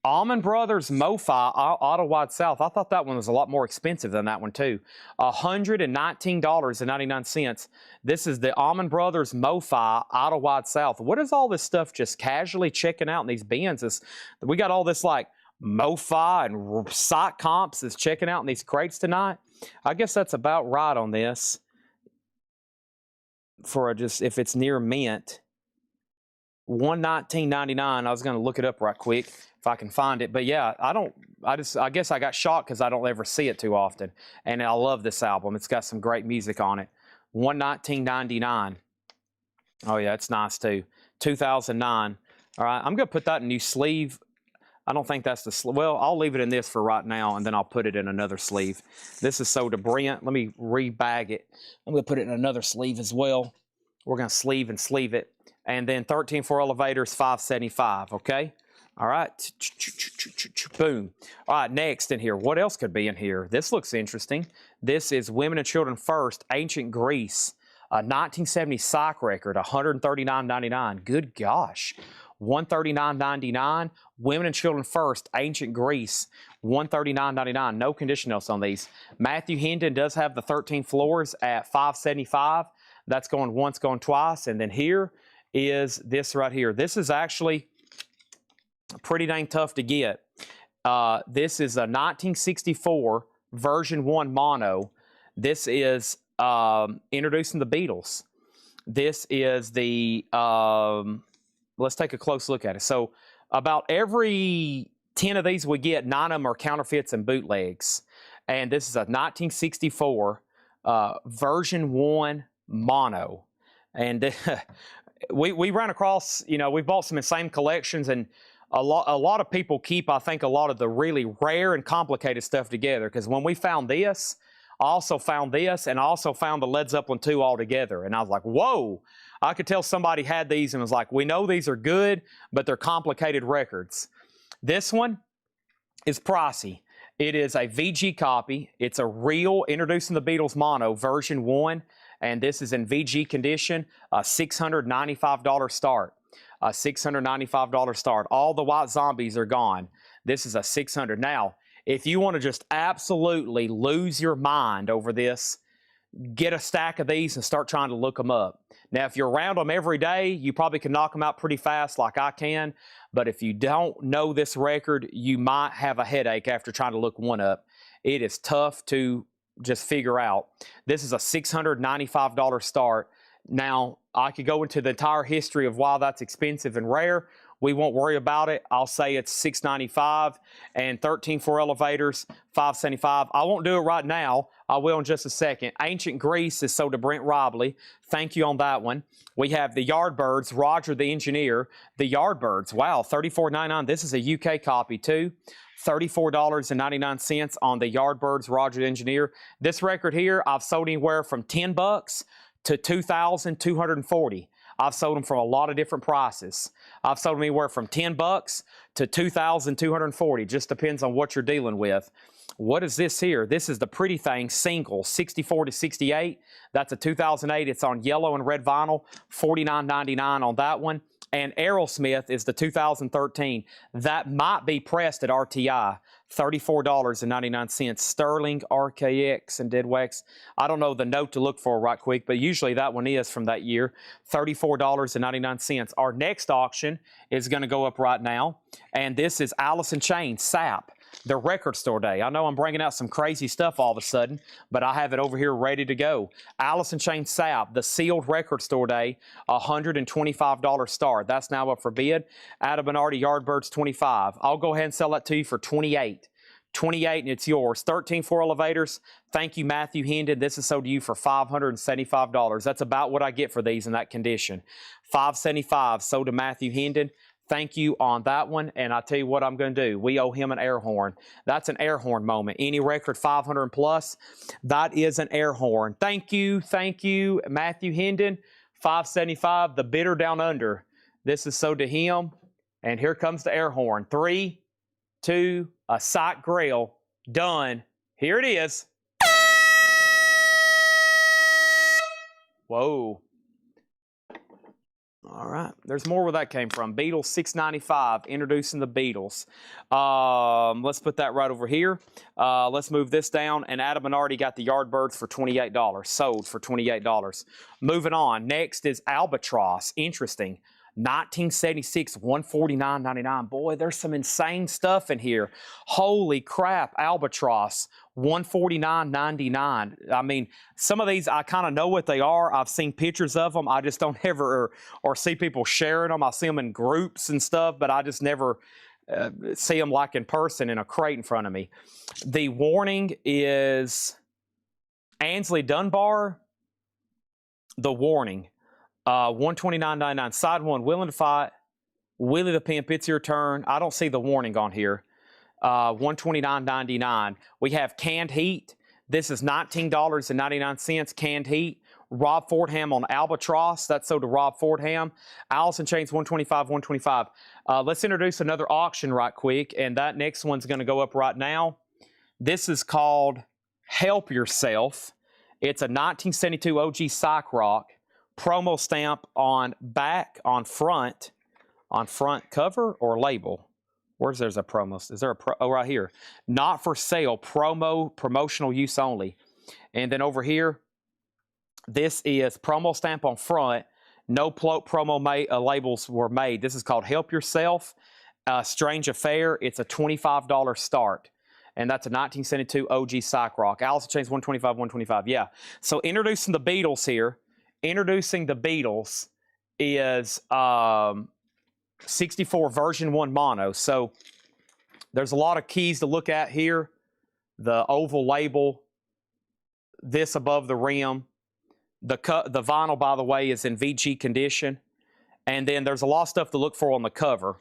Almond Brothers MoFi Auto Wide South. I thought that one was a lot more expensive than that one too. $119.99. This is the Almond Brothers MoFi Auto Wide South. What is all this stuff just casually checking out in these bins? We got all this like MoFi and Site Comps is checking out in these crates tonight. I guess that's about right on this. For just if it's near mint. $119.99. I was going to look it up right quick if I can find it. But yeah, I guess I got shocked because I don't ever see it too often. And I love this album. It's got some great music on it. $119.99. Oh yeah, it's nice too. 2009. All right, I'm going to put that in new sleeve. I don't think that's the sleeve. Well, I'll leave it in this for right now, and then I'll put it in another sleeve. This is sold to Brent. Let me rebag it. I'm going to put it in another sleeve as well. We're going to sleeve and sleeve it. And then 13.4 elevators, $575, okay? All right, boom. All right, next in here, what else could be in here? This looks interesting. This is Women and Children First, Ancient Greece, a 1970 psych record, $139.99. Good gosh, $139.99. Women and Children First, Ancient Greece, $139.99. No condition notes on these. Matthew Hendon does have the 13 floors at $575. That's going once, going twice. And then here is this right here. This is actually pretty dang tough to get. This is a 1964 version 1 mono. This is introducing the Beatles. This is the, let's take a close look at it. So about every 10 of these we get, 9 of them are counterfeits and bootlegs. And this is a 1964 version 1 mono. And we ran across, you know, we bought some in same collections, and a lot of people keep, I think, a lot of the really rare and complicated stuff together. Because when we found this, I also found this, and I also found the Led Zeppelin 2 all together. And I was like, whoa, I could tell somebody had these and was like, we know these are good, but they're complicated records. This one is pricey. It is a VG copy. It's a real Introducing the Beatles mono, version 1, and this is in VG condition, a $695 start. A $695 start. All the white zombies are gone. This is a $600. Now, if you want to just absolutely lose your mind over this, get a stack of these and start trying to look them up. Now, if you're around them every day, you probably can knock them out pretty fast like I can. But if you don't know this record, you might have a headache after trying to look one up. It is tough to just figure out. This is a $695 start. Now, I could go into the entire history of why that's expensive and rare. We won't worry about it. I'll say it's $695 and 13-4 elevators, $575. I won't do it right now. I will in just a second. Ancient Greece is sold to Brent Robley. Thank you on that one. We have the Yardbirds, Roger the Engineer. The Yardbirds, wow, $34.99. This is a UK copy too. $34.99 on the Yardbirds, Roger the Engineer. This record here, I've sold anywhere from $10 to $2,240. I've sold them from a lot of different prices. I've sold them anywhere from $10 to $2,240. Just depends on what you're dealing with. What is this here? This is the Pretty Thing single, 64 to 68. That's a 2008. It's on yellow and red vinyl, $49.99 on that one. And Aerosmith is the 2013. That might be pressed at RTI, $34.99. Sterling, RKX, and Dead Wax. I don't know the note to look for right quick, but usually that one is from that year, $34.99. Our next auction is going to go up right now, and this is Alice in Chains, SAP. The record store day. I know I'm bringing out some crazy stuff all of a sudden, but I have it over here ready to go. Alice in Chains SAP, the sealed record store day, $125 start. That's now up for bid. Adam Bernardi Yardbirds, $25. I'll go ahead and sell that to you for $28. $28 and it's yours. 13-4 elevators. Thank you, Matthew Hendon. This is sold to you for $575. That's about what I get for these in that condition. $575 sold to Matthew Hendon. Thank you on that one, and I'll tell you what I'm going to do. We owe him an air horn. That's an air horn moment. Any record 500 plus, that is an air horn. Thank you, Matthew Hendon. 575, the bidder down under. This is so to him, and here comes the air horn. 3, 2, a sight grail, done. Here it is. Whoa. All right, there's more where that came from. Beatles 695, Introducing the Beatles. Let's put that right over here. Let's move this down, and Adam Bernardi got the Yardbirds for $28, sold for $28. Moving on, next is Albatross. Interesting. 1976, $149.99. Boy, there's some insane stuff in here. Holy crap, Albatross, $149.99. I mean, some of these, I kind of know what they are. I've seen pictures of them. I just don't ever or see people sharing them. I see them in groups and stuff, but I just never see them like in person in a crate in front of me. The warning is Ansley Dunbar. The warning. $129.99. Side 1, Willing to Fight. Willie the Pimp, It's Your Turn. I don't see the warning on here. $129.99. We have Canned Heat. This is $19.99. Canned Heat. Rob Fordham on Albatross. That's sold to Rob Fordham. Alice in Chains, $125. Let's introduce another auction right quick, and that next one's going to go up right now. This is called Help Yourself. It's a 1972 OG Psych Rock. Promo stamp on back, on front cover or label. There's a promo? Is there a oh, right here. Not for sale, promotional use only. And then over here, this is promo stamp on front. No promo labels were made. This is called Help Yourself. Strange Affair. It's a $25 start. And that's a 1972 OG Psych Rock. Alice in Chains, $125. Yeah. So introducing the Beatles here. Introducing the Beatles is 64 version 1 mono. So there's a lot of keys to look at here. The oval label, this above the rim. The vinyl, by the way, is in VG condition. And then there's a lot of stuff to look for on the cover,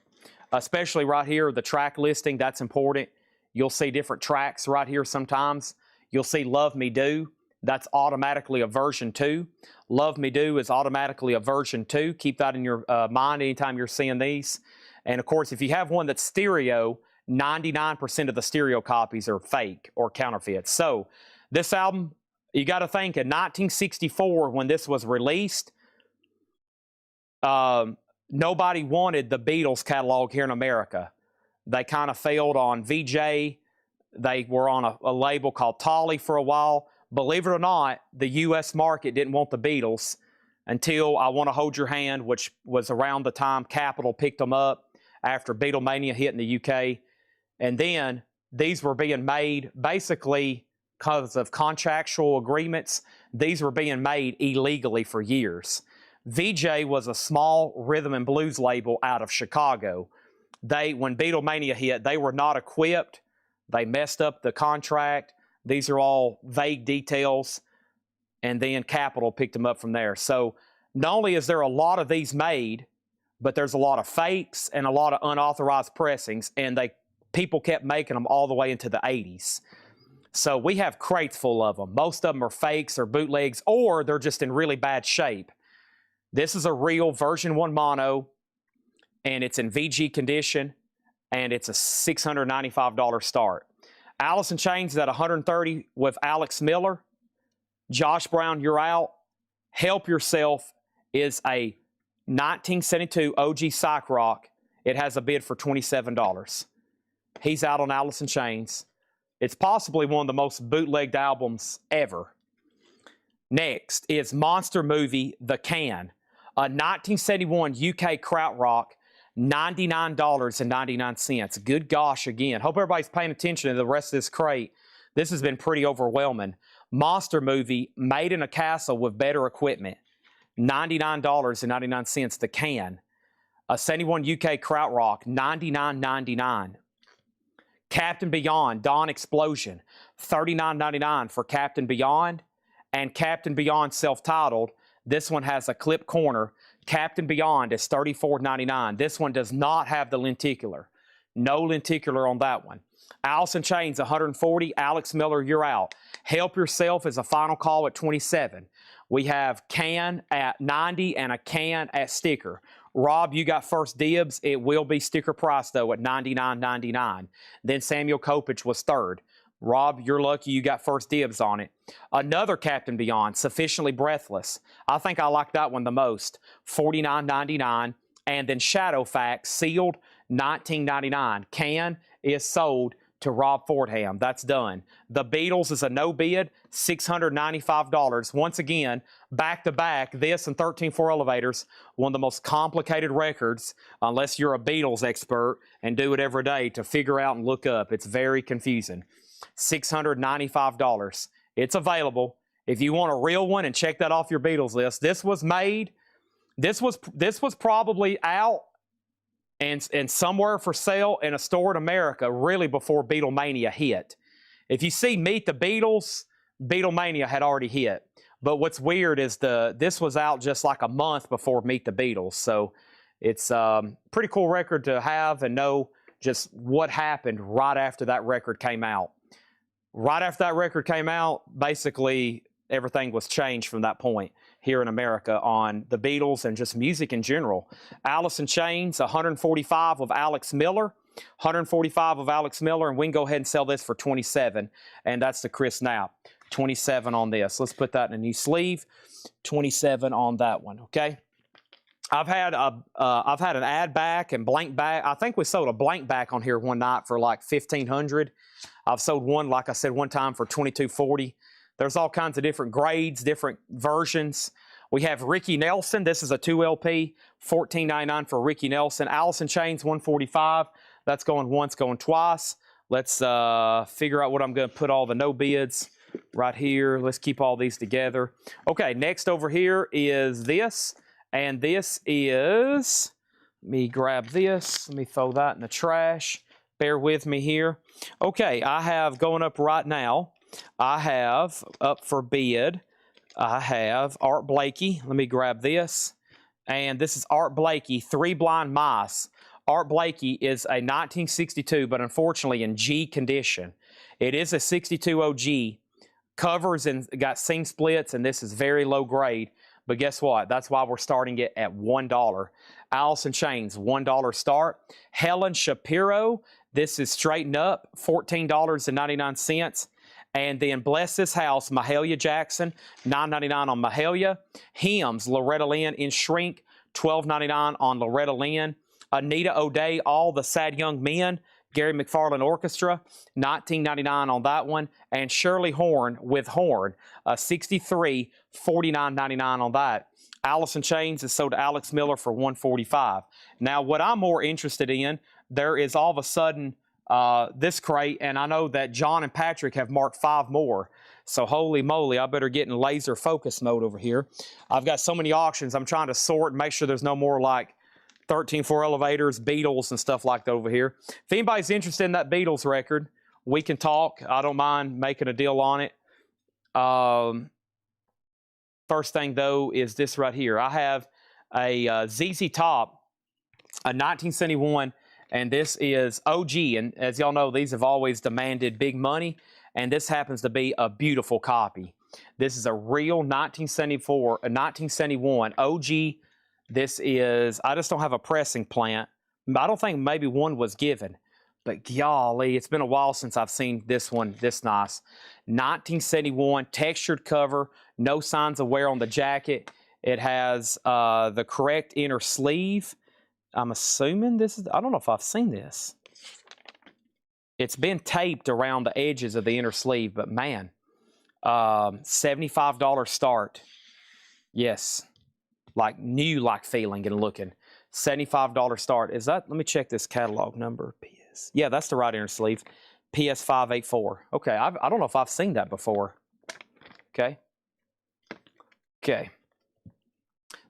especially right here, the track listing. That's important. You'll see different tracks right here sometimes. You'll see Love Me Do. That's automatically a version 2. Love Me Do is automatically a version 2. Keep that in your mind anytime you're seeing these. And of course, if you have one that's stereo, 99% of the stereo copies are fake or counterfeit. So this album, you got to think in 1964 when this was released, nobody wanted the Beatles catalog here in America. They kind of failed on VJ. They were on a label called Tolly for a while. Believe it or not, the U.S. market didn't want the Beatles until I Want to Hold Your Hand, which was around the time Capitol picked them up after Beatlemania hit in the UK. And then these were being made basically because of contractual agreements. These were being made illegally for years. VJ was a small rhythm and blues label out of Chicago. When Beatlemania hit, they were not equipped. They messed up the contract. These are all vague details. And then Capitol picked them up from there. So not only is there a lot of these made, but there's a lot of fakes and a lot of unauthorized pressings, and people kept making them all the way into the 80s. So we have crates full of them. Most of them are fakes or bootlegs, or they're just in really bad shape. This is a real version 1 mono, and it's in VG condition, and it's a $695 start. Alice in Chains is at $130 with Alex Miller. Josh Brown, You're Out. Help Yourself is a 1972 OG psych rock. It has a bid for $27. He's out on Alice in Chains. It's possibly one of the most bootlegged albums ever. Next is Monster Movie, The Can, a 1971 UK krautrock, $99.99. Good gosh, again. Hope everybody's paying attention to the rest of this crate. This has been pretty overwhelming. Monster Movie, made in a castle with better equipment. $99.99. The Can. A 71 UK krautrock, $99.99. Captain Beyond, Dawn Explosion, $39.99 for Captain Beyond. And Captain Beyond self-titled, this one has a clip corner. Captain Beyond is $34.99. This one does not have the lenticular. No lenticular on that one. Alice in Chains, $140. Alex Miller, You're Out. Help Yourself is a final call at $27. We have Can at $90 and a Can at sticker. Rob, you got first dibs. It will be sticker price, though, at $99.99. Then Samuel Kopich was third. Rob, you're lucky you got first dibs on it. Another Captain Beyond, Sufficiently Breathless. I think I like that one the most. $49.99. And then Shadowfax, sealed, $19.99. Can is sold to Rob Fordham. That's done. The Beatles is a no bid, $695. Once again, back to back, this and 13-4 Elevators, one of the most complicated records, unless you're a Beatles expert and do it every day to figure out and look up. It's very confusing. $695. It's available. If you want a real one, and check that off your Beatles list. This was made, this was probably out and somewhere for sale in a store in America really before Beatlemania hit. If you see Meet the Beatles, Beatlemania had already hit. But what's weird is this was out just like a month before Meet the Beatles. So it's a pretty cool record to have and know just what happened right after that record came out. Right after that record came out, basically everything was changed from that point here in America on the Beatles and just music in general. Alice in Chains, $145 of Alex Miller. $145 of Alex Miller, and we can go ahead and sell this for $27, and that's the Chris Knapp. $27 on this. Let's put that in a new sleeve. $27 on that one, okay? I've had an ad back and blank back. I think we sold a blank back on here one night for like $1,500. I've sold one, like I said, one time for $22.40. There's all kinds of different grades, different versions. We have Ricky Nelson. This is a 2LP, $14.99 for Ricky Nelson. Alice in Chains, $145. That's going once, going twice. Let's figure out what I'm going to put all the no bids right here. Let's keep all these together. Okay, next over here is this. And this is, let me grab this. Let me throw that in the trash. Bear with me here. Okay, I have going up right now. I have up for bid. I have Art Blakey. Let me grab this. And this is Art Blakey, Three Blind Mice. Art Blakey is a 1962, but unfortunately in G condition. It is a 62 OG. Covers and got seam splits, and this is very low grade. But guess what? That's why we're starting it at $1. Allison Chains, $1 start. Helen Shapiro, this is straightened up, $14.99. And then Bless This House, Mahalia Jackson, $9.99 on Mahalia. Hymns, Loretta Lynn in Shrink, $12.99 on Loretta Lynn. Anita O'Day, All the Sad Young Men, Gary McFarland Orchestra, $19.99 on that one. And Shirley Horn with Horn, $63, $49.99 on that. Allison Chains is sold to Alex Miller for $145. Now, what I'm more interested in, there is all of a sudden this crate, and I know that John and Patrick have marked 5 more. So holy moly, I better get in laser focus mode over here. I've got so many auctions. I'm trying to sort and make sure there's no more like 13-4 elevators, Beatles, and stuff like that over here. If anybody's interested in that Beatles record, we can talk. I don't mind making a deal on it. First thing, though, is this right here. I have a ZZ Top, a 1971, and this is OG. And as y'all know, these have always demanded big money, and this happens to be a beautiful copy. This is a real 1974, a 1971 OG. This is, I just don't have a pressing plant. I don't think maybe one was given, but golly, it's been a while since I've seen this one this nice. 1971, textured cover, no signs of wear on the jacket. It has the correct inner sleeve. I'm assuming this is, I don't know if I've seen this. It's been taped around the edges of the inner sleeve, but man, $75 start. Yes. Like new, like feeling and looking. $75 start. Is that, let me check this catalog number. PS. Yeah, that's the right inner sleeve. PS584. Okay, I don't know if I've seen that before. Okay. Okay.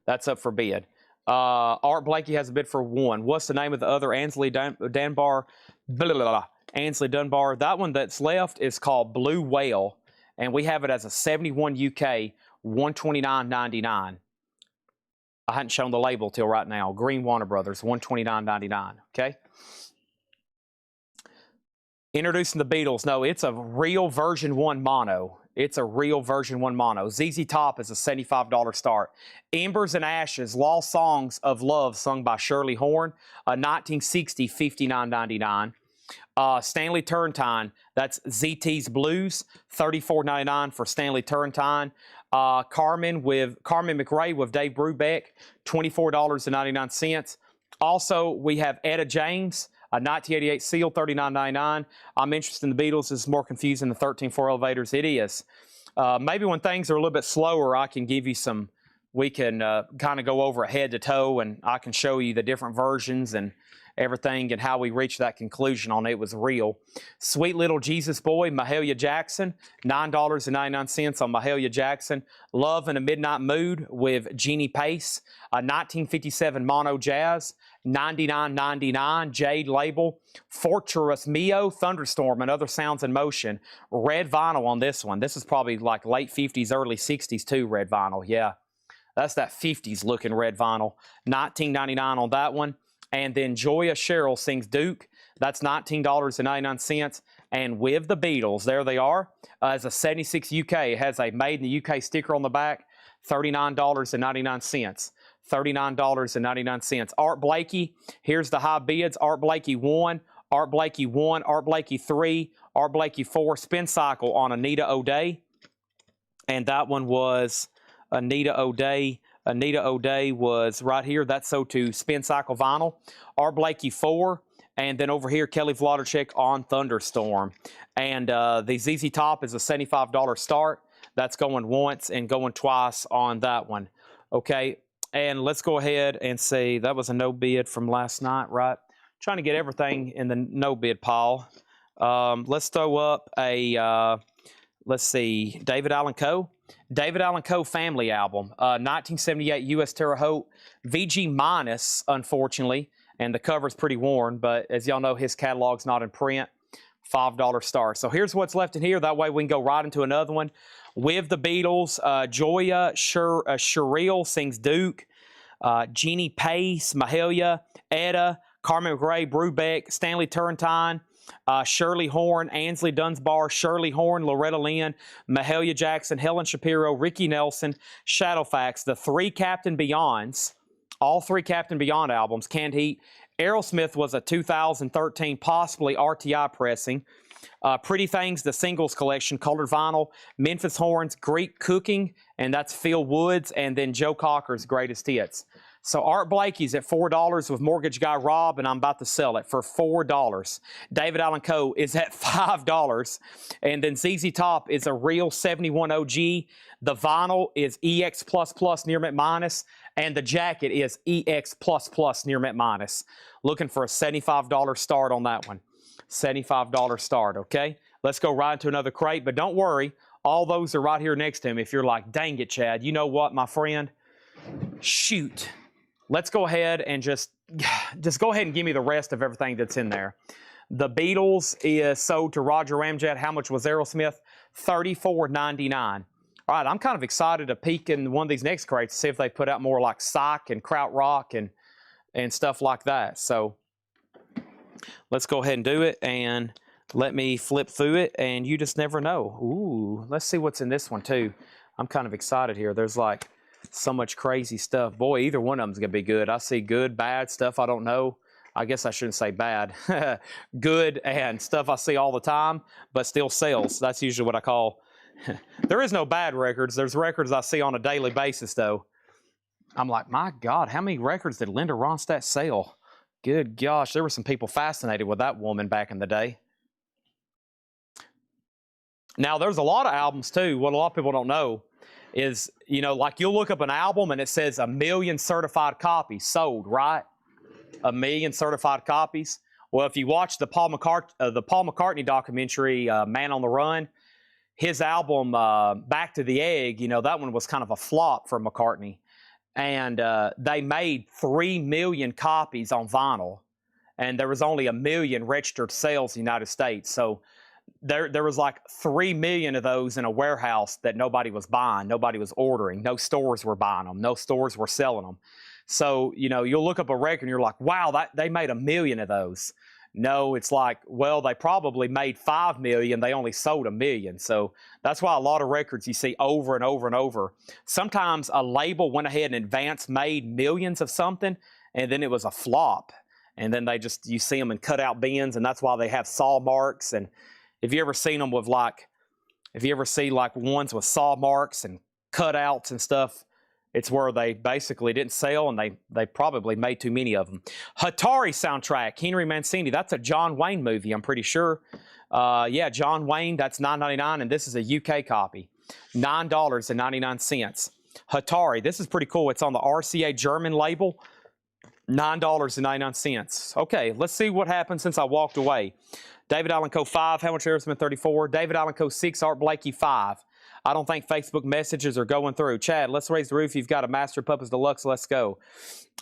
That's up for bid. Art Blakey has a bid for 1. What's the name of the other Ansley Dunbar? Blah, blah, blah. Ansley Dunbar. That one that's left is called Blue Whale, and we have it as a 71 UK, $129.99. I hadn't shown the label till right now. Green Warner Brothers, $129.99. Okay. Introducing the Beatles. No, it's a real version 1 mono. It's a real version 1 mono. ZZ Top is a $75 start. Embers and Ashes, Lost Songs of Love, sung by Shirley Horn, 1960, $59.99. Stanley Turrentine, that's ZT's Blues, $34.99 for Stanley Turrentine. Carmen McRae with Dave Brubeck, $24.99. Also, we have Etta James, a 1988 seal, $39.99. I'm interested in the Beatles. It's more confusing than 13-4 elevators. It is. Maybe when things are a little bit slower, I can give you some, we can kind of go over it head to toe, and I can show you the different versions and everything and how we reached that conclusion on It Was Real. Sweet Little Jesus Boy, Mahalia Jackson, $9.99 on Mahalia Jackson. Love in a Midnight Mood with Jeannie Pace, a 1957 mono jazz, $99.99, Jade label. Fortress Mio, Thunderstorm and Other Sounds in Motion. Red vinyl on this one. This is probably like late 50s, early 60s too, red vinyl. Yeah, that's that 50s looking red vinyl. $19.99 on that one. And then Joya Cheryl sings Duke. That's $19.99. And with the Beatles, there they are. As a 76 UK, it has a Made in the UK sticker on the back. $39.99. $39.99. Art Blakey, here's the high bids. Art Blakey 1, Art Blakey 1, Art Blakey 3, Art Blakey 4, Spin Cycle on Anita O'Day. And that one was Anita O'Day. Anita O'Day was right here. That's sold to Spin Cycle Vinyl. Art Blakey 4. And then over here, Kelly Vlodacek on Thunderstorm. And the ZZ Top is a $75 start. That's going once and going twice on that one. Okay, and let's go ahead and see. That was a no bid from last night, right? Trying to get everything in the no bid pile. Let's throw up a, let's see, David Allan Coe. David Allan Coe Family Album, 1978 U.S. Terre Haute, VG minus, unfortunately, and the cover's pretty worn, but as y'all know, his catalog's not in print. $5 star. So here's what's left in here. That way we can go right into another one. With the Beatles, Joya Cheryl sings Duke, Jeannie Pace, Mahalia, Etta, Carmen McRae, Brubeck, Stanley Turrentine, Shirley Horn, Ansley Dunsbar, Shirley Horn, Loretta Lynn, Mahalia Jackson, Helen Shapiro, Ricky Nelson, Shadowfax, the three Captain Beyonds, all three Captain Beyond albums, Canned Heat. Aerosmith was a 2013 possibly RTI pressing. Pretty Things, the singles collection, colored vinyl. Memphis Horns, Greek Cooking, and that's Phil Woods, and then Joe Cocker's Greatest Hits. So Art Blakey's at $4 with Mortgage Guy Rob, and I'm about to sell it for $4. David Allen Coe is at $5, and then ZZ Top is a real 71 OG. The vinyl is EX++ near mint minus, and the jacket is EX++ near mint minus. Looking for a $75 start on that one. $75 start, okay? Let's go right into another crate, but don't worry. All those are right here next to him. If you're like, dang it, Chad, you know what, my friend? Shoot. Let's go ahead and just go ahead and give me the rest of everything that's in there. The Beatles is sold to Roger Ramjet. How much was Aerosmith? $34.99. All right, I'm kind of excited to peek in one of these next crates to see if they put out more like Psych and Krautrock and stuff like that. So let's go ahead and do it, and let me flip through it, and you just never know. Ooh, let's see what's in this one too. I'm kind of excited here. There's like so much crazy stuff. Boy, either one of them's gonna be good. I see good, bad stuff I don't know. I guess I shouldn't say bad. Good and stuff I see all the time, but still sells. That's usually what I call. There is no bad records. There's records I see on a daily basis though. I'm like, my God, how many records did Linda Ronstadt sell? Good gosh, there were some people fascinated with that woman back in the day. Now, there's a lot of albums too. What a lot of people don't know is, you know, like you'll look up an album and it says 1 million certified copies sold, right? 1 million certified copies. Well, if you watch the Paul McCartney documentary, Man on the Run, his album, Back to the Egg, you know, that one was kind of a flop for McCartney. And they made 3 million copies on vinyl, and there was only 1 million registered sales in the United States. So there was like 3 million of those in a warehouse that nobody was buying, nobody was ordering, no stores were buying them, no stores were selling them. So, you know, you'll look up a record and you're like, wow, they made 1 million of those. No, it's like, well, they probably made 5 million. They only sold 1 million. So that's why a lot of records you see over and over and over. Sometimes a label went ahead and advance made millions of something, and then it was a flop. And then you see them in cutout bins, and that's why they have saw marks. And if you ever seen them with if you ever see like ones with saw marks and cutouts and stuff, it's where they basically didn't sell, and they probably made too many of them. Atari soundtrack, Henry Mancini. That's a John Wayne movie, I'm pretty sure. Yeah, John Wayne, that's $9.99, and this is a UK copy. $9.99. Atari, this is pretty cool. It's on the RCA German label. $9.99. Okay, let's see what happened since I walked away. David Allen Coe 5, how much Aerosmith? 34. David Allen Coe 6, Art Blakey 5. I don't think Facebook messages are going through. Chad, let's raise the roof. You've got a Master Puppets Deluxe. Let's go.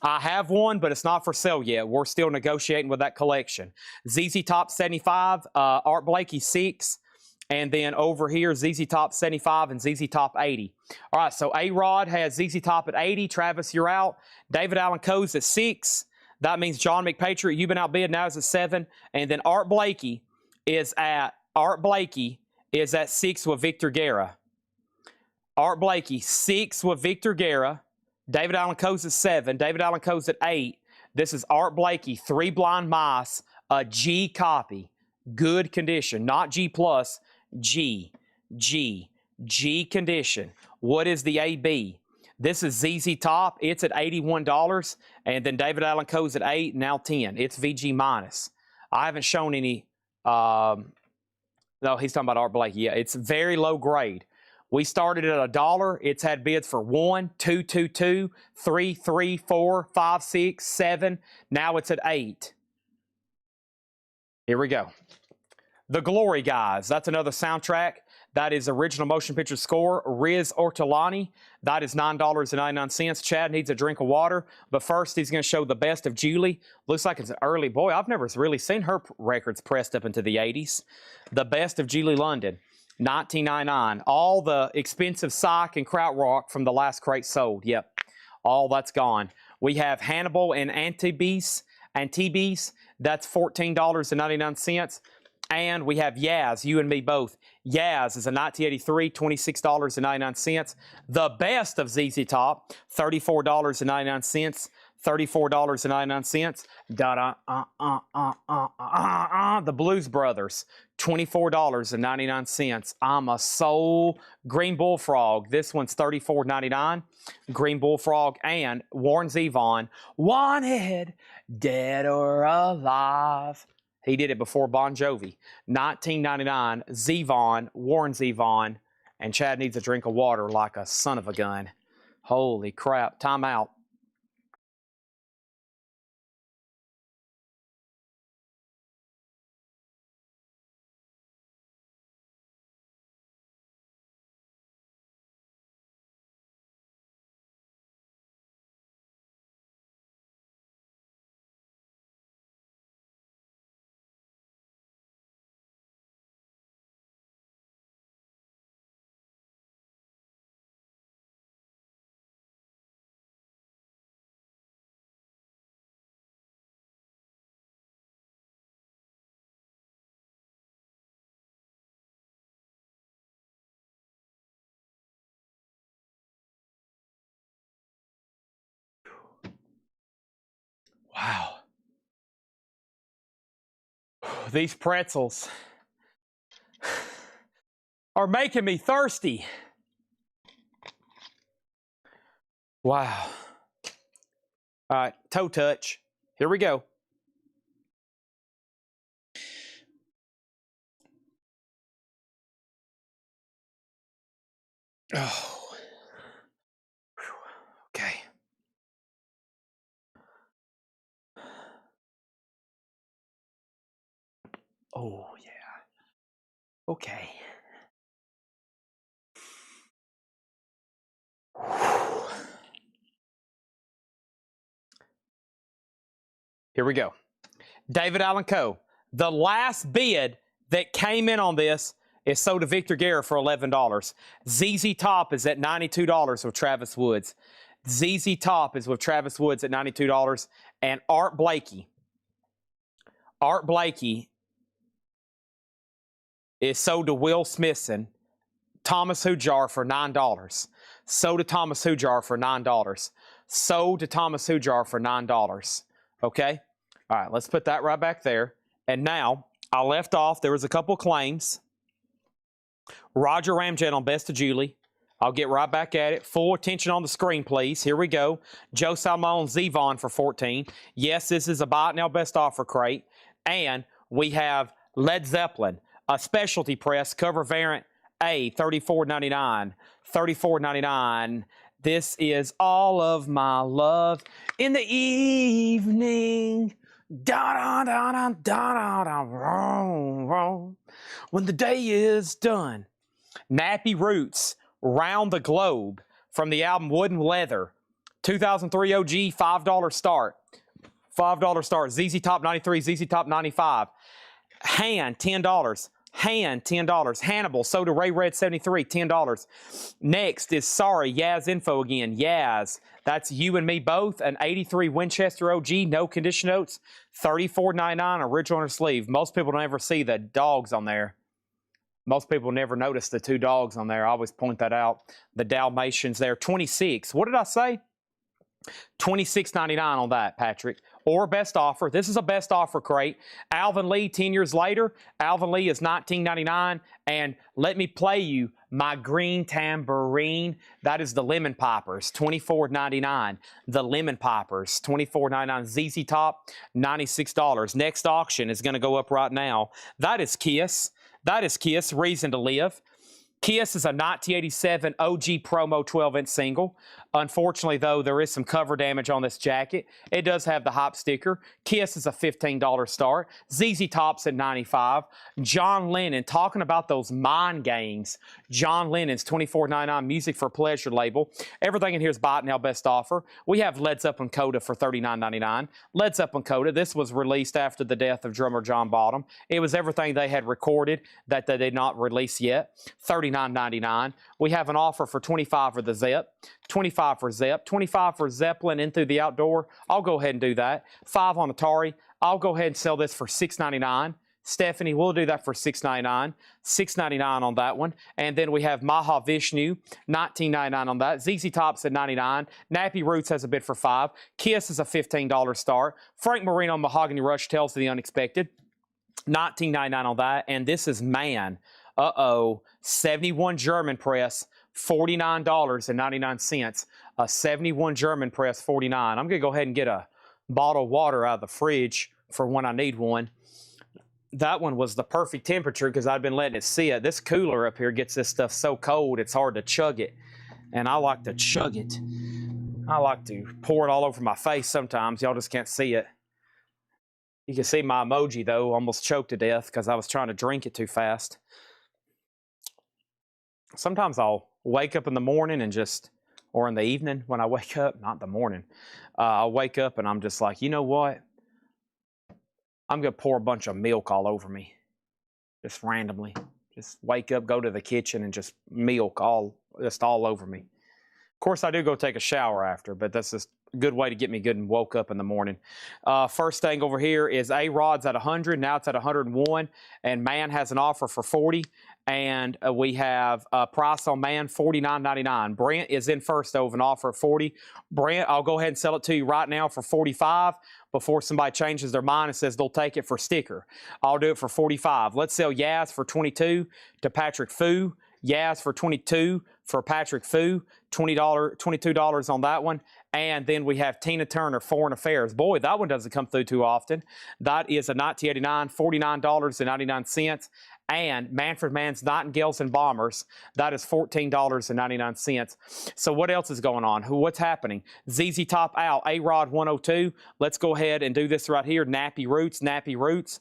I have one, but it's not for sale yet. We're still negotiating with that collection. ZZ Top 75, Art Blakey 6, and then over here, ZZ Top 75 and ZZ Top 80. All right, so A-Rod has ZZ Top at 80. Travis, you're out. David Allen Coe's at 6. That means John McPatriot, you've been outbid. Now is at 7. And then Art Blakey is at 6 with Victor Guerra. Art Blakey, 6 with Victor Guerra. David Allen Coe's at 7. David Allen Coe's at 8. This is Art Blakey, 3 Blind Mice, a G copy. Good condition, not G+, G condition. What is the AB? This is ZZ Top. It's at $81. And then David Allen Coe's at 8, now 10. It's VG minus. I haven't shown any. No, he's talking about Art Blakey. Yeah, it's very low grade. We started at $1. It's had bids for 1, 2, 2, 2, 3, 3, 4, 5, 6, 7. Now it's at 8. Here we go. The Glory Guys. That's another soundtrack. That is original motion picture score. Riz Ortolani. That is $9.99. Chad needs a drink of water. But first, he's going to show the best of Julie. Looks like it's an early. Boy, I've never really seen her records pressed up into the 80s. The best of Julie London. $19.99. All the expensive Psych and Krautrock from the last crate sold. Yep. All that's gone. We have Hannibal and Antibes. That's $14.99. And we have Yaz, you and me both. Yaz is a 1983, $26.99. The best of ZZ Top, $34.99. $34.99. The Blues Brothers, $24.99. I'm a Soul. Green Bullfrog, this one's $34.99. Green Bullfrog. And Warren Zevon, Wanted, Dead or Alive. He did it before Bon Jovi. $19.99. Zevon, Warren Zevon. And Chad needs a drink of water like a son of a gun. Holy crap. Time out. Wow. These pretzels are making me thirsty. Wow. All right, toe touch. Here we go. Oh. Okay. Oh, yeah. Okay. Here we go. David Allen Coe. The last bid that came in on this is sold to Victor Guerra for $11. ZZ Top is at $92 with Travis Woods. ZZ Top is with Travis Woods at $92. And Art Blakey. Art Blakey is sold to Will Smithson. Thomas Hujar for $9. Sold to Thomas Hujar for $9. Sold to Thomas Hujar for $9. Okay? All right, let's put that right back there. And now, I left off, there was a couple claims. Roger Ramjet on Best of Julie. I'll get right back at it. Full attention on the screen, please. Here we go. Joe Salmon Zevon for $14. Yes, this is a Buy It Now Best Offer crate. And we have Led Zeppelin, a specialty press, cover variant A, $34.99. $34.99. This is All of My Love in the Evening. Da da da da da da da. When the day is done. Nappy Roots, Round the Globe, from the album Wooden Leather. 2003 OG, $5 start. $5 start. ZZ Top 93, ZZ Top 95. Hand, $10. Hand, $10. Hannibal, Soda Ray Red 73, $10. Next is Sorry, Yaz Info again. Yaz, that's you and me both. An 83 Winchester OG, no condition notes, $34.99, original on her sleeve. Most people don't ever see the dogs on there. Most people never notice the two dogs on there. I always point that out. The Dalmatians there, 26. What did I say? $26.99 on that, Patrick. Or best offer. This is a best offer crate. Alvin Lee, 10 years later. Alvin Lee is $19.99. And let me play you My Green Tambourine. That is the Lemon Poppers, $24.99. The Lemon Poppers, $24.99. ZZ Top, $96. Next auction is going to go up right now. That is Kiss. That is Kiss, Reason to Live. Kiss is a 1987 OG promo 12-inch single. Unfortunately, though, there is some cover damage on this jacket. It does have the hop sticker. Kiss is a $15 start. ZZ Top's at $95. John Lennon, talking about those mind games. John Lennon's $24.99 Music for Pleasure label. Everything in here is Buy It Now Best Offer. We have Led Zeppelin Coda for $39.99. Led Zeppelin Coda, this was released after the death of drummer John Bonham. It was everything they had recorded that they did not release yet. $39.99. We have an offer for $25 for the Zepp. $25 25 for Zepp, 25 for Zeppelin in through the outdoor. I'll go ahead and do that. 5 on Atari. I'll go ahead and sell this for $6.99. Stephanie, we'll do that for $6.99. $6.99 on that one. And then we have Maha Vishnu, $19.99 on that. ZZ Top's at $99. Nappy Roots has a bid for $5. Kiss is a $15 start. Frank Marino Mahogany Rush Tales of the Unexpected, $19.99 on that. And this is Man. 71 German press, $49.99. A 71 German press, $49. I'm going to go ahead and get a bottle of water out of the fridge for when I need one. That one was the perfect temperature because I'd been letting it sit. This cooler up here gets this stuff so cold it's hard to chug it. And I like to chug it. I like to pour it all over my face sometimes. Y'all just can't see it. You can see my emoji, though, almost choked to death because I was trying to drink it too fast. Sometimes I'll wake up in the morning and just, or in the evening when I wake up, not the morning, I'll wake up and I'm just like, you know what? I'm going to pour a bunch of milk all over me, just randomly. Just wake up, go to the kitchen, and just milk all over me. Of course, I do go take a shower after, but that's just a good way to get me good and woke up in the morning. First thing over here is A-Rod's at 100. Now it's at 101, and Man has an offer for 40. And we have a price on Man, $49.99. Brent is in first over an offer of 40. Brent, I'll go ahead and sell it to you right now for 45 before somebody changes their mind and says they'll take it for sticker. I'll do it for 45. Let's sell Yaz for 22 to Patrick Fu. Yaz for 22 for Patrick Fu. $22 on that one. And then we have Tina Turner, Foreign Affairs. Boy, that one doesn't come through too often. That is a 1989, $49.99. And Manfred Mann's Nightingales and Bombers, that is $14.99. So what else is going on? What's happening? ZZ Top out, A-Rod 102. Let's go ahead and do this right here. Nappy Roots, Nappy Roots.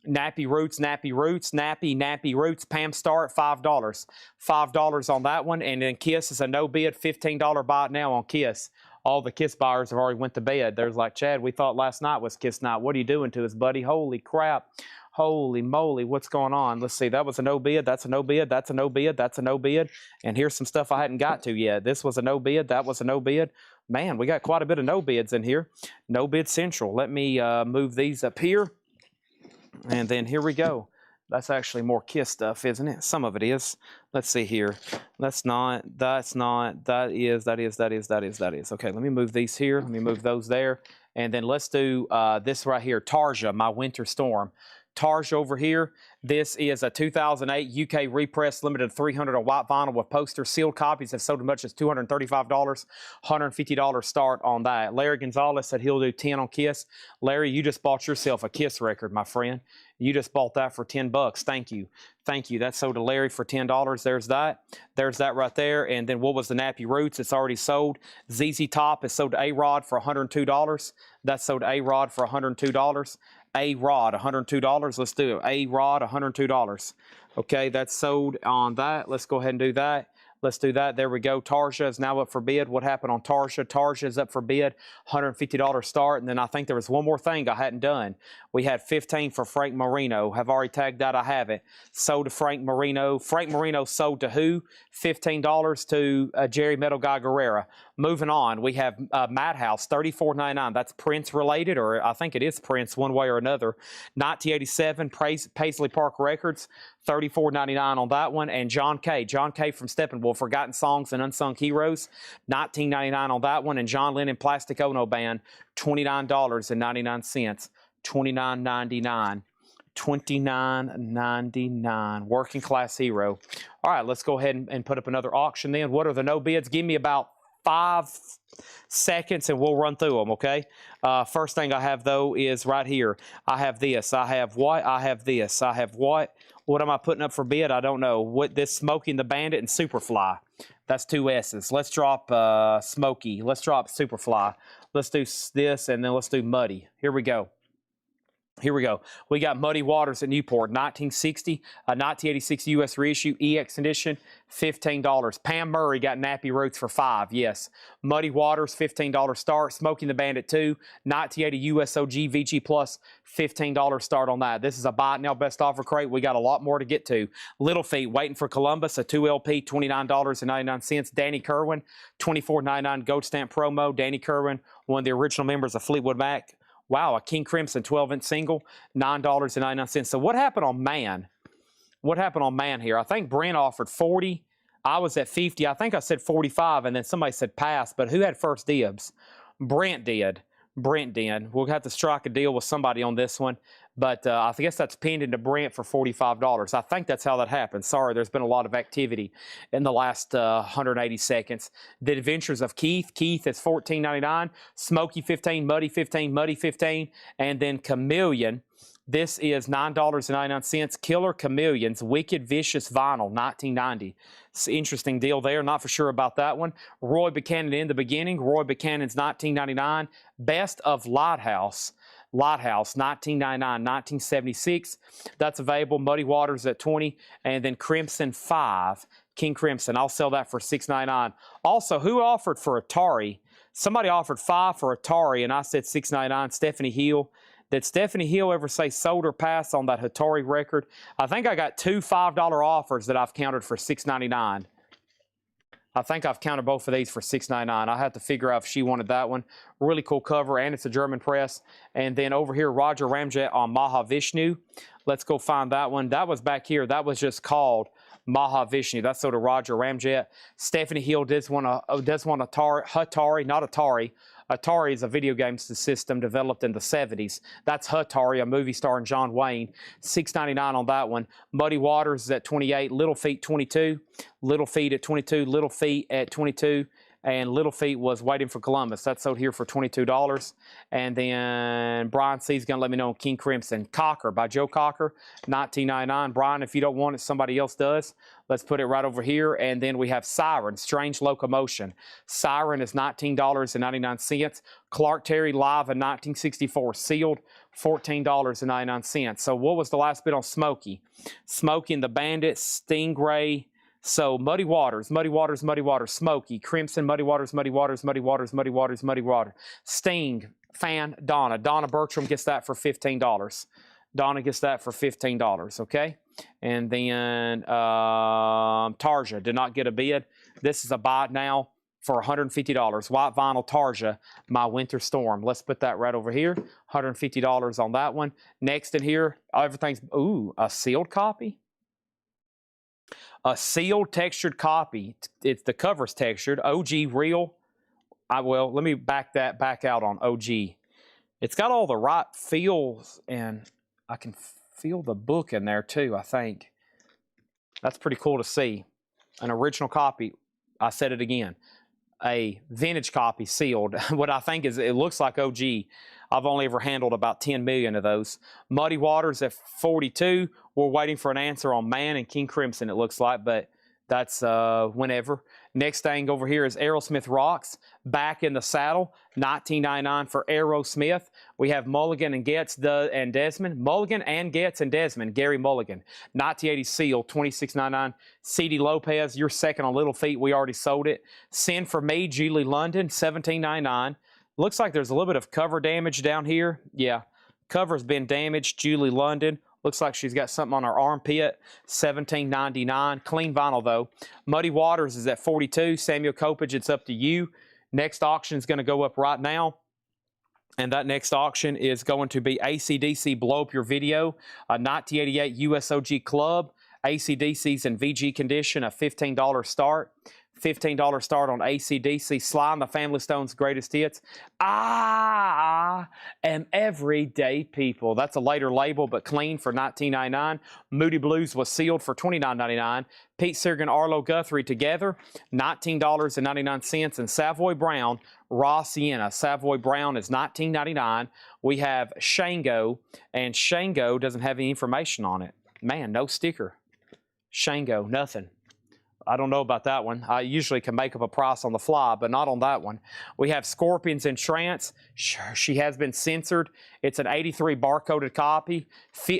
Nappy Roots, Nappy Roots, Nappy Roots, Pam Star at $5. $5 on that one. And then Kiss is a no bid, $15 buy it now on Kiss. All the Kiss buyers have already went to bed. There's like, Chad, we thought last night was Kiss night. What are you doing to us, buddy? Holy crap. Holy moly, what's going on? Let's see. That was a no bid. That's a no bid. That's a no bid. That's a no bid. And here's some stuff I hadn't got to yet. This was a no bid. That was a no bid. Man, we got quite a bit of no bids in here. No bid central. Let me move these up here. And then here we go. That's actually more Kiss stuff, isn't it? Some of it is. Let's see here. That's not. That's not. That is. That is. That is. That is. That is. Okay, let me move these here. Let me move those there. And then let's do this right here. Tarja, My Winter Storm. Tarja over here. This is a 2008 UK repress limited 300 of white vinyl with poster. Sealed copies have sold as much as $235, $150 start on that. Larry Gonzalez said he'll do 10 on Kiss. Larry, you just bought yourself a Kiss record, my friend. You just bought that for $10. Thank you. Thank you. That's sold to Larry for $10. There's that. There's that right there. And then what was the Nappy Roots? It's already sold. ZZ Top is sold to A-Rod for $102. That's sold to A-Rod for $102. A-Rod, $102. Let's do it. A-Rod, $102. Okay, that's sold on that. Let's go ahead and do that. Let's do that. There we go. Tarja is now up for bid. What happened on Tarja? Tarja is up for bid. $150 start. And then I think there was one more thing I hadn't done. We had 15 for Frank Marino. Have already tagged that. I have it. Sold to Frank Marino. Frank Marino sold to who? $15 to Jerry Metal Guy Guerrera. Moving on, we have Madhouse, $34.99. That's Prince related, or I think it is Prince one way or another. 1987, Paisley Park Records, $34.99 on that one. And John Kay from Steppenwolf, Forgotten Songs and Unsung Heroes, $19.99 on that one. And John Lennon Plastic Ono Band, $29.99. $29.99. $29.99. Working Class Hero. All right, let's go ahead and put up another auction then. What are the no bids? Give me about 5 seconds and we'll run through them, okay? First thing I have, though, is right here. I have this. I have what? I have this. I have what? What am I putting up for bid? I don't know. What this Smokey the Bandit and Superfly. That's 2 S's. Let's drop Smokey. Let's drop Superfly. Let's do this, and then let's do Muddy. Here we go. Here we go. We got Muddy Waters at Newport, 1960, a 1986 U.S. reissue, EX edition, $15. Pam Murray got Nappy Roots for $5, yes. Muddy Waters, $15 start. Smoking the Bandit 2, 1980 USOG VG Plus, $15 start on that. This is a buy it now best offer crate. We got a lot more to get to. Little Feet, Waiting for Columbus, a 2LP, $29.99. Danny Kerwin, $24.99 Gold Stamp promo. Danny Kerwin, one of the original members of Fleetwood Mac. Wow, a King Crimson 12-inch single, $9.99. So what happened on Man? What happened on Man here? I think Brent offered 40. I was at 50. I think I said 45, and then somebody said pass. But who had first dibs? Brent did. Brent did. We'll have to strike a deal with somebody on this one. But I guess that's pinned into Brent for $45. I think that's how that happened. Sorry, there's been a lot of activity in the last 180 seconds. The Adventures of Keith. Keith is $14.99. Smokey 15, Muddy 15, Muddy 15, and then Chameleon. This is $9.99. Killer Chameleons, Wicked Vicious Vinyl, 1990. It's an interesting deal there. Not for sure about that one. Roy Buchanan in the beginning. Roy Buchanan's $19.99. Best of Lighthouse. Lighthouse, $19.99, 1976. That's available. Muddy Waters at $20. And then Crimson 5, King Crimson. I'll sell that for $6.99. Also, who offered for Atari? Somebody offered 5 for Atari, and I said $6.99. Stephanie Hill. Did Stephanie Hill ever say sold or pass on that Atari record? I think I got 2 $5 offers that I've counted for $6.99. I think I've counted both of these for $6.99. I have to figure out if she wanted that one. Really cool cover, and it's a German press. And then over here, Roger Ramjet on Mahavishnu. Let's go find that one. That was back here. That was just called Mahavishnu. That's sort of Roger Ramjet. Stephanie Hill does want Atari, not Atari. Atari is a video game system developed in the 70s. That's Atari, a movie starring John Wayne. $6.99 on that one. Muddy Waters is at 28. Little Feet 22. Little Feet at 22. Little Feet at 22. And Little Feet was Waiting for Columbus. That's sold here for $22. And then Brian C is going to let me know on King Crimson. Cocker by Joe Cocker, $19.99. Brian, if you don't want it, somebody else does. Let's put it right over here. And then we have Siren, Strange Locomotion. Siren is $19.99. Clark Terry Live in 1964, sealed, $14.99. So what was the last bit on Smokey? Smokey and the Bandit, Stingray. So Muddy Waters, Muddy Waters, Muddy Waters, Smokey, Crimson, Muddy Waters, Muddy Waters, Muddy Waters, Muddy Waters, Muddy Waters, Sting, Fan, Donna. Donna Bertram gets that for $15. Donna gets that for $15, okay? And then Tarja did not get a bid. This is a buy now for $150. White vinyl Tarja, My Winter Storm. Let's put that right over here. $150 on that one. Next in here, everything's, ooh, a sealed copy? A sealed textured copy. It's the cover's textured. OG real. Well, let me back out on OG. It's got all the right feels, and I can feel the book in there too, I think. That's pretty cool to see. An original copy. I said it again. A vintage copy sealed. What I think is it looks like OG. I've only ever handled about 10 million of those. Muddy Waters at 42. We're waiting for an answer on Man and King Crimson, it looks like, but that's whenever. Next thing over here is Aerosmith Rocks, Back in the Saddle, $19.99 for Aerosmith. We have Mulligan and Getz and Desmond. Mulligan and Getz and Desmond, Gary Mulligan. 1980 Seal, $26.99. C.D. Lopez, you're second on Little Feet. We already sold it. Send for Me, Julie London, $17.99. Looks like there's a little bit of cover damage down here. Yeah, cover's been damaged. Julie London. Looks like she's got something on her armpit. $17.99. Clean vinyl, though. Muddy Waters is at 42. Samuel Kopage, it's up to you. Next auction is going to go up right now. And that next auction is going to be AC/DC Blow Up Your Video, a 1988 USOG Club. AC/DC's in VG condition, a $15 start. $15 start on AC/DC. Sly and the Family Stone's Greatest Hits. I am Everyday People. That's a later label, but clean for $19.99. Moody Blues was sealed for $29.99. Pete Seeger and Arlo Guthrie together, $19.99. And Savoy Brown, Raw Sienna. Savoy Brown is $19.99. We have Shango, and Shango doesn't have any information on it. Man, no sticker. Shango, nothing. I don't know about that one. I usually can make up a price on the fly, but not on that one. We have Scorpions in Trance. She has been censored. It's an 83 barcoded copy.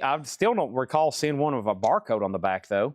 I still don't recall seeing one with a barcode on the back, though.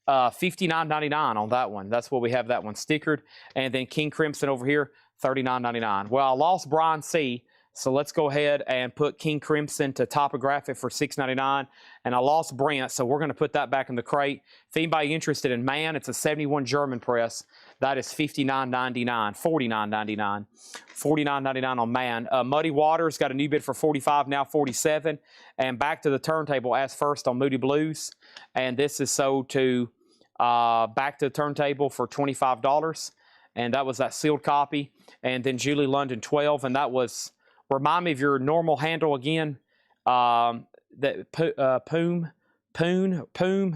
$59.99 on that one. That's what we have that one stickered. And then King Crimson over here, $39.99. Well, I lost Brian C., so let's go ahead and put King Crimson to topographic for $6.99. And I lost Brent, so we're going to put that back in the crate. If anybody interested in Man, it's a 71 German press. That is $59.99, $49.99. $49.99 on Man. Muddy Waters got a new bid for $45, now $47. And Back to the Turntable as first on Moody Blues. And this is sold to Back to the Turntable for $25. And that was that sealed copy. And then Julie London 12, and that was... Remind me of your normal handle again. Poom,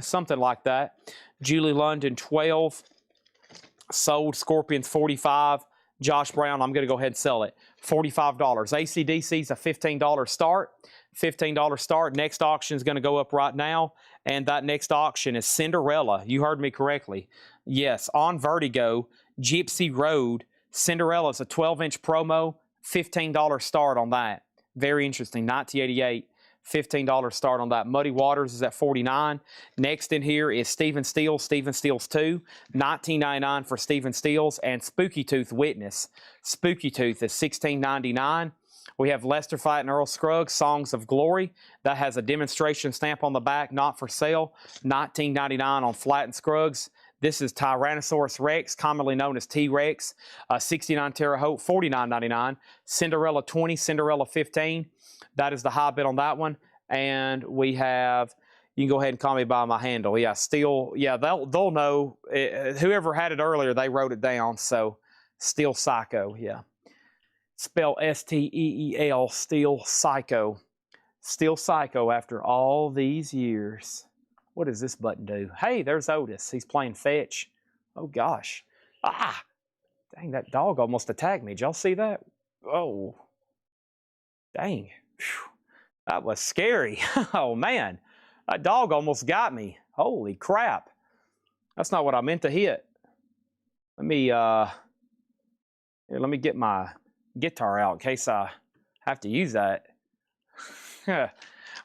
something like that. Julie London 12. Sold. Scorpions 45. Josh Brown, I'm going to go ahead and sell it. $45. ACDC's a $15 start. $15 start. Next auction is going to go up right now. And that next auction is Cinderella. You heard me correctly. Yes, on Vertigo, Gypsy Road. Cinderella's a 12-inch promo. $15 start on that. Very interesting. 1988. $15 start on that. Muddy Waters is at $49. Next in here is Stephen Steele. Stephen Steele's 2. $19.99 for Stephen Steele's. And Spooky Tooth Witness. Spooky Tooth is $16.99. We have Lester Flatt and Earl Scruggs, Songs of Glory. That has a demonstration stamp on the back, not for sale. $19.99 on Flatt and Scruggs. This is Tyrannosaurus Rex, commonly known as T-Rex. 69 Terre Haute, $49.99. Cinderella 20, Cinderella 15. That is the high bid on that one. And we have, you can go ahead and call me by my handle. Yeah, Steel, yeah, they'll know. Whoever had it earlier, they wrote it down. So, Steel Psycho, yeah. Spell S-T-E-E-L, Steel Psycho. Steel Psycho after all these years. What does this button do? Hey, there's Otis. He's playing fetch. Oh, gosh. Ah! Dang, that dog almost attacked me. Did y'all see that? Oh. Dang. Whew. That was scary. Oh, man. That dog almost got me. Holy crap. That's not what I meant to hit. Let me get my guitar out in case I have to use that.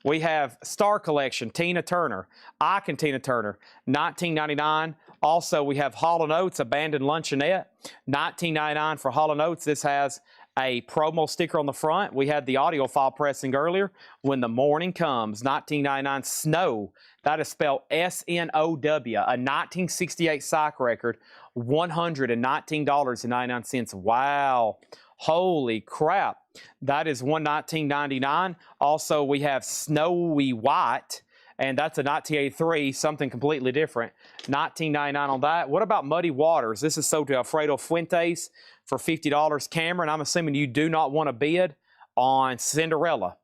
We have Star Collection, Tina Turner, Icon Tina Turner, $19.99. Also, we have Hall & Oates, Abandoned Luncheonette, $19.99 for Hall & Oates. This has a promo sticker on the front. We had the audio file pressing earlier. When the Morning Comes, $19.99. Snow, that is spelled S-N-O-W, a 1968 psych record, $119.99. Wow. Holy crap. That is $119.99. Also, we have Snowy White, and that's a 1983, something completely different. $19.99 on that. What about Muddy Waters? This is sold to Alfredo Fuentes for $50. Cameron, I'm assuming you do not want to bid on Cinderella.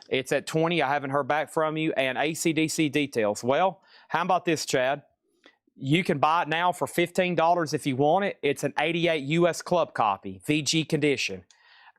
It's at $20. I haven't heard back from you. And ACDC Details. Well, how about this, Chad? You can buy it now for $15 if you want it. It's an 88 U.S. Club copy, VG condition.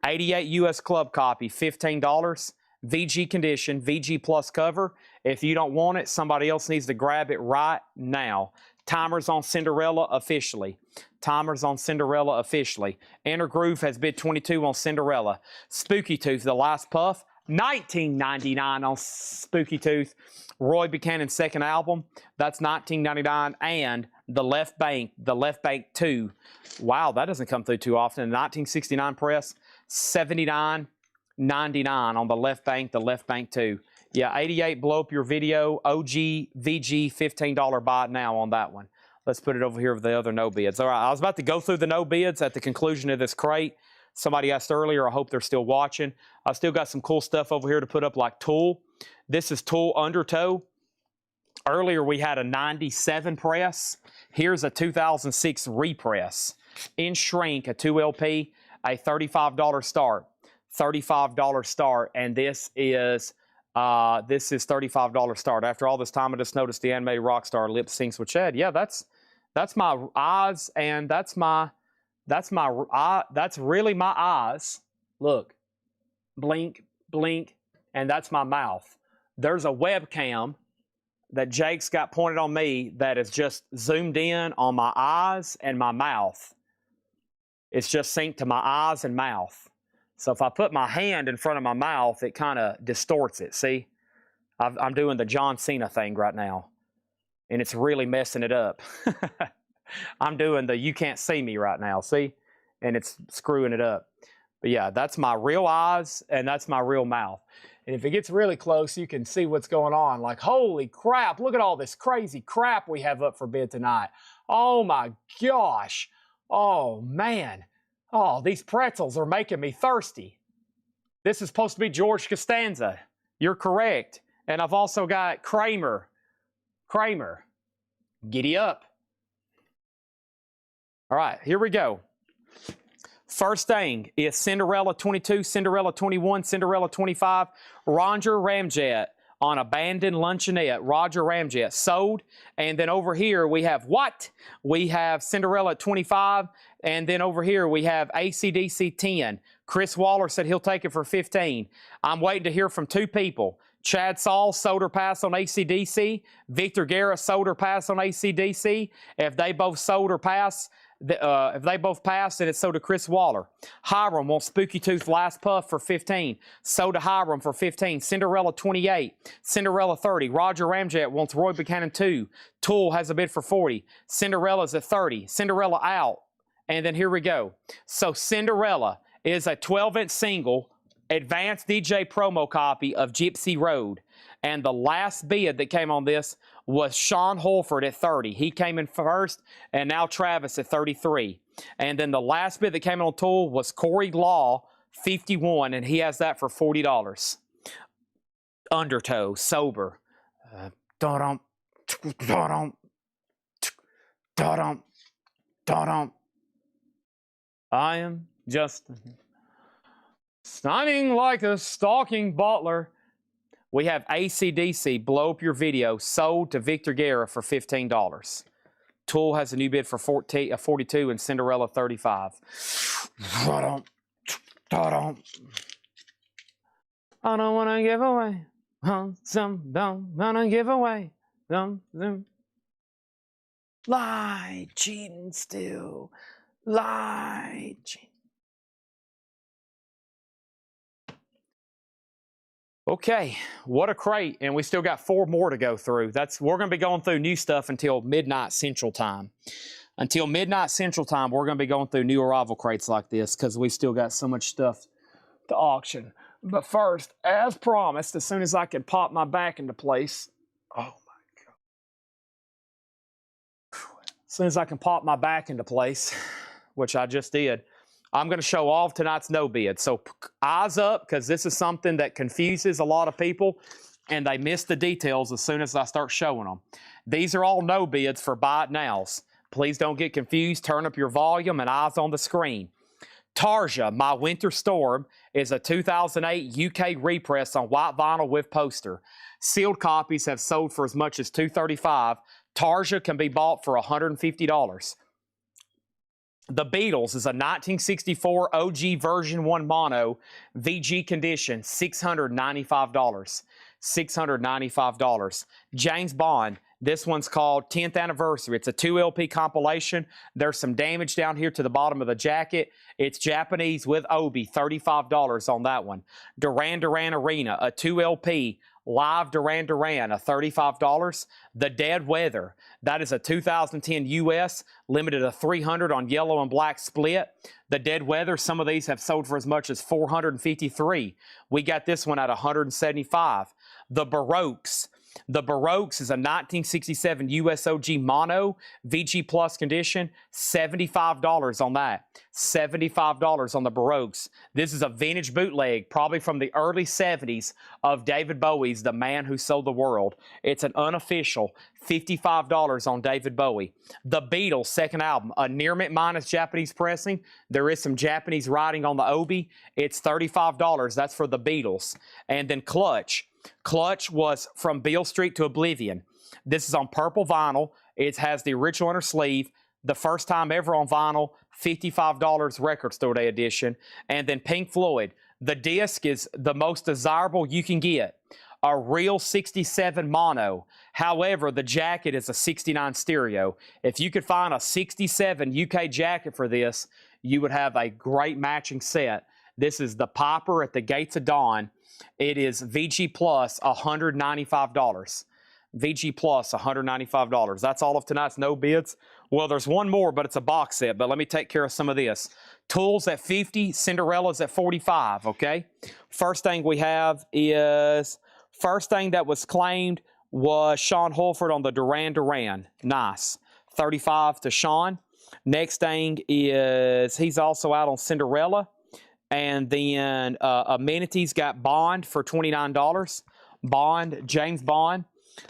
88 U.S. Club copy, $15. VG condition, VG plus cover. If you don't want it, somebody else needs to grab it right now. Timers on Cinderella officially. Timers on Cinderella officially. Inner Groove has bid 22 on Cinderella. Spooky Tooth, The Last Puff, $19.99 on Spooky Tooth. Roy Buchanan's second album, that's $19.99. And The Left Bank 2. Wow, that doesn't come through too often. 1969 press, $79.99 on The Left Bank 2. Yeah, 88, blow up your video. OG, VG, $15 buy it now on that one. Let's put it over here with the other no bids. All right, I was about to go through the no bids at the conclusion of this crate. Somebody asked earlier, I hope they're still watching. I've still got some cool stuff over here to put up like Tool. This is Tool Undertow. Earlier we had a 97 press. Here's a 2006 repress. In shrink, a 2LP, a $35 start. $35 start, and this is $35 start. After all this time, I just noticed the animated rock star lip syncs with Chad. Yeah, that's my eyes, and that's really my eyes. Look, blink, blink, and that's my mouth. There's a webcam that Jake's got pointed on me that is just zoomed in on my eyes and my mouth. It's just synced to my eyes and mouth. So if I put my hand in front of my mouth, it kind of distorts it. See? I'm doing the John Cena thing right now, and it's really messing it up. I'm doing the you can't see me right now, see? And it's screwing it up. But yeah, that's my real eyes, and that's my real mouth. And if it gets really close, you can see what's going on. Like, holy crap, look at all this crazy crap we have up for bid tonight. Oh my gosh. Oh man. Oh, these pretzels are making me thirsty. This is supposed to be George Costanza. You're correct. And I've also got Kramer. Kramer. Giddy up. All right, here we go. First thing is Cinderella 22, Cinderella 21, Cinderella 25, Roger Ramjet on Abandoned Luncheonette. Roger Ramjet sold. And then over here we have what? We have Cinderella at 25. And then over here we have AC/DC 10. Chris Waller said he'll take it for 15. I'm waiting to hear from two people. Chad Saul sold or passed on AC/DC. Victor Guerra sold or passed on AC/DC. If they both sold or passed, if they both passed, then it's sold to Chris Waller. Hiram wants Spooky Tooth Last Puff for 15. Sold to Hiram for 15. Cinderella 28. Cinderella 30. Roger Ramjet wants Roy Buchanan 2. Tool has a bid for 40. Cinderella's at 30. Cinderella out. And then here we go. So Cinderella is a 12-inch single advanced DJ promo copy of Gypsy Road. And the last bid that came on this was Sean Holford at 30. He came in first, and now Travis at 33. And then the last bid that came on Tool was Corey Law, 51, and he has that for $40. Undertow, sober. Da-dum, da-dum, da-dum, da-dum. I am just stunning like a stalking butler. We have AC/DC, Blow Up Your Video, sold to Victor Guerra for $15. Tool has a new bid for 42 and Cinderella 35. I don't want to give away. Don't want to give away. Lie, cheating still. Lie, cheating. Okay, what a crate, and we still got 4 more to go through. We're going to be going through new stuff until midnight Central Time. Until midnight Central Time, we're going to be going through new arrival crates like this because we still got so much stuff to auction. But first, as promised, as soon as I can pop my back into place, oh my God. As soon as I can pop my back into place, which I just did, I'm going to show all of tonight's no bid. So eyes up, because this is something that confuses a lot of people, and they miss the details as soon as I start showing them. These are all no bids for buy it nows. Please don't get confused. Turn up your volume and eyes on the screen. Tarja, My Winter Storm, is a 2008 UK repress on white vinyl with poster. Sealed copies have sold for as much as $235. Tarja can be bought for $150. The Beatles is a 1964 OG version 1 mono, VG condition, $695. $695. James Bond, this one's called 10th Anniversary. It's a 2 LP compilation. There's some damage down here to the bottom of the jacket. It's Japanese with Obi, $35 on that one. Duran Duran Arena, a 2 LP. Live Duran Duran, a $35. The Dead Weather, that is a 2010 US, limited to 300 on yellow and black split. The Dead Weather, some of these have sold for as much as $453. We got this one at $175. The Baroques. The Baroques is a 1967 US OG mono, VG Plus condition, $75 on that. $75 on the Baroques. This is a vintage bootleg, probably from the early 70s, of David Bowie's The Man Who Sold the World. It's an unofficial $55 on David Bowie. The Beatles' second album, a near mint minus Japanese pressing. There is some Japanese writing on the Obi. It's $35. That's for the Beatles. And then Clutch. Clutch was From Beale Street to Oblivion. This is on purple vinyl. It has the original inner sleeve. The first time ever on vinyl, $55 record store day edition. And then Pink Floyd. The disc is the most desirable you can get. a real 67 mono. However, the jacket is a 69 stereo. If you could find a 67 UK jacket for this, you would have a great matching set. This is the Piper at the Gates of Dawn. It is VG Plus $195. VG Plus $195. That's all of tonight's no bids. Well, there's one more, but it's a box set. But let me take care of some of this. Tools at 50, Cinderella's at 45, okay? First thing we have is, first thing that was claimed was Sean Holford on the Duran Duran. Nice. 35 to Sean. Next thing is, he's also out on Cinderella. And then Amenities got Bond for $29. Bond, James Bond,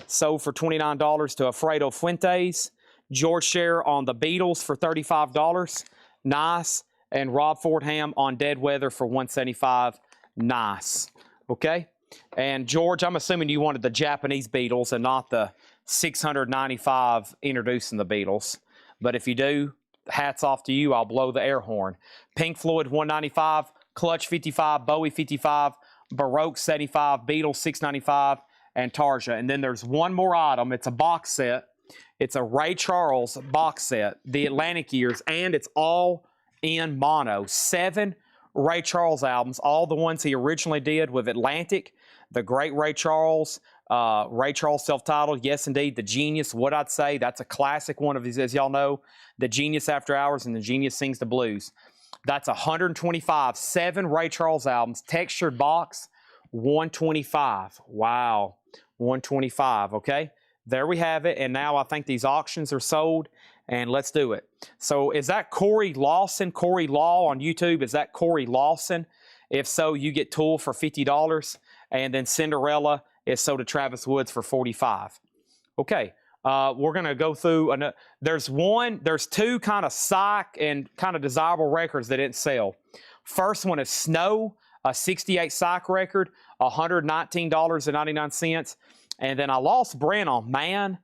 sold for $29 to Alfredo Fuentes. George Scher on the Beatles for $35. Nice. And Rob Fordham on Dead Weather for $175. Nice. Okay? And George, I'm assuming you wanted the Japanese Beatles and not the $695 introducing the Beatles. But if you do, hats off to you. I'll blow the air horn. Pink Floyd $195, Clutch $55, Bowie $55, Baroque $75, Beatles $695, and Tarja. And then there's one more item. It's a box set. It's a Ray Charles box set, the Atlantic years, and it's all in mono. 7 Ray Charles albums, all the ones he originally did with Atlantic, the great Ray Charles self-titled, yes indeed, The Genius, What I'd Say, that's a classic one of these, as y'all know, The Genius After Hours and The Genius Sings the Blues. That's 125, 7 Ray Charles albums, textured box, 125. Wow, 125, okay? There we have it, and now I think these auctions are sold, and let's do it. So is that Corey Lawson, Corey Law on YouTube? Is that Corey Lawson? If so, you get Tool for $50, and then Cinderella is sold to Travis Woods for $45. Okay, we're going to go through, there's 2 kind of psych and kind of desirable records that didn't sell. First one is Snow, a 68 psych record, $119.99. And then I lost Brent on Man.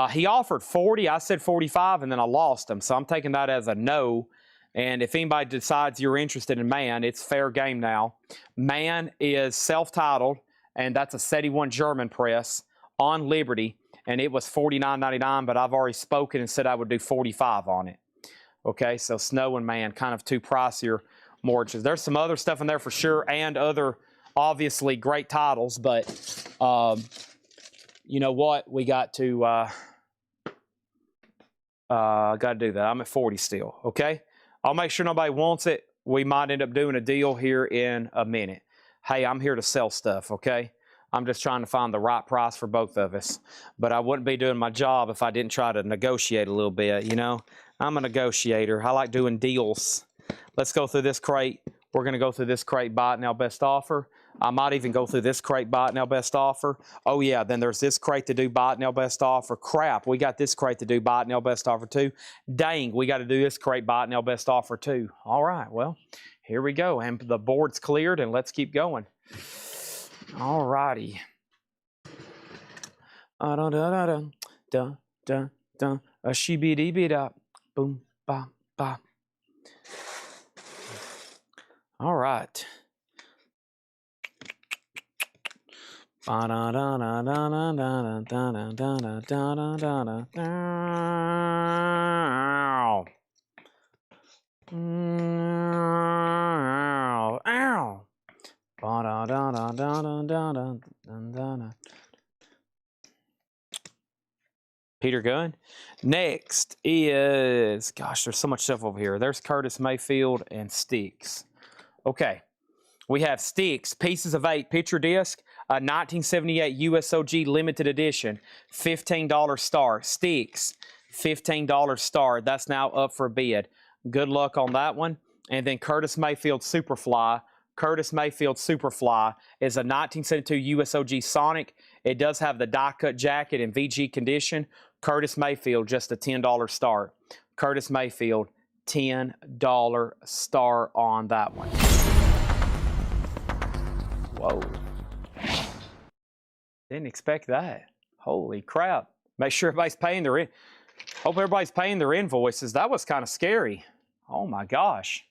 He offered 40. I said 45, and then I lost him. So I'm taking that as a no. And if anybody decides you're interested in Man, it's fair game now. Man is self-titled, and that's a SETI 1 German press on Liberty. And it was $49.99, but I've already spoken and said I would do 45 on it. Okay, so Snow and Man, kind of 2 pricier mortgages. There's some other stuff in there for sure, and other obviously great titles, but you know what? We got to do that. I'm at 40 still, okay? I'll make sure nobody wants it. We might end up doing a deal here in a minute. Hey, I'm here to sell stuff, okay? I'm just trying to find the right price for both of us. But I wouldn't be doing my job if I didn't try to negotiate a little bit, you know? I'm a negotiator. I like doing deals. Let's go through this crate. We're going to go through this crate, buy it now, best offer. I might even go through this crate, buy it now, best offer. Oh, yeah, then there's this crate to do buy it now, best offer. Crap, we got this crate to do buy it now, best offer too. Dang, we got to do this crate, buy it now, best offer too. All right, well, here we go. And the board's cleared, and let's keep going. All righty. A shee-bee-dee-bee-da. Boom, ba, ba. All right. Peter Gunn. Next is, gosh, there's so much stuff over here. There's Curtis Mayfield and Sticks. Okay, we have Sticks, Pieces of 8, picture disc, a 1978 USOG limited edition, $15 star. Sticks, $15 star. That's now up for bid. Good luck on that one. And then Curtis Mayfield Superfly. Curtis Mayfield Superfly is a 1972 USOG Sonic. It does have the die-cut jacket in VG condition. Curtis Mayfield, just a $10 star. Curtis Mayfield, $10 star on that one. Whoa. Didn't expect that. Holy crap. Make sure everybody's paying their hope everybody's paying their invoices. That was kind of scary. Oh my gosh.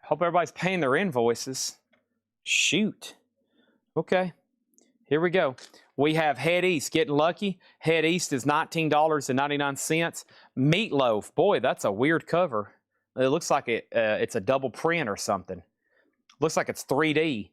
Hope everybody's paying their invoices. Shoot. Okay. Here we go. We have Head East getting lucky. Head East is $19.99. Meatloaf. Boy, that's a weird cover. It looks like it's a double print or something. Looks like it's 3D.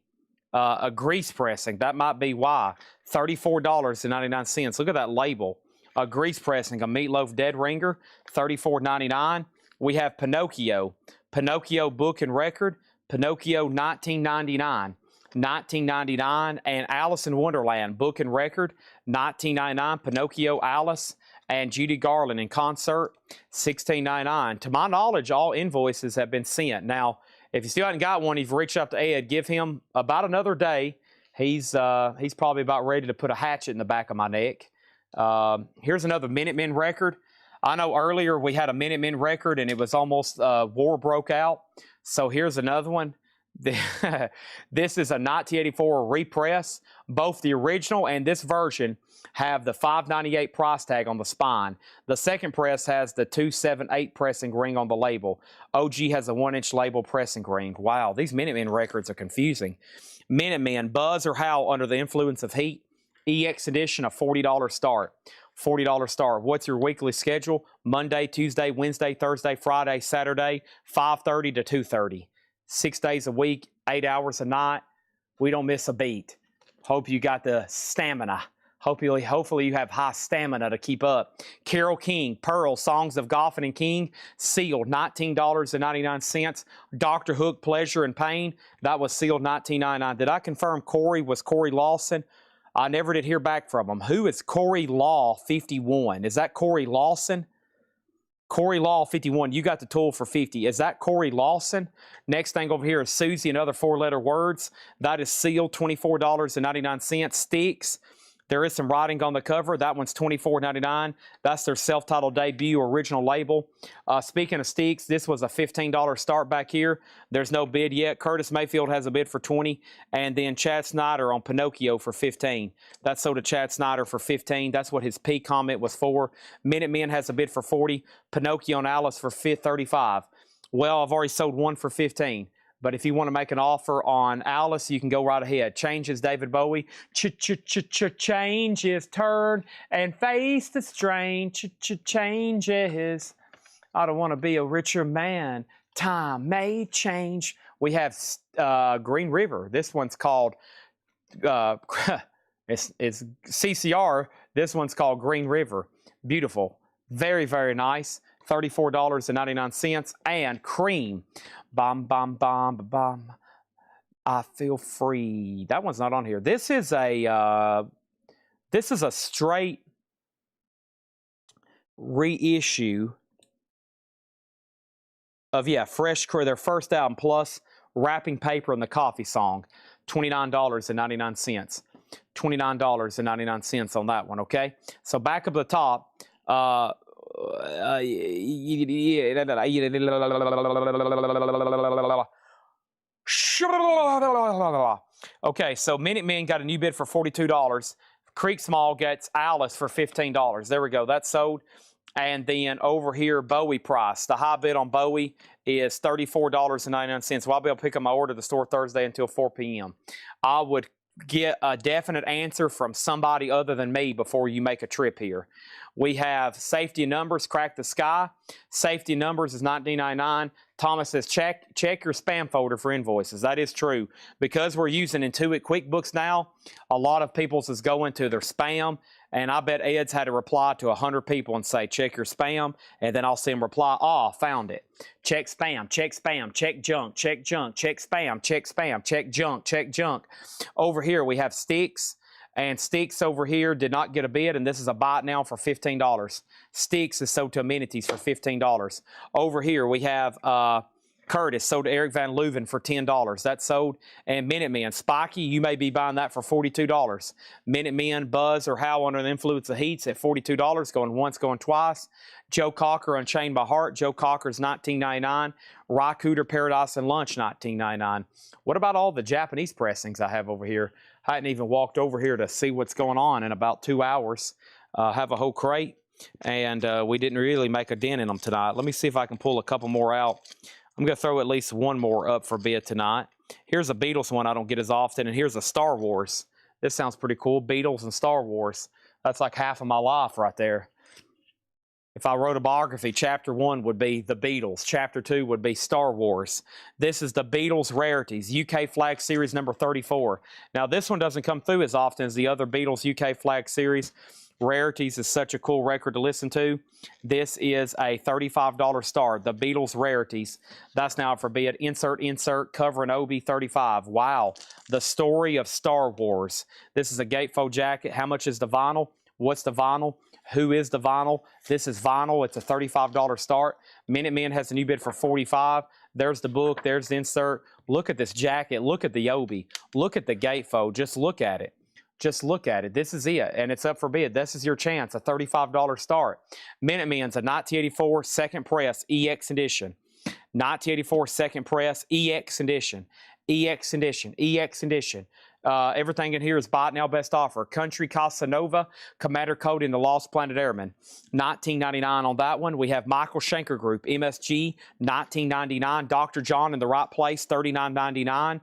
A grease pressing. That might be why. $34.99. Look at that label. A grease pressing. A Meatloaf Dead Ringer. $34.99. We have Pinocchio. Pinocchio Book and Record. Pinocchio 1999. $19.99. And Alice in Wonderland Book and Record. $19.99. Pinocchio, Alice, and Judy Garland in concert. $16.99. To my knowledge, all invoices have been sent. Now, if you still haven't got one, you've reached out to Ed. Give him about another day. He's probably about ready to put a hatchet in the back of my neck. Here's another Minutemen record. I know earlier we had a Minutemen record and it was almost war broke out. So here's another one. This is a 1984 repress. Both the original and this version have the $5.98 price tag on the spine. The second press has the 278 pressing ring on the label. OG has a 1-inch label pressing ring. Wow, these Minutemen records are confusing. Minutemen, Buzz or Howl Under the Influence of Heat. EX edition, a $40 start. $40 start. What's your weekly schedule? Monday, Tuesday, Wednesday, Thursday, Friday, Saturday, 5:30 to 2:30. 6 days a week, 8 hours a night. We don't miss a beat. Hope you got the stamina. Hopefully you have high stamina to keep up. Carole King, Pearl, Songs of Goffin and King, sealed, $19.99. Dr. Hook, Pleasure and Pain, that was sealed $19.99. Did I confirm Corey was Corey Lawson? I never did hear back from him. Who is Corey Law 51? Is that Corey Lawson? Corey Law 51, you got the tool for 50. Is that Corey Lawson? Next thing over here is Susie, another 4-letter words. That is sealed, $24.99. Sticks. There is some writing on the cover. That one's $24.99. That's their self-titled debut original label. Speaking of Sticks, this was a $15 start back here. There's no bid yet. Curtis Mayfield has a bid for $20. And then Chad Snyder on Pinocchio for $15. That's sold to Chad Snyder for $15. That's what his P comment was for. Minutemen has a bid for $40. Pinocchio and Alice for $35. Well, I've already sold one for $15. But if you want to make an offer on Alice, you can go right ahead. Changes, David Bowie. Changes, turn and face the strain. Changes. I don't want to be a richer man. Time may change. We have Green River. This one's called, it's CCR. This one's called Green River. Beautiful. Very, very nice. $34.99. And Cream. Bom, bom, bom, bom. I feel free. That one's not on here. This is a straight reissue of Fresh Crew, their first album, plus wrapping paper and the coffee song. $29.99. $29.99 on that one. Okay. So back up the top. Okay, so Minutemen got a new bid for $42. Creek Small gets Alice for $15. There we go. That's sold. And then over here, Bowie price. The high bid on Bowie is $34.99. Well, I'll be able to pick up my order at the store Thursday until 4 p.m. I would get a definite answer from somebody other than me before you make a trip here. We have Safety Numbers, Crack the Sky. Safety Numbers is $19.99. Thomas says, check your spam folder for invoices. That is true. Because we're using Intuit QuickBooks now, a lot of people's is going to their spam, and I bet Ed's had to reply to 100 people and say, check your spam, and then I'll see him reply, found it. Check spam, check junk, check junk, check spam, check junk. Over here, we have Sticks. And Sticks over here did not get a bid, and this is a buy it now for $15. Sticks is sold to Amenities for $15. Over here, we have Curtis, sold to Eric Van Leuven for $10. That's sold. And Minutemen, Spiky, you may be buying that for $42. Minutemen, Buzz, or Howl Under the Influence of Heat's at $42, going once, going twice. Joe Cocker, Unchained by Heart. Joe Cocker's $19.99. Rycooter, Paradise and Lunch, $19.99. What about all the Japanese pressings I have over here? I hadn't even walked over here to see what's going on in about 2 hours. Have a whole crate, and we didn't really make a dent in them tonight. Let me see if I can pull a couple more out. I'm going to throw at least one more up for bid tonight. Here's a Beatles one I don't get as often, and here's a Star Wars. This sounds pretty cool. Beatles and Star Wars. That's like half of my life right there. If I wrote a biography, chapter 1 would be the Beatles. Chapter 2 would be Star Wars. This is the Beatles Rarities, UK Flag Series number 34. Now, this one doesn't come through as often as the other Beatles UK Flag Series. Rarities is such a cool record to listen to. This is a $35 start. The Beatles Rarities. That's now for bid. Insert, cover and OB 35. Wow. The Story of Star Wars. This is a gatefold jacket. How much is the vinyl? What's the vinyl? Who is the vinyl? This is vinyl. It's a $35 start. Minutemen has a new bid for $45. There's the book. There's the insert. Look at this jacket. Look at the obi. Look at the gatefold. Just look at it. Just look at it. This is it, and it's up for bid. This is your chance, a $35 start. Minutemen's a 1984 second press EX edition. 1984 second press EX edition. EX edition. EX edition. Everything in here is buy it now, best offer. Country Casanova, Commander Code in the Lost Planet Airman. $19.99 on that one. We have Michael Schenker Group, MSG, $19.99. Dr. John in the Right Place, $39.99.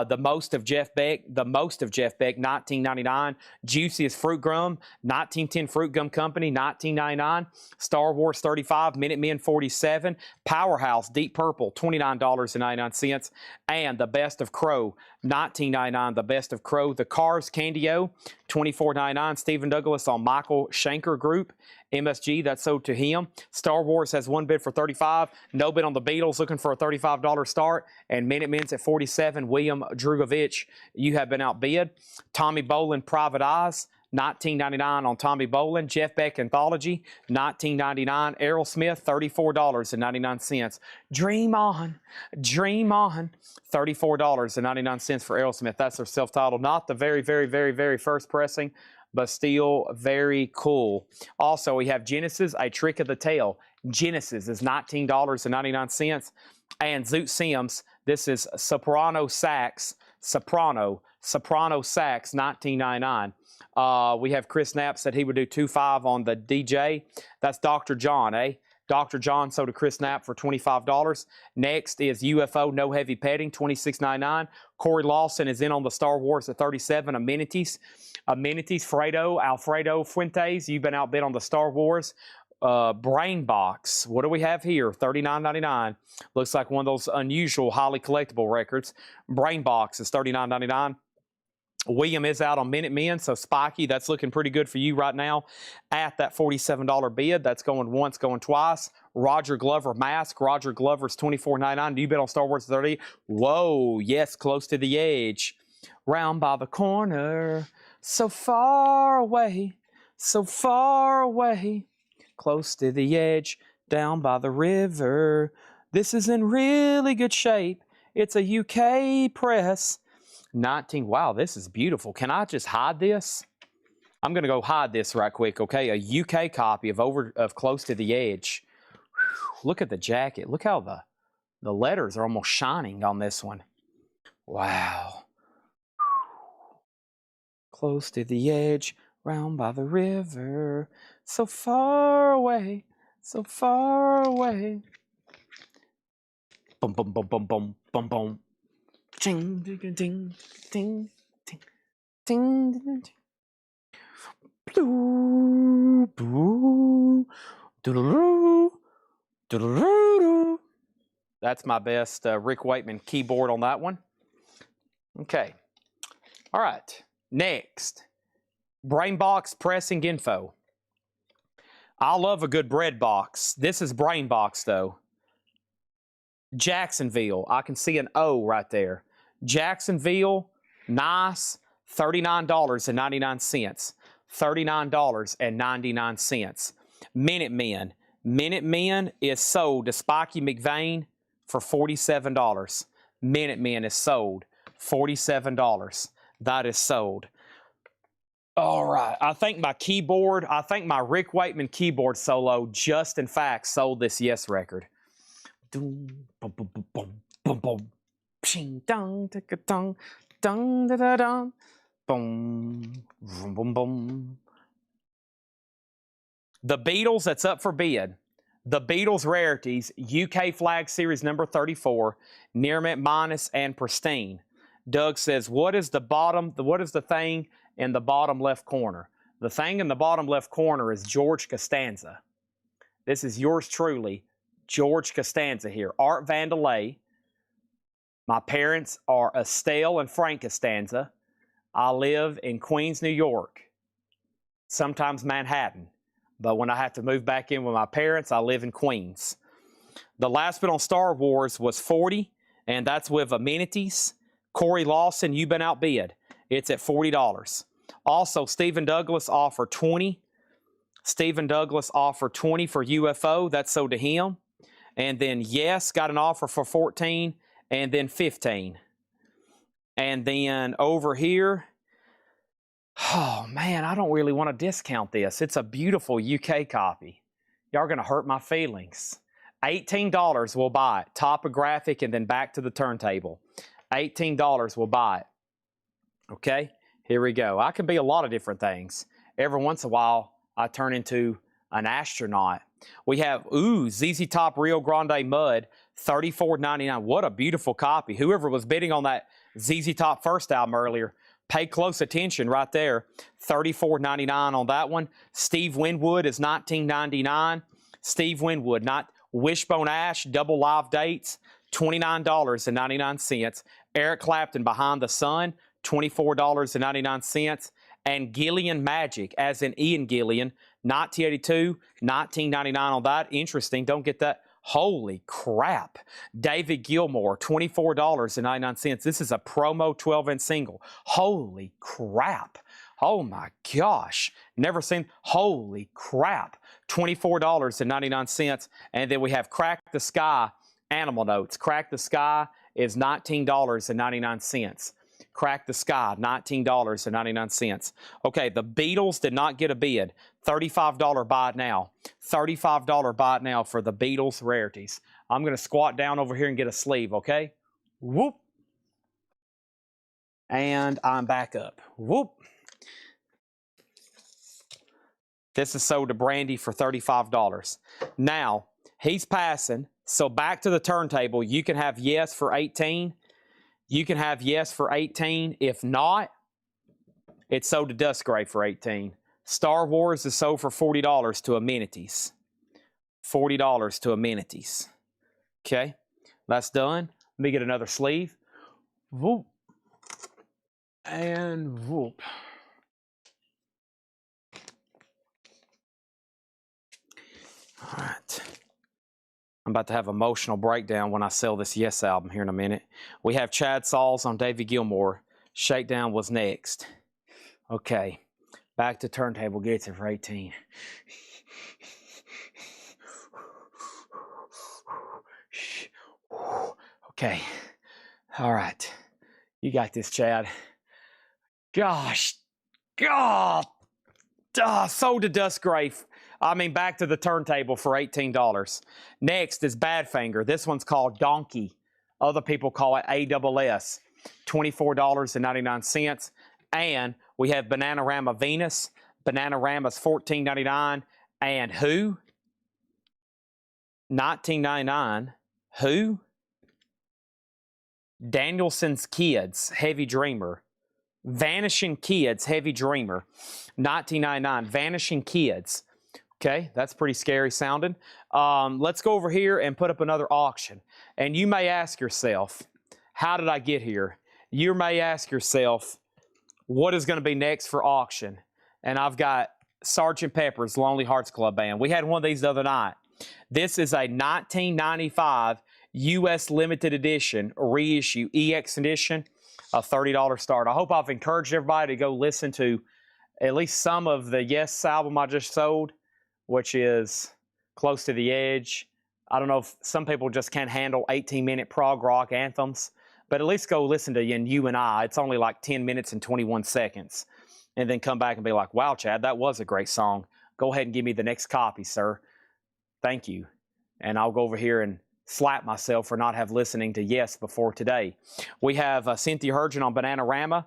The Most of Jeff Beck, $19.99. Juiciest Fruit Gum, 1910 Fruit Gum Company, $19.99. Star Wars, $35. Minutemen, $47. Powerhouse, Deep Purple, $29.99. And the Best of Crow, $19.99. The Best of Crow. The Cars Candy-O, $24.99. Stephen Douglas on Michael Schenker Group. MSG, that's sold to him. Star Wars has one bid for $35. No bid on the Beatles, looking for a $35 start. And Minutemen's at $47. William Drugovich, you have been outbid. Tommy Bolin, Private Eyes, $19.99 on Tommy Bolin. Jeff Beck Anthology, $19.99. Aerosmith, $34.99. Dream On, Dream On, $34.99 for Aerosmith. That's their self-titled. Not the very, very, very, very first pressing, but still very cool. Also, we have Genesis, A Trick of the Tail. Genesis is $19.99. And Zoot Sims, this is Soprano Sax, Soprano Sax, $19.99. We have Chris Knapp said he would do 2.5 on the DJ. That's Dr. John, eh? Dr. John sold to Chris Knapp for $25. Next is UFO No Heavy Petting, $26.99. Corey Lawson is in on the Star Wars at $37. Amenities, Alfredo Fuentes, you've been outbid on the Star Wars. Brain Box, what do we have here? $39.99. Looks like one of those unusual, highly collectible records. Brain Box is $39.99. William is out on Minutemen, so Spiky, that's looking pretty good for you right now at that $47 bid. That's going once, going twice. Roger Glover Mask. Roger Glover's $24.99. You bid on Star Wars 30. Whoa, yes, close to the edge. Round by the corner, so far away, so far away. Close to the edge, down by the river. This is in really good shape. It's a UK press. 19. Wow, this is beautiful. Can I just hide this? I'm going to go hide this right quick, okay? A UK copy of Close to the Edge. Whew, look at the jacket. Look how the letters are almost shining on this one. Wow. Close to the edge, round by the river, so far away, so far away. Boom, boom, boom, boom, boom, boom, boom. Ding, ding, ding, ding, ding, ding, ding, ding. Blue, blue, doodle-doo, doodle-doo. That's my best Rick Wakeman keyboard on that one. Okay. All right. Next, Brainbox pressing info. I love a good bread box. This is Brainbox, though. Jacksonville. I can see an O right there. Jacksonville, nice, $39.99. $39.99. Minutemen. Minutemen is sold to Spiky McVeigh for $47. Minutemen is sold $47. That is sold. All right. I think my Rick Wakeman keyboard solo just in fact sold this Yes record. Boom, boom, boom, boom, boom, boom. Ching, dong, ticka, dong, dong, da, da, dong. Boom, boom, boom, boom. The Beatles, that's up for bid. The Beatles Rarities, UK Flag Series number 34, Near Mint Minus and Pristine. Doug says, what is the thing in the bottom left corner? The thing in the bottom left corner is George Costanza. This is yours truly, George Costanza here. Art Vandelay. My parents are Estelle and Frank Costanza. I live in Queens, New York, sometimes Manhattan. But when I have to move back in with my parents, I live in Queens. The last bid on Star Wars was $40, and that's with amenities. Corey Lawson, you've been outbid. It's at $40. Also, Stephen Douglas offered $20. Stephen Douglas offered $20 for UFO. That's sold to him. And then Yes got an offer for $14, and then $15. And then over here, oh man, I don't really want to discount this. It's a beautiful UK copy. Y'all are going to hurt my feelings. $18 will buy it. Topographic and then back to the turntable. $18 will buy it. Okay, here we go. I can be a lot of different things. Every once in a while, I turn into an astronaut. We have, ZZ Top Rio Grande Mud, $34.99. What a beautiful copy. Whoever was bidding on that ZZ Top first album earlier, pay close attention right there. $34.99 on that one. Steve Winwood is $19.99. Steve Winwood, not Wishbone Ash, double live dates, $29.99. Eric Clapton, Behind the Sun, $24.99. And Gillian Magic, as in Ian Gillian, 1982, $19.99 on that. Interesting, don't get that. Holy crap. David Gilmour, $24.99. This is a promo 12-inch single. Holy crap. Oh my gosh. Never seen. Holy crap. $24.99. And then we have Crack the Sky, Animal Notes. Crack the Sky is $19.99. Crack the Sky, $19.99. Okay, the Beatles did not get a bid. $35 buy it now. $35 buy it now for the Beatles rarities. I'm going to squat down over here and get a sleeve, okay? Whoop. And I'm back up. Whoop. This is sold to Brandy for $35. Now, he's passing. So back to the turntable. You can have Yes for $18. You can have Yes for $18. If not, it's sold to Dustgrave for $18. Star Wars is sold for $40 to amenities. $40 to amenities. Okay, that's done. Let me get another sleeve. Whoop. And whoop. All right. I'm about to have an emotional breakdown when I sell this Yes album here in a minute. We have Chad Sauls on David Gilmour. Shakedown was next. Okay. Back to turntable. Gets it for 18. Okay. All right. You got this, Chad. Gosh. God. Sold to Dustgrave. Back to the turntable for $18. Next is Badfinger. This one's called Donkey. Other people call it ASS. $24.99. And we have Bananarama Venus. Bananarama's $14.99. And who? $19.99. Who? Danielson's Kids, Heavy Dreamer. Vanishing Kids, Heavy Dreamer. $19.99. Vanishing Kids. Okay, that's pretty scary sounding. Let's go over here and put up another auction. And you may ask yourself, how did I get here? You may ask yourself, what is going to be next for auction? And I've got Sgt. Pepper's Lonely Hearts Club Band. We had one of these the other night. This is a 1995 U.S. limited edition reissue EX edition, a $30 start. I hope I've encouraged everybody to go listen to at least some of the Yes album I just sold, which is Close to the Edge. I don't know if some people just can't handle 18-minute prog rock anthems, but at least go listen to You and I. It's only like 10 minutes and 21 seconds. And then come back and be like, wow, Chad, that was a great song. Go ahead and give me the next copy, sir. Thank you. And I'll go over here and slap myself for not have listening to Yes before today. We have Cynthia Hurgin on Bananarama.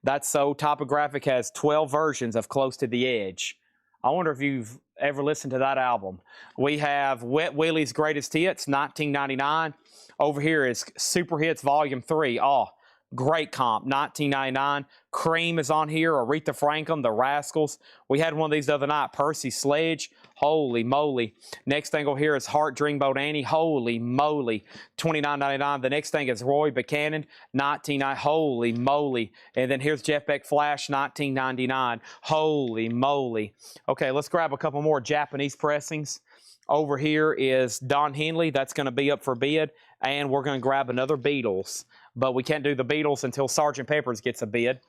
That's so Topographic has 12 versions of Close to the Edge. I wonder if you've ever listened to that album. We have Wet Willie's Greatest Hits, $19.99. Over here is Super Hits Volume 3. Oh, Great comp, $19.99. Cream is on here. Aretha Franklin, The Rascals. We had one of these the other night. Percy Sledge. Holy moly. Next thing over here is Heart Dreamboat Annie. Holy moly. $29.99. The next thing is Roy Buchanan. $19.99. Holy moly. And then here's Jeff Beck Flash. $19.99. Holy moly. Okay, let's grab a couple more Japanese pressings. Over here is Don Henley. That's going to be up for bid. And we're going to grab another Beatles. But we can't do the Beatles until Sgt. Pepper's gets a bid.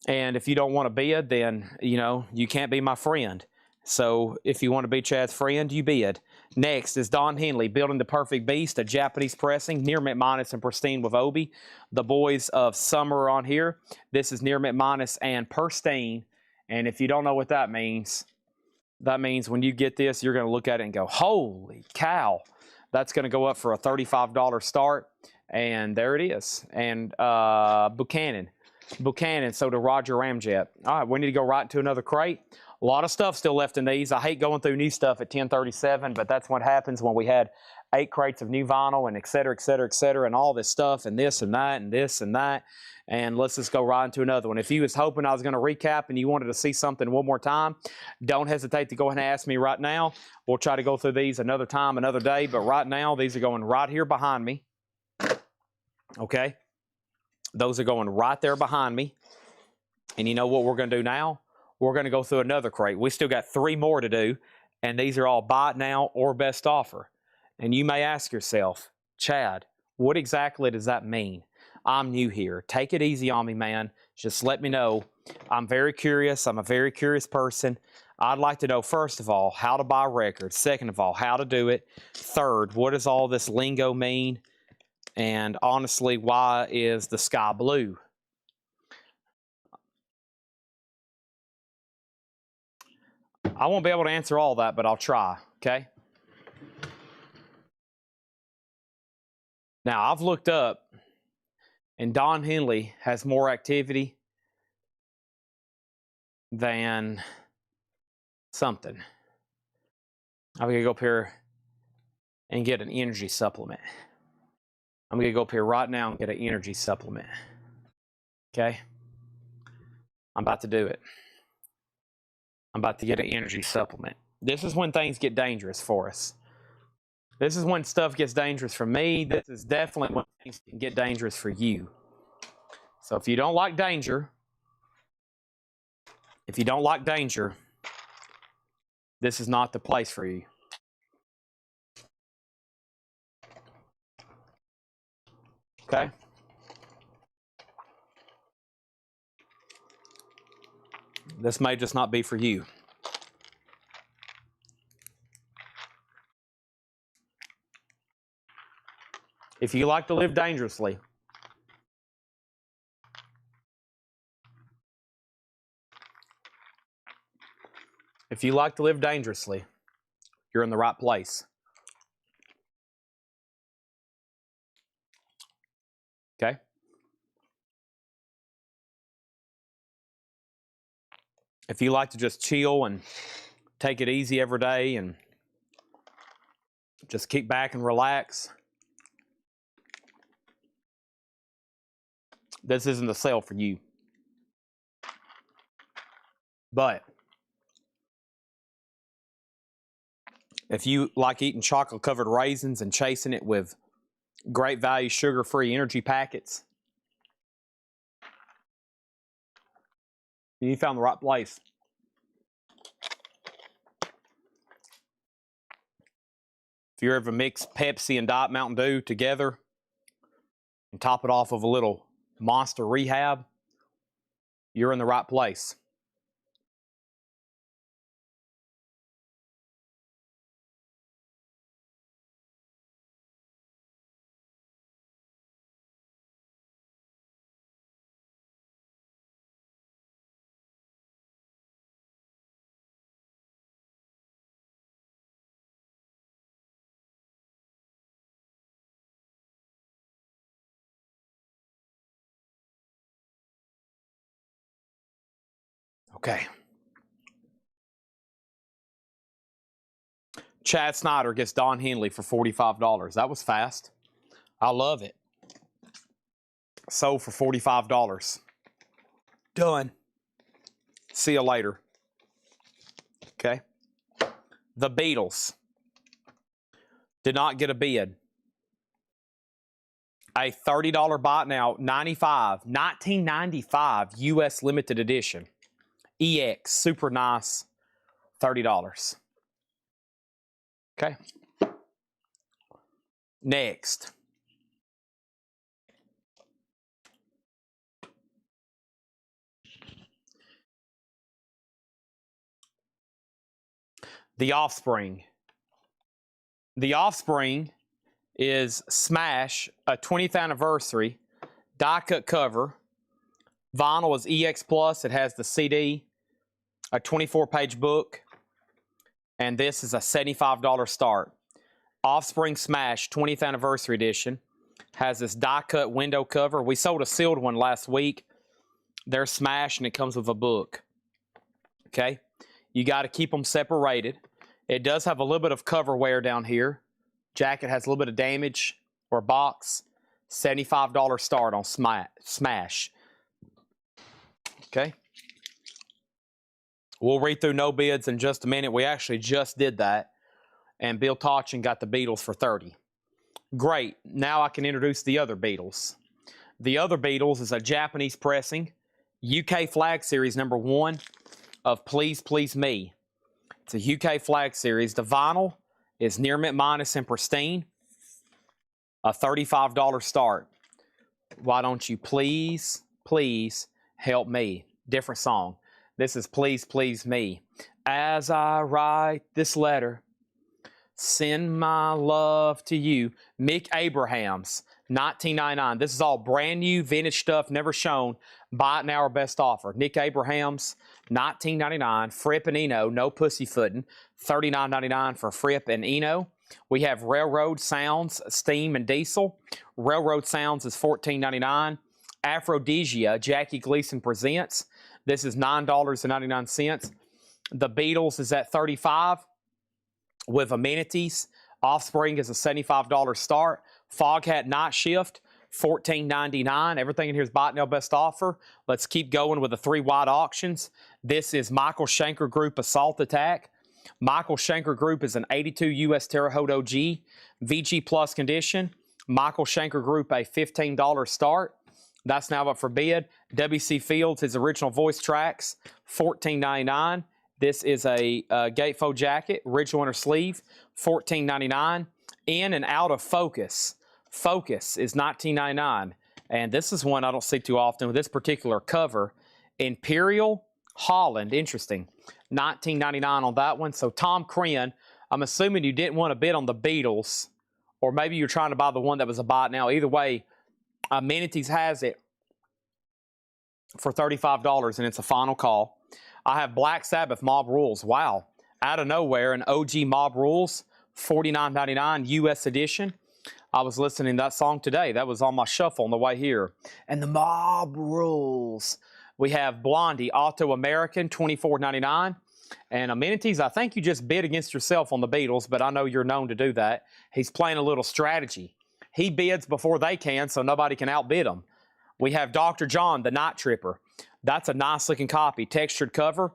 And if you don't want to bid, then, you know, you can't be my friend. So if you want to be Chad's friend, you bid. Next is Don Henley, Building the Perfect Beast, a Japanese pressing, near mint minus and pristine with Obi. The Boys of Summer are on here. This is near mint minus and pristine. And if you don't know what that means when you get this, you're going to look at it and go, holy cow. That's going to go up for a $35 start. And there it is. And Buchanan, so to Roger Ramjet. All right, we need to go right into another crate. A lot of stuff still left in these. I hate going through new stuff at 1037, but that's what happens when we had 8 crates of new vinyl and et cetera, et cetera, et cetera, and all this stuff and this and that and this and that. And let's just go right into another one. If you was hoping I was going to recap and you wanted to see something one more time, don't hesitate to go ahead and ask me right now. We'll try to go through these another time, another day, but right now these are going right here behind me. Okay, those are going right there behind me. And you know what we're going to do now? We're going to go through another crate. We still got 3 more to do, and these are all buy it now or best offer. And you may ask yourself, Chad, what exactly does that mean? I'm new here. Take it easy on me, man. Just let me know. I'm very curious. I'm a very curious person. I'd like to know, first of all, how to buy records. Second of all, how to do it. Third, what does all this lingo mean? And honestly, why is the sky blue? I won't be able to answer all that, but I'll try, okay? Now, I've looked up, and Don Henley has more activity than something. I'm going to go up here and get an energy supplement. I'm going to go up here right now and get an energy supplement. Okay? I'm about to do it. I'm about to get an energy supplement. This is when things get dangerous for us. This is when stuff gets dangerous for me. This is definitely when things can get dangerous for you. So if you don't like danger, this is not the place for you. Okay? This may just not be for you. If you like to live dangerously, you're in the right place. Okay? If you like to just chill and take it easy every day and just kick back and relax, this isn't the sale for you. But if you like eating chocolate-covered raisins and chasing it with great value sugar-free energy packets, you found the right place. If you ever mix Pepsi and Diet Mountain Dew together and top it off of a little Monster Rehab, you're in the right place. Okay. Chad Snyder gets Don Henley for $45. That was fast. I love it. Sold for $45. Done. See you later. Okay. The Beatles did not get a bid. A $30 bot now, 1995 US limited edition. EX, super nice, $30. Okay. Next. The Offspring. The Offspring is Smash, a 20th anniversary, die cut cover. Vinyl is EX Plus. It has the CD, a 24-page book, and this is a $75 start. Offspring Smash 20th anniversary edition has this die cut window cover. We sold a sealed one last week. They're Smash, and it comes with a book. Okay, you got to keep them separated. It does have a little bit of cover wear down here. Jacket has a little bit of damage or box. $75 start on Smash. Okay. We'll read through no bids in just a minute. We actually just did that. And Bill Tauchin got the Beatles for $30. Great. Now I can introduce the other Beatles. The other Beatles is a Japanese pressing, UK flag series #1 of Please Please Me. It's a UK flag series. The vinyl is near mint minus and pristine. A $35 start. Why don't you please, please help me? Different song. This is Please Please Me. As I write this letter, send my love to you. Mick Abrahams, 1999. This is all brand new, vintage stuff, never shown. Buy it now or best offer. Nick Abrahams, 1999. Fripp and Eno, no pussyfooting. $39.99 for Fripp and Eno. We have Railroad Sounds, Steam and Diesel. Railroad Sounds is $14.99. Aphrodisia, Jackie Gleason Presents. This is $9.99. The Beatles is at $35 with amenities. Offspring is a $75 start. Foghat Night Shift, $14.99. Everything in here is bought now best offer. Let's keep going with the 3 wide auctions. This is Michael Schenker Group Assault Attack. Michael Schenker Group is an 82 US Terre Haute OG, VG Plus condition. Michael Schenker Group, a $15 start. That's now up for bid. W.C. Fields, his original voice tracks, $14.99. This is a gatefold jacket, original inner sleeve, $14.99. In and out of Focus. Focus is $19.99. And this is one I don't see too often with this particular cover. Imperial Holland, interesting. $19.99 on that one. So Tom Crean, I'm assuming you didn't want to bid on the Beatles, or maybe you're trying to buy the one that was a buy now. Either way, Amenities has it for $35, and it's a final call. I have Black Sabbath Mob Rules. Wow. Out of nowhere, an OG Mob Rules, $49.99 US edition. I was listening to that song today. That was on my shuffle on the way here. And the Mob Rules. We have Blondie, Auto American, $24.99. And Amenities, I think you just bid against yourself on the Beatles, but I know you're known to do that. He's playing a little strategy. He bids before they can, so nobody can outbid him. We have Dr. John, the Night Tripper. That's a nice-looking copy. Textured cover.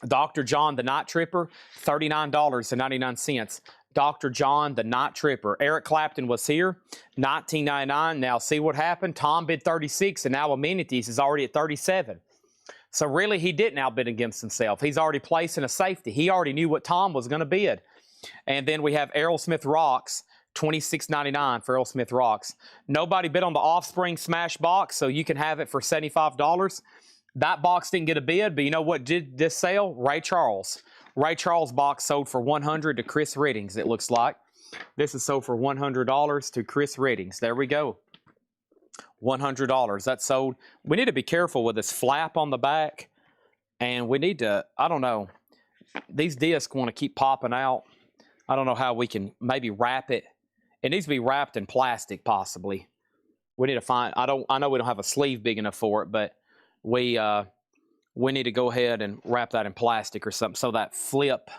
Dr. John, the Night Tripper, $39.99. Dr. John, the Night Tripper. Eric Clapton was here, $19.99. Now, see what happened? Tom bid $36, and now Amenities is already at $37. So, really, he didn't outbid against himself. He's already placing a safety. He already knew what Tom was going to bid. And then we have Aerosmith Rocks, $26.99 for Aerosmith Rocks. Nobody bid on the Offspring Smash box, so you can have it for $75. That box didn't get a bid, but you know what did this sale? Ray Charles. Ray Charles box sold for $100 to Chris Riddings, it looks like. This is sold for $100 to Chris Riddings. There we go. $100. That's sold. We need to be careful with this flap on the back, and we need to, I don't know, these discs want to keep popping out. I don't know how we can maybe wrap it. It needs to be wrapped in plastic, possibly. We need to find, I know we don't have a sleeve big enough for it, but we need to go ahead and wrap that in plastic or something so that flap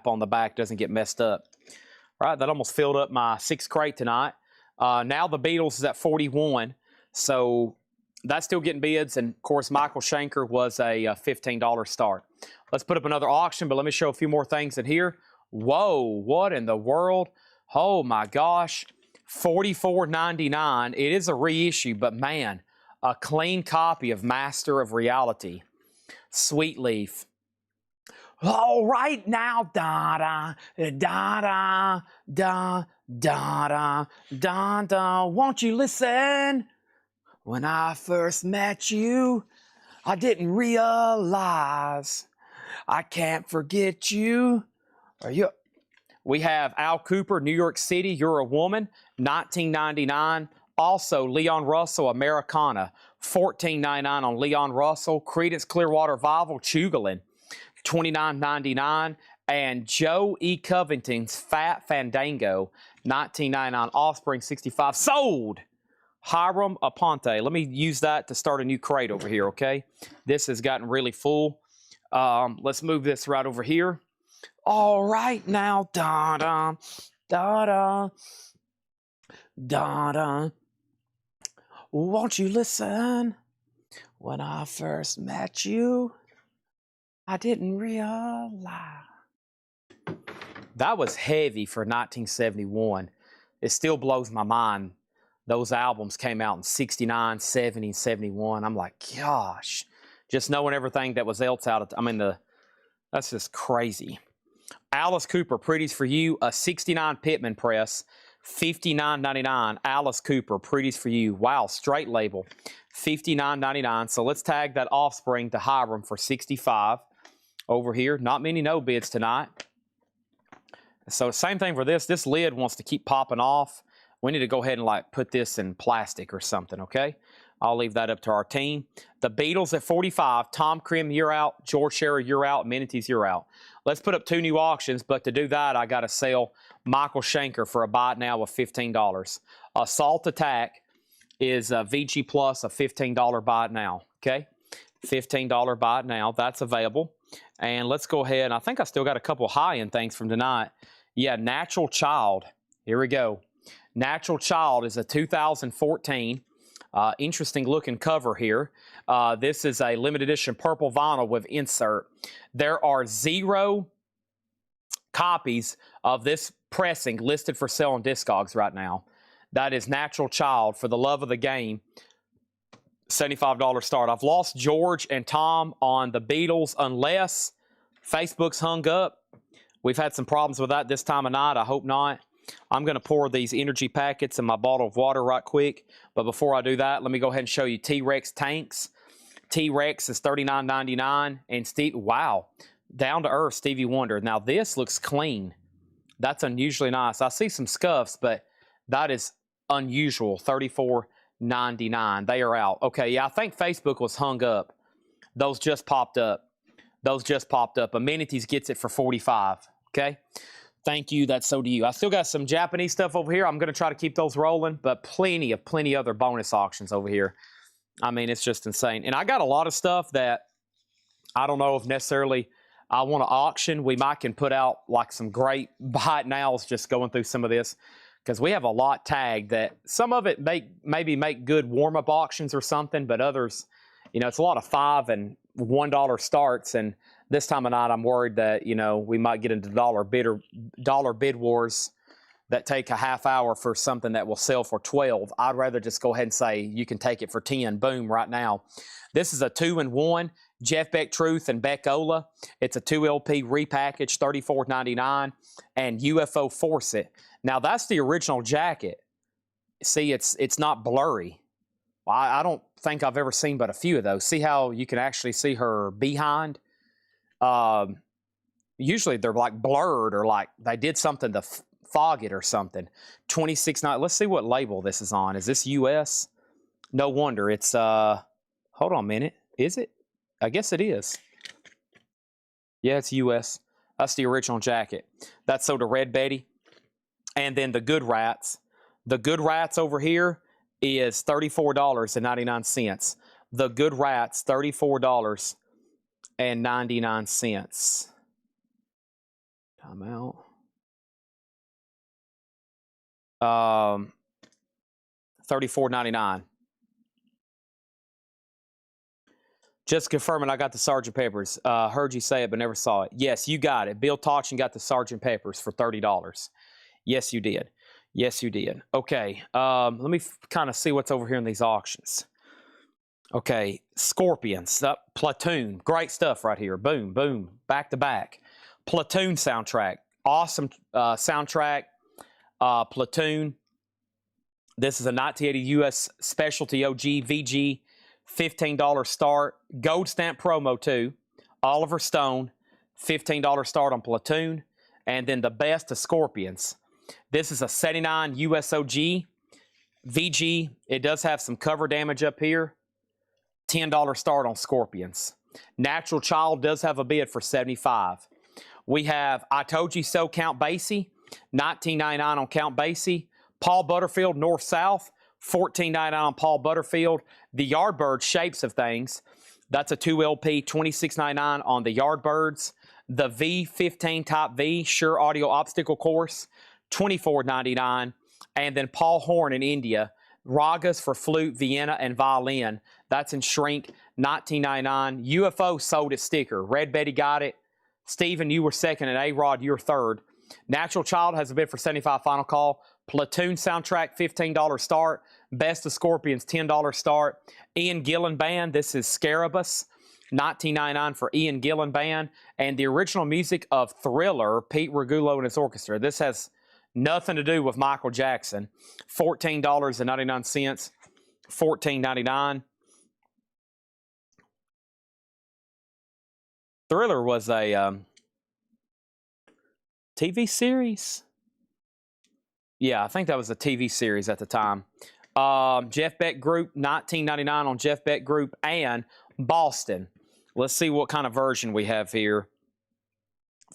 on the back doesn't get messed up. All right, that almost filled up my 6th crate tonight. Now the Beatles is at 41. So that's still getting bids. And of course, Michael Shanker was a $15 start. Let's put up another auction, but let me show a few more things in here. Whoa, what in the world? Oh my gosh. $44.99. It is a reissue, but man, a clean copy of Master of Reality. Sweet Leaf. All right now, da da da da da da da da. Won't you listen? When I first met you, I didn't realize I can't forget you. Are you? We have Al Cooper, New York City, You're a Woman, $19.99. Also, Leon Russell, Americana, $14.99 on Leon Russell. Creedence Clearwater Revival, Chugolin, $29.99. And Joe E. Covington's Fat Fandango, $19.99. Offspring, $65. Sold! Hiram Aponte. Let me use that to start a new crate over here, okay? This has gotten really full. Let's move this right over here. All right now, da-da, da-da, da-da. Won't you listen? When I first met you, I didn't realize. That was heavy for 1971. It still blows my mind. Those albums came out in 69, 70, 71. I'm like, gosh, just knowing everything that was else out of, that's just crazy. Alice Cooper, Pretties for You, a 69 Pittman press, $59.99. Alice Cooper, Pretties for You. Wow, straight label, $59.99. So let's tag that Offspring to Hiram for $65 over here. Not many no bids tonight. So same thing for this. This lid wants to keep popping off. We need to go ahead and like put this in plastic or something, okay? I'll leave that up to our team. The Beatles at 45. Tom Krim, you're out. George Sherry, you're out. Amenities, you're out. Let's put up 2 new auctions, but to do that, I got to sell Michael Shanker for a buy it now of $15. Assault Attack is a VG Plus, a $15 buy it now, okay? $15 buy it now. That's available. And let's go ahead. I think I still got a couple high-end things from tonight. Yeah, Natural Child. Here we go. Natural Child is a 2014. Interesting looking cover here. This is a limited edition purple vinyl with insert. There are 0 copies of this pressing listed for sale on Discogs right now. That is Natural Child for the love of the game. $75 start. I've lost George and Tom on the Beatles unless Facebook's hung up. We've had some problems with that this time of night. I hope not. I'm going to pour these energy packets in my bottle of water right quick. But before I do that, let me go ahead and show you T-Rex tanks. T-Rex is $39.99. And Steve, wow, down to earth Stevie Wonder. Now this looks clean. That's unusually nice. I see some scuffs, but that is unusual. $34.99. They are out. Okay, yeah, I think Facebook was hung up. Those just popped up. Those just popped up. Amenities gets it for $45. Okay. Thank you. That's so do you. I still got some Japanese stuff over here. I'm going to try to keep those rolling, but plenty other bonus auctions over here. I mean, it's just insane. And I got a lot of stuff that I don't know if necessarily I want to auction. We might can put out like some great buy it nows just going through some of this because we have a lot tagged that some of it maybe make good warm-up auctions or something, but others, you know, it's a lot of $5 and $1 starts. And this time of night, I'm worried that, you know, we might get into dollar bid wars that take a half hour for something that will sell for 12. I'd rather just go ahead and say you can take it for 10. Boom, right now. This is a 2-in-1, Jeff Beck Truth and Beck Ola. It's a 2 LP repackaged, $34.99, and UFO Force It. Now that's the original jacket. See, it's not blurry. I don't think I've ever seen but a few of those. See how you can actually see her behind? Usually they're like blurred or like they did something to fog it or something. 26.9. Let's see what label this is on. Is this US? No wonder. It's hold on a minute. Is it? I guess it is. Yeah, it's US. That's the original jacket. That's so the Red Betty. And then the Good Rats. The Good Rats over here is $34.99. The Good Rats, $34.99. Time out. $34.99. Just confirming I got the Sergeant Peppers. Heard you say it, but never saw it. Yes, you got it. Bill Tauchin got the Sergeant Peppers for $30. Yes, you did. Yes, you did. Okay, let me kind of see what's over here in these auctions. Okay, Scorpions, Platoon, great stuff right here. Boom, boom, back to back. Platoon soundtrack, awesome soundtrack. Platoon. This is a 1980 U.S. Specialty OG VG, $15 start. Gold stamp promo too. Oliver Stone, $15 start on Platoon. And then the best of Scorpions. This is a 79 USOG VG. It does have some cover damage up here. $10 start on Scorpions. Natural Child does have a bid for $75. We have I Told You So Count Basie, $19.99 on Count Basie. Paul Butterfield North South, $14.99 on Paul Butterfield. The Yardbirds Shapes of Things, that's a 2 LP, $26.99 on the Yardbirds. The V15 Type V Shure Audio Obstacle Course, $24.99. And then Paul Horn in India, Ragas for flute, Vienna, and violin. That's in shrink, $19.99. UFO sold its sticker. Red Betty got it. Steven, you were second, and A-Rod, you were third. Natural Child has a bid for $75 final call. Platoon soundtrack, $15 start. Best of Scorpions, $10 start. Ian Gillan Band, this is Scarabus, $19.99 for Ian Gillan Band. And the original music of Thriller, Pete Regulo and his orchestra. This has nothing to do with Michael Jackson. $14.99. $14.99. Thriller was a TV series. Yeah, I think that was a TV series at the time. Jeff Beck Group, $19.99 on Jeff Beck Group. And Boston. Let's see what kind of version we have here.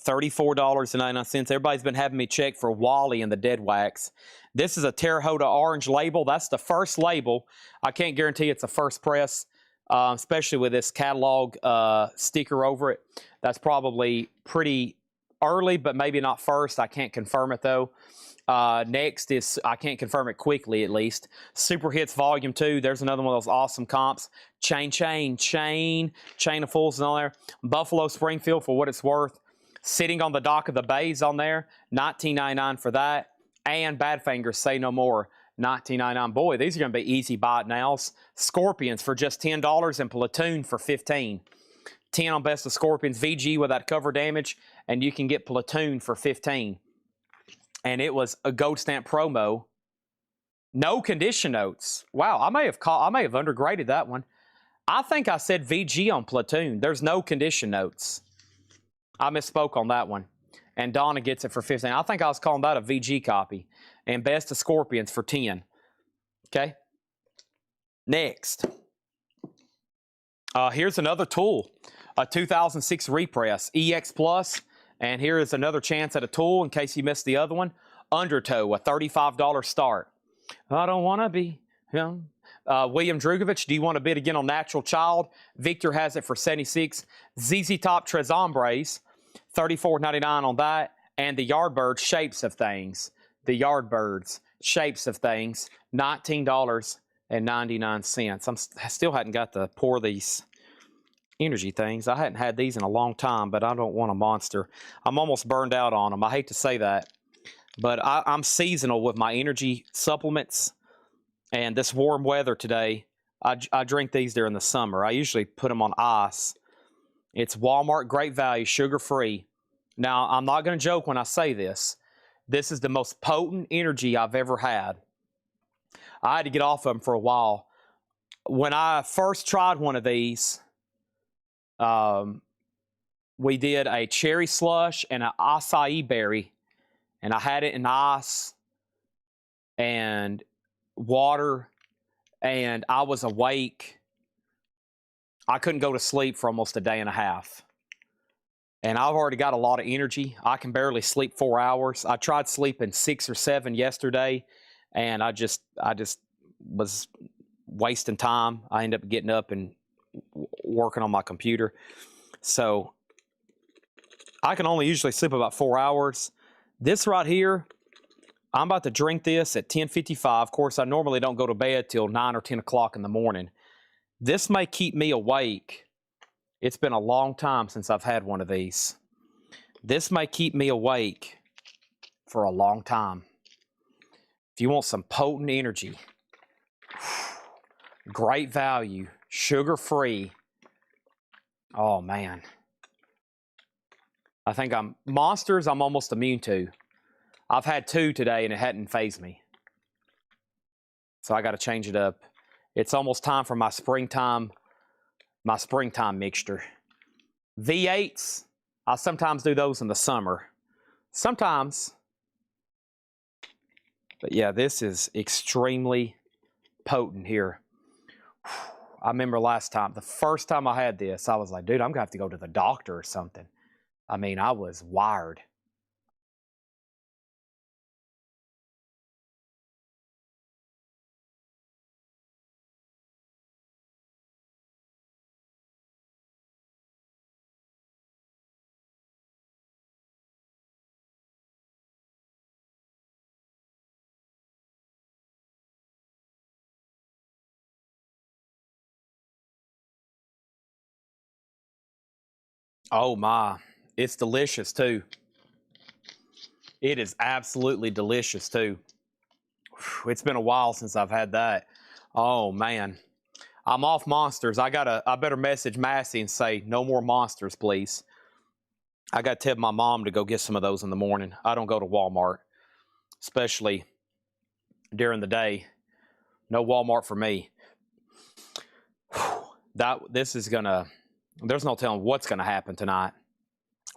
$34.99. Everybody's been having me check for Wally and the Dead Wax. This is a Terre Haute orange label. That's the first label. I can't guarantee it's a first press, especially with this catalog sticker over it. That's probably pretty early, but maybe not first. I can't confirm it, though. Next is, I can't confirm it quickly, at least. Super Hits Volume 2. There's another one of those awesome comps. Chain of Fools is on there. Buffalo Springfield, For What It's Worth. Sitting on the Dock of the Bays on there. $19.99 for that. And Badfinger, Say No More. $19.99. Boy, these are going to be easy buy nows. Scorpions for just $10 and Platoon for $15. 10 on Best of Scorpions. VG without cover damage. And you can get Platoon for $15. And it was a gold stamp promo. No condition notes. Wow, I may have undergraded that one. I think I said VG on Platoon. There's no condition notes. I misspoke on that one. And Donna gets it for $15. I think I was calling that a VG copy. And Best of Scorpions for $10. Okay. Next. Here's another tool. A 2006 repress. EX Plus. And here is another chance at a tool in case you missed the other one. Undertow, a $35 start. I don't want to be him. William Drugovich, do you want to bid again on Natural Child? Victor has it for $76. ZZ Top Tres Hombres, $34.99 on that. And the Yardbirds Shapes of Things. The Yardbirds Shapes of Things, $19.99. I still hadn't got to pour these energy things. I hadn't had these in a long time, but I don't want a monster. I'm almost burned out on them. I hate to say that, but I'm seasonal with my energy supplements. And this warm weather today, I drink these during the summer. I usually put them on ice. It's Walmart Great Value, sugar-free. Now, I'm not going to joke when I say this. This is the most potent energy I've ever had. I had to get off of them for a while. When I first tried one of these, we did a cherry slush and an acai berry, and I had it in ice and water, and I was awake. I couldn't go to sleep for almost a day and a half. And I've already got a lot of energy. I can barely sleep 4 hours. I tried sleeping 6 or 7 yesterday, and I just was wasting time. I ended up getting up and working on my computer. So I can only usually sleep about 4 hours. This right here, I'm about to drink this at 10:55. Of course, I normally don't go to bed till 9 or 10 o'clock in the morning. This may keep me awake It's been a long time since I've had one of these. This may keep me awake for a long time. If you want some potent energy, great value, sugar-free. Oh, man. I think Monsters I'm almost immune to. I've had 2 today and it hadn't fazed me. So I got to change it up. It's almost time for my springtime mixture. V8s, I sometimes do those in the summer. Sometimes. But yeah, this is extremely potent here. I remember the first time I had this, I was like, dude, I'm going to have to go to the doctor or something. I mean, I was wired. Oh my, it's delicious too. It is absolutely delicious too. It's been a while since I've had that. Oh man, I'm off Monsters. I better message Massey and say no more Monsters, please. I got to tell my mom to go get some of those in the morning. I don't go to Walmart, especially during the day. No Walmart for me. There's no telling what's gonna happen tonight.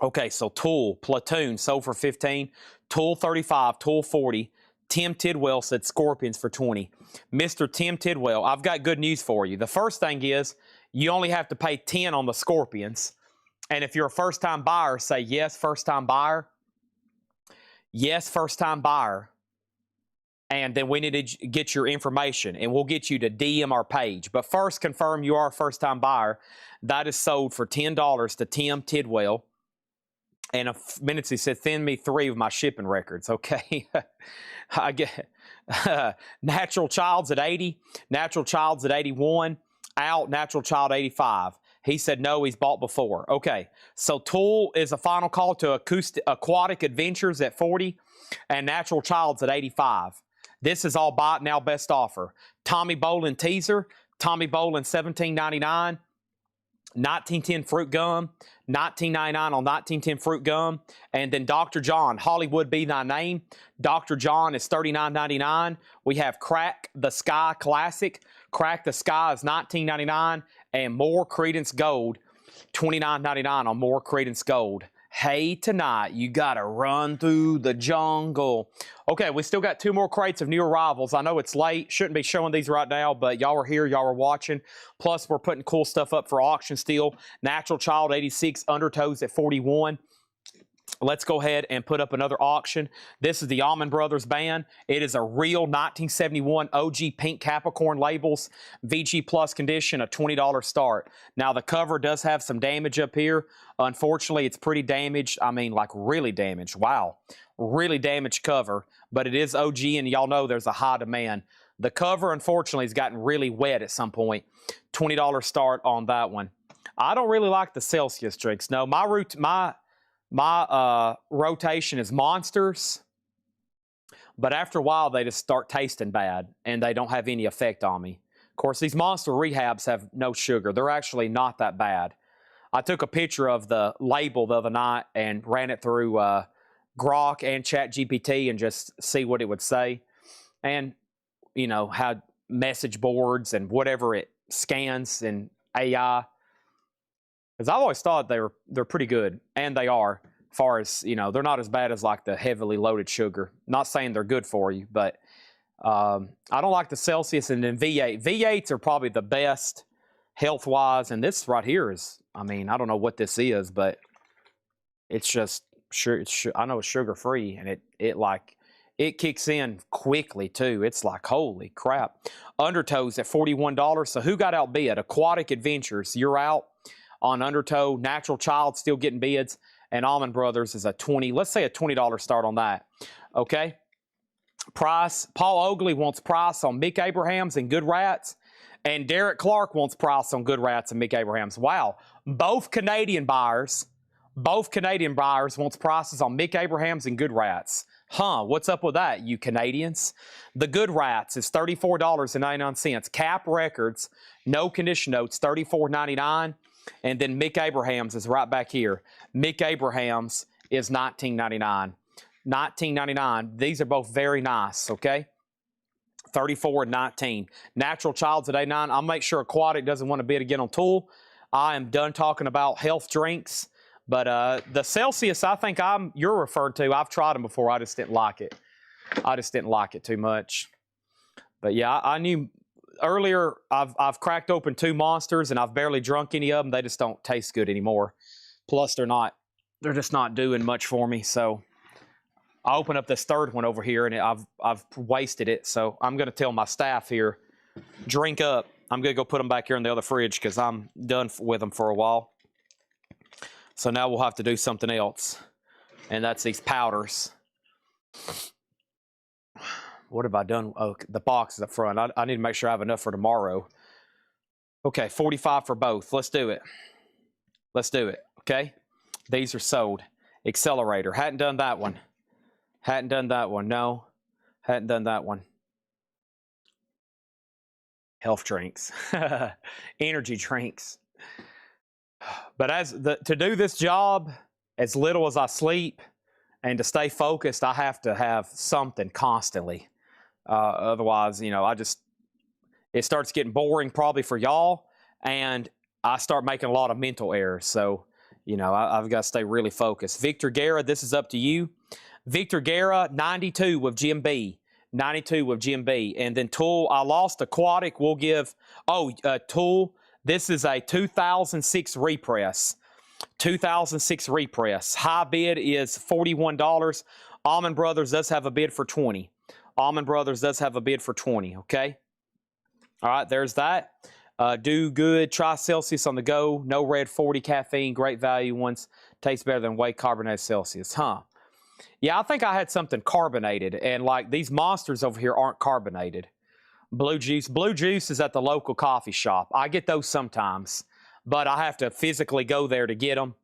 Okay, so Tool, Platoon sold for 15, Tool 35, Tool 40. Tim Tidwell said Scorpions for 20. Mr. Tim Tidwell, I've got good news for you. The first thing is you only have to pay 10 on the Scorpions. And if you're a first-time buyer, say yes, first-time buyer. Yes, first-time buyer. And then we need to get your information, and we'll get you to DM our page. But first, confirm you are a first-time buyer. That is sold for $10 to Tim Tidwell. And a minute he said, send me 3 of my shipping records. Okay. I get Natural Child's at 80. Natural Child's at 81. Out, Natural Child 85. He said no, he's bought before. Okay. So Tool is a final call to Aquatic Adventures at 40. And Natural Child's at 85. This is all bought now, best offer. Tommy Bolin teaser. Tommy Bolin $17.99. 1910 fruit gum, $19.99 on 1910 fruit gum. And then Dr. John, Hollywood Be Thy Name. Dr. John is $39.99. We have Crack the Sky Classic. Crack the Sky is $19.99. And More Credence Gold, $29.99 on More Credence Gold. Hey, tonight, you got to run through the jungle. Okay, we still got 2 more crates of new arrivals. I know it's late. Shouldn't be showing these right now, but y'all are here. Y'all are watching. Plus, we're putting cool stuff up for auction still. Natural Child 86, Undertows at 41. Let's go ahead and put up another auction. This is the Allman Brothers Band. It is a real 1971 OG pink Capricorn labels, VG Plus condition, a $20 start. Now, the cover does have some damage up here. Unfortunately, it's pretty damaged. I mean, like really damaged. Wow. Really damaged cover, but it is OG, and y'all know there's a high demand. The cover, unfortunately, has gotten really wet at some point. $20 start on that one. I don't really like the Celsius drinks. No, my rotation is Monsters, but after a while they just start tasting bad and they don't have any effect on me. Of course, these Monster Rehabs have no sugar. They're actually not that bad. I took a picture of the label the other night and ran it through Grok and ChatGPT and just see what it would say. And, you know, how message boards and whatever it scans and AI. Because I've always thought they're pretty good, and they are, as far as, you know, they're not as bad as like the heavily loaded sugar. Not saying they're good for you, but I don't like the Celsius and then V8. V8s are probably the best health-wise, and this right here is, I mean, I don't know what this is, but it's just, I know it's sugar-free, and it kicks in quickly, too. It's like, holy crap. Undertows at $41. So who got outbid? Aquatic Adventures, you're out on Undertow. Natural Child still getting bids, and Allman Brothers is a $20. Let's say a $20 start on that. Okay. Price. Paul Oakley wants price on Mick Abrahams and Good Rats. And Derek Clark wants price on Good Rats and Mick Abrahams. Wow. Both Canadian buyers wants prices on Mick Abrahams and Good Rats. Huh, what's up with that, you Canadians? The Good Rats is $34.99. Cap Records, no condition notes, $34.99. And then Mick Abrahams is right back here. Mick Abrahams is $19.99. $19.99. These are both very nice, okay? 34 and 19. Natural Child's at A9. I'll make sure Aquatic doesn't want to bid again on Tool. I am done talking about health drinks. But the Celsius, I think you're referring to, I've tried them before. I just didn't like it. I just didn't like it too much. But yeah, I knew earlier I've cracked open 2 Monsters and I've barely drunk any of them. They just don't taste good anymore. Plus they're just not doing much for me. So I opened up this third one over here and I've wasted it. So I'm going to tell my staff here, drink up. I'm going to go put them back here in the other fridge because I'm done with them for a while. So now we'll have to do something else. And that's these powders. What have I done? Oh, the box is up front. I need to make sure I have enough for tomorrow. Okay, 45 for both. Let's do it. Let's do it, okay? These are sold. Accelerator. Hadn't done that one. Hadn't done that one. No. Hadn't done that one. Health drinks. Energy drinks. But to do this job, as little as I sleep, and to stay focused, I have to have something constantly. Otherwise, you know, it starts getting boring probably for y'all, and I start making a lot of mental errors. So, you know, I've got to stay really focused. Victor Guerra, this is up to you. Victor Guerra, 92 with Jim B. 92 with Jim B. And then Tool, I lost Aquatic. We'll give, Tool, this is a 2006 repress. 2006 repress. High bid is $41. Almond Brothers does have a bid for $20. Almond Brothers does have a bid for $20, okay? All right, there's that. Do Good, try Celsius on the go. No red, 40 caffeine, great value ones. Tastes better than whey carbonated Celsius, huh? Yeah, I think I had something carbonated, and like these Monsters over here aren't carbonated. Blue Juice. Blue Juice is at the local coffee shop. I get those sometimes, but I have to physically go there to get them,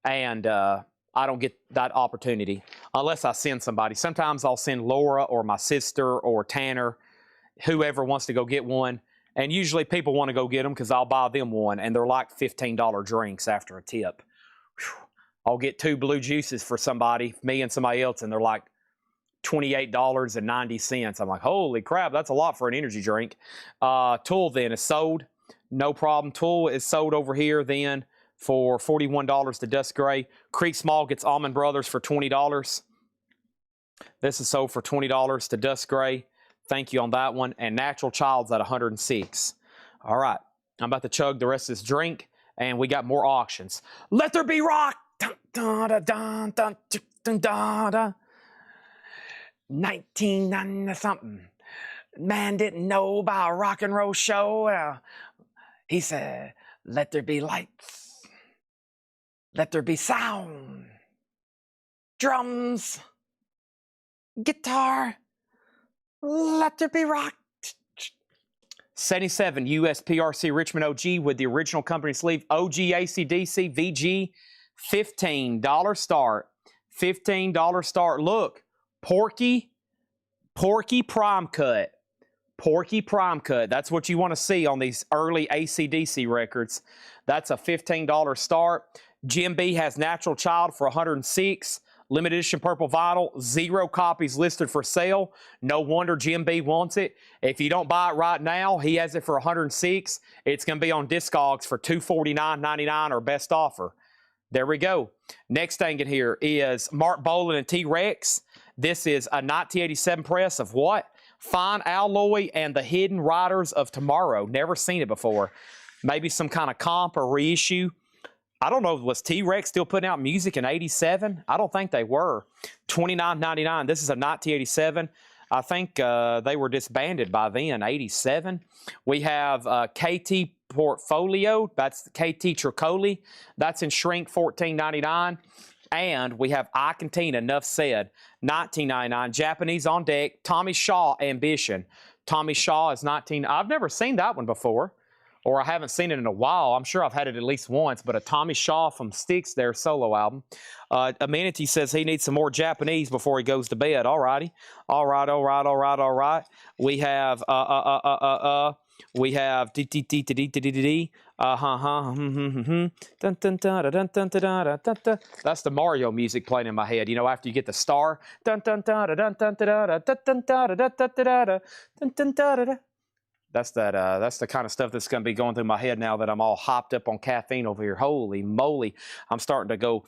and I don't get that opportunity unless I send somebody. Sometimes I'll send Laura or my sister or Tanner, whoever wants to go get one, and usually people want to go get them because I'll buy them one, and they're like $15 drinks after a tip. Whew. I'll get 2 Blue Juices for somebody, me and somebody else, and they're like $28.90. I'm like, holy crap, that's a lot for an energy drink. Tool then is sold. No problem. Tool is sold over here then for $41 to Dust Gray. Creek Small gets Almond Brothers for $20. This is sold for $20 to Dust Gray. Thank you on that one. And Natural Child's at $106. All right. I'm about to chug the rest of this drink, and we got more auctions. Let There Be Rock. Dun, dun, dun, dun, dun, dun, dun, dun. 1990 something. Man didn't know about a rock and roll show. He said, let there be lights. Let there be sound. Drums. Guitar. Let there be rock. 77 USPRC Richmond OG with the original company sleeve. OG ACDC VG. $15 start. $15 start. Look. Porky Prime Cut. Porky Prime Cut. That's what you want to see on these early AC/DC records. That's a $15 start. Jim B has Natural Child for $106. Limited edition purple vinyl. 0 copies listed for sale. No wonder Jim B wants it. If you don't buy it right now, he has it for $106. It's going to be on Discogs for $249.99 or best offer. There we go. Next thing in here is Mark Bolan and T-Rex. This is a 1987 press of what? Fine Alloy and the Hidden Riders of Tomorrow. Never seen it before. Maybe some kind of comp or reissue. I don't know, was T-Rex still putting out music in 87? I don't think they were. $29.99. This is a 1987. I think they were disbanded by then, 87. We have KT Portfolio. That's KT Tricoli. That's in shrink, $14.99. And we have I Canteen, Enough Said, $19.99. Japanese on Deck, Tommy Shaw, Ambition. Tommy Shaw is 19. I've never seen that one before, or I haven't seen it in a while. I'm sure I've had it at least once, but a Tommy Shaw from Styx, their solo album. Amenity says he needs some more Japanese before he goes to bed. All righty. All right, all right, all right, all right. We have, we have that's the Mario music playing in my head. You know, after you get the star. That's the kind of stuff that's going to be going through my head now that I'm all hopped up on caffeine over here. Holy moly. I'm starting to go.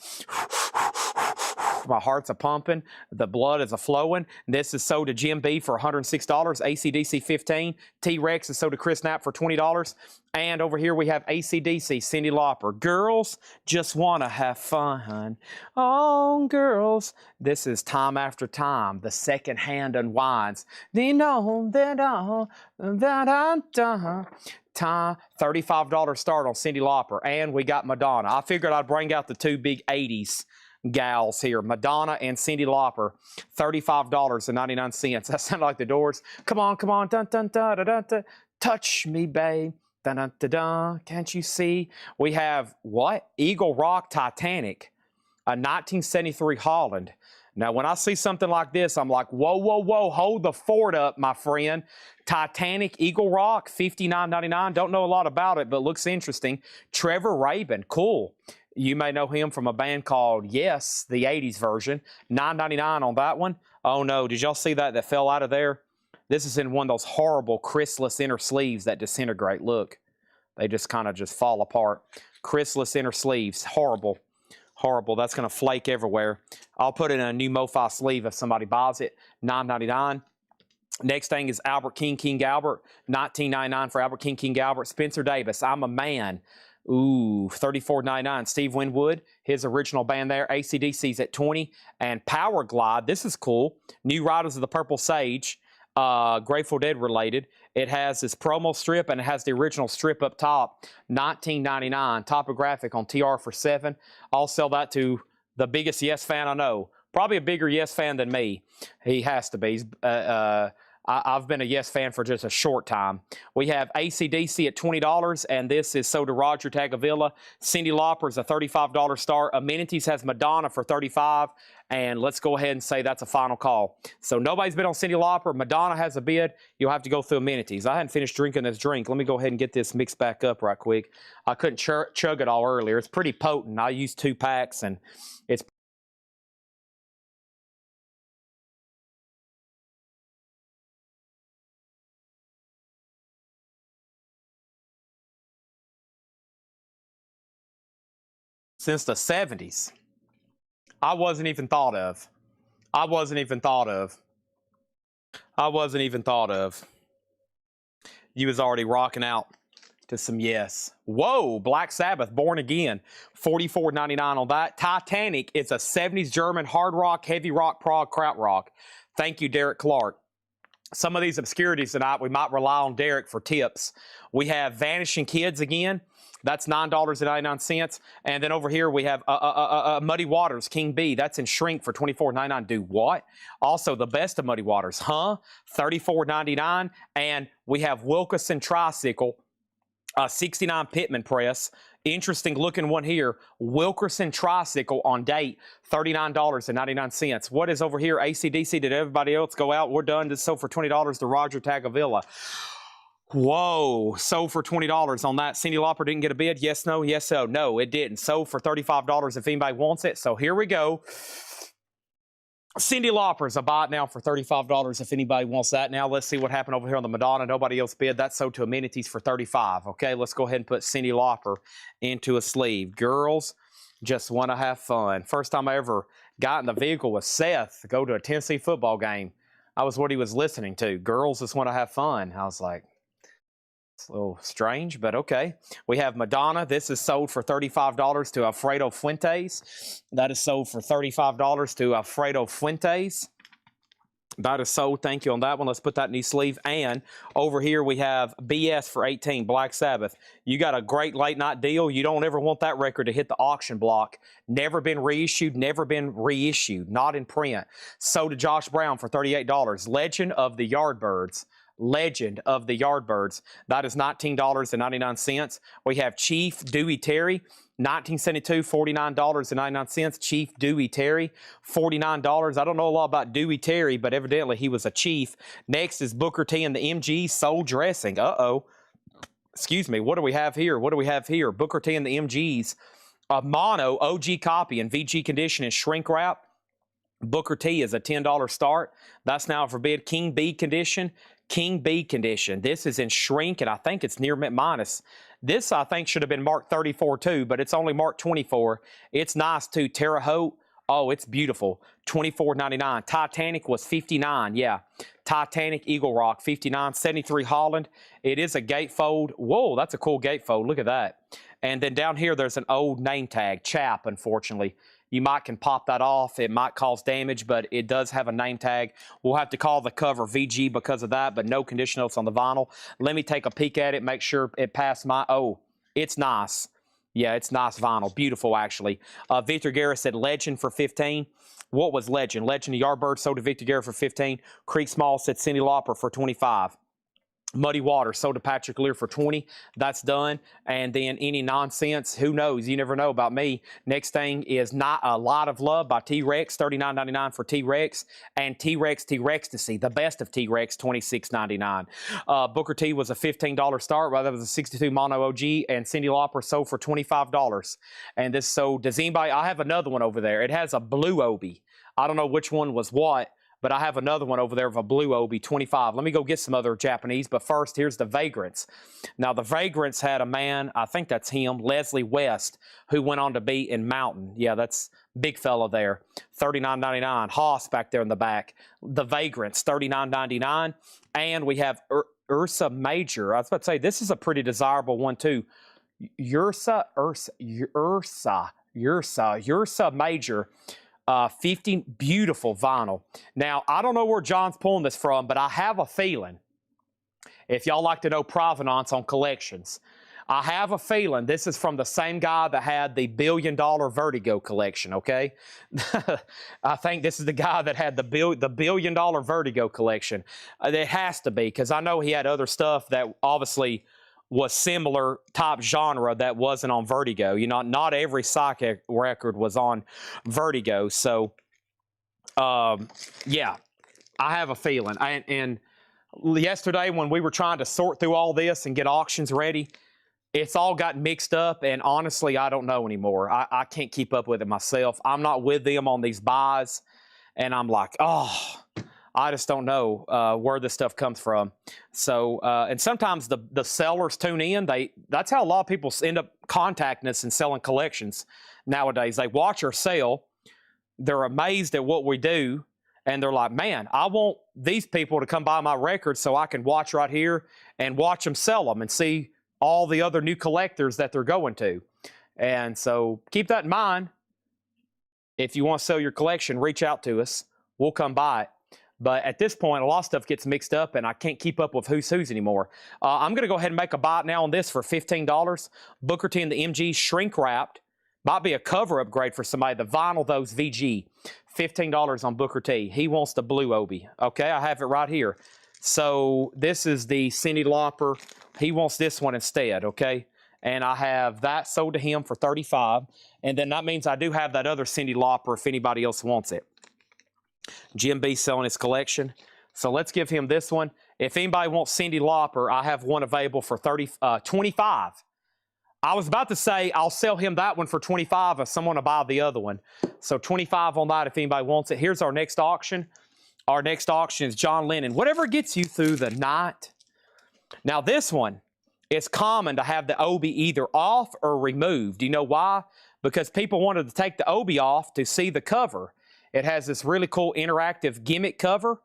My heart's a pumping. The blood is a flowing. This is sold to Jim B for $106. ACDC 15. T-Rex is sold to Chris Knapp for $20. And over here we have ACDC, Cyndi Lauper. Girls just want to have fun. Oh, girls. This is Time After Time. The second hand unwinds. Time, $35 start on Cyndi Lauper. And we got Madonna. I figured I'd bring out the two big 80s gals here, Madonna and Cyndi Lauper, $35.99. That sounded like the Doors. Come on, come on, dun dun dun dun dun, dun. Touch me, babe. Dun dun dun dun. Can't you see? We have what? Eagle Rock Titanic, a 1973 Holland. Now, when I see something like this, I'm like, whoa, whoa, whoa, hold the fort up, my friend. Titanic Eagle Rock, $59.99. Don't know a lot about it, but looks interesting. Trevor Rabin, cool. You may know him from a band called Yes, the 80s version. $9.99 on that one. Oh, no. Did y'all see that fell out of there? This is in one of those horrible chrisless inner sleeves that disintegrate. Look. They just kind of just fall apart. Chrisless inner sleeves. Horrible. Horrible. That's going to flake everywhere. I'll put it in a new MoFi sleeve if somebody buys it. $9.99. Next thing is Albert King, King Albert. $19.99 for Albert King, King Albert. Spencer Davis, I'm a Man. Ooh, $34.99. Steve Winwood, his original band there. AC/DC's at $20. And Power Glide, this is cool. New Riders of the Purple Sage, Grateful Dead related. It has this promo strip and it has the original strip up top. $19.99. Topographic on TR for $7. I'll sell that to the biggest Yes fan I know. Probably a bigger Yes fan than me. He has to be. I've been a Yes fan for just a short time. We have AC/DC at $20, and this is sold to Roger Tagavilla. Cyndi Lauper is a $35 start. Amenities has Madonna for $35, and let's go ahead and say that's a final call. So nobody's been on Cyndi Lauper. Madonna has a bid. You'll have to go through Amenities. I hadn't finished drinking this drink. Let me go ahead and get this mixed back up right quick. I couldn't chug it all earlier. It's pretty potent. I used 2 packs, and it's since the 70s. I wasn't even thought of. I wasn't even thought of. I wasn't even thought of. You was already rocking out to some Yes. Whoa, Black Sabbath, Born Again, $44.99 on that. Titanic, it's a 70s German hard rock, heavy rock, prog, krautrock. Thank you, Derek Clark. Some of these obscurities tonight, we might rely on Derek for tips. We have Vanishing Kids again. That's $9.99. And then over here we have Muddy Waters, King B. That's in shrink for $24.99. Do what? Also, the best of Muddy Waters, $34.99. And we have Wilkeson Tricycle, 69 Pittman Press. Interesting looking one here. Wilkerson Tricycle on date, $39.99. What is over here? AC/DC. Did everybody else go out? We're done. This sold for $20 to Roger Tagavilla. Whoa, sold for $20 on that. Cyndi Lauper didn't get a bid. Yes, no, yes, so. No, it didn't. Sold for $35 if anybody wants it. So here we go. Cyndi Lauper's a buy it now for $35 if anybody wants that. Now let's see what happened over here on the Madonna. Nobody else bid. That's sold to Amenities for $35. Okay, let's go ahead and put Cyndi Lauper into a sleeve. Girls just want to have fun. First time I ever got in the vehicle with Seth to go to a Tennessee football game. I was what he was listening to. Girls just want to have fun. I was like, it's a little strange, but okay. We have Madonna. This is sold for $35 to Alfredo Fuentes. That is sold for $35 to Alfredo Fuentes. That is sold. Thank you on that one. Let's put that in the sleeve. And over here we have BS for 18, Black Sabbath. You got a great late night deal. You don't ever want that record to hit the auction block. Never been reissued, never been reissued, not in print. Sold to Josh Brown for $38. Legend of the Yardbirds. Legend of the Yardbirds. That is $19.99. We have Chief Dewey Terry. 1972, $49.99. Chief Dewey Terry, $49. I don't know a lot about Dewey Terry, but evidently he was a chief. Next is Booker T and the MG Soul Dressing. Uh-oh. Excuse me. What do we have here? What do we have here? Booker T and the MGs. A mono OG copy in VG condition and shrink wrap. Booker T is a $10 start. That's now for bid. King B condition. King B condition. This is in shrink, and I think it's near mint minus. This, I think, should have been marked 34 too, but it's only marked 24. It's nice too. Terre Haute. Oh, it's beautiful. $24.99. Titanic was $59. Yeah. Titanic Eagle Rock, $59. 73 Holland. It is a gatefold. Whoa, that's a cool gatefold. Look at that. And then down here, there's an old name tag. Chap, unfortunately. You can pop that off. It might cause damage, but it does have a name tag. We'll have to call the cover VG because of that, but no condition notes on the vinyl. Let me take a peek at it, make sure it passed my... Oh, it's nice. Yeah, it's nice vinyl. Beautiful, actually. Victor Guerra said Legend for 15. What was Legend? Legend of Yardbird sold to Victor Guerra for 15. Creek Small said Cyndi Lauper for 25. Muddy Water sold to Patrick Lear for 20. That's done. And then Any Nonsense, who knows? You never know about me. Next thing is Not a Lot of Love by T-Rex, $39.99 for T-Rex. And T-Rex T-Rextasy, the best of T-Rex, $26.99. Booker T was a $15 start, rather than a 62 Mono OG, and Cyndi Lauper sold for $25. And this sold, does anybody, I have another one over there. It has a blue Obi. I don't know which one was what, but I have another one over there of a blue Obi, 25. Let me go get some other Japanese, but first, here's the Vagrants. Now, the Vagrants had a man, I think that's him, Leslie West, who went on to be in Mountain. Yeah, that's big fella there, $39.99. Haas back there in the back. The Vagrants, $39.99. And we have Ursa Major. I was about to say, this is a pretty desirable one, too. Ursa Major. 15, beautiful vinyl. Now, I don't know where John's pulling this from, but I have a feeling, if y'all like to know provenance on collections, I have a feeling this is from the same guy that had the $1 billion Vertigo collection, okay? I think this is the guy that had the $1 billion Vertigo collection. It has to be, because I know he had other stuff that obviously was similar type genre that wasn't on Vertigo. You know, not every psychic record was on Vertigo. So, yeah, I have a feeling. And yesterday when we were trying to sort through all this and get auctions ready, it's all got mixed up. And honestly, I don't know anymore. I can't keep up with it myself. I'm not with them on these buys. And I'm like, oh, I just don't know where this stuff comes from. So, and sometimes the sellers tune in. That's how a lot of people end up contacting us and selling collections nowadays. They watch our sale. They're amazed at what we do. And they're like, man, I want these people to come buy my records so I can watch right here and watch them sell them and see all the other new collectors that they're going to. And so keep that in mind. If you want to sell your collection, reach out to us. We'll come buy it. But at this point, a lot of stuff gets mixed up, and I can't keep up with who's anymore. I'm going to go ahead and make a buy now on this for $15. Booker T and the MG shrink-wrapped. Might be a cover upgrade for somebody. The vinyl, those VG. $15 on Booker T. He wants the blue Obi. Okay, I have it right here. So this is the Cyndi Lauper. He wants this one instead, okay? And I have that sold to him for $35. And then that means I do have that other Cyndi Lauper if anybody else wants it. Jim B selling his collection. So let's give him this one. If anybody wants Cyndi Lauper, I have one available for $25. I was about to say I'll sell him that one for $25 if someone will buy the other one. So $25 on that if anybody wants it. Here's our next auction. Our next auction is John Lennon. Whatever gets you through the night. Now this one, it's common to have the Obi either off or removed. Do you know why? Because people wanted to take the Obi off to see the cover. It has this really cool interactive gimmick cover.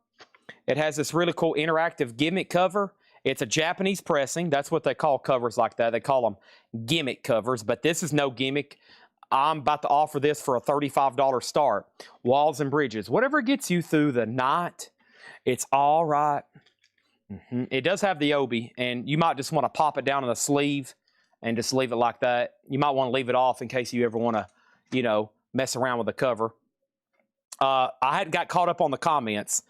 It's a Japanese pressing. That's what they call covers like that. They call them gimmick covers, but this is no gimmick. I'm about to offer this for a $35 start. Walls and Bridges. Whatever gets you through the night. It's all right. It does have the obi, and you might just want to pop it down in the sleeve and just leave it like that. You might want to leave it off in case you ever want to, you know, mess around with the cover. I hadn't got caught up on the comments.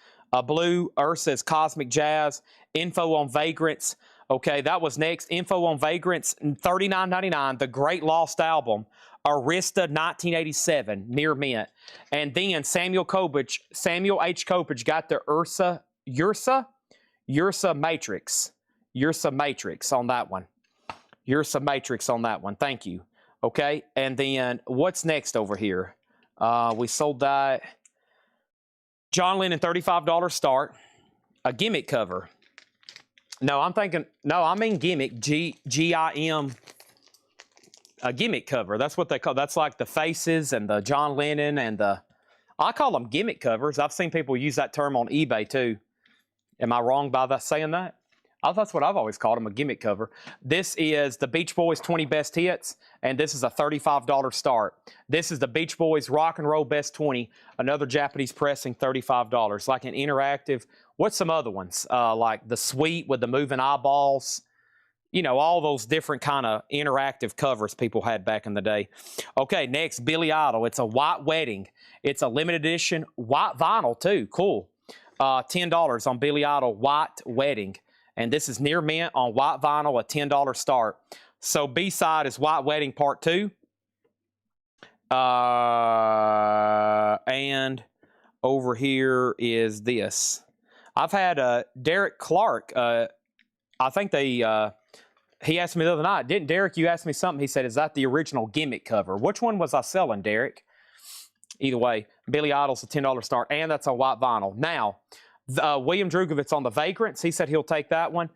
Blue Earth says Cosmic Jazz. Info on Vagrants. Okay, that was next. Info on Vagrants, $39.99. The Great Lost Album. Arista 1987, near mint. And then Samuel H. Kopich got the Ursa Matrix. Ursa Matrix on that one. Ursa Matrix on that one. Thank you. Okay, and then what's next over here? We sold that. John Lennon, $35 start. A gimmick cover. No, I mean gimmick. G-I-M. A gimmick cover. That's what they call. That's like the faces and the John Lennon and the. I call them gimmick covers. I've seen people use that term on eBay too. Am I wrong by that saying that? That's what I've always called them, a gimmick cover. This is the Beach Boys 20 Best Hits, and this is a $35 start. This is the Beach Boys Rock and Roll Best 20, another Japanese pressing, $35. Like an interactive. What's some other ones? Like the Sweet with the moving eyeballs. You know, all those different kind of interactive covers people had back in the day. Okay, next, Billy Idol. It's a white wedding. It's a limited edition white vinyl, too. Cool. $10 on Billy Idol white wedding. And this is near mint on white vinyl, a $10 start. So B-side is White Wedding Part 2. And over here is this. I've had Derek Clark. I think he asked me the other night, didn't Derek, you asked me something? He said, is that the original gimmick cover? Which one was I selling, Derek? Either way, Billy Idol's a $10 start, and that's on white vinyl. Now, William Drugovitz on the Vagrants. He said he'll take that one.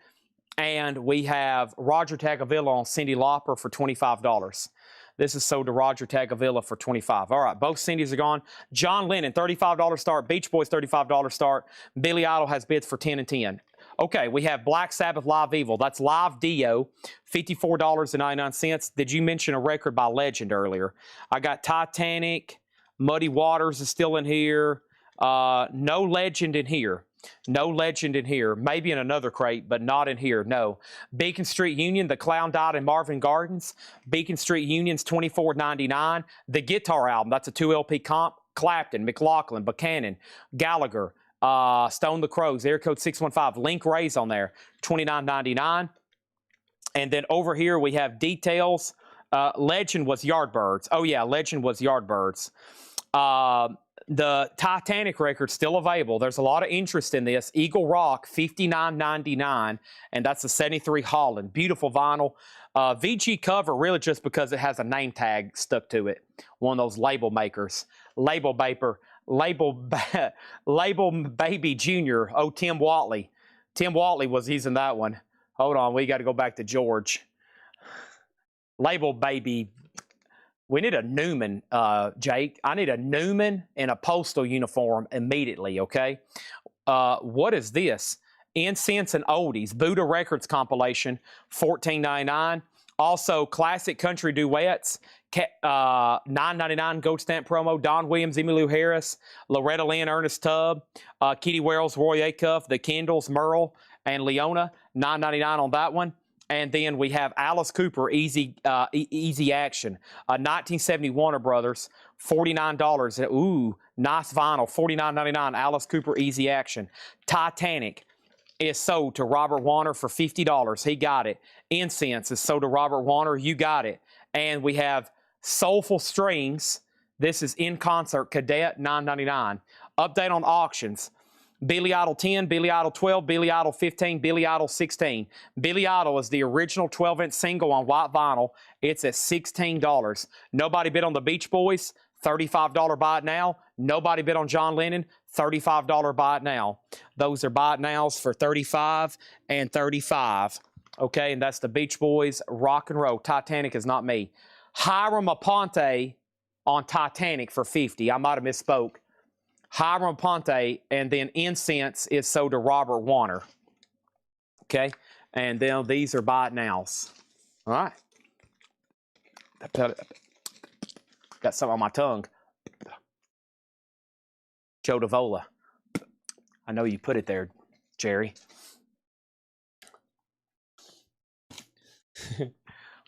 And we have Roger Tagavilla on Cyndi Lauper for $25. This is sold to Roger Tagavilla for $25. All right, both Cindy's are gone. John Lennon, $35 start. Beach Boys, $35 start. Billy Idol has bids for $10 and $10. Okay, we have Black Sabbath Live Evil. That's Live Dio, $54.99. Did you mention a record by Legend earlier? I got Titanic. Muddy Waters is still in here. No Legend in here. No Legend in here. Maybe in another crate, but not in here. No. Beacon Street Union, The Clown Died in Marvin Gardens. Beacon Street Union's $24.99. The Guitar Album, that's a 2 LP comp. Clapton, McLaughlin, Buchanan, Gallagher, Stone the Crows, Air Code 615. Link Ray's on there, $29.99. And then over here we have Details. Legend was Yardbirds. Oh yeah, Legend was Yardbirds. The Titanic record's still available. There's a lot of interest in this. Eagle Rock, $59.99, and that's the 73 Holland. Beautiful vinyl. VG cover, really just because it has a name tag stuck to it. One of those label makers. Label Baby Jr. Oh, Tim Watley. Tim Watley was using that one. Hold on, we got to go back to George. Label Baby. We need a Newman, Jake. I need a Newman in a postal uniform immediately, okay? What is this? Incense and Oldies, Buddha Records compilation, $14.99. Also, Classic Country Duets, $9.99 gold stamp promo. Don Williams, Emmylou Harris, Loretta Lynn, Ernest Tubb, Kitty Wells, Roy Acuff, The Kendalls, Merle, and Leona, $9.99 on that one. And then we have Alice Cooper, Easy Action, 1970 Warner Brothers, $49. Ooh, nice vinyl, $49.99. Alice Cooper, Easy Action. Titanic is sold to Robert Warner for $50. He got it. Incense is sold to Robert Warner. You got it. And we have Soulful Strings. This is In Concert Cadet, $9.99. Update on auctions. Billy Idol 10, Billy Idol 12, Billy Idol 15, Billy Idol 16. Billy Idol is the original 12-inch single on white vinyl. It's at $16. Nobody bid on the Beach Boys, $35 buy it now. Nobody bid on John Lennon, $35 buy it now. Those are buy it nows for $35 and $35. Okay, and that's the Beach Boys Rock and Roll. Titanic is not me. Hiram Aponte on Titanic for $50. I might have misspoke. Hiram Ponte, and then Incense is sold to Robert Warner. Okay, and then these are buy it nows. All right. Got something on my tongue. Joe Davola. I know you put it there, Jerry.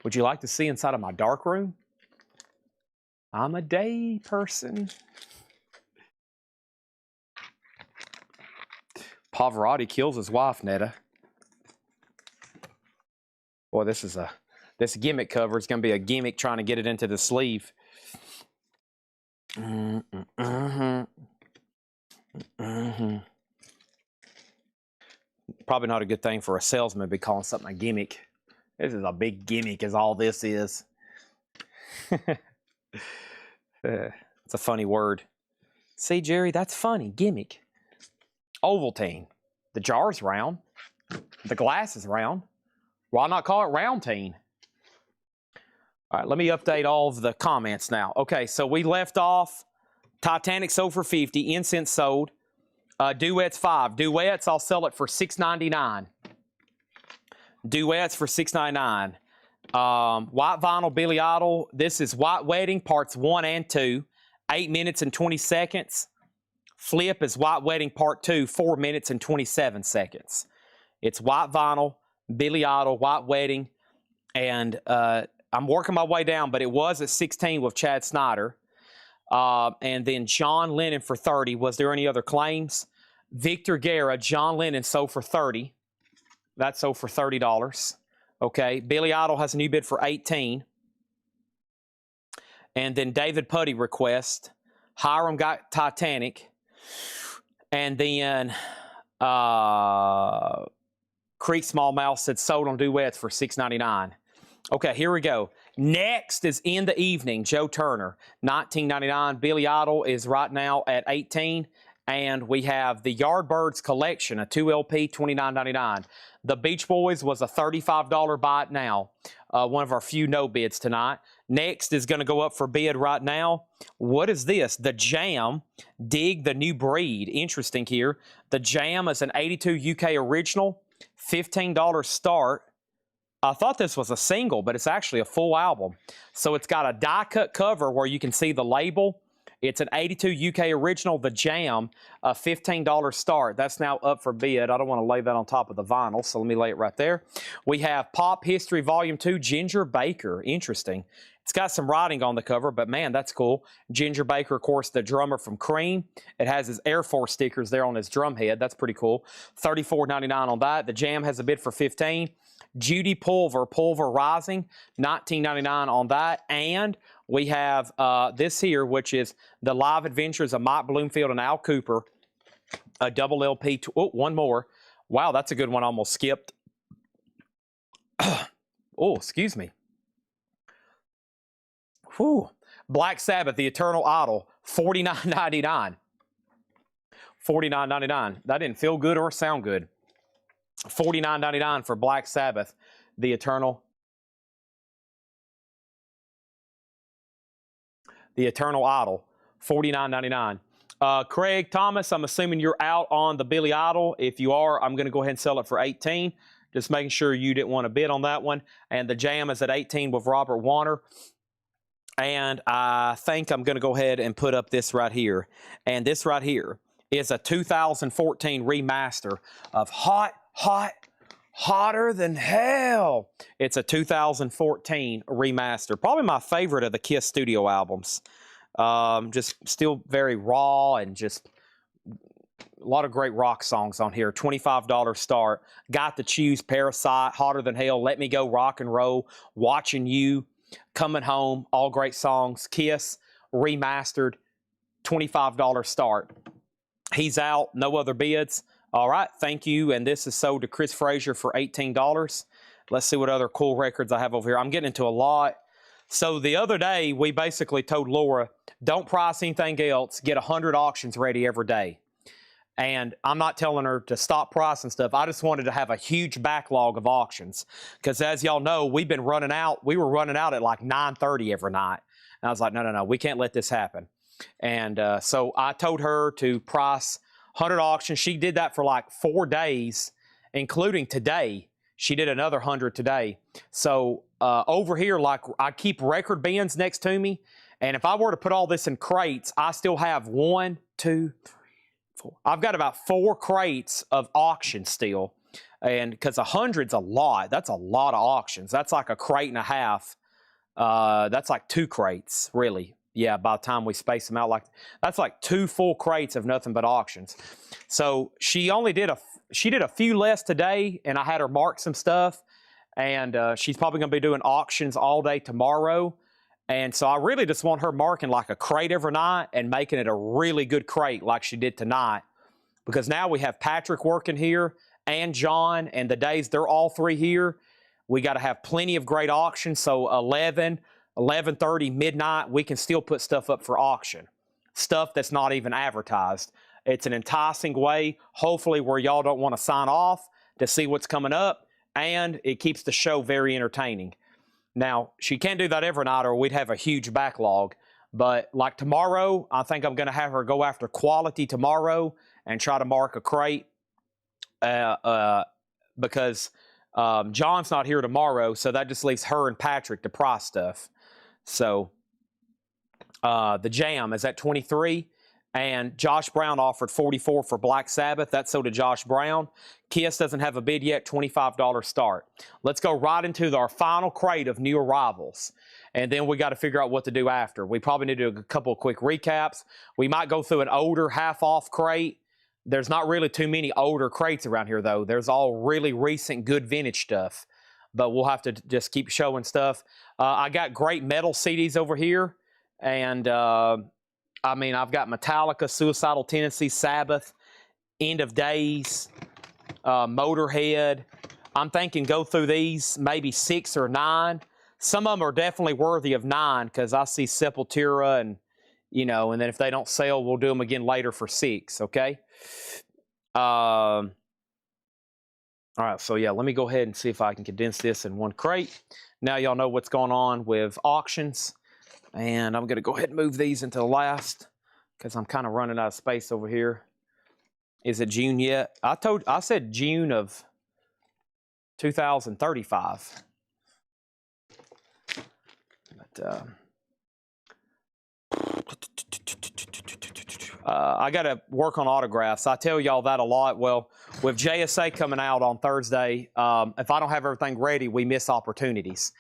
Would you like to see inside of my dark room? I'm a day person. Pavarotti kills his wife, Netta. Boy, this gimmick cover is going to be a gimmick trying to get it into the sleeve. Probably not a good thing for a salesman to be calling something a gimmick. This is a big gimmick is all this is. It's a funny word. See, Jerry, that's funny. Gimmick. Ovaltine. The jar's round. The glass is round. Why not call it roundtine? All right, let me update all of the comments now. Okay, so we left off Titanic sold for $50, Incense sold. Duets 5. Duets, I'll sell it for $6.99. Duets for $6.99. White Vinyl, Billy Idol. This is White Wedding, parts 1 and 2. 8 minutes and 20 seconds. Flip is White Wedding, part 2. 4 minutes and 27 seconds. It's White Vinyl, Billy Idol, White Wedding. And I'm working my way down, but it was at 16 with Chad Snyder. And then John Lennon for 30. Was there any other claims? Victor Guerra, John Lennon sold for 30. That sold for $30. Okay, Billy Idol has a new bid for 18. And then David Putty request. Hiram got Titanic. And then Creek Small Mouth said sold on Duets for $6.99. Okay, here we go. Next is In the Evening, Joe Turner, $19.99. Billy Idol is right now at 18. And we have the Yardbirds Collection, a 2LP, $29.99. The Beach Boys was a $35 buy it now. One of our few no bids tonight. Next is going to go up for bid right now. What is this? The Jam, Dig the New Breed. Interesting here. The Jam is an 82 UK original, $15 start. I thought this was a single, but it's actually a full album. So it's got a die-cut cover where you can see the label. It's an 82 UK original, The Jam, a $15 start. That's now up for bid. I don't want to lay that on top of the vinyl, so let me lay it right there. We have Pop History Volume 2, Ginger Baker. Interesting. It's got some writing on the cover, but man, that's cool. Ginger Baker, of course, the drummer from Cream. It has his Air Force stickers there on his drum head. That's pretty cool. $34.99 on that. The Jam has a bid for $15. Judy Pulver, Pulver Rising, $19.99 on that. And we have this here, which is The Live Adventures of Mike Bloomfield and Al Cooper, a double LP. Oh, one more. Wow, that's a good one. I almost skipped. Oh, excuse me. Whew. Black Sabbath, The Eternal Idol, $49.99. $49.99. That didn't feel good or sound good. $49.99 for Black Sabbath, The Eternal Idol, $49.99. Craig Thomas, I'm assuming you're out on the Billy Idol. If you are, I'm going to go ahead and sell it for $18. Just making sure you didn't want to bid on that one. And the Jam is at $18 with Robert Warner. And I think I'm going to go ahead and put up this right here. And this right here is a 2014 remaster of Hotter Than Hell. It's a 2014 remaster. Probably my favorite of the Kiss studio albums. Just still very raw and just a lot of great rock songs on here. $25 start. Got to Choose, Parasite, Hotter Than Hell, Let Me Go, Rock and Roll, Watching You, Coming Home, all great songs. Kiss, remastered, $25 start. He's out, no other bids. All right, thank you. And this is sold to Chris Frazier for $18. Let's see what other cool records I have over here. I'm getting into a lot. So the other day, we basically told Laura, don't price anything else. Get 100 auctions ready every day. And I'm not telling her to stop pricing stuff. I just wanted to have a huge backlog of auctions. Because as y'all know, we've been running out. We were running out at like 9:30 every night. And I was like, no, we can't let this happen. And so I told her to price 100 auctions. She did that for like 4 days, including today. She did another 100 today. So over here, like I keep record bins next to me. And if I were to put all this in crates, I still have 1, 2, 3, I've got about 4 crates of auction still. And because 100's a lot. That's a lot of auctions. That's like a crate and a half. That's like 2 crates, really. Yeah, by the time we space them out, that's like 2 full crates of nothing but auctions. So she only did a few less today, and I had her mark some stuff. And she's probably going to be doing auctions all day tomorrow. And so I really just want her marking like a crate every night and making it a really good crate like she did tonight. Because now we have Patrick working here and John, and the days they're all 3 here, we got to have plenty of great auctions. So 11, 11:30, midnight, we can still put stuff up for auction. Stuff that's not even advertised. It's an enticing way, hopefully where y'all don't want to sign off to see what's coming up, and it keeps the show very entertaining. Now, she can't do that every night or we'd have a huge backlog. But like tomorrow, I think I'm going to have her go after quality tomorrow and try to mark a crate because John's not here tomorrow, so that just leaves her and Patrick to price stuff. So the jam is at 23, and Josh Brown offered 44 for Black Sabbath. That's so did Josh Brown. Kiss doesn't have a bid yet, $25 start. Let's go right into our final crate of new arrivals. And then we got to figure out what to do after. We probably need to do a couple of quick recaps. We might go through an older half-off crate. There's not really too many older crates around here, though. There's all really recent, good vintage stuff. But we'll have to just keep showing stuff. I got great metal CDs over here. And, I mean, I've got Metallica, Suicidal Tendencies, Sabbath, End of Days, Motorhead. I'm thinking go through these, maybe 6 or 9. Some of them are definitely worthy of 9 because I see Sepultura and, you know, and then if they don't sell, we'll do them again later for 6, okay? All right, so yeah, let me go ahead and see if I can condense this in one crate. Now y'all know what's going on with auctions. And I'm going to go ahead and move these into the last because I'm kind of running out of space over here. Is it June yet? I said June of 2035. But I got to work on autographs. I tell y'all that a lot. Well, with JSA coming out on Thursday, if I don't have everything ready, we miss opportunities.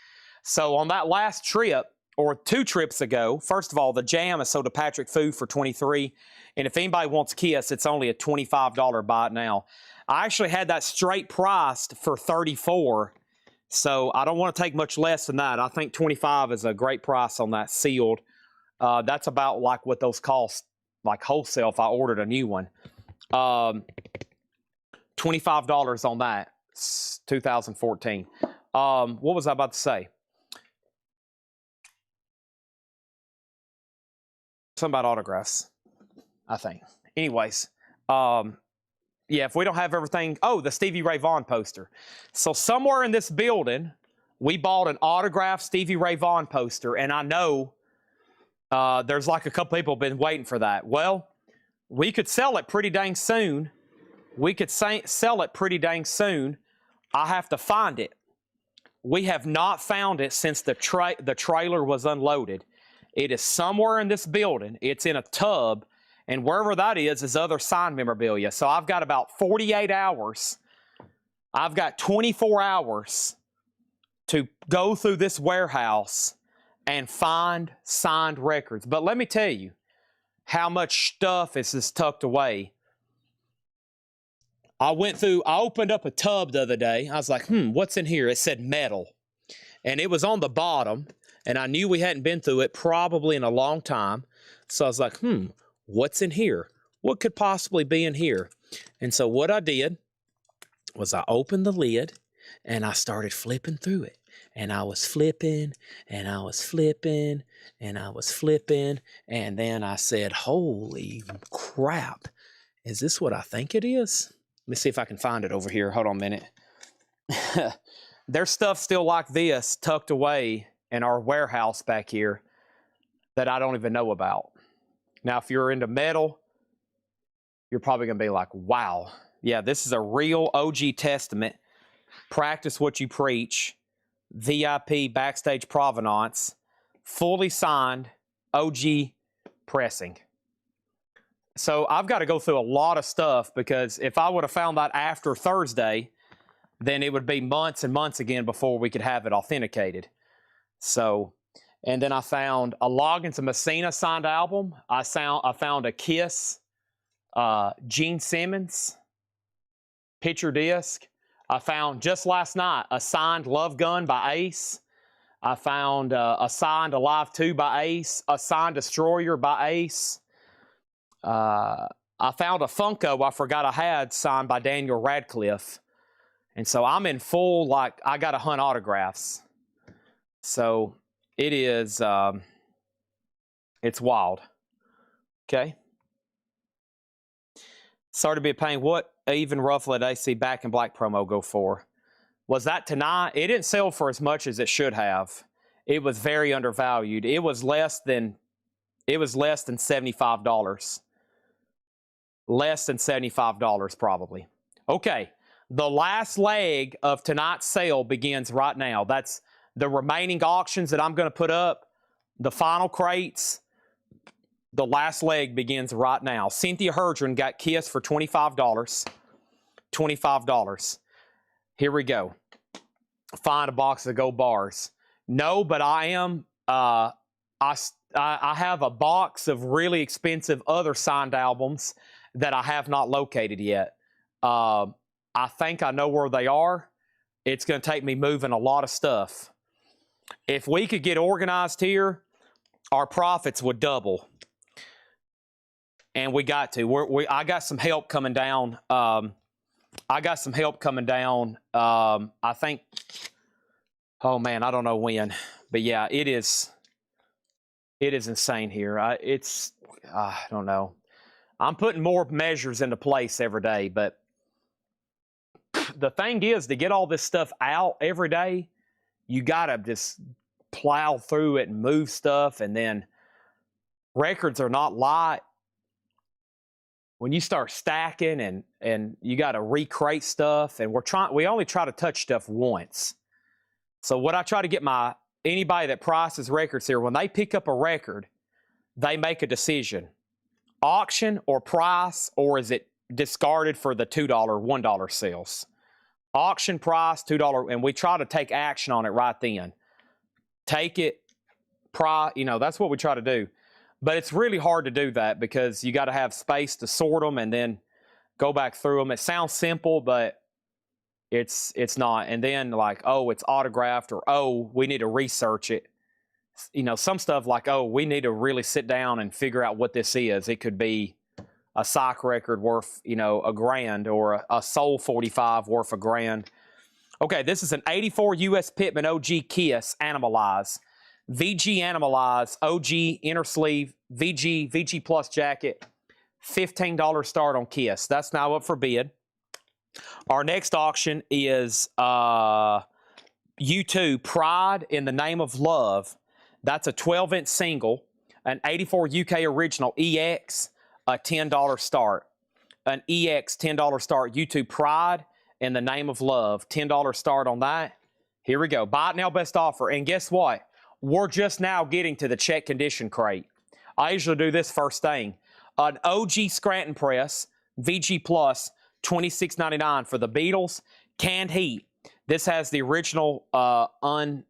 So on that last trip, or 2 trips ago, first of all, the jam is sold to Patrick Fu for $23. And if anybody wants Kiss, it's only a $25 buy it now. I actually had that straight priced for $34. So I don't want to take much less than that. I think $25 is a great price on that sealed. That's about like what those cost, like wholesale if I ordered a new one. $25 on that. It's 2014. What was I about to say? Something about autographs, I think. Anyways, yeah, if we don't have everything... Oh, the Stevie Ray Vaughan poster. So somewhere in this building, we bought an autographed Stevie Ray Vaughan poster, and I know there's like a couple people been waiting for that. Well, we could sell it pretty dang soon. Sell it pretty dang soon. I have to find it. We have not found it since the trailer was unloaded. It is somewhere in this building. It's in a tub, and wherever that is other signed memorabilia. So I've got about 48 hours. I've got 24 hours to go through this warehouse and find signed records. But let me tell you how much stuff is tucked away. I opened up a tub the other day. I was like, what's in here? It said metal. And it was on the bottom. And I knew we hadn't been through it probably in a long time. So I was like, what's in here? What could possibly be in here? And so what I did was I opened the lid and I started flipping through it. And I was flipping and I was flipping and I was flipping. And then I said, holy crap. Is this what I think it is? Let me see if I can find it over here. Hold on a minute. There's stuff still like this tucked away in our warehouse back here that I don't even know about. Now, if you're into metal, you're probably going to be like, wow. Yeah, this is a real OG Testament. Practice what you preach. VIP Backstage Provenance. Fully signed OG pressing. So I've got to go through a lot of stuff because if I would have found that after Thursday, then it would be months and months again before we could have it authenticated. So, and then I found a Loggins and Messina signed album. I found a Kiss, Gene Simmons picture disc. I found just last night a signed Love Gun by Ace. I found a signed Alive 2 by Ace, a signed Destroyer by Ace. I found a Funko I forgot I had signed by Daniel Radcliffe. And so I'm in full, like, I got to hunt autographs. So it is, it's wild. Okay. Sorry to be a pain. What even roughly did AC Back in Black promo go for? Was that tonight? It didn't sell for as much as it should have. It was very undervalued. It was less than $75. Less than $75 probably. Okay. The last leg of tonight's sale begins right now. That's the remaining auctions that I'm going to put up. The final crates. The last leg begins right now. Cynthia Herdron got Kiss for $25. $25. Here we go. Find a box of gold bars. No, but I am. I have a box of really expensive other signed albums that I have not located yet. I think I know where they are. It's going to take me moving a lot of stuff. If we could get organized here, our profits would double. And we got to. I got some help coming down. I think, oh man, I don't know when. But yeah, it is insane here. I don't know. I'm putting more measures into place every day, but the thing is, to get all this stuff out every day, you got to just plow through it and move stuff. And then records are not light. When you start stacking and you got to recrate stuff, and we only try to touch stuff once. So what I try to get anybody that prices records here, when they pick up a record, they make a decision. Auction or price, or is it discarded for the $2, $1 sales? Auction price, $2, and we try to take action on it right then. Take it, that's what we try to do. But it's really hard to do that because you got to have space to sort them and then go back through them. It sounds simple, but it's not. And then like, oh, it's autographed, or oh, we need to research it. Some stuff like, oh, we need to really sit down and figure out what this is. It could be a psych record worth, $1,000, or a Soul 45 worth $1,000. Okay, this is an 84 U.S. Pittman OG Kiss Animalize. VG Animalize, OG inner sleeve, VG Plus jacket, $15 start on Kiss. That's now up for bid. Our next auction is U2 Pride in the Name of Love. That's a 12-inch single, an 84 UK original EX, a $10 start. An EX $10 start, U2 Pride in the Name of Love, $10 start on that. Here we go. Buy it now, best offer. And guess what? We're just now getting to the check condition crate. I usually do this first thing. An OG Scranton Press, VG Plus, $26.99 for the Beatles. Canned Heat. This has the original,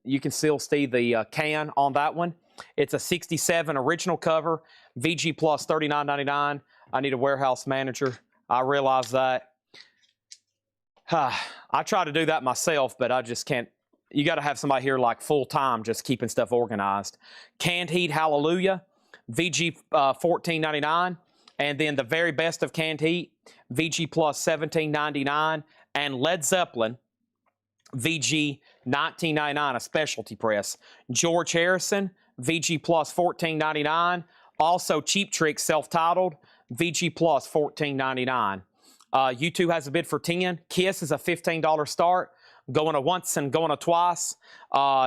you can still see the can on that one. It's a 67 original cover. VG Plus, $39.99. I need a warehouse manager. I realize that. I try to do that myself, but I just can't. You got to have somebody here like full time just keeping stuff organized. Canned Heat Hallelujah, VG $14.99. And then the very best of Canned Heat, VG Plus $17.99. And Led Zeppelin, VG $19.99, a specialty press. George Harrison, VG Plus $14.99. Also Cheap Trick self-titled, VG Plus $14.99. U2 has a bid for $10. Kiss is a $15 start. Going a once and going a twice.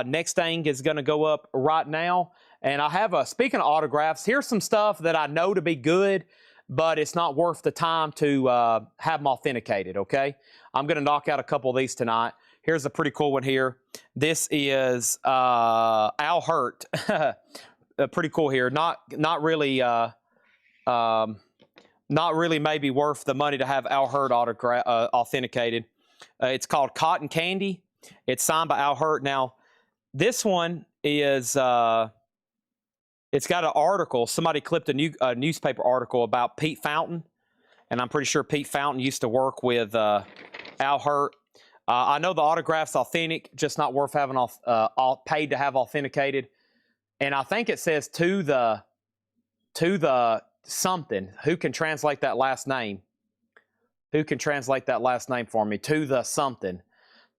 Next thing is going to go up right now. And I have speaking of autographs, here's some stuff that I know to be good, but it's not worth the time to have them authenticated, okay? I'm going to knock out a couple of these tonight. Here's a pretty cool one here. This is Al Hurt. Pretty cool here. Not really Not really maybe worth the money to have Al Hurt authenticated. It's called Cotton Candy. It's signed by Al Hurt. Now, this one is, it's got an article. Somebody clipped a newspaper article about Pete Fountain, and I'm pretty sure Pete Fountain used to work with Al Hurt. I know the autograph's authentic, just not worth having paid to have authenticated. And I think it says to the something. Who can translate that last name? Who can translate that last name for me? To the something.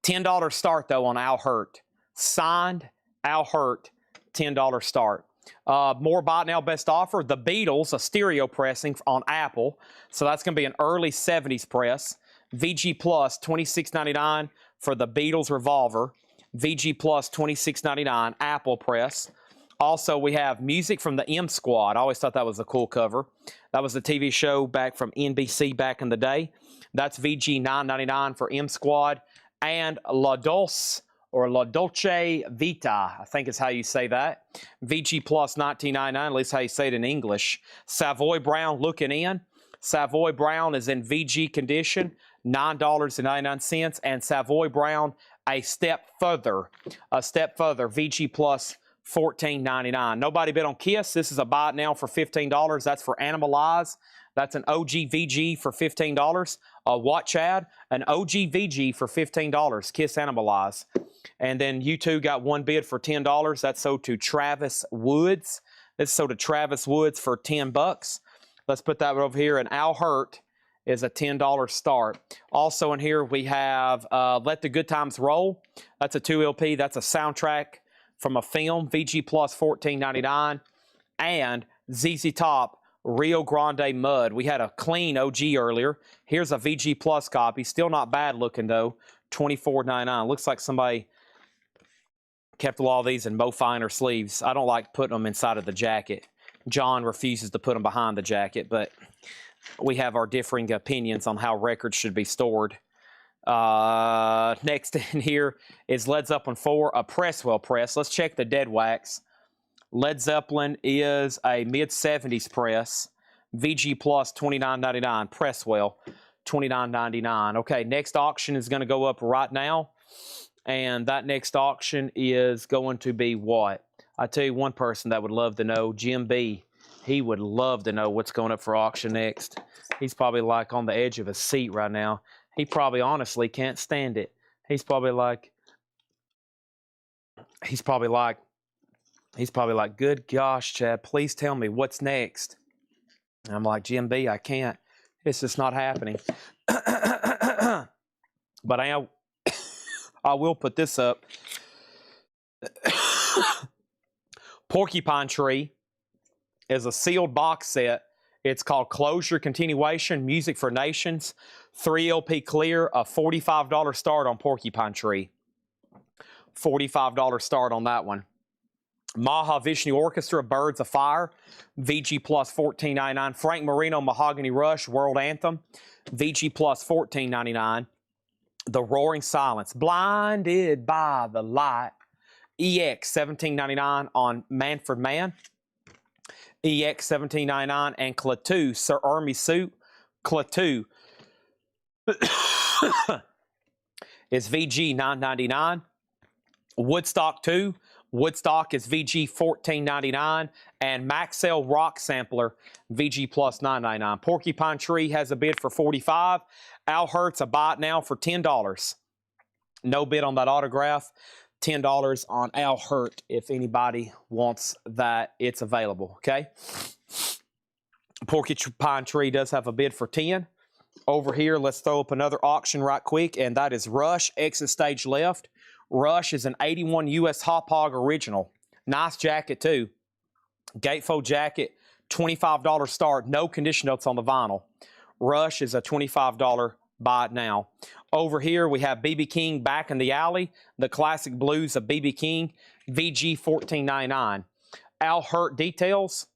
$10 start, though, on Al Hurt. Signed Al Hurt, $10 start. More buy now, best offer. The Beatles, a stereo pressing on Apple. So that's going to be an early 70s press. VG Plus, $26.99 for the Beatles Revolver. VG Plus, $26.99, Apple press. Also, we have music from the M Squad. I always thought that was a cool cover. That was a TV show back from NBC back in the day. That's VG $9.99 for M Squad. And La Dolce Vita, I think is how you say that. VG Plus $19.99, at least how you say it in English. Savoy Brown looking in. Savoy Brown is in VG condition, $9.99. And Savoy Brown a step further, VG Plus $14.99. Nobody bid on Kiss. This is a buy it now for $15. That's for Animalize. That's an OG VG for $15. Watch ad, an OG VG for $15. Kiss Animalize. And then U2 got one bid for $10. That's sold to Travis Woods. This is sold to Travis Woods for $10. Let's put that over here. And Al Hurt is a $10 start. Also in here we have Let the Good Times Roll. That's a 2 LP. That's a soundtrack from a film. VG Plus $14.99. And ZZ Top Rio Grande Mud. We had a clean OG earlier. Here's a VG Plus copy. Still not bad looking though. $24.99. Looks like somebody kept all these in Mo Finer sleeves. I don't like putting them inside of the jacket. John refuses to put them behind the jacket, but we have our differing opinions on how records should be stored. Next in here is Led Zeppelin 4, a Presswell press. Let's check the dead wax. Led Zeppelin is a mid-70s press. VG Plus $29.99. Presswell $29.99. Okay, next auction is going to go up right now. And that next auction is going to be what? I tell you one person that would love to know, Jim B. He would love to know what's going up for auction next. He's probably like on the edge of his seat right now. He probably honestly can't stand it. He's probably like, good gosh, Chad, please tell me what's next. And I'm like, Jim B, I can't. It's just not happening. But I will put this up. Porcupine Tree is a sealed box set. It's called Closure Continuation, Music for Nations. 3 LP clear, a $45 start on Porcupine Tree. $45 start on that one. Mahavishnu Orchestra, Birds of Fire. VG Plus $14.99. Frank Marino, Mahogany Rush, World Anthem. VG Plus $14.99. The Roaring Silence, Blinded by the Light. EX $17.99 on Manfred Mann. EX $17.99 and Klaatu, Sir Army Suit. Klaatu is VG $9.99. Woodstock 2. Woodstock is VG $14.99. And Maxell Rock Sampler, VG Plus $9.99. Porcupine Tree has a bid for $45. Al Hurt's a buy it now for $10. No bid on that autograph. $10 on Al Hurt. If anybody wants that, it's available, okay? Porcupine Tree does have a bid for $10. Over here, let's throw up another auction right quick, and that is Rush, Exit Stage Left. Rush is an 81 US Hop Hog original. Nice jacket, too. Gatefold jacket, $25 start. No condition notes on the vinyl. Rush is a $25 buy it now. Over here, we have B.B. King Back in the Alley, the classic blues of B.B. King, VG $14.99. Al Hurt details.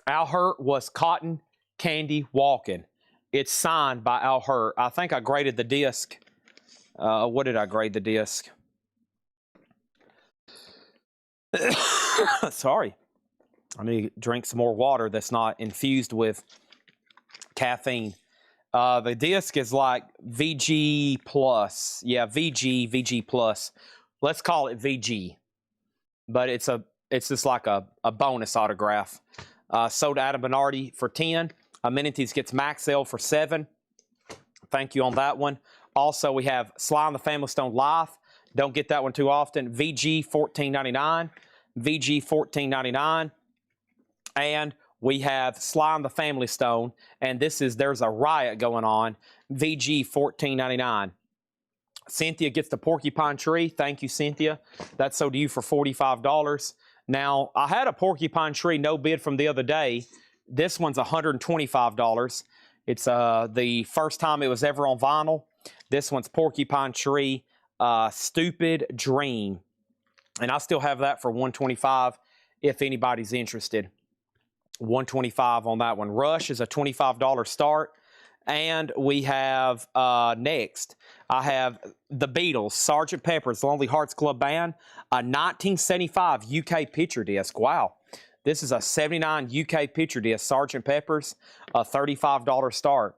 Al Hurt was Cotton Candy Walking. It's signed by Al Hurt. I think I graded the disc. What did I grade the disc? Sorry. I need to drink some more water that's not infused with caffeine. The disc is like VG plus. Yeah, VG plus. Let's call it VG. But it's just like a bonus autograph. Sold to Adam Bernardi for 10. Amenities gets Max L for 7. Thank you on that one. Also, we have Sly and the Family Stone Life. Don't get that one too often. VG $14.99. VG $14.99. And we have Sly and the Family Stone. And there's a riot going on. VG $14.99. Cynthia gets the Porcupine Tree. Thank you, Cynthia. That's sold to you for $45. Now, I had a Porcupine Tree no bid from the other day. This one's $125. It's the first time it was ever on vinyl. This one's Porcupine Tree, Stupid Dream. And I still have that for $125 if anybody's interested. $125 on that one. Rush is a $25 start. And we have next, I have the Beatles, Sgt. Pepper's Lonely Hearts Club Band, a 1975 UK picture disc. Wow. This is a 79 UK picture disc, Sgt. Pepper's, a $35 start.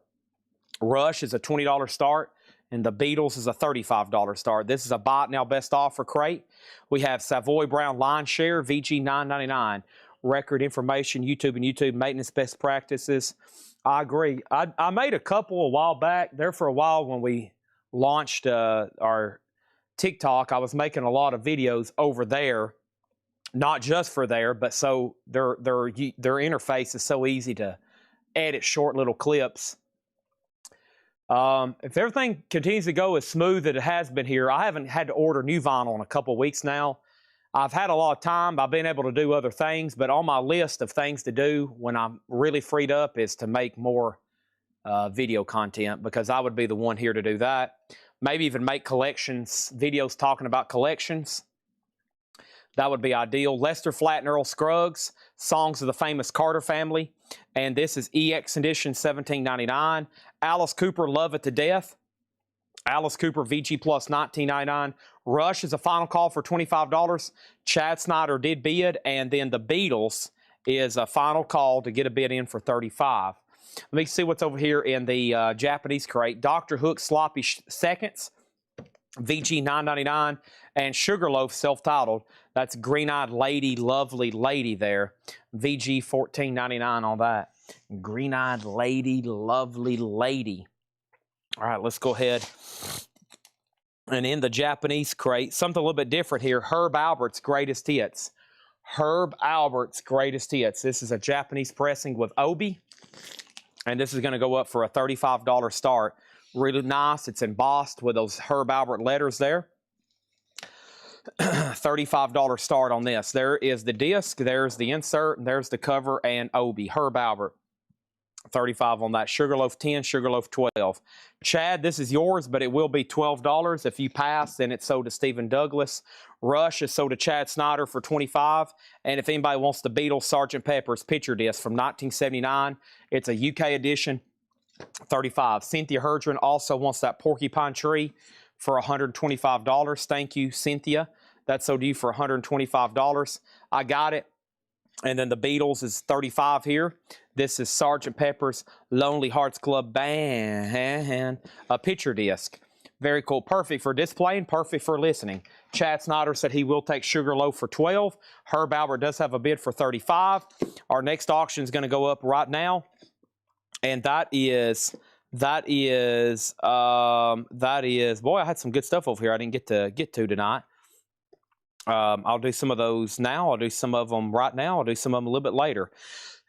Rush is a $20 start, and the Beatles is a $35 start. This is a buy it now best offer crate. We have Savoy Brown Line Share, VG $9.99. Record information, YouTube and YouTube maintenance best practices. I agree. I made a couple a while back. There for a while when we launched our TikTok, I was making a lot of videos over there, not just for there, but so their interface is so easy to edit short little clips. If everything continues to go as smooth as it has been here, I haven't had to order new vinyl in a couple of weeks now. I've had a lot of time. I've been able to do other things, but on my list of things to do when I'm really freed up is to make more video content, because I would be the one here to do that. Maybe even make collections, videos talking about collections. That would be ideal. Lester Flatt and Earl Scruggs, Songs of the Famous Carter Family. And this is EX Edition $17.99. Alice Cooper, Love It to Death. Alice Cooper, VG Plus $19.99. Rush is a final call for $25. Chad Snyder did bid. And then the Beatles is a final call to get a bid in for $35. Let me see what's over here in the Japanese crate. Dr. Hook Sloppy Seconds, VG $9.99. And Sugarloaf self-titled. That's Green-Eyed Lady, Lovely Lady there. VG $14.99 on that. Green-Eyed Lady, Lovely Lady. All right, let's go ahead. And in the Japanese crate, something a little bit different here. Herb Albert's Greatest Hits. Herb Albert's Greatest Hits. This is a Japanese pressing with Obi. And this is going to go up for a $35 start. Really nice. It's embossed with those Herb Albert letters there. $35 start on this. There is the disc, there's the insert, and there's the cover, and Obi, Herb Albert. 35 on that. Sugarloaf 10, Sugarloaf 12. Chad, this is yours, but it will be $12. If you pass, then it's sold to Stephen Douglas. Rush is sold to Chad Snyder for $25. And if anybody wants the Beatles Sgt. Pepper's picture disc from 1979, it's a UK edition, $35. Cynthia Herdron also wants that Porcupine Tree for $125. Thank you, Cynthia. That's sold to you for $125. I got it. And then the Beatles is $35 here. This is Sgt. Pepper's Lonely Hearts Club Band, a picture disc. Very cool. Perfect for displaying, perfect for listening. Chad Snyder said he will take Sugarloaf for $12. Herb Albert does have a bid for $35. Our next auction is going to go up right now. And that is, boy, I had some good stuff over here I didn't get to tonight. I'll do some of those now. I'll do some of them right now. I'll do some of them a little bit later.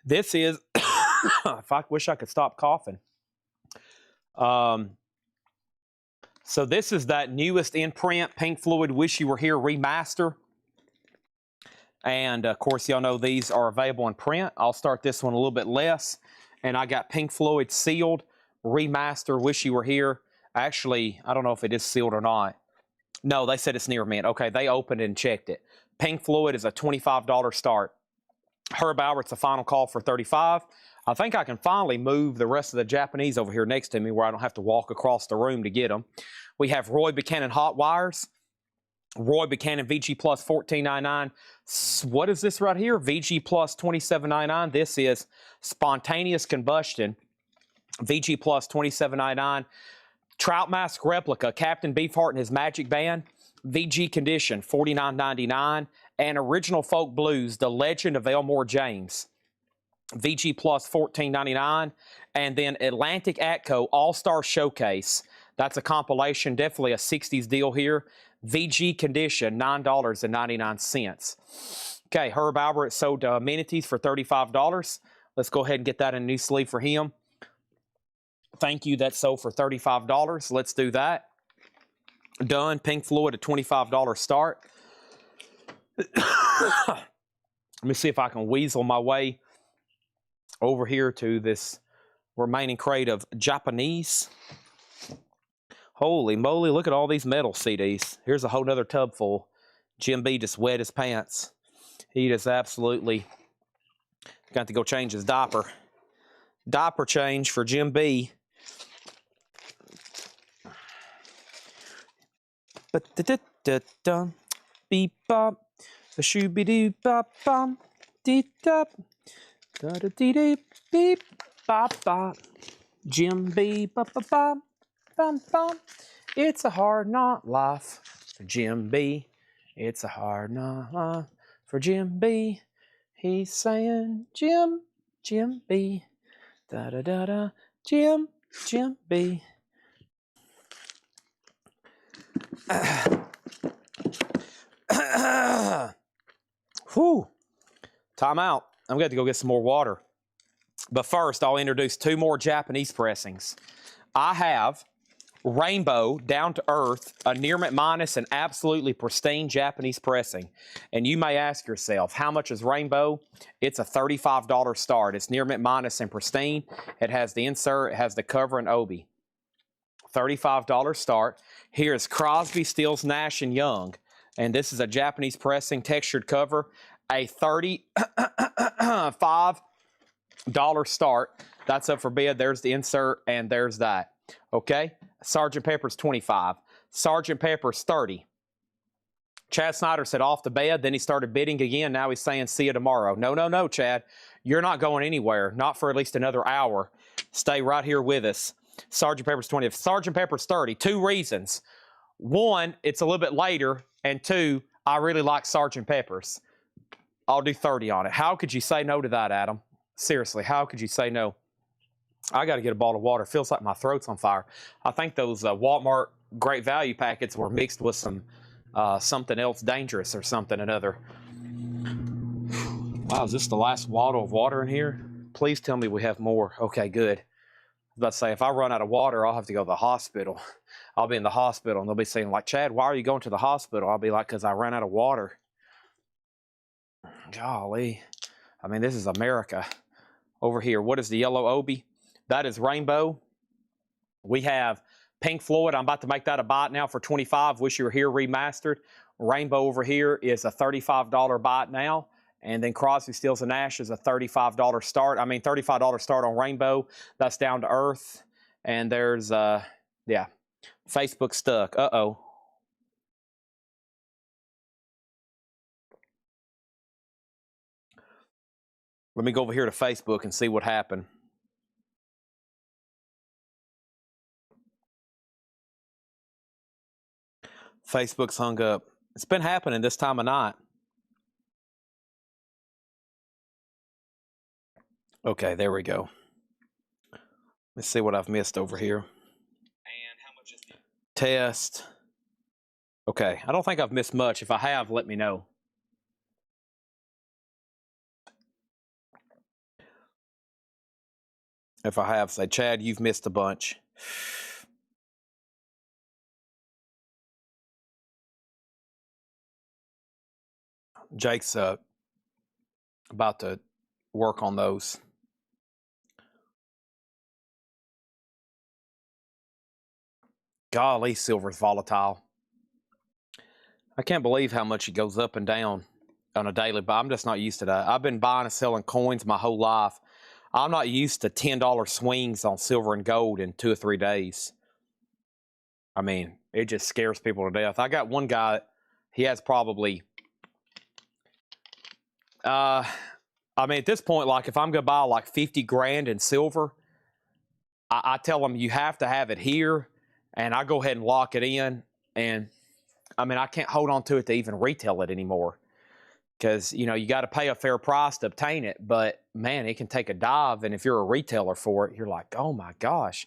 This is, if I wish I could stop coughing. So this is that newest imprint, Pink Floyd Wish You Were Here remaster. And of course, y'all know these are available in print. I'll start this one a little bit less. And I got Pink Floyd sealed, remaster, Wish You Were Here. Actually, I don't know if it is sealed or not. No, they said it's near mint. Okay, they opened and checked it. Pink Floyd is a $25 start. Herb Albert's a final call for $35. I think I can finally move the rest of the Japanese over here next to me where I don't have to walk across the room to get them. We have Roy Buchanan Hot Wires. Roy Buchanan VG Plus $14.99. What is this right here? VG Plus $27.99. This is Spontaneous Combustion. VG Plus, $27.99. Trout Mask Replica, Captain Beefheart and his Magic Band, VG Condition, $49.99. And Original Folk Blues, The Legend of Elmore James, VG Plus, $14.99. And then Atlantic Atco All-Star Showcase. That's a compilation, definitely a 60s deal here. VG Condition, $9.99. Okay, Herb Albert sold amenities for $35. Let's go ahead and get that in a new sleeve for him. Thank you, that sold for $35. Let's do that. Done. Pink Floyd, a $25 start. Let me see if I can weasel my way over here to this remaining crate of Japanese. Holy moly, look at all these metal CDs. Here's a whole nother tub full. Jim B just wet his pants. He just absolutely got to go change his diaper. Diaper change for Jim B. Beep bop, a shooby doo bop bum, dee dop, da da dee dee beep bop bop. Jim B bop bop bop, bum bum. It's a hard knock life for Jim B. It's a hard knock life for Jim B. He's saying Jim B. Da da da da, Jim B. Whew. Time out. I'm going to go get some more water. But first, I'll introduce two more Japanese pressings. I have Rainbow, Down to Earth, a near mint minus and absolutely pristine Japanese pressing. And you may ask yourself, how much is Rainbow? It's a $35 start. It's near mint minus and pristine. It has the insert, it has the cover and obi. $35 start. Here's Crosby, Stills, Nash & Young. And this is a Japanese pressing, textured cover. A $35 start. That's up for bid. There's the insert, and there's that. Okay? Sgt. Pepper's $25. Sgt. Pepper's $30. Chad Snyder said off the bed, then he started bidding again. Now he's saying see you tomorrow. No, Chad. You're not going anywhere. Not for at least another hour. Stay right here with us. Sgt. Pepper's $20. Sgt. Pepper's $30. Two reasons. One, it's a little bit later. And two, I really like Sgt. Pepper's. I'll do 30 on it. How could you say no to that, Adam? Seriously, how could you say no? I got to get a bottle of water. Feels like my throat's on fire. I think those Walmart Great Value packets were mixed with some something else dangerous or something another. Wow, is this the last bottle of water in here? Please tell me we have more. Okay, good. Let's say if I run out of water, I'll have to go to the hospital. I'll be in the hospital, and they'll be saying, like, Chad, why are you going to the hospital? I'll be like, because I ran out of water. Golly. I mean, this is America. Over here, what is the yellow obi? That is Rainbow. We have Pink Floyd. I'm about to make that a bite now for $25. Wish You Were Here remastered. Rainbow over here is a $35 bite now. And then Crosby, Stills, and Nash is a $35 start. I mean, $35 start on Rainbow. That's Down to Earth. And there's, yeah, Facebook stuck. Uh-oh. Let me go over here to Facebook and see what happened. Facebook's hung up. It's been happening this time of night. Okay, there we go. Let's see what I've missed over here. And how much is the test? Okay, I don't think I've missed much. If I have, let me know. If I have, say, Chad, you've missed a bunch. Jake's about to work on those. Golly, silver's volatile. I can't believe how much it goes up and down on a daily, but I'm just not used to that. I've been buying and selling coins my whole life. I'm not used to $10 swings on silver and gold in 2 or 3 days. I mean, it just scares people to death. I got one guy, he has probably, I mean, at this point, like if I'm going to buy like 50 grand in silver, I tell them you have to have it here, and I go ahead and lock it in. And I mean, I can't hold on to it to even retail it anymore because, you know, you got to pay a fair price to obtain it. But man, it can take a dive. And if you're a retailer for it, you're like, oh my gosh.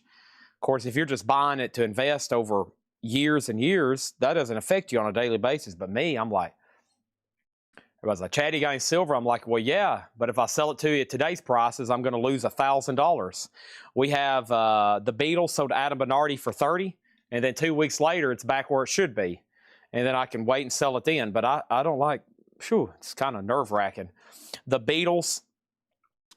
Of course, if you're just buying it to invest over years and years, that doesn't affect you on a daily basis. But me, I'm like, everybody's like, Chad, you got any silver? I'm like, well, yeah, but if I sell it to you at today's prices, I'm going to lose $1,000. We have the Beatles sold to Adam Bernardi for 30, and then 2 weeks later, it's back where it should be. And then I can wait and sell it then. But I don't like, it's kind of nerve-wracking. The Beatles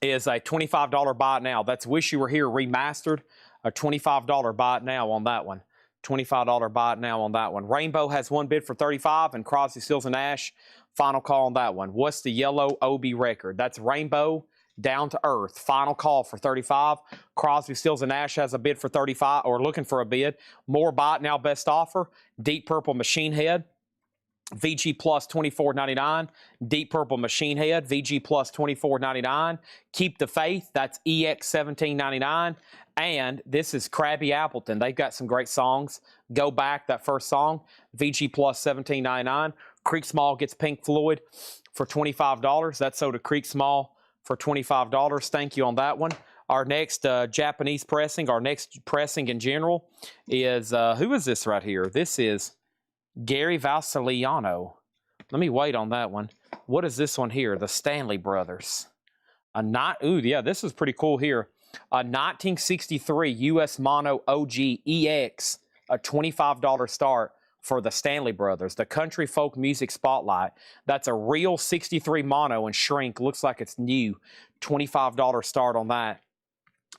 is a $25 buy it now. That's Wish You Were Here remastered, a $25 buy it now on that one. $25 buy it now on that one. Rainbow has one bid for 35, and Crosby, Stills, and Nash, final call on that one. What's the yellow OB record? That's Rainbow, Down to Earth. Final call for 35. Crosby, Stills, and Nash has a bid for 35, or looking for a bid. More buy it now, best offer. Deep Purple Machine Head, VG Plus $24.99. Deep Purple Machine Head, VG Plus $24.99. Keep the Faith, that's EX $17.99. And this is Krabby Appleton. They've got some great songs. Go Back, that first song, VG Plus $17.99. Creek Small gets Pink Floyd for $25. That's sold to Creek Small for $25. Thank you on that one. Our next Japanese pressing, our next pressing in general is, who is this right here? This is Gary Valsiliano. Let me wait on that one. What is this one here? The Stanley Brothers. Ooh, yeah, this is pretty cool here. A 1963 US Mono OG EX, a $25 start for the Stanley Brothers. The Country Folk Music Spotlight. That's a real 63 mono and shrink. Looks like it's new. $25 start on that.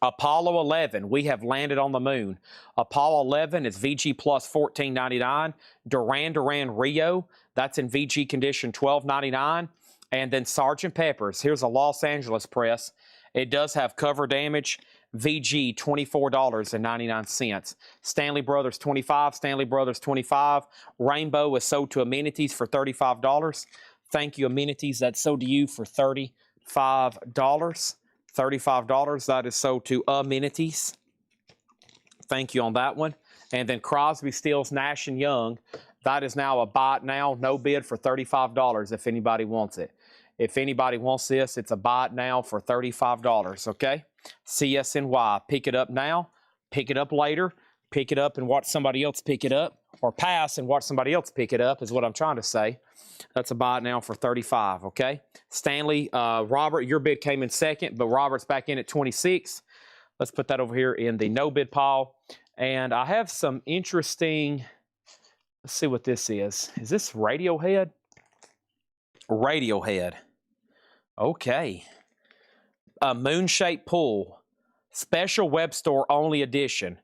Apollo 11, we have landed on the moon. Apollo 11 is VG Plus $14.99. Duran Duran Rio, that's in VG condition $12.99. And then Sgt. Pepper's, here's a Los Angeles press. It does have cover damage. VG $24.99. Stanley Brothers 25, Stanley Brothers 25. Rainbow is sold to Amenities for $35. Thank you, Amenities. That's sold to you for $35. $35. That is sold to Amenities. Thank you on that one. And then Crosby, Stills, Nash & Young. That is now a buy it now, no bid for $35 if anybody wants it. If anybody wants this, it's a buy it now for $35, okay? CSNY, pick it up now, pick it up later, pick it up and watch somebody else pick it up, or pass and watch somebody else pick it up is what I'm trying to say. That's a buy it now for $35, okay? Stanley, Robert, your bid came in second, but Robert's back in at 26. Let's put that over here in the no bid pile. And I have some interesting, let's see what this is. Is this Radiohead? Radiohead. Okay. A Moon-Shaped Pool. Special web store only edition.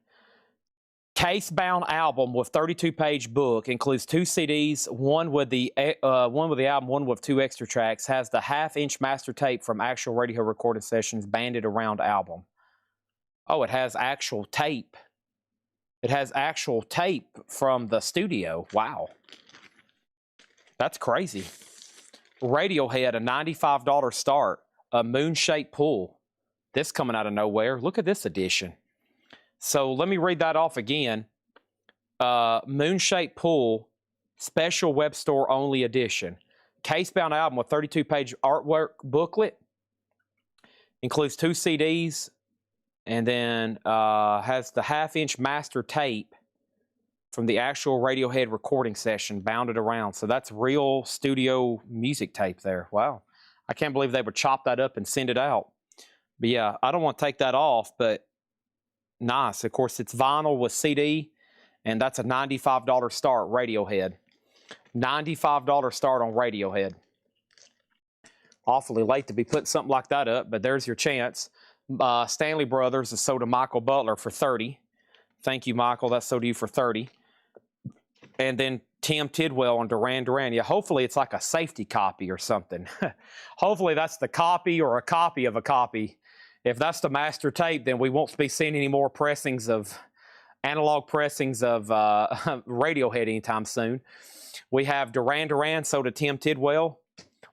Case-bound album with 32-page book. Includes 2 CDs, one with the album, one with 2 extra tracks. Has the half-inch master tape from actual radio recorded sessions banded around album. Oh, it has actual tape. It has actual tape from the studio. Wow. That's crazy. Radiohead, a $95 start. A Moon-Shaped Pool. This coming out of nowhere. Look at this edition. So let me read that off again. Moon-Shaped Pool, special web store only edition. Case-bound album with 32-page artwork booklet. Includes 2 CDs. And then has the half-inch master tape from the actual Radiohead recording session bounded around. So that's real studio music tape there. Wow. I can't believe they would chop that up and send it out. But yeah, I don't want to take that off, but nice. Of course, it's vinyl with CD, and that's a $95 start, Radiohead. $95 start on Radiohead. Awfully late to be putting something like that up, but there's your chance. Stanley Brothers is sold to Michael Butler for $30. Thank you, Michael. That's sold to you for $30. And then Tim Tidwell on Duran Duran. Yeah, hopefully it's like a safety copy or something. Hopefully that's the copy or a copy of a copy. If that's the master tape, then we won't be seeing any more pressings of, analog pressings of Radiohead anytime soon. We have Duran Duran sold to Tim Tidwell.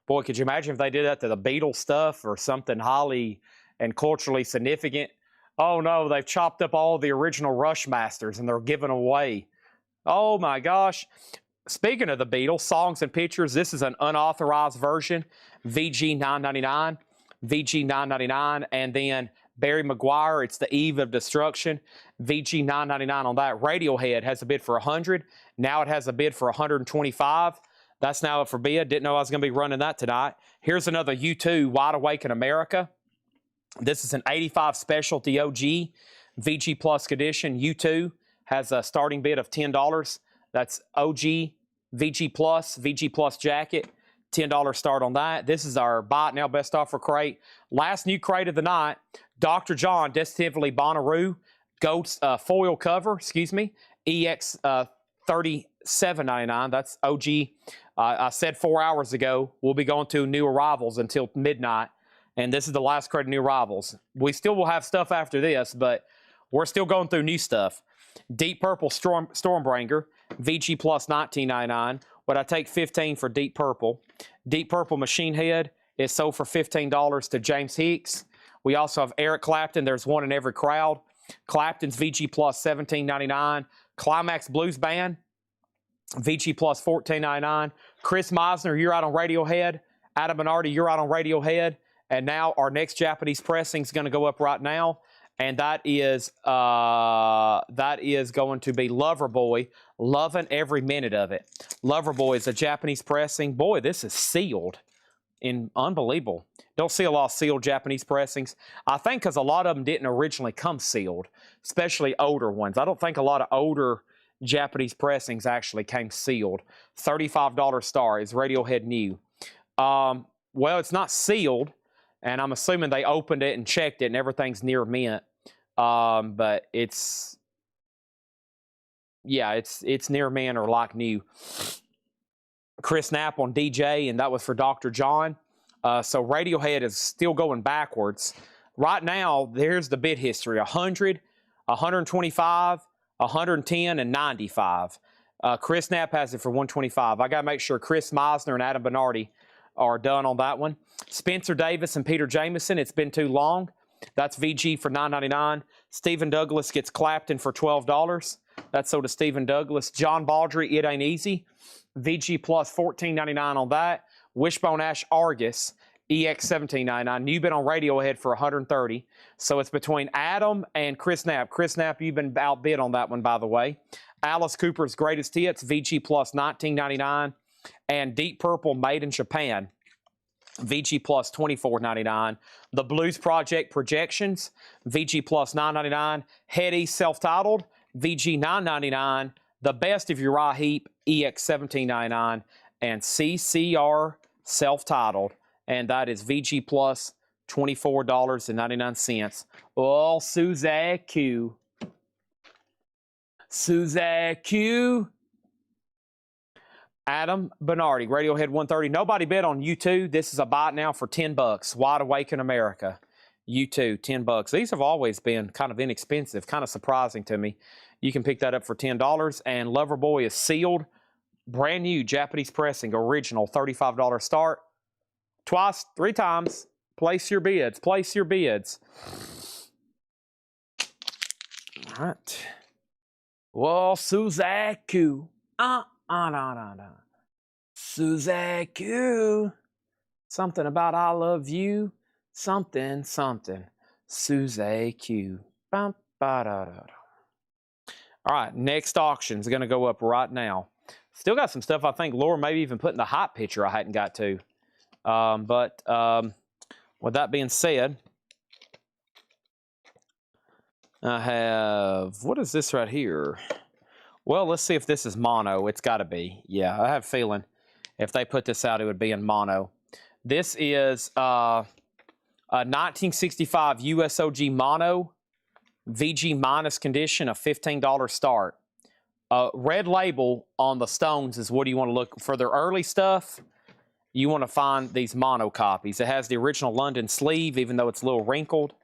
Boy, could you imagine if they did that to the Beatles stuff or something highly and culturally significant? Oh no, they've chopped up all the original Rushmasters and they're giving away. Oh my gosh. Speaking of the Beatles, songs and pictures, this is an unauthorized version, VG 999, VG 999, and then Barry Maguire, it's The Eve of Destruction, VG 999 on that. Radiohead has a bid for 100. Now it has a bid for 125. That's now up for bid. Didn't know I was going to be running that tonight. Here's another U2, Wide Awake in America. This is an 85 specialty OG VG Plus edition. U2 has a starting bid of $10. That's OG VG Plus jacket, $10 start on that. This is our buy it now best offer crate. Last new crate of the night, Dr. John Distinctly Bonnaroo gold foil cover, EX 37.99. That's OG. I said 4 hours ago we'll be going to new arrivals until midnight, and this is the last crate of new arrivals. We still will have stuff after this, but we're still going through new stuff. Deep Purple Stormbringer, VG Plus $19.99. Would I take $15 for Deep Purple? Deep Purple Machine Head is sold for $15 to James Hicks. We also have Eric Clapton. There's one in every crowd. Clapton's VG Plus $17.99. Climax Blues Band, VG Plus $14.99. Chris Meisner, you're out on Radiohead. Adam Bernardi, you're out on Radiohead. And now our next Japanese pressing is going to go up right now. And that is going to be Loverboy, loving every minute of it. Loverboy is a Japanese pressing. Boy, this is sealed. Unbelievable. Don't see a lot of sealed Japanese pressings. I think because a lot of them didn't originally come sealed, especially older ones. I don't think a lot of older Japanese pressings actually came sealed. $35 star is Radiohead new. Well, it's not sealed, and I'm assuming they opened it and checked it, and everything's near mint. But it's near mint or like new. Chris Knapp on DJ, and that was for Dr. John. So Radiohead is still going backwards. Right now, there's the bid history: 100, 125, 110, and 95. Chris Knapp has it for 125. I got to make sure Chris Meisner and Adam Bernardi are done on that one. Spencer Davis and Peter Jameson, it's been too long. That's VG for $9.99. Stephen Douglas gets Clapton for $12. That's sold to Stephen Douglas. John Baldry, It Ain't Easy. VG Plus $14.99 on that. Wishbone Ash Argus, EX $17.99. You've been on Radiohead for $130. So it's between Adam and Chris Knapp. Chris Knapp, you've been outbid on that one, by the way. Alice Cooper's Greatest Hits, VG Plus $19.99. And Deep Purple, Made in Japan, VG Plus $24.99. The Blues Project Projections, VG Plus $9.99. Hetty Self-Titled, VG $9.99. The Best of Uriah Heep, EX $17.99. And CCR Self-Titled, and that is VG Plus $24.99. Oh, Suzy Q. Suzy Q. Adam Bernardi, Radiohead 130. Nobody bid on U2. This is a buy now for $10. Wide Awake in America. U2, $10. These have always been kind of inexpensive, kind of surprising to me. You can pick that up for $10. And Loverboy is sealed. Brand new Japanese pressing, original, $35 start. Twice, 3 times. Place your bids. Place your bids. All right. Whoa, Suzaku. No. Suzaku. Something about I love you. Something. Suzaku. All right, next auction is going to go up right now. Still got some stuff I think Laura maybe even put in the hot picture I hadn't got to. But with that being said, I have, what is this right here? Well, let's see if this is mono. It's got to be. Yeah, I have a feeling if they put this out, it would be in mono. This is a 1965 USOG mono, VG minus condition, a $15 start. Red label on the Stones is what you want to look for. Their early stuff, you want to find these mono copies. It has the original London sleeve, even though it's a little wrinkled.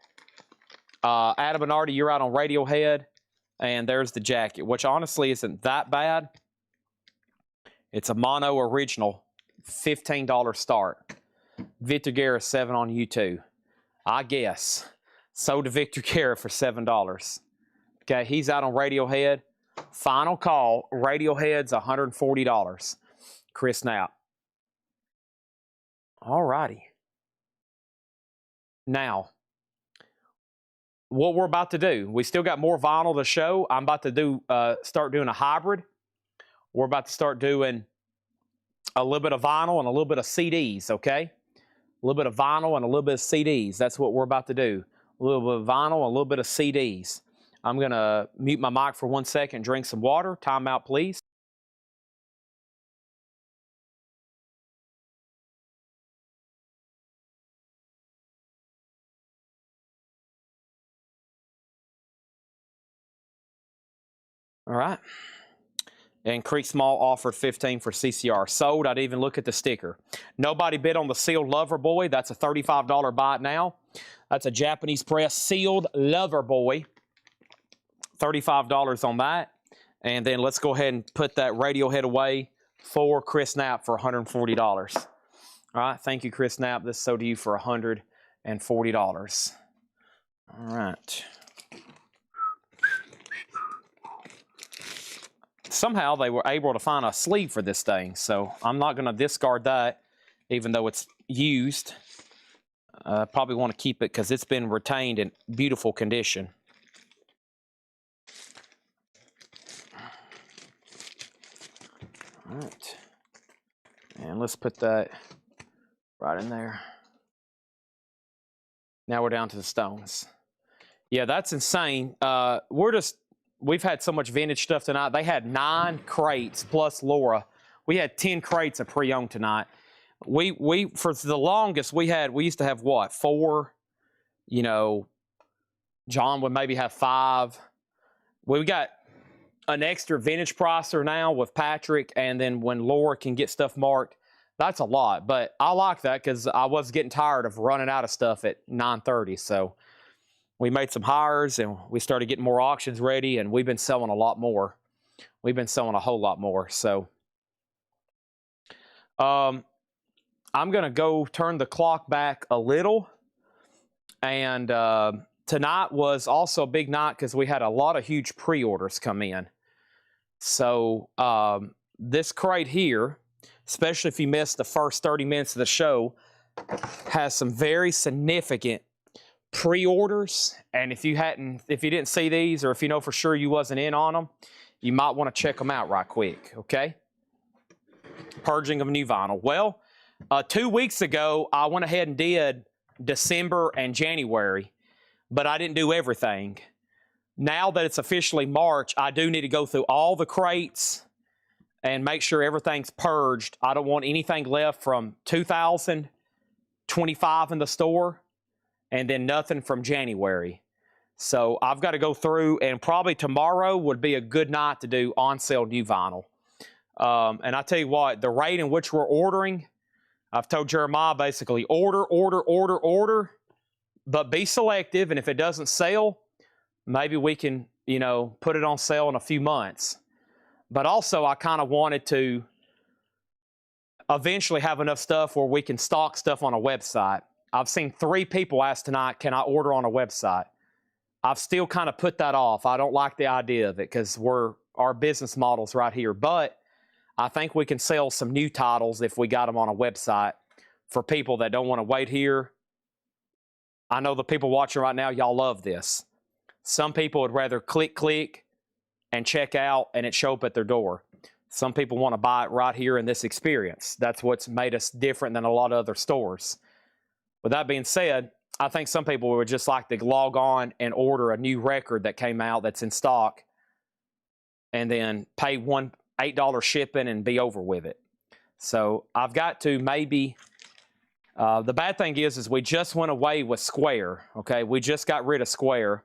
Adam Bernardi, you're out on Radiohead. And there's the jacket, which honestly isn't that bad. It's a mono original, $15 start. Victor Guerra 7 on U2. I guess. Sold to Victor Garrett for $7. Okay, he's out on Radiohead. Final call. Radiohead's $140. Chris Knapp. All righty. Now, what we're about to do, we still got more vinyl to show. I'm about to start doing a hybrid. We're about to start doing a little bit of vinyl and a little bit of CDs, okay? A little bit of vinyl and a little bit of CDs. That's what we're about to do. A little bit of vinyl and a little bit of CDs. I'm going to mute my mic for 1 second, drink some water. Time out, please. All right. And Creek Small offered 15 for CCR. Sold. I'd even look at the sticker. Nobody bid on the sealed Lover Boy. That's a $35 buy it now. That's a Japanese press sealed Lover Boy. $35 on that. And then let's go ahead and put that Radiohead away for Chris Knapp for $140. All right. Thank you, Chris Knapp. This is sold to you for $140. All right. Somehow they were able to find a sleeve for this thing, so I'm not going to discard that, even though it's used. Probably want to keep it because it's been retained in beautiful condition. All right. And let's put that right in there. Now we're down to the Stones. Yeah, that's insane. We've had so much vintage stuff tonight. They had 9 crates plus Laura. We had 10 crates of pre-owned tonight. We for the longest we used to have what, 4? You know, John would maybe have 5. We got an extra vintage pricer now with Patrick, and then when Laura can get stuff marked, that's a lot. But I like that because I was getting tired of running out of stuff at 9:30. So we made some hires and we started getting more auctions ready, and we've been selling a lot more. We've been selling a whole lot more. So I'm going to go turn the clock back a little. And tonight was also a big night because we had a lot of huge pre-orders come in. So this crate here, especially if you missed the first 30 minutes of the show, has some very significant pre-orders. And if you didn't see these, or if you know for sure you wasn't in on them, you might want to check them out right quick, okay? Purging of new vinyl. Well, 2 weeks ago, I went ahead and did December and January, but I didn't do everything. Now that it's officially March, I do need to go through all the crates and make sure everything's purged. I don't want anything left from 2025 in the store, and then nothing from January. So I've got to go through, and probably tomorrow would be a good night to do on-sale new vinyl. And I tell you what, the rate in which we're ordering, I've told Jeremiah basically order, but be selective, and if it doesn't sell, maybe we can, put it on sale in a few months. But also, I kind of wanted to eventually have enough stuff where we can stock stuff on a website. I've seen 3 people ask tonight, can I order on a website? I've still kind of put that off. I don't like the idea of it because our business model's right here. But I think we can sell some new titles if we got them on a website for people that don't want to wait here. I know the people watching right now, y'all love this. Some people would rather click, and check out, and it show up at their door. Some people want to buy it right here in this experience. That's what's made us different than a lot of other stores. With that being said, I think some people would just like to log on and order a new record that came out that's in stock and then pay $8 shipping and be over with it. So I've got to maybe, the bad thing is we just went away with Square, okay? We just got rid of Square.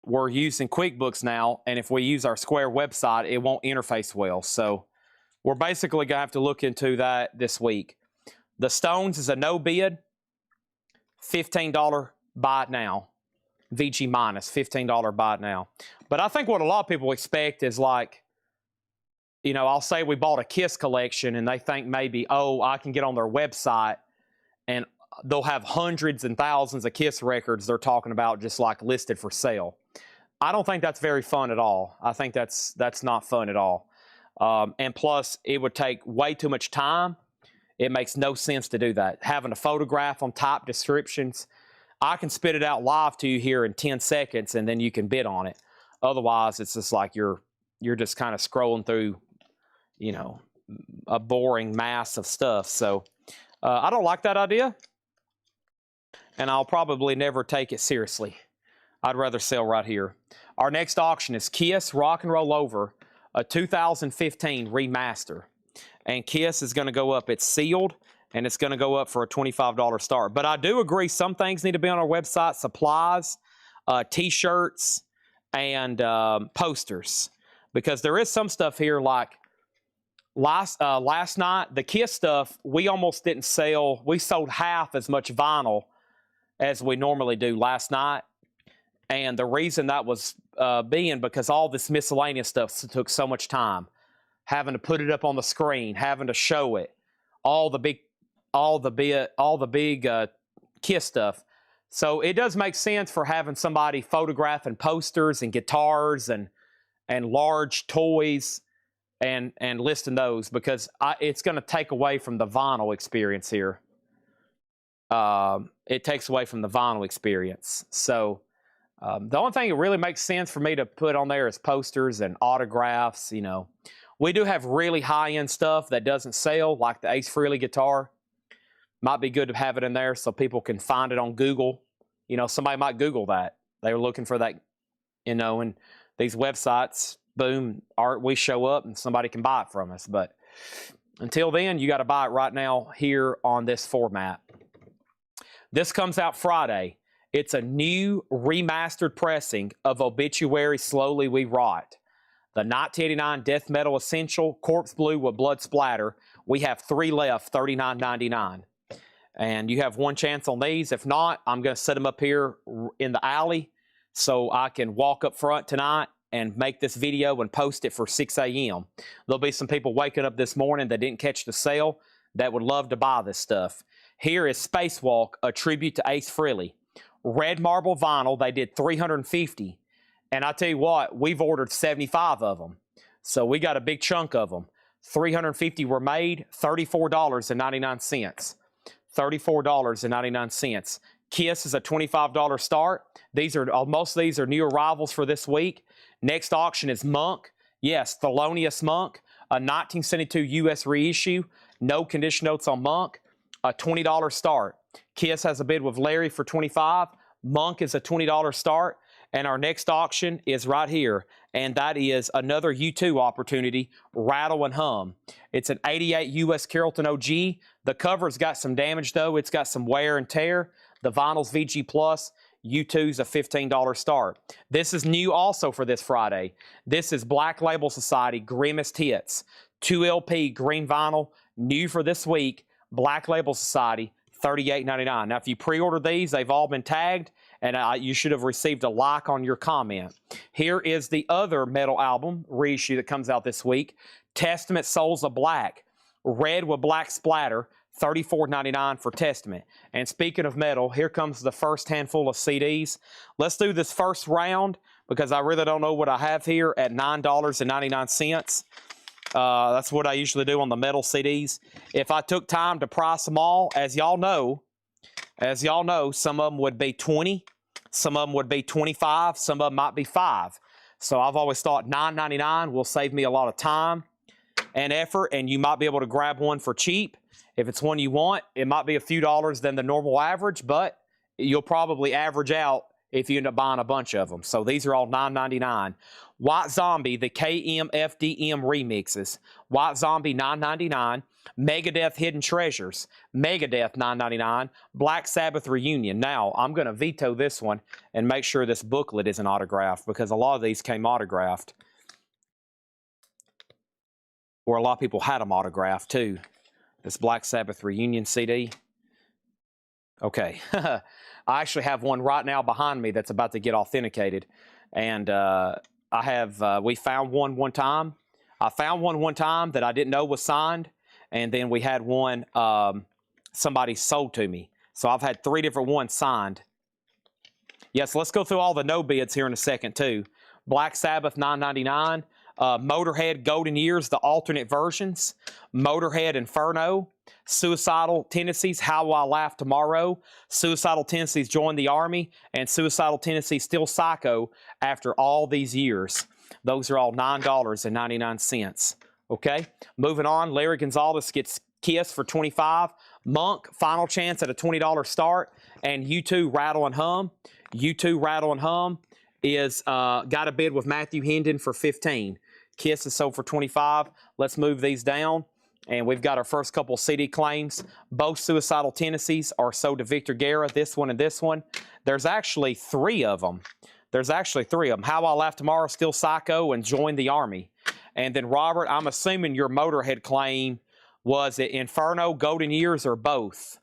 We're using QuickBooks now, and if we use our Square website, it won't interface well. So we're basically going to have to look into that this week. The Stones is a no bid, $15 buy it now. VG minus, $15 buy it now. But I think what a lot of people expect is like, I'll say we bought a Kiss collection and they think maybe, I can get on their website and they'll have hundreds and thousands of Kiss records they're talking about just like listed for sale. I don't think that's very fun at all. I think that's not fun at all. And plus, it would take way too much time. It makes no sense to do that. Having a photograph on top descriptions, I can spit it out live to you here in 10 seconds, and then you can bid on it. Otherwise, it's just like you're just kind of scrolling through, you know, a boring mass of stuff. So I don't like that idea, and I'll probably never take it seriously. I'd rather sell right here. Our next auction is Kiss Rock and Roll Over, a 2015 remaster. And Kiss is going to go up. It's sealed, and it's going to go up for a $25 start. But I do agree some things need to be on our website: supplies, T-shirts, and posters. Because there is some stuff here like last night, the Kiss stuff, we almost didn't sell. We sold half as much vinyl as we normally do last night. And the reason that was being because all this miscellaneous stuff took so much time. Having to put it up on the screen, having to show it, all the big Kiss stuff. So it does make sense for having somebody photographing posters and guitars and large toys and listing those, because it's going to take away from the vinyl experience here. It takes away from the vinyl experience. So the only thing that really makes sense for me to put on there is posters and autographs. You know, we do have really high-end stuff that doesn't sell, like the Ace Frehley guitar. Might be good to have it in there so people can find it on Google. You know, somebody might Google that. They were looking for that, you know, and these websites, boom, we show up and somebody can buy it from us. But until then, you got to buy it right now here on this format. This comes out Friday. It's a new remastered pressing of Obituary Slowly We Rot. The 1989 Death Metal Essential, Corpse Blue with Blood Splatter. We have 3 left, $39.99. And you have one chance on these. If not, I'm going to set them up here in the alley so I can walk up front tonight and make this video and post it for 6 a.m. There'll be some people waking up this morning that didn't catch the sale that would love to buy this stuff. Here is Spacewalk, a tribute to Ace Frehley. Red marble vinyl, they did 350. And I tell you what, we've ordered 75 of them. So we got a big chunk of them. 350 were made, $34.99. $34.99. Kiss is a $25 start. Most of these are new arrivals for this week. Next auction is Monk. Yes, Thelonious Monk, a 1972 U.S. reissue. No condition notes on Monk. A $20 start. Kiss has a bid with Larry for $25. Monk is a $20 start. And our next auction is right here. And that is another U2 opportunity, Rattle and Hum. It's an 88 U.S. Carrollton OG. The cover's got some damage, though. It's got some wear and tear. The vinyl's VG+. U2's a $15 start. This is new also for this Friday. This is Black Label Society Grimmest Hits. 2 LP green vinyl, new for this week. Black Label Society, $38.99. Now, if you pre-order these, they've all been tagged, and you should have received a like on your comment. Here is the other metal album reissue that comes out this week, Testament Souls of Black, red with black splatter, $34.99 for Testament. And speaking of metal, here comes the first handful of CDs. Let's do this first round because I really don't know what I have here at $9.99. That's what I usually do on the metal CDs. If I took time to price them all, as y'all know, some of them would be 20, some of them would be 25, some of them might be 5. So I've always thought $9.99 will save me a lot of time and effort, and you might be able to grab one for cheap. If it's one you want, it might be a few dollars than the normal average, but you'll probably average out if you end up buying a bunch of them. So these are all $9.99. White Zombie, the KMFDM remixes. White Zombie, $9.99. Megadeth Hidden Treasures. Megadeth, $9.99. Black Sabbath Reunion. Now, I'm going to veto this one and make sure this booklet isn't autographed because a lot of these came autographed. Or a lot of people had them autographed too. This Black Sabbath Reunion CD. Okay. I actually have one right now behind me that's about to get authenticated. And we found one time. I found one time that I didn't know was signed. And then we had one somebody sold to me. So I've had 3 different ones signed. Yes, let's go through all the no bids here in a second too. Black Sabbath $9.99, Motorhead Golden Years, the alternate versions, Motorhead Inferno, Suicidal Tendencies, How Will I Laugh Tomorrow, Suicidal Tendencies Join the Army, and Suicidal Tendencies Still Psycho after all these years. Those are all $9.99. Okay, moving on, Larry Gonzalez gets Kiss for $25, Monk Final Chance at a $20 start, and U2 Rattle and Hum. U2 Rattle and Hum is got a bid with Matthew Hendon for $15. Kiss is sold for $25. Let's move these down. And we've got our first couple CD claims. Both Suicidal Tendencies are sold to Victor Guerra, this one and this one. There's actually 3 of them. How I Laugh Tomorrow, Still Psycho, and Join the Army. And then, Robert, I'm assuming your Motorhead claim was it Inferno, Golden Years, or both?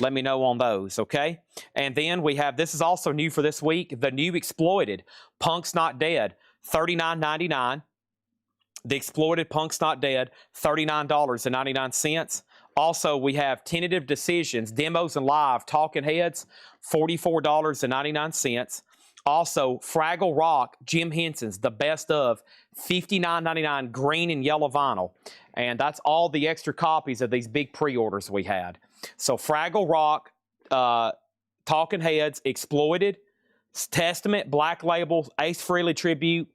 Let me know on those, okay? And then we have, this is also new for this week, the new Exploited, Punk's Not Dead, $39.99. The Exploited Punk's Not Dead, $39.99. Also, we have Tentative Decisions, Demos and Live, Talking Heads, $44.99. Also, Fraggle Rock, Jim Henson's, the best of, $59.99, green and yellow vinyl. And that's all the extra copies of these big pre-orders we had. So, Fraggle Rock, Talking Heads, Exploited, Testament, Black Label, Ace Frehley Tribute,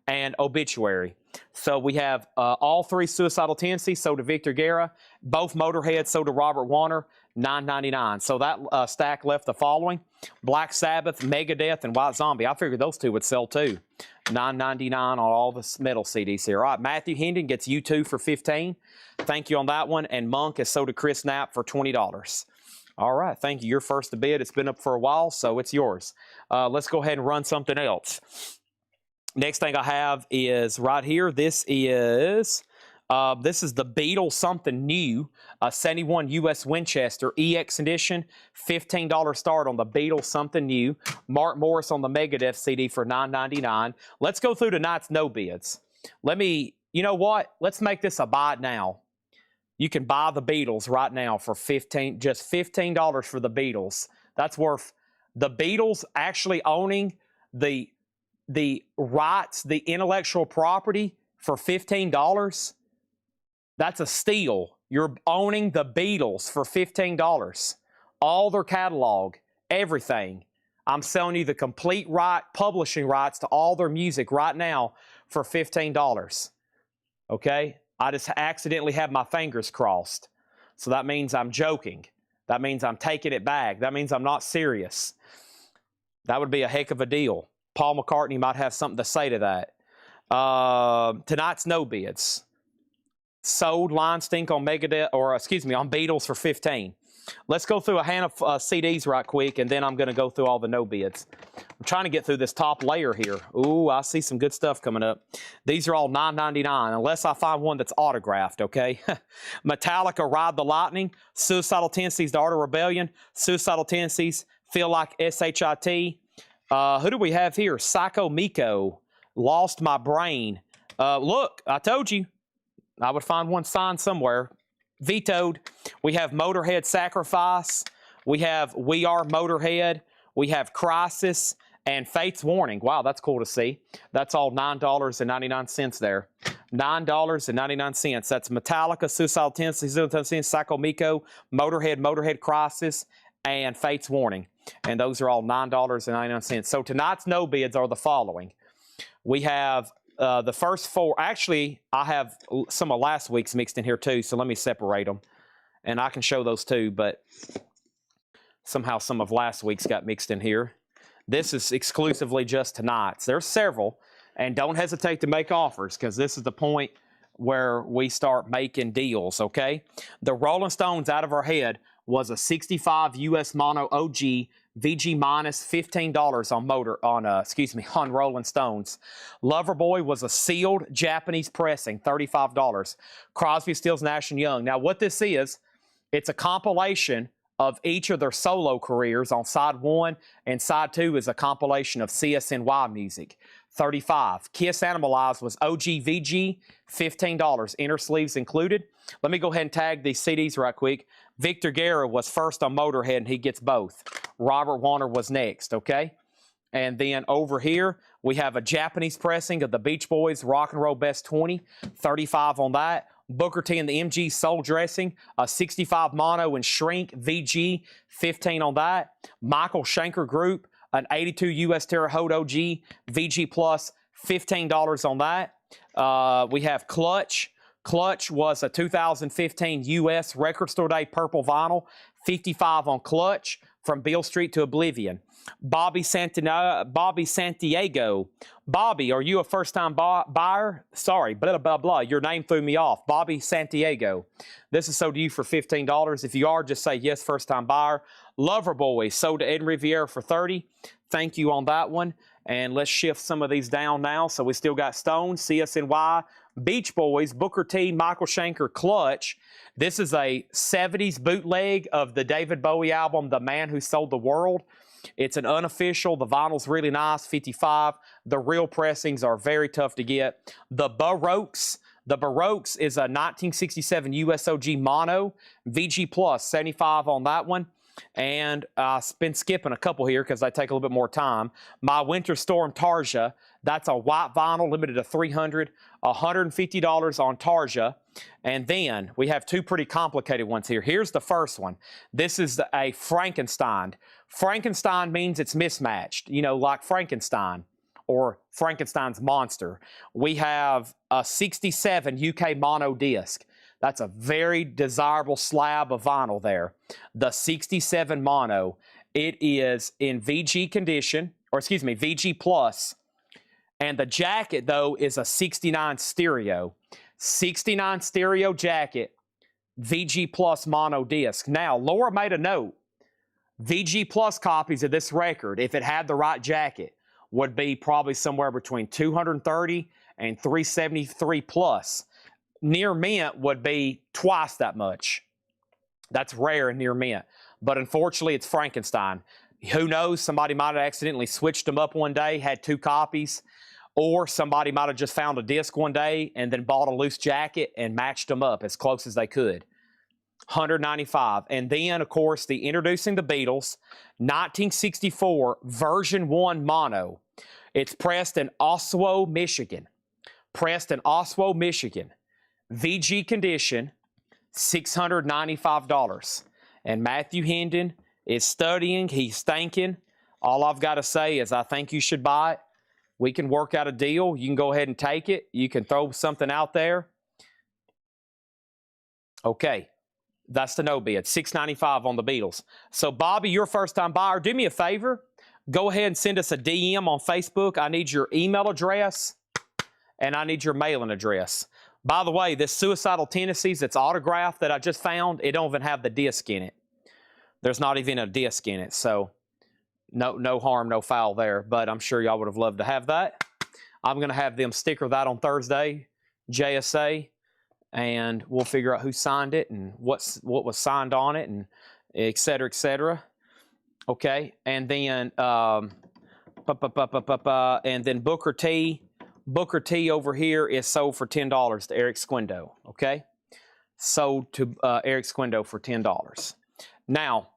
and Obituary. So we have all 3 Suicidal Tendencies sold to Victor Guerra, both Motorhead sold to Robert Warner, $9.99. So that stack left the following: Black Sabbath, Megadeth, and White Zombie. I figured those 2 would sell too. $9.99 on all the metal CDs here. All right, Matthew Hendon gets U2 for $15. Thank you on that one. And Monk is sold to Chris Knapp for $20. All right, thank you. You're first to bid. It's been up for a while, so it's yours. Let's go ahead and run something else. Next thing I have is right here. This is the Beatles Something New, 71 U.S. Winchester EX Edition, $15 start on the Beatles Something New. Mark Morris on the Megadeth CD for $9.99. Let's go through tonight's no bids. You know what? Let's make this a buy it now. You can buy the Beatles right now for just $15 for the Beatles. That's worth the Beatles actually owning the rights, the intellectual property for $15. That's a steal. You're owning the Beatles for $15. All their catalog, everything. I'm selling you the complete publishing rights to all their music right now for $15. Okay? I just accidentally have my fingers crossed. So that means I'm joking. That means I'm taking it back. That means I'm not serious. That would be a heck of a deal. Paul McCartney might have something to say to that. Tonight's no bids. Sold Line Stink on Megadeth, on Beatles for $15. Let's go through a hand of CDs right quick, and then I'm going to go through all the no bids. I'm trying to get through this top layer here. Ooh, I see some good stuff coming up. These are all $9.99, unless I find one that's autographed, okay? Metallica, Ride the Lightning, Suicidal Tendencies, The Art of Rebellion, Suicidal Tendencies, Feel Like SHIT. Who do we have here? Psycho Miko, Lost My Brain. Look, I told you I would find one signed somewhere. Vetoed. We have Motorhead Sacrifice. We have We Are Motorhead. We have Crisis and Fate's Warning. Wow, that's cool to see. That's all $9.99 there. $9.99. That's Metallica, Suicidal Tendencies, Psycho Miko, Motorhead Crisis, and Fate's Warning. And those are all $9.99. So tonight's no bids are the following. We have the first 4. Actually, I have some of last week's mixed in here too, so let me separate them. And I can show those too, but somehow some of last week's got mixed in here. This is exclusively just tonight's. There's several, and don't hesitate to make offers, because this is the point where we start making deals, okay? The Rolling Stones Out of Our Head was a 65 US Mono OG VG minus $15 on Rolling Stones. Loverboy was a sealed Japanese pressing, $35. Crosby, Stills, Nash & Young. Now what this is, it's a compilation of each of their solo careers on side 1, and side 2 is a compilation of CSNY music. $35. Kiss Animalize was OG VG, $15. Inner sleeves included. Let me go ahead and tag these CDs right quick. Victor Guerra was first on Motorhead, and he gets both. Robert Warner was next, okay? And then over here, we have a Japanese pressing of the Beach Boys Rock and Roll Best 20, 35 on that. Booker T and the MG Soul Dressing, a 65 mono and shrink, VG, 15 on that. Michael Schenker Group, an 82 US Terre Haute OG, VG Plus, $15 on that. We have Clutch. Clutch was a 2015 US Record Store Day Purple Vinyl, 55 on Clutch, from Beale Street to Oblivion. Bobby Santiago. Bobby, are you a first-time buyer? Sorry, blah, blah, blah. Your name threw me off. Bobby Santiago. This is sold to you for $15. If you are, just say yes, first-time buyer. Lover Boy, sold to Ed Riviera for $30. Thank you on that one. And let's shift some of these down now. So we still got Stone, CSNY, Beach Boys, Booker T, Michael Schenker, Clutch. This is a 70s bootleg of the David Bowie album, The Man Who Sold the World. It's an unofficial. The vinyl's really nice, 55. The real pressings are very tough to get. The Baroques. The Baroques is a 1967 USOG mono, VG Plus, 75 on that one. And I've been skipping a couple here because I take a little bit more time. My Winter Storm Tarja, that's a white vinyl, limited to 300, $150 on Tarja. And then we have two pretty complicated ones here. Here's the first one. This is a Frankenstein. Frankenstein means it's mismatched, you know, like Frankenstein or Frankenstein's monster. We have a 67 UK mono disc. That's a very desirable slab of vinyl there. The 67 mono, it is in VG condition, or excuse me, VG Plus. And the jacket, though, is a 69 stereo. 69 stereo jacket, VG Plus mono disc. Now, Laura made a note. VG Plus copies of this record, if it had the right jacket, would be probably somewhere between 230 and 373 plus. Near mint would be twice that much. That's rare in near mint. But unfortunately, it's Frankenstein. Who knows? Somebody might have accidentally switched them up one day, had two copies, or somebody might have just found a disc one day and then bought a loose jacket and matched them up as close as they could. $195. And then, of course, the Introducing the Beatles, 1964 version 1 mono. It's pressed in Oswego, Michigan. Pressed in Oswego, Michigan. VG condition, $695. And Matthew Hendon is studying. He's thinking. All I've got to say is I think you should buy it. We can work out a deal. You can go ahead and take it. You can throw something out there. Okay. That's the no bid. $695 on the Beatles. So, Bobby, you're a first-time buyer. Do me a favor. Go ahead and send us a DM on Facebook. I need your email address, and I need your mailing address. By the way, this Suicidal Tendencies, it's autographed that I just found, it don't even have the disc in it. There's not even a disc in it, so no harm, no foul there. But I'm sure y'all would have loved to have that. I'm going to have them sticker that on Thursday, JSA. And we'll figure out who signed it and what was signed on it and et cetera, et cetera. Okay, and then and then Booker T. Booker T over here is sold for $10 to Eric Squindo. Okay, sold to Eric Squindo for $10. Now,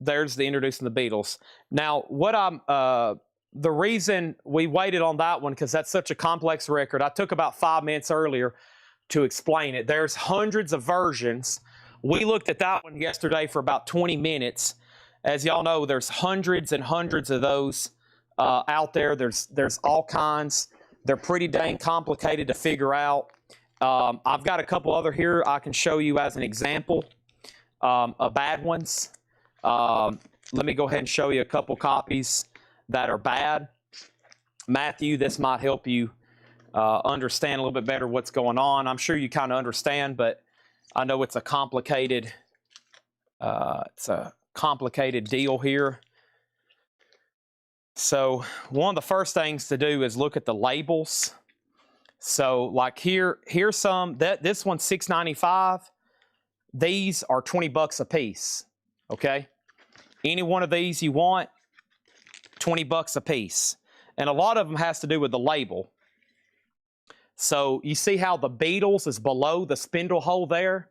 there's the Introducing the Beatles. Now, what the reason we waited on that one, because that's such a complex record, I took about 5 minutes earlier to explain it. There's hundreds of versions. We looked at that one yesterday for about 20 minutes. As y'all know, there's hundreds and hundreds of those out there. There's all kinds. They're pretty dang complicated to figure out. I've got a couple other here I can show you as an example of bad ones. Let me go ahead and show you a couple copies that are bad. Matthew, this might help you understand a little bit better what's going on. I'm sure you kind of understand, but I know it's a complicated deal here. So one of the first things to do is look at the labels. So like here's some, this one's $6.95. These are $20 a piece, okay? Any one of these you want, $20 a piece. And a lot of them has to do with the label. So you see how the Beatles is below the spindle hole there?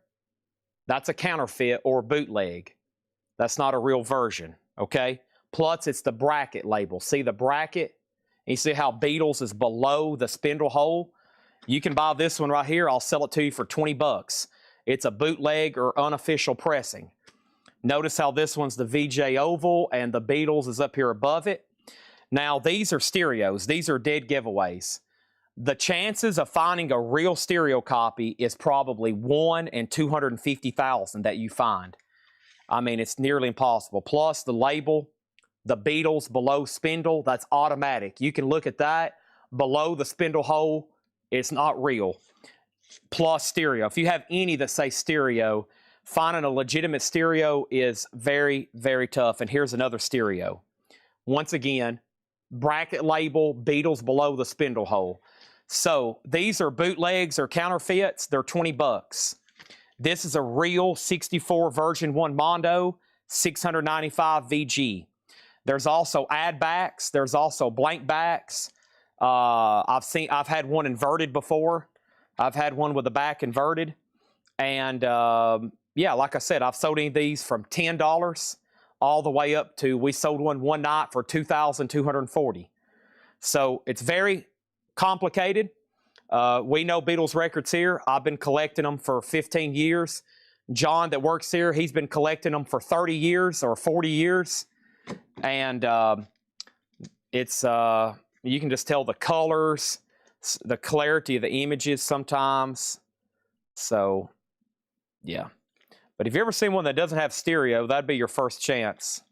That's a counterfeit or bootleg. That's not a real version, okay? Plus, it's the bracket label. See the bracket? You see how Beatles is below the spindle hole? You can buy this one right here. I'll sell it to you for 20 bucks. It's a bootleg or unofficial pressing. Notice how this one's the VJ Oval and the Beatles is up here above it. Now, these are stereos. These are dead giveaways. The chances of finding a real stereo copy is probably 1 in 250,000 that you find. I mean, it's nearly impossible. Plus, the label, the Beatles below spindle, that's automatic. You can look at that. Below the spindle hole, it's not real. Plus stereo. If you have any that say stereo, finding a legitimate stereo is very, very tough. And here's another stereo. Once again, bracket label, Beatles below the spindle hole. So these are bootlegs or counterfeits. They're 20 bucks. This is a real 64 version 1 Mondo, 695 VG. There's also add backs. There's also blank backs. I've had one inverted before. I've had one with the back inverted. And yeah, like I said, I've sold any of these from $10 all the way up to, we sold one night for $2,240. So it's very complicated. We know Beatles records here. I've been collecting them for 15 years. John that works here, he's been collecting them for 30 years or 40 years. And it's, you can just tell the colors, the clarity of the images sometimes. So, yeah. But if you ever seen one that doesn't have stereo, that'd be your first chance.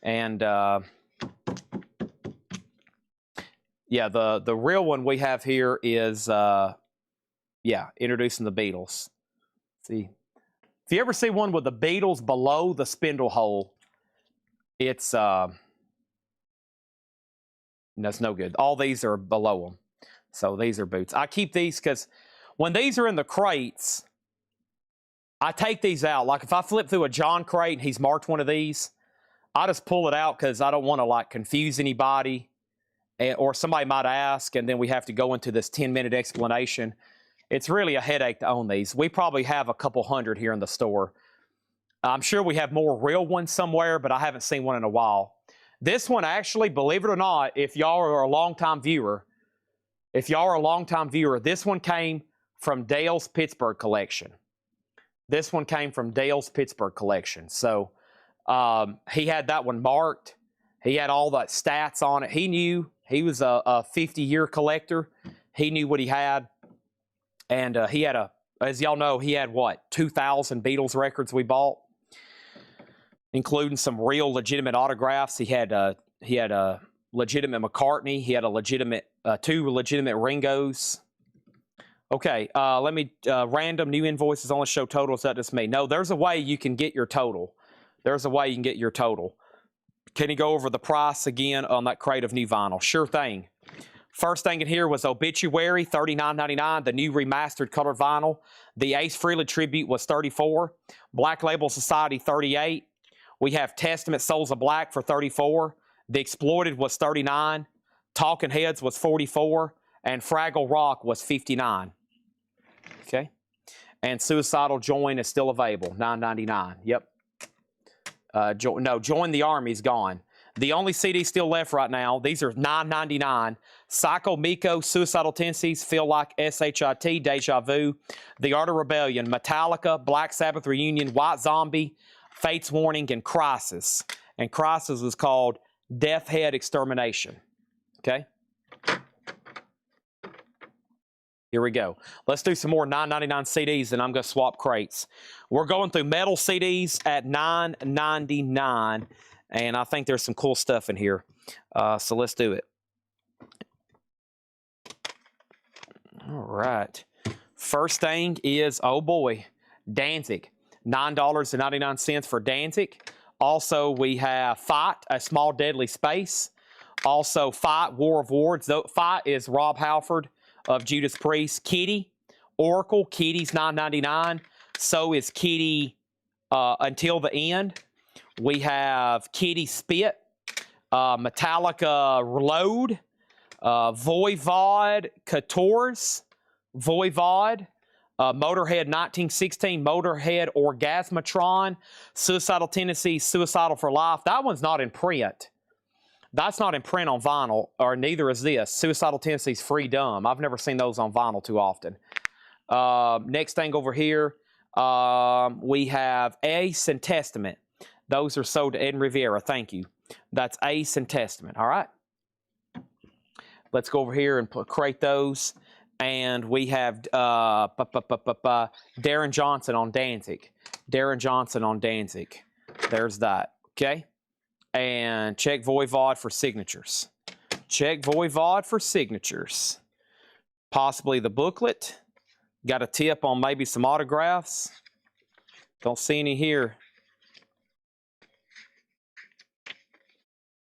And yeah, the real one we have here is yeah, introducing the Beatles. See, if you ever see one with the Beatles below the spindle hole, it's that's no good. All these are below them. So these are boots. I keep these because when these are in the crates, I take these out. Like if I flip through a John crate and he's marked one of these, I just pull it out because I don't want to like confuse anybody, or somebody might ask and then we have to go into this 10-minute explanation. It's really a headache to own these. We probably have a couple hundred here in the store. I'm sure we have more real ones somewhere, but I haven't seen one in a while. This one actually, believe it or not, if y'all are a longtime viewer, this one came from Dale's Pittsburgh collection. This one came from Dale's Pittsburgh collection. So he had that one marked. He had all the stats on it. He knew. He was a 50-year collector. He knew what he had. And he had as y'all know, he had what, 2,000 Beatles records we bought, including some real legitimate autographs. He had a legitimate McCartney. He had a legitimate 2 legitimate Ringos. Okay, let me random new invoices only show totals. That just me. No, there's a way you can get your total. There's a way you can get your total. Can you go over the price again on that crate of new vinyl? Sure thing. First thing in here was Obituary, $39.99, the new remastered colored vinyl. The Ace Frehley tribute was $34. Black Label Society, $38. We have Testament Souls of Black for $34. The Exploited was $39. Talking Heads was $44. And Fraggle Rock was $59. Okay. And Suicidal Join is still available, $9.99. Yep. Join the Army's gone. The only CD still left right now, these are $9.99. Psycho Miko, Suicidal Tendencies, Feel Like SHIT, Deja Vu, The Art of Rebellion, Metallica, Black Sabbath Reunion, White Zombie, Fate's Warning, and Crisis. And Crisis is called Death Head Extermination. Okay? Here we go. Let's do some more $9.99 CDs, and I'm going to swap crates. We're going through metal CDs at $9.99, and I think there's some cool stuff in here. So let's do it. All right. First thing is, oh boy, Danzig. $9.99 for Danzig. Also, we have Fight, A Small Deadly Space. Also, Fight, War of Words. Fight is Rob Halford of Judas Priest. Kitty, Oracle. Kitty's $9.99. So is Kitty Until the End. We have Kitty Spit, Metallica Reload, Voivod Couture's, Voivod, Motorhead 1916, Motorhead Orgasmatron, Suicidal Tendencies, Suicidal for Life. That one's not in print. That's not in print on vinyl, or neither is this. Suicidal Tendencies, Free Dumb. I've never seen those on vinyl too often. Next thing over here, we have Ace and Testament. Those are sold to Ed and Riviera. Thank you. That's Ace and Testament. All right. Let's go over here and crate those. And we have Darren Johnson on Danzig. Darren Johnson on Danzig. There's that. Okay. And check Voivod for signatures. Check Voivod for signatures. Possibly the booklet. Got a tip on maybe some autographs. Don't see any here.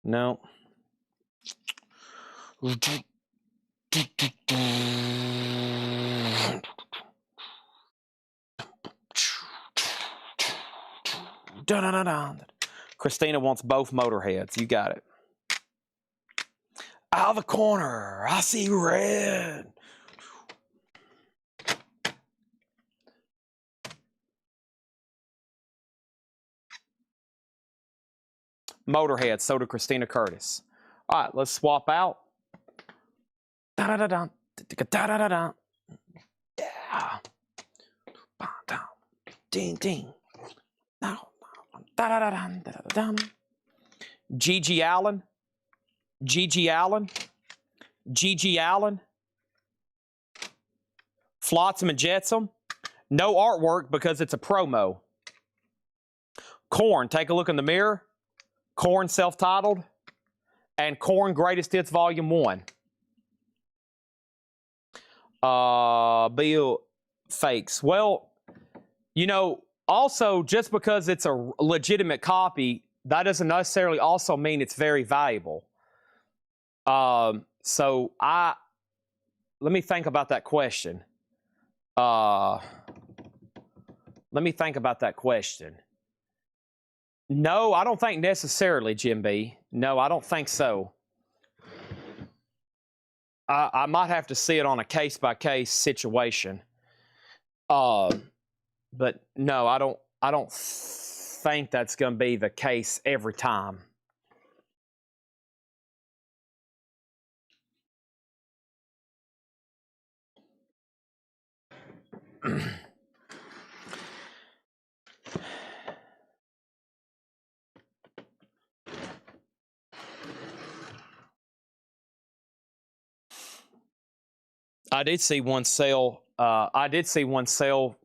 No. Christina wants both Motorheads. You got it. Out of the corner, I see red. Motorhead, so to Christina Curtis. All right, let's swap out. Da-da-da-da. Da-da-da-da. Yeah. Ding, ding. Now. Da-da-da-da. Gigi Allen. Gigi Allen. Gigi Allen. Flotsam and Jetsam. No artwork because it's a promo. Korn, take a look in the mirror. Korn self-titled. And Korn Greatest Hits Volume 1. Bill fakes. Well, you know, also, just because it's a legitimate copy, that doesn't necessarily also mean it's very valuable. So let me think about that question. Let me think about that question. No, I don't think necessarily, Jim B. No, I don't think so. I might have to see it on a case-by-case situation. But no, I don't think that's going to be the case every time. I did see one sale. I did see one sale.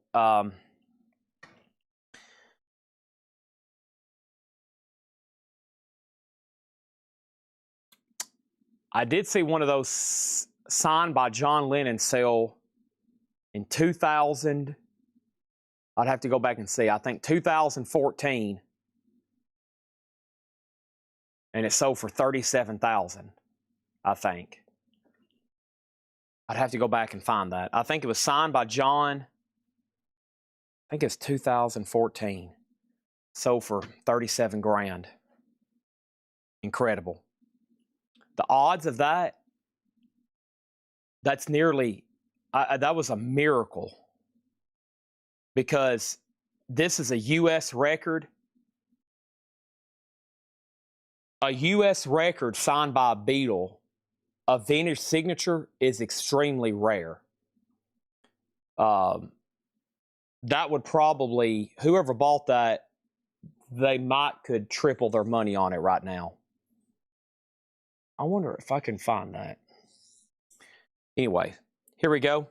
I did see one of those signed by John Lennon sale in 2000. I'd have to go back and see. I think 2014. And it sold for $37,000, I think. I'd have to go back and find that. I think it was signed by John. I think it's 2014. Sold for 37 grand. Incredible. The odds of that, that's nearly, that was a miracle. Because this is a U.S. record. A U.S. record signed by a Beatle, a vintage signature, is extremely rare. That would probably, whoever bought that, they could triple their money on it right now. I wonder if I can find that. Anyway, here we go.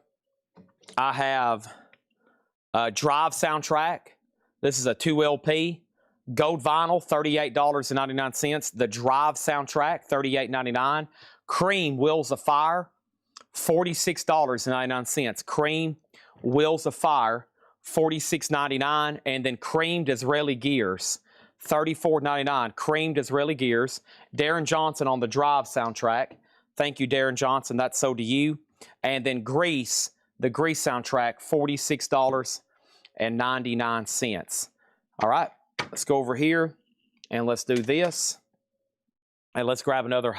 I have a Drive soundtrack. This is a 2 LP. Gold vinyl, $38.99. The Drive soundtrack, $38.99. Cream Wheels of Fire, $46.99. Cream Wheels of Fire, $46.99. And then Cream Disraeli Gears, $34.99. Cream Disraeli Gears. Darren Johnson on the Drive soundtrack. Thank you, Darren Johnson. That's sold to you. And then Grease, the Grease soundtrack, $46.99. All right, let's go over here and let's do this. And let's grab another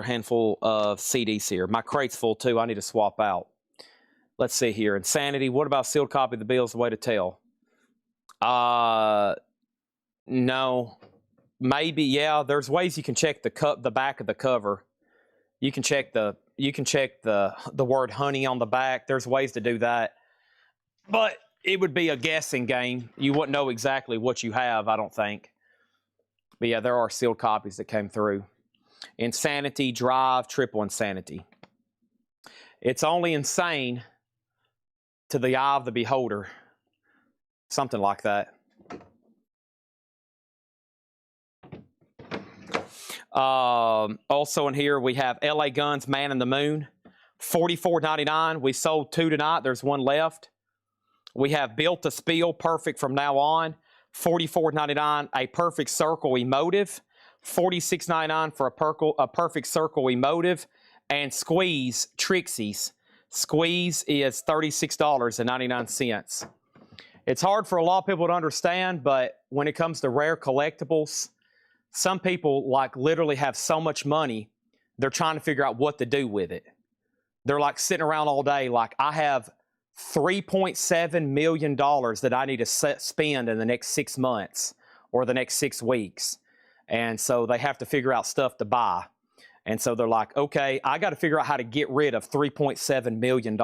handful of CDs here. My crate's full too. I need to swap out. let's see here. Insanity. What about sealed copy of the bill is the way to tell? No. Maybe, yeah. There's ways you can check the back of the cover. You can check the word honey on the back. There's ways to do that. But it would be a guessing game. You wouldn't know exactly what you have, I don't think. But yeah, there are sealed copies that came through. Insanity, Drive, Triple Insanity. It's only insane to the eye of the beholder. Something like that. Also in here, we have LA Guns, Man in the Moon. $44.99. We sold 2 tonight. There's 1 left. We have Built to Spiel, Perfect from now on. $44.99. A Perfect Circle Emotive. $46.99 for a Perfect Circle Emotive. And Squeeze Trixies. Squeeze is $36.99. It's hard for a lot of people to understand, but when it comes to rare collectibles, some people like literally have so much money, they're trying to figure out what to do with it. They're like sitting around all day like, I have $3.7 million that I need to spend in the next 6 months or the next 6 weeks. And so they have to figure out stuff to buy. And so they're like, okay, I got to figure out how to get rid of $3.7 million.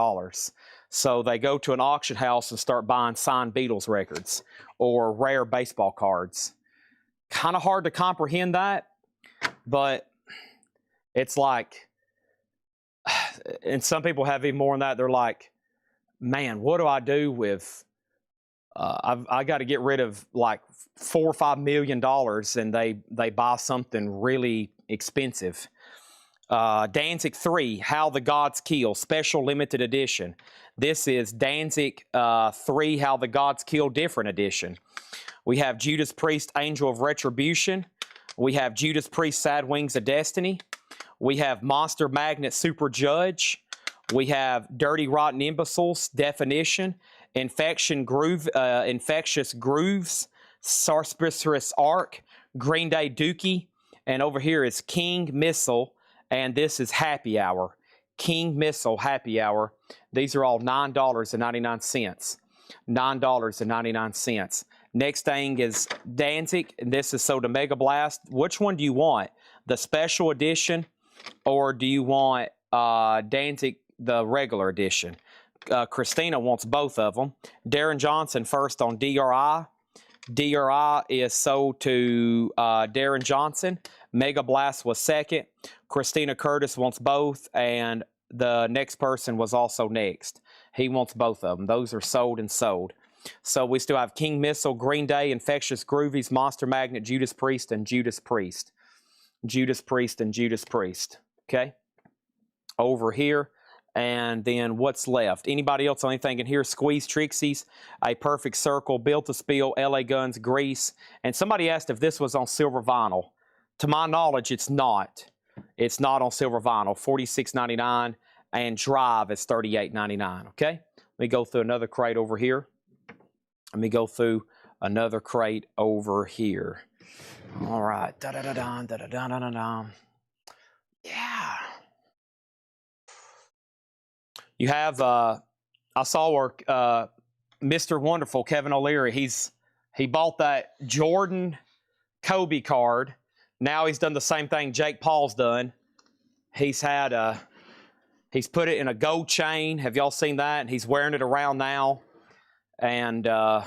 So they go to an auction house and start buying signed Beatles records or rare baseball cards. Kind of hard to comprehend that, but it's like, and some people have even more than that. They're like, man, what do I do with, I got to get rid of like $4 or $5 million, and they buy something really expensive. Danzig 3, How the Gods Kill, special limited edition. This is Danzig 3, How the Gods Kill, different edition. We have Judas Priest, Angel of Retribution. We have Judas Priest, Sad Wings of Destiny. We have Monster Magnet, Super Judge. We have Dirty Rotten Imbeciles, Definition. Infectious Grooves, Sarspicerous Arc, Green Day Dookie. And over here is King Missile, and this is Happy Hour. King Missile, Happy Hour. These are all $9.99. $9.99. Next thing is Danzig, and this is Soda Mega Blast. Which one do you want? The special edition, or do you want Danzig, the regular edition? Christina wants both of them. Darren Johnson first on DRI. DRI is sold to Darren Johnson. Mega Blast was second. Christina Curtis wants both, and the next person was also next. He wants both of them. Those are sold and sold. So we still have King Missile, Green Day, Infectious Groovies, Monster Magnet, Judas Priest, and Judas Priest. Judas Priest and Judas Priest. Okay? Over here. And then what's left? Anybody else on anything in here? Squeeze Trixies, A Perfect Circle, Built to Spill, LA Guns, Grease. And somebody asked if this was on silver vinyl. To my knowledge, it's not. It's not on silver vinyl. $46.99. And Drive is $38.99. Okay? Let me go through another crate over here. Let me go through another crate over here. All right. Da-da-da-dun, da-da-dun-dun-dun. Yeah. You have, I saw where Mr. Wonderful, Kevin O'Leary, he bought that Jordan Kobe card. Now he's done the same thing Jake Paul's done. He's put it in a gold chain. Have y'all seen that? And he's wearing it around now. And I've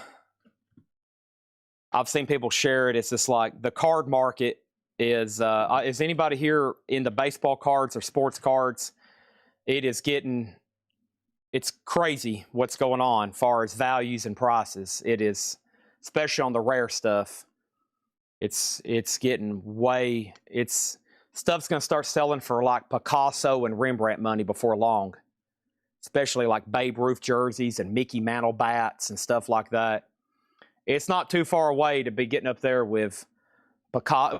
seen people share it. It's just like the card market is anybody here in the baseball cards or sports cards? It's crazy what's going on as far as values and prices. It is, especially on the rare stuff. It's getting stuff's going to start selling for like Picasso and Rembrandt money before long. Especially like Babe Ruth jerseys and Mickey Mantle bats and stuff like that. It's not too far away to be getting up there with Picasso.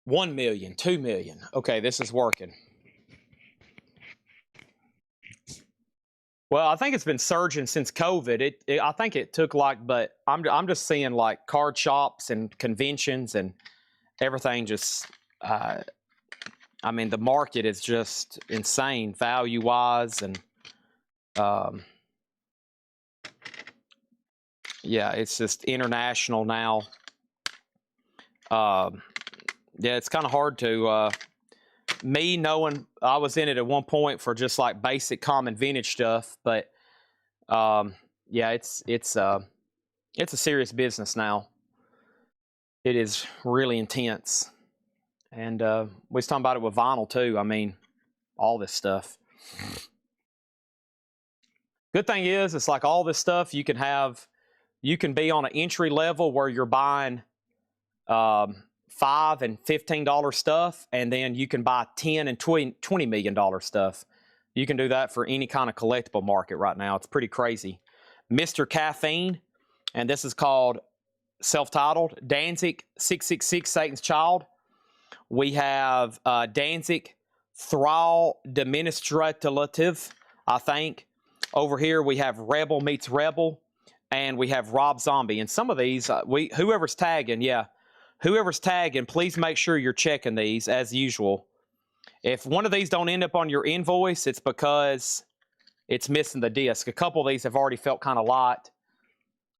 1 million, 2 million. Okay, this is working. Well, I think it's been surging since COVID. I think it took like, but I'm just seeing like card shops and conventions and everything just. I mean, the market is just insane value wise, and yeah, it's just international now. Yeah, it's kind of hard to. Me knowing I was in it at one point for just like basic common vintage stuff, but yeah, it's a serious business now. It is really intense, and we was talking about it with vinyl too. I mean, all this stuff. Good thing is, it's like all this stuff you can be on an entry level where you're buying $5 and $15 stuff, and then you can buy $10 and $20 million stuff. You can do that for any kind of collectible market right now. It's pretty crazy. Mr. Caffeine, and this is called self-titled Danzig 666 Satan's Child. We have Danzig Thrall Demonstrative, I think. Over here we have Rebel Meets Rebel, and we have Rob Zombie. And some of these, whoever's tagging, please make sure you're checking these as usual. If one of these don't end up on your invoice, it's because it's missing the disc. A couple of these have already felt kind of light.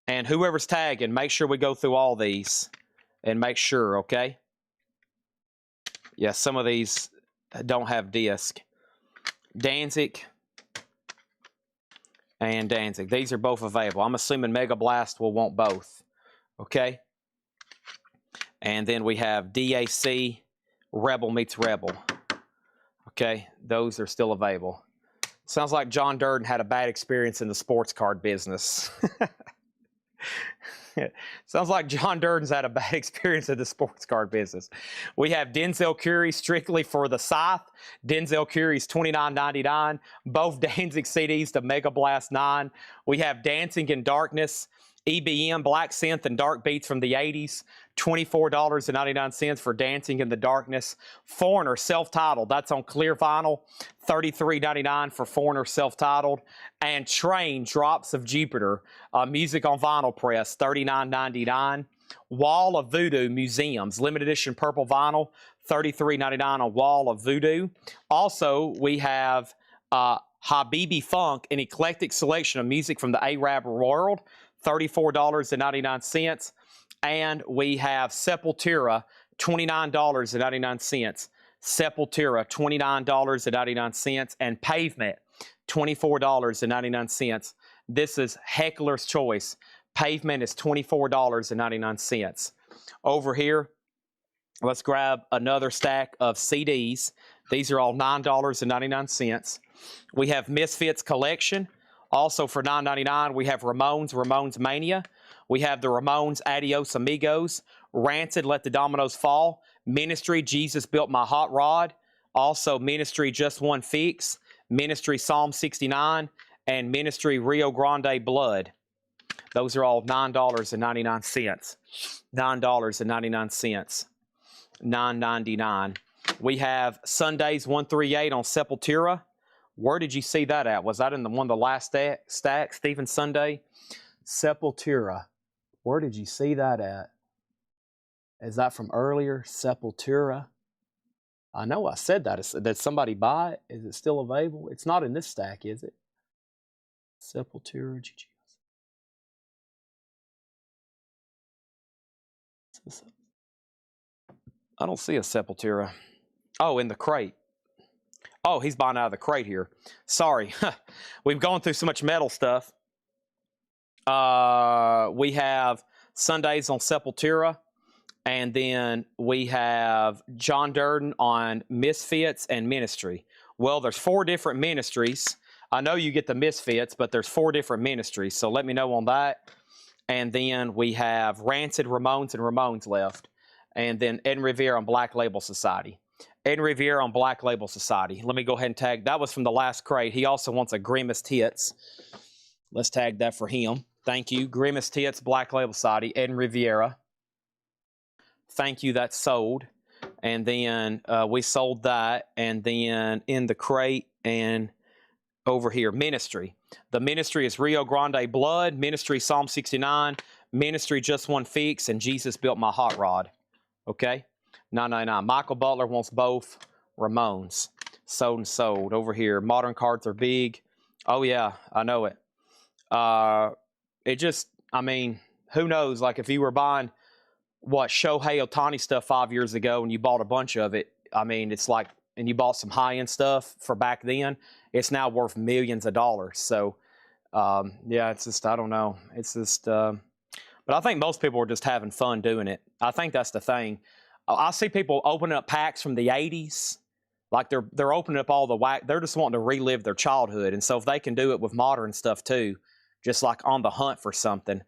And whoever's tagging, make sure we go through all these and make sure, okay? Yeah, some of these don't have disc. Danzig and Danzig. These are both available. I'm assuming Mega Blast will want both, okay? And then we have DAC Rebel Meets Rebel. Okay, those are still available. Sounds like John Durden had a bad experience in the sports card business. Sounds like John Durden's had a bad experience in the sports card business. We have Denzel Curry strictly for the Scythe. Denzel Curry's $29.99. Both Danzig CDs to Mega Blast 9. We have Dancing in Darkness, EBM, Black Synth, and Dark Beats from the 80s. $24.99 for Dancing in the Darkness. Foreigner, self-titled. That's on clear vinyl. $33.99 for Foreigner, self-titled. And Train, Drops of Jupiter. Music on vinyl press, $39.99. Wall of Voodoo Museums, limited edition purple vinyl, $33.99 on Wall of Voodoo. Also, we have Habibi Funk, an eclectic selection of music from the Arab world, $34.99. And we have Sepultura, $29.99. Sepultura, $29.99. And Pavement, $24.99. This is Heckler's Choice. Pavement is $24.99. Over here, let's grab another stack of CDs. These are all $9.99. We have Misfits Collection. Also for $9.99, we have Ramones Mania. We have the Ramones Adios Amigos. Rancid, Let the Dominoes Fall. Ministry, Jesus Built My Hot Rod. Also Ministry, Just One Fix. Ministry, Psalm 69. And Ministry, Rio Grande Blood. Those are all $9.99. $9.99. $9.99. We have Sundays 138 on Sepultura. Where did you see that at? Was that in one of the last stacks, Stephen Sunday? Sepultura. Where did you see that at? Is that from earlier? Sepultura. I know I said that. Did somebody buy it? Is it still available? It's not in this stack, is it? Sepultura. I don't see a Sepultura. Oh, in the crate. Oh, he's buying out of the crate here. Sorry. We've gone through so much metal stuff. We have Sundays on Sepultura. And then we have John Durden on Misfits and Ministry. Well, there's 4 different ministries. I know you get the Misfits, but there's 4 different ministries. So let me know on that. And then we have Rancid, Ramones, and Ramones left. And then Ed Revere on Black Label Society. Ed Revere on Black Label Society. Let me go ahead and tag. That was from the last crate. He also wants a Grimmest Hits. Let's tag that for him. Thank you. Grimmest Hits, Black Label Society, Ed Riviera. Thank you. That's sold. And then we sold that. And then in the crate and over here, Ministry. The Ministry is Rio Grande Blood, Ministry Psalm 69, Ministry Just One Fix, and Jesus Built My Hot Rod. Okay? 999. Michael Butler wants both. Ramones. Sold and sold. Over here, Modern Cards Are Big. Oh, yeah, I know it. It just, I mean, who knows? Like, if you were buying, Shohei Ohtani stuff 5 years ago and you bought a bunch of it, I mean, it's like, and you bought some high-end stuff for back then, it's now worth millions of dollars. So, yeah, it's just, I don't know. It's just, but I think most people are just having fun doing it. I think that's the thing. I see people opening up packs from the 80s. Like they're opening up all the whack. They're just wanting to relive their childhood. And so if they can do it with modern stuff too, just like on the hunt for something,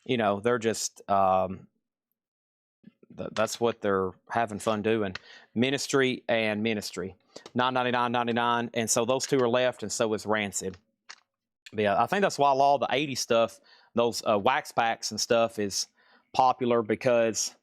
you know, they're just, that's what they're having fun doing. Ministry and Ministry. $9.99.99. And so those two are left, and so is Rancid. But yeah, I think that's why a lot of the 80s stuff, those wax packs and stuff is popular, because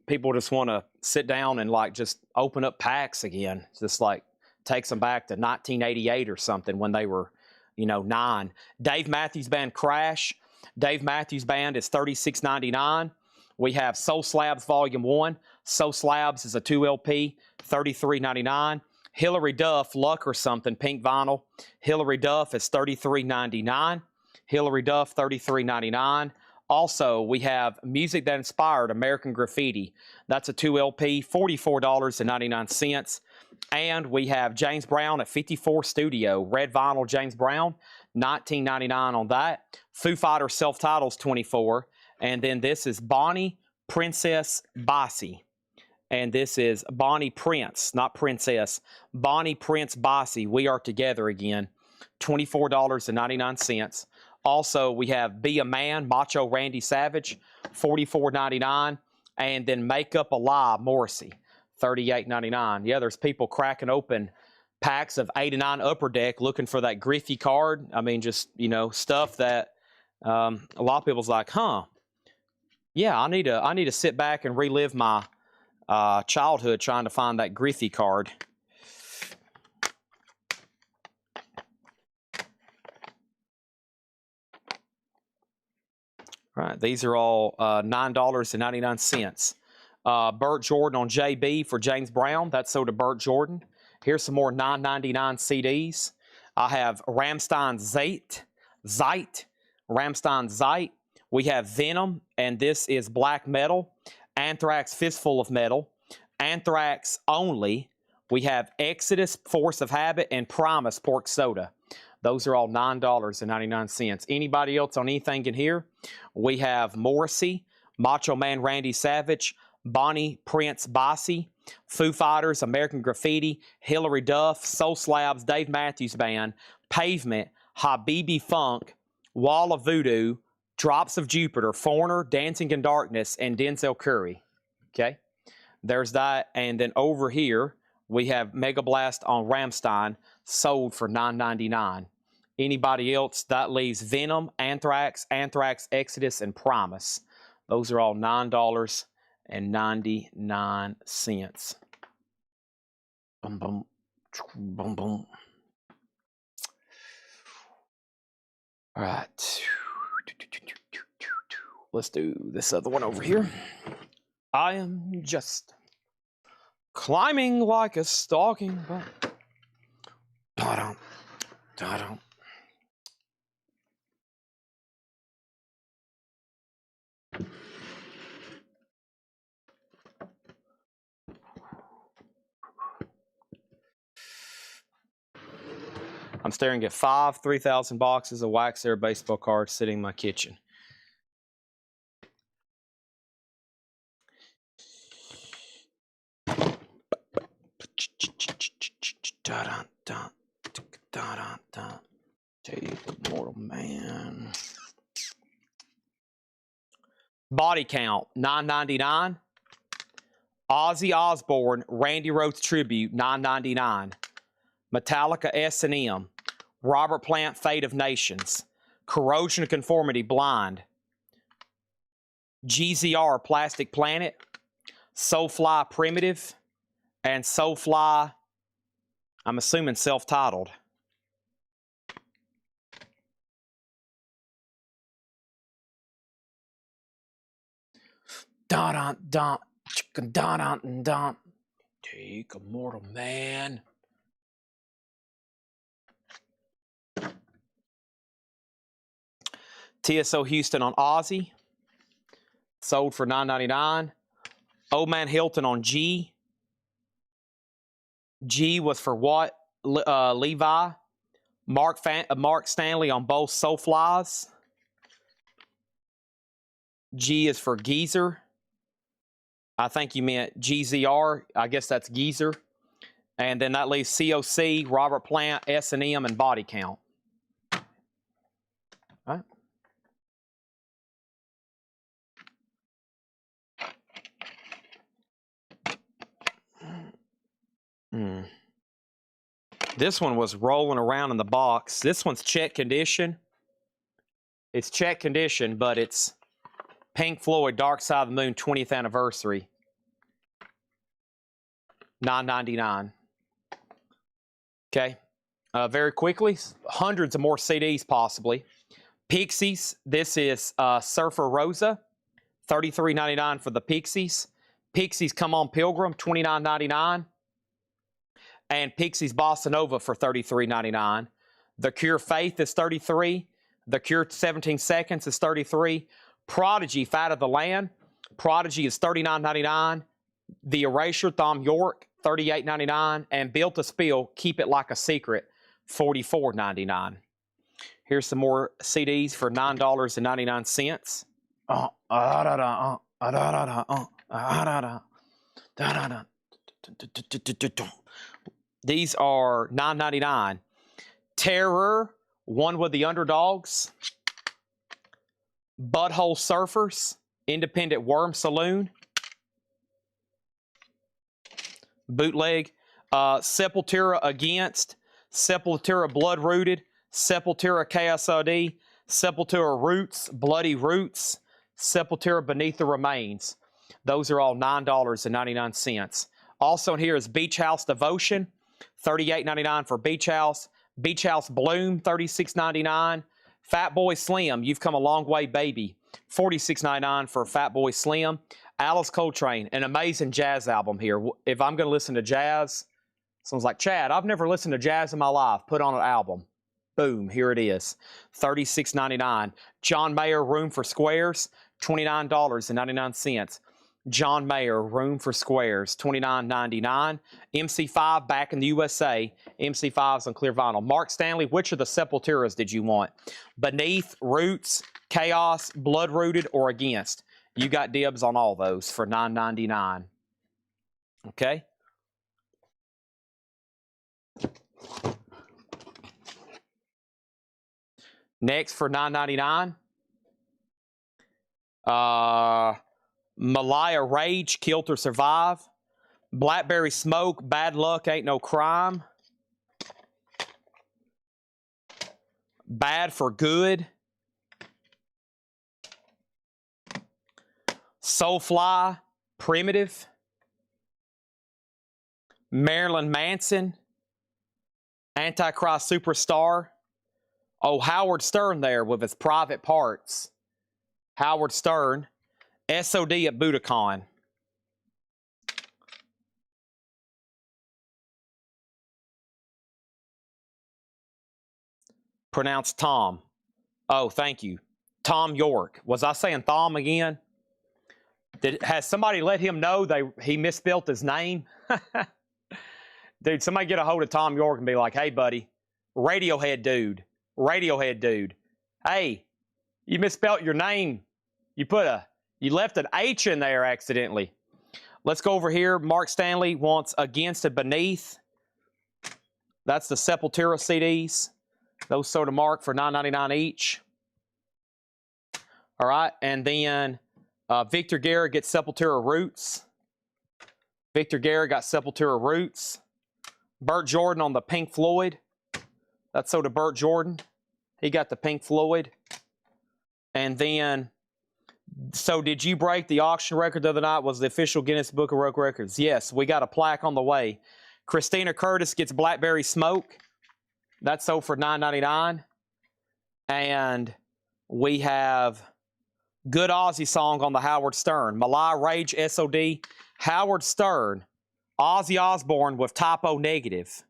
people just want to sit down and like just open up packs again. Just like takes them back to 1988 or something when they were, 9. Dave Matthews Band Crash. Dave Matthews Band is $36.99. We have Soul Slabs Volume 1. Soul Slabs is a 2 LP, $33.99. Hillary Duff, Luck or Something, pink vinyl. Hillary Duff is $33.99. Hillary Duff, $33.99. Also, we have Music That Inspired, American Graffiti. That's a 2 LP, $44.99. And we have James Brown at 54 Studio, red vinyl James Brown, $19.99 on that. Foo Fighters Self-Titles, $24. And then this is Bonnie Princess Bossy. And this is Bonnie Prince, not Princess. Bonnie Prince Bossy, We Are Together Again, $24.99. Also, we have Be a Man, Macho Randy Savage, $44.99. And then Make Up a Lie, Morrissey, $38.99. Yeah, there's people cracking open packs of 8 and 9 Upper Deck looking for that Griffey card. I mean, just, stuff that a lot of people's like, yeah, I need to sit back and relive my childhood trying to find that Griffey card. All right, these are all $9.99. Burt Jordan on JB for James Brown. That's sold to Burt Jordan. Here's some more $9.99 CDs. I have Rammstein Zeit, Rammstein Zeit. We have Venom, and this is black metal. Anthrax, Fistful of Metal. Anthrax Only. We have Exodus, Force of Habit, and Primus, Pork Soda. Those are all $9.99. Anybody else on anything in here? We have Morrissey, Macho Man Randy Savage, Bonnie Prince Bossy, Foo Fighters, American Graffiti, Hillary Duff, Soul Slabs, Dave Matthews Band, Pavement, Habibi Funk, Wall of Voodoo, Drops of Jupiter, Foreigner, Dancing in Darkness, and Denzel Curry. Okay, there's that. And then over here, we have Mega Blast on Rammstein, sold for $9.99. Anybody else? That leaves Venom, Anthrax, Exodus, and Primus. Those are all $9.99. Boom, boom, boom, boom. All right. Let's do this other one over here. I am just climbing like a stalking bug. Da-dum, da-dum. I'm staring at 3,000 boxes of Wax Air baseball cards sitting in my kitchen. Take the Mortal Man. Body Count, $9.99. Ozzy Osbourne, Randy Rhoads Tribute, $9.99. Metallica S&M. Robert Plant, Fate of Nations. Corrosion of Conformity, Blind. GZR, Plastic Planet. Soulfly Primitive, and Soulfly, I'm assuming self-titled. Dun dun dun dun dun. Take a mortal man. TSO Houston on Aussie. Sold for $9.99. Old Man Hilton on G. G was for what? Levi. Mark Stanley on both Soulflies. G is for Geezer. I think you meant GZR. I guess that's Geezer. And then that leaves COC, Robert Plant, S&M, and Body Count. All right. This one was rolling around in the box. This one's check condition. It's check condition, but it's Pink Floyd, Dark Side of the Moon, 20th anniversary. $9.99. Okay. Very quickly, hundreds of more CDs possibly. Pixies, this is Surfer Rosa, $33.99 for the Pixies. Pixies Come On Pilgrim, $29.99. And Pixies Bossa Nova for $33.99. The Cure Faith is $33. The Cure 17 Seconds is $33. Prodigy Fat of the Land. Prodigy is $39.99. The Erasure Thom Yorke, $38.99. And Built to Spill, Keep It Like a Secret, $44.99. Here's some more CDs for $9.99. These are $9.99. Terror, One with the Underdogs. Butthole Surfers, Independent Worm Saloon. Bootleg. Sepultura Against, Sepultura Blood Rooted, Sepultura KSOD, Sepultura Roots, Bloody Roots, Sepultura Beneath the Remains. Those are all $9.99. Also in here is Beach House Devotion, $38.99 for Beach House. Beach House Bloom, $36.99. Fat Boy Slim, You've Come a Long Way Baby, $46.99 for Fat Boy Slim. Alice Coltrane, an amazing jazz album here. If I'm going to listen to jazz, someone's like, Chad, I've never listened to jazz in my life. Put on an album. Boom, here it is. $36.99. John Mayer, Room for Squares, $29.99. John Mayer, Room for Squares, $29.99. MC5, Back in the USA. MC5's on clear vinyl. Mark Stanley, which of the Sepulturas did you want? Beneath, Roots, Chaos, Blood Rooted, or Against? You got dibs on all those for $9.99. Okay? Next for $9.99. Malaya Rage, Kill to Survive. Blackberry Smoke, Bad Luck Ain't No Crime. Bad for Good. Soulfly, Primitive. Marilyn Manson, Antichrist Superstar. Oh, Howard Stern there with his Private Parts. Howard Stern. SOD at Budokan. Pronounced Tom. Oh, thank you. Tom Yorke. Was I saying Thom again? Has somebody let him know he misspelled his name? Dude, somebody get a hold of Tom Yorke and be like, hey, buddy, Radiohead dude. Hey, you misspelled your name. You left an H in there accidentally. Let's go over here. Mark Stanley wants Against and Beneath. That's the Sepultura CDs. Those sold to Mark for $9.99 each. All right, and then Victor Guerra gets Sepultura Roots. Victor Guerra got Sepultura Roots. Burt Jordan on the Pink Floyd. That's sold to Burt Jordan. He got the Pink Floyd. And then So did you break the auction record the other night? Was the official Guinness Book of World Records? Yes, we got a plaque on the way. Christina Curtis gets Blackberry Smoke. That's sold for $9.99. And we have Good Aussie Song on the Howard Stern. Malai Rage SOD. Howard Stern. Ozzy Osbourne with typo negative.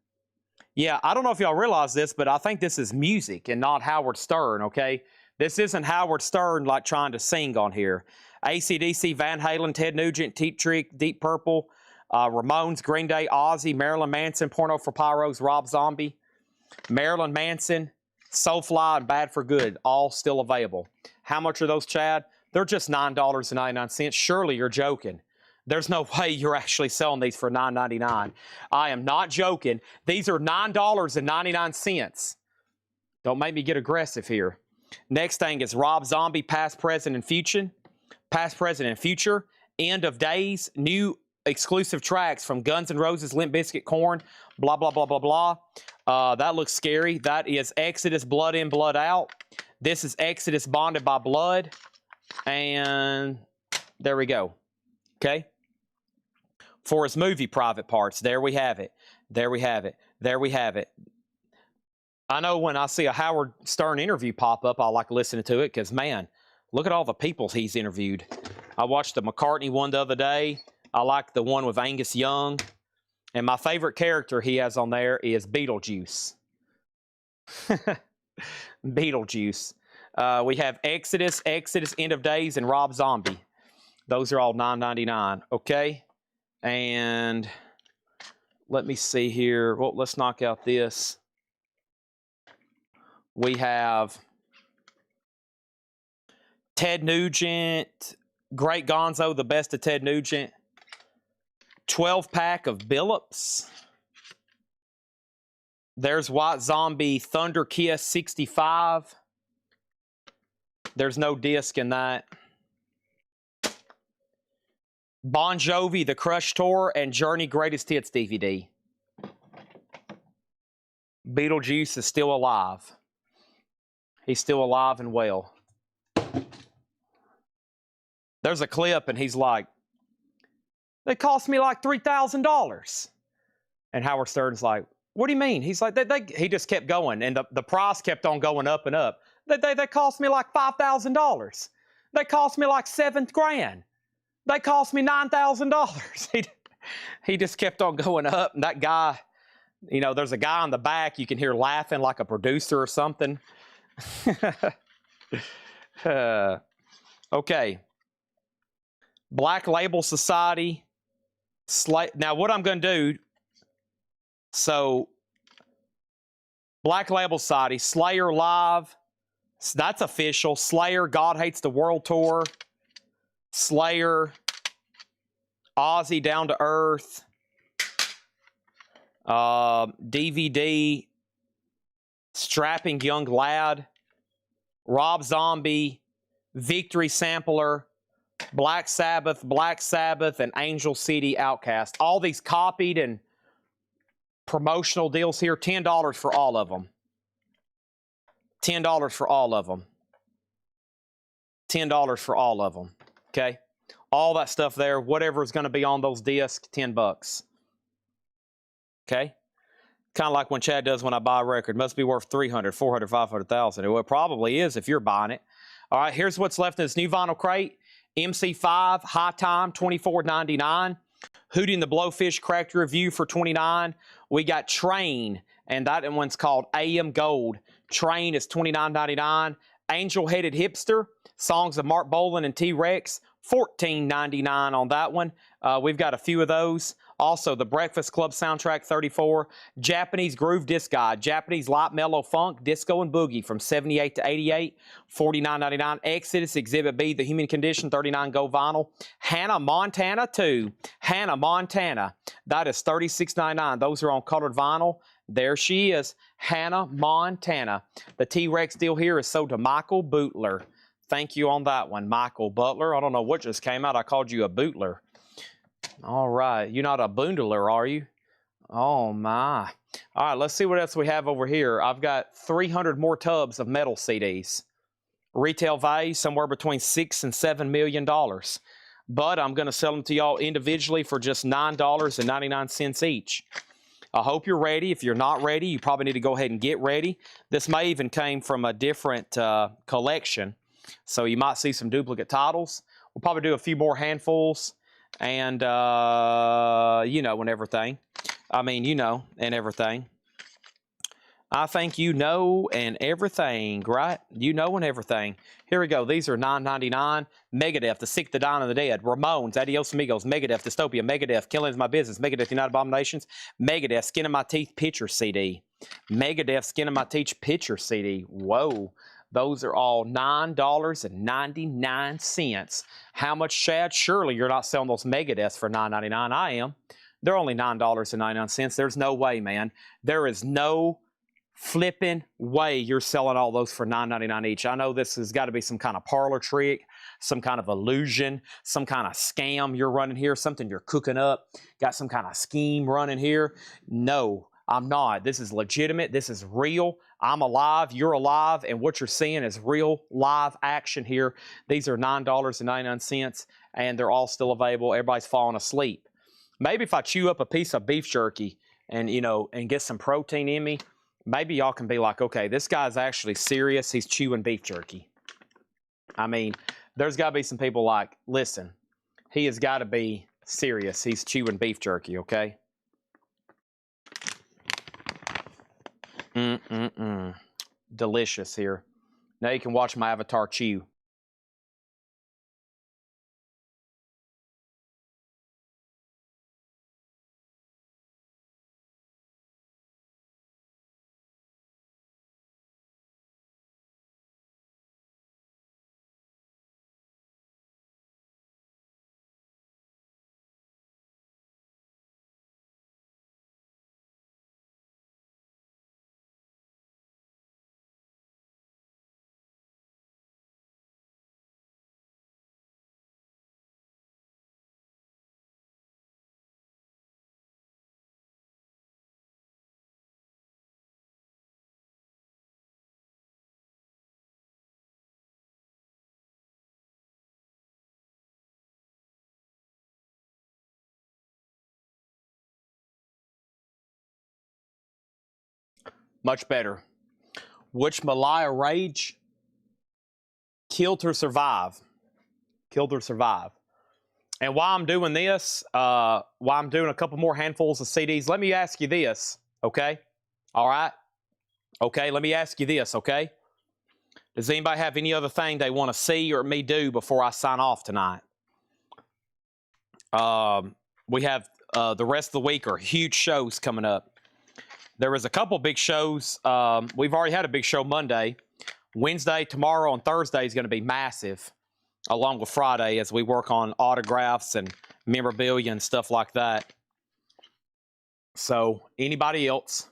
Yeah, I don't know if y'all realize this, but I think this is music and not Howard Stern, okay? This isn't Howard Stern like trying to sing on here. AC/DC, Van Halen, Ted Nugent, Cheap Trick, Deep Purple, Ramones, Green Day, Ozzy, Marilyn Manson, Porno for Pyros, Rob Zombie, Marilyn Manson, Soulfly, and Bad for Good, all still available. How much are those, Chad? They're just $9.99. Surely you're joking. There's no way you're actually selling these for $9.99. I am not joking. These are $9.99. Don't make me get aggressive here. Next thing is Rob Zombie, Past, Present, and Future. Past, Present, and Future. End of Days. New exclusive tracks from Guns N' Roses, Limp Bizkit, Korn, blah, blah, blah, blah, blah. That looks scary. That is Exodus, Blood In, Blood Out. This is Exodus, Bonded by Blood. And there we go. Okay? For his movie Private Parts. There we have it. There we have it. There we have it. I know when I see a Howard Stern interview pop up, I like listening to it because, man, look at all the people he's interviewed. I watched the McCartney one the other day. I like the one with Angus Young. And my favorite character he has on there is Beetlejuice. Beetlejuice. We have Exodus, End of Days, and Rob Zombie. Those are all $9.99. Okay? And let me see here. Well, let's knock out this. We have Ted Nugent, Great Gonzo, the best of Ted Nugent. 12-pack of Billups. There's White Zombie Thunder Kiss 65. There's no disc in that. Bon Jovi, The Crush Tour, and Journey Greatest Hits DVD. Beetlejuice is still alive. He's still alive and well. There's a clip, and he's like, they cost me like $3,000. And Howard Stern's like, what do you mean? He's like, he just kept going, and the price kept on going up and up. They cost me like $5,000. They cost me like $7,000. They cost me $9,000. He just kept on going up. And that guy, you know, there's a guy on the back you can hear laughing like a producer or something. Okay. Black Label Society. Now, what I'm going to do, so Black Label Society, Slayer Live, that's official. Slayer, God Hates the World Tour. Slayer, Ozzy, Down to Earth, DVD, Strapping Young Lad, Rob Zombie, Victory Sampler, Black Sabbath, and Angel CD Outcast. All these copied and promotional deals here. $10 for all of them. $10 for all of them. $10 for all of them. Okay? All that stuff there, whatever is going to be on those discs, $10. Okay? Kind of like when Chad does when I buy a record. Must be worth $300, $400, $500,000. Well, it probably is if you're buying it. All right, here's what's left in this new vinyl crate. MC5, High Time, $24.99. Hootie and the Blowfish Cracked Review for $29. We got Train, and that one's called AM Gold. Train is $29.99. Angel Headed Hipster, songs of Mark Bolan and T-Rex, $14.99 on that one. We've got a few of those. Also, the Breakfast Club soundtrack, $34. Japanese Groove Disc Guide, Japanese Light Mellow Funk, Disco and Boogie from 78 to 88, $49.99. Exodus Exhibit B, The Human Condition, $39 Go Vinyl. Hannah Montana 2, Hannah Montana, that is $36.99. Those are on colored vinyl. There she is, Hannah Montana. The T-Rex deal here is sold to Michael Bootler. Thank you on that one, Michael Butler. I don't know what just came out. I called you a bootler. All right. You're not a boondler, are you? Oh, my. All right. Let's see what else we have over here. I've got 300 more tubs of metal CDs. Retail value somewhere between $6 and $7 million. But I'm going to sell them to y'all individually for just $9.99 each. I hope you're ready. If you're not ready, you probably need to go ahead and get ready. This may even came from a different collection, so you might see some duplicate titles. We'll probably do a few more handfuls and, and everything. And everything. I think and everything, right? And everything. Here we go. These are $9.99. Megadeth, The Sick, the Dying, and the Dead. Ramones, Adios Amigos, Megadeth, Dystopia, Megadeth, Killing Is My Business, Megadeth, United Abominations, Megadeth, Skin in My Teeth Picture CD. Megadeth, Skin in My Teeth Picture CD. Whoa. Those are all $9.99. How much, Chad? Surely you're not selling those Megadeths for $9.99. I am. They're only $9.99. There's no way, man. There is no flipping way you're selling all those for $9.99 each. I know this has got to be some kind of parlor trick, some kind of illusion, some kind of scam you're running here, something you're cooking up, got some kind of scheme running here. No, I'm not. This is legitimate. This is real. I'm alive. You're alive. And what you're seeing is real live action here. These are $9.99 and they're all still available. Everybody's falling asleep. Maybe if I chew up a piece of beef jerky and get some protein in me, maybe y'all can be like, okay, this guy's actually serious. He's chewing beef jerky. I mean, there's got to be some people like, listen, he has got to be serious. He's chewing beef jerky, okay? Delicious here. Now you can watch my avatar chew. Much better. Which Malaya Rage killed her survive. Killed her survive. And while I'm doing this, while I'm doing a couple more handfuls of CDs, let me ask you this, okay? All right? Okay, let me ask you this, okay? Does anybody have any other thing they want to see or me do before I sign off tonight? We have the rest of the week are huge shows coming up. There was a couple big shows. We've already had a big show Monday. Wednesday, tomorrow, and Thursday is going to be massive, along with Friday as we work on autographs and memorabilia and stuff like that. So anybody else?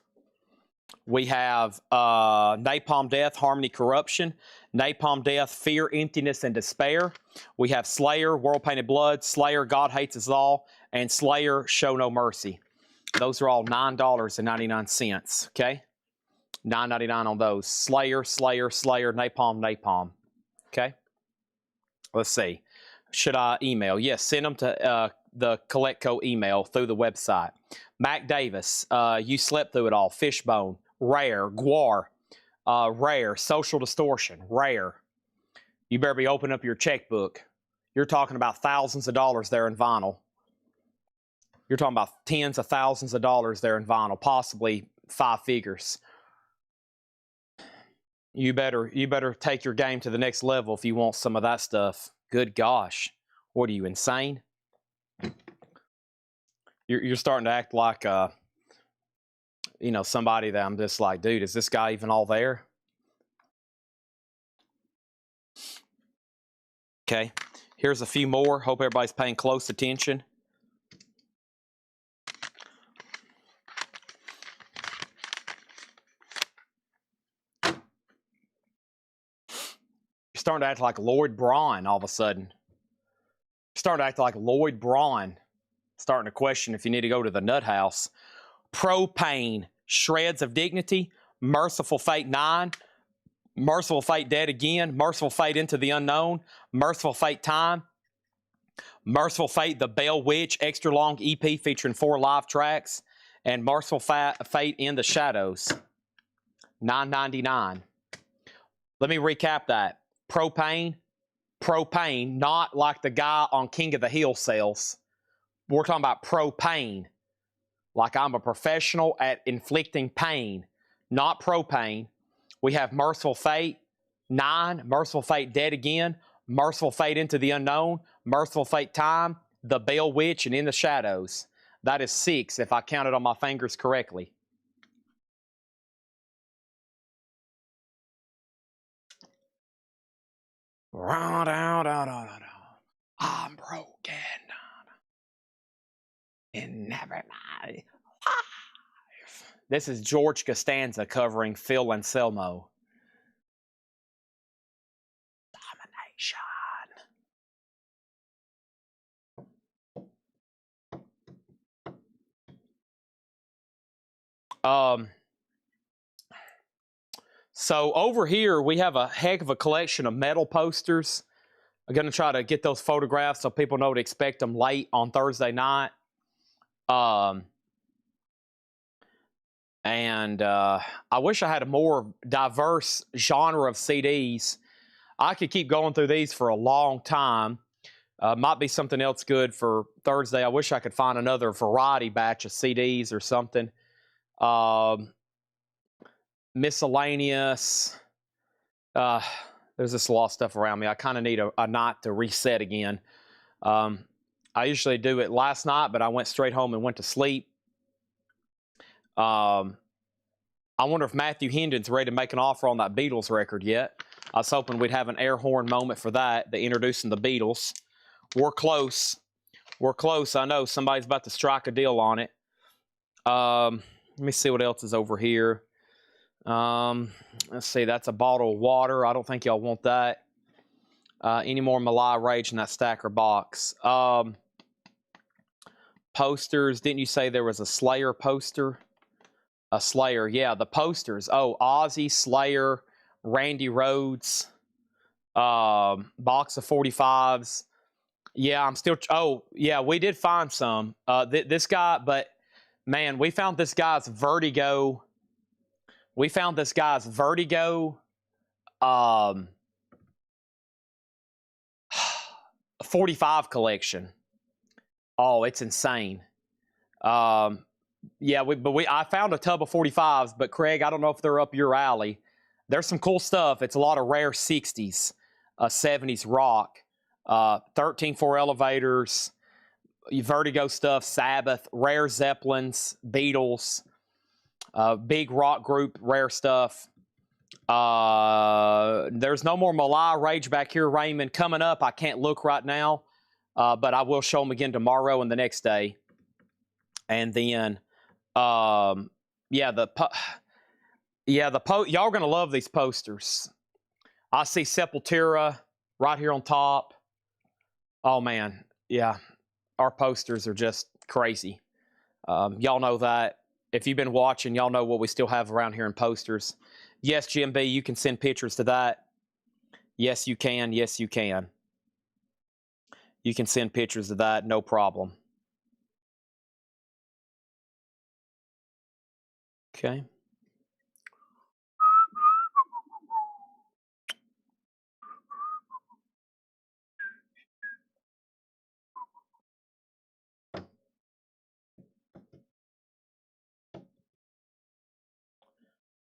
We have Napalm Death, Harmony Corruption, Napalm Death, Fear, Emptiness, and Despair. We have Slayer, World Painted Blood, Slayer, God Hates Us All, and Slayer, Show No Mercy. Those are all $9.99, okay? $9.99 on those. Slayer, Slayer, Slayer, Napalm, Napalm. Okay? Let's see. Should I email? Yes, send them to the Collectco email through the website. Mac Davis, You Slept Through It All. Fishbone, Rare. Guar, Rare. Social Distortion, Rare. You better be opening up your checkbook. You're talking about thousands of dollars there in vinyl. You're talking about tens of thousands of dollars there in vinyl, possibly 5 figures. You better take your game to the next level if you want some of that stuff. Good gosh. What are you, insane? You're starting to act like somebody that I'm just like, dude, is this guy even all there? Okay. Here's a few more. Hope everybody's paying close attention. You're starting to act like Lloyd Braun all of a sudden. You're starting to act like Lloyd Braun. Starting to question if you need to go to the nut house. Propane, Shreds of Dignity, Merciful Fate 9, Merciful Fate Dead Again, Merciful Fate Into the Unknown, Merciful Fate Time, Merciful Fate The Bell Witch extra long EP featuring 4 live tracks, and Merciful Fate In the Shadows, $9.99. Let me recap that. Propane, not like the guy on King of the Hill sells. We're talking about propane, like I'm a professional at inflicting pain, not propane. We have Merciful Fate, 9, Merciful Fate Dead Again, Merciful Fate Into the Unknown, Merciful Fate Time, The Bell Witch, and In the Shadows. That is 6 if I counted on my fingers correctly. I'm broken and never mind. This is George Costanza covering Phil Anselmo. Domination. So over here, we have a heck of a collection of metal posters. I'm going to try to get those photographs so people know to expect them late on Thursday night. I wish I had a more diverse genre of CDs. I could keep going through these for a long time. Might be something else good for Thursday. I wish I could find another variety batch of CDs or something. Miscellaneous. There's just a lot of stuff around me. I kind of need a night to reset again. I usually do it last night, but I went straight home and went to sleep. I wonder if Matthew Hendon's ready to make an offer on that Beatles record yet. I was hoping we'd have an air horn moment for that, the introducing the Beatles. We're close. We're close. I know somebody's about to strike a deal on it. Let me see what else is over here. Let's see. That's a bottle of water. I don't think y'all want that. Any more Malai Rage in that stacker box? Posters. Didn't you say there was a Slayer poster? A Slayer. Yeah, the posters. Oh, Ozzy, Slayer, Randy Rhoads, box of 45s. Yeah, I'm still... Oh, yeah, we did find some. This guy, but, man, we found this guy's Vertigo... We found this guy's Vertigo 45 collection. Oh, it's insane. Yeah, I found a tub of 45s, but Craig, I don't know if they're up your alley. There's some cool stuff. It's a lot of rare 60s, 70s rock, 13-4 elevators, Vertigo stuff, Sabbath, rare Zeppelins, Beatles, big rock group, rare stuff. There's no more Malai Rage back here, Raymond. Coming up, I can't look right now, but I will show them again tomorrow and the next day. And then, y'all gonna love these posters. I see Sepultura right here on top. Oh man, yeah, our posters are just crazy. Y'all know that. If you've been watching, y'all know what we still have around here in posters. Yes, Jim B, you can send pictures to that. Yes, you can. Yes, you can. You can send pictures of that, no problem. Okay.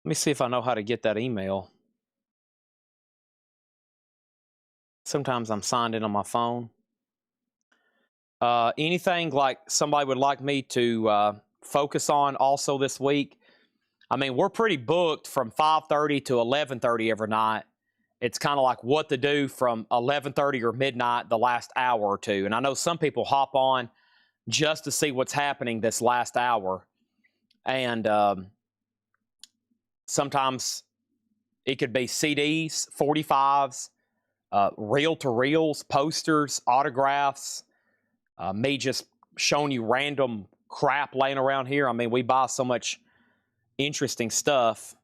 Let me see if I know how to get that email. Sometimes I'm signed in on my phone. Anything like somebody would like me to focus on also this week? I mean, we're pretty booked from 5:30 to 11:30 every night. It's kind of like what to do from 11:30 or midnight the last hour or two. And I know some people hop on just to see what's happening this last hour. And sometimes it could be CDs, 45s, reel-to-reels, posters, autographs, me just showing you random crap laying around here. I mean, we buy so much interesting stuff.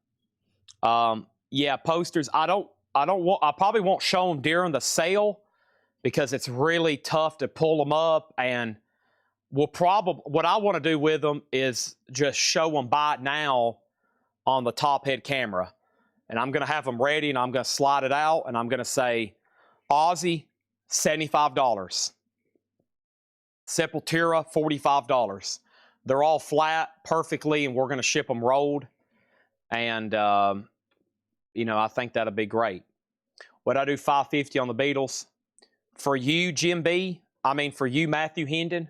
Yeah, posters. I probably won't show them during the sale because it's really tough to pull them up, and what I want to do with them is just show them by now on the top head camera. And I'm going to have them ready, and I'm going to slide it out, and I'm going to say, Aussie, $75. Sepultura, $45. They're all flat perfectly, and we're going to ship them rolled. And, you know, I think that'll be great. What I do, $550 on the Beatles. For you, Jim B, I mean, for you, Matthew Hendon,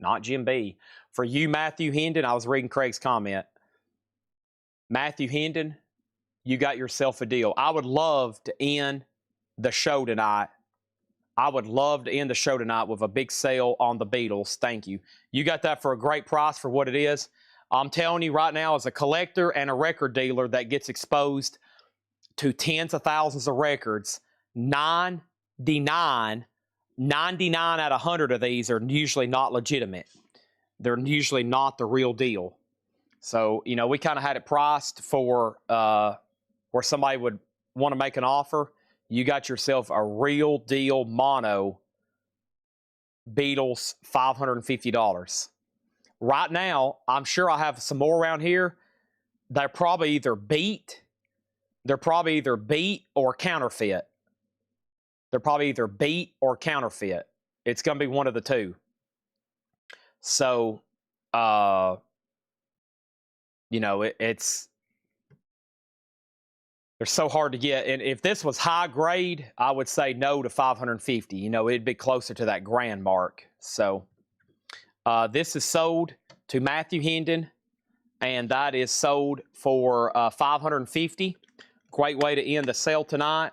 not Jim B. For you, Matthew Hendon, I was reading Craig's comment. Matthew Hendon, you got yourself a deal. I would love to end the show tonight. I would love to end the show tonight with a big sale on the Beatles. Thank you. You got that for a great price for what it is. I'm telling you right now, as a collector and a record dealer that gets exposed to tens of thousands of records, 99 out of 100 of these are usually not legitimate. They're usually not the real deal. So, you know, we kind of had it priced for where somebody would want to make an offer. You got yourself a real deal mono Beatles, $550. Right now, I'm sure I have some more around here. They're probably either beat or counterfeit. They're probably either beat or counterfeit. It's going to be one of the two. So, you know, they're so hard to get. And if this was high grade, I would say no to 550. You know, it'd be closer to that grand mark. So this is sold to Matthew Hendon, and that is sold for 550. Great way to end the sale tonight.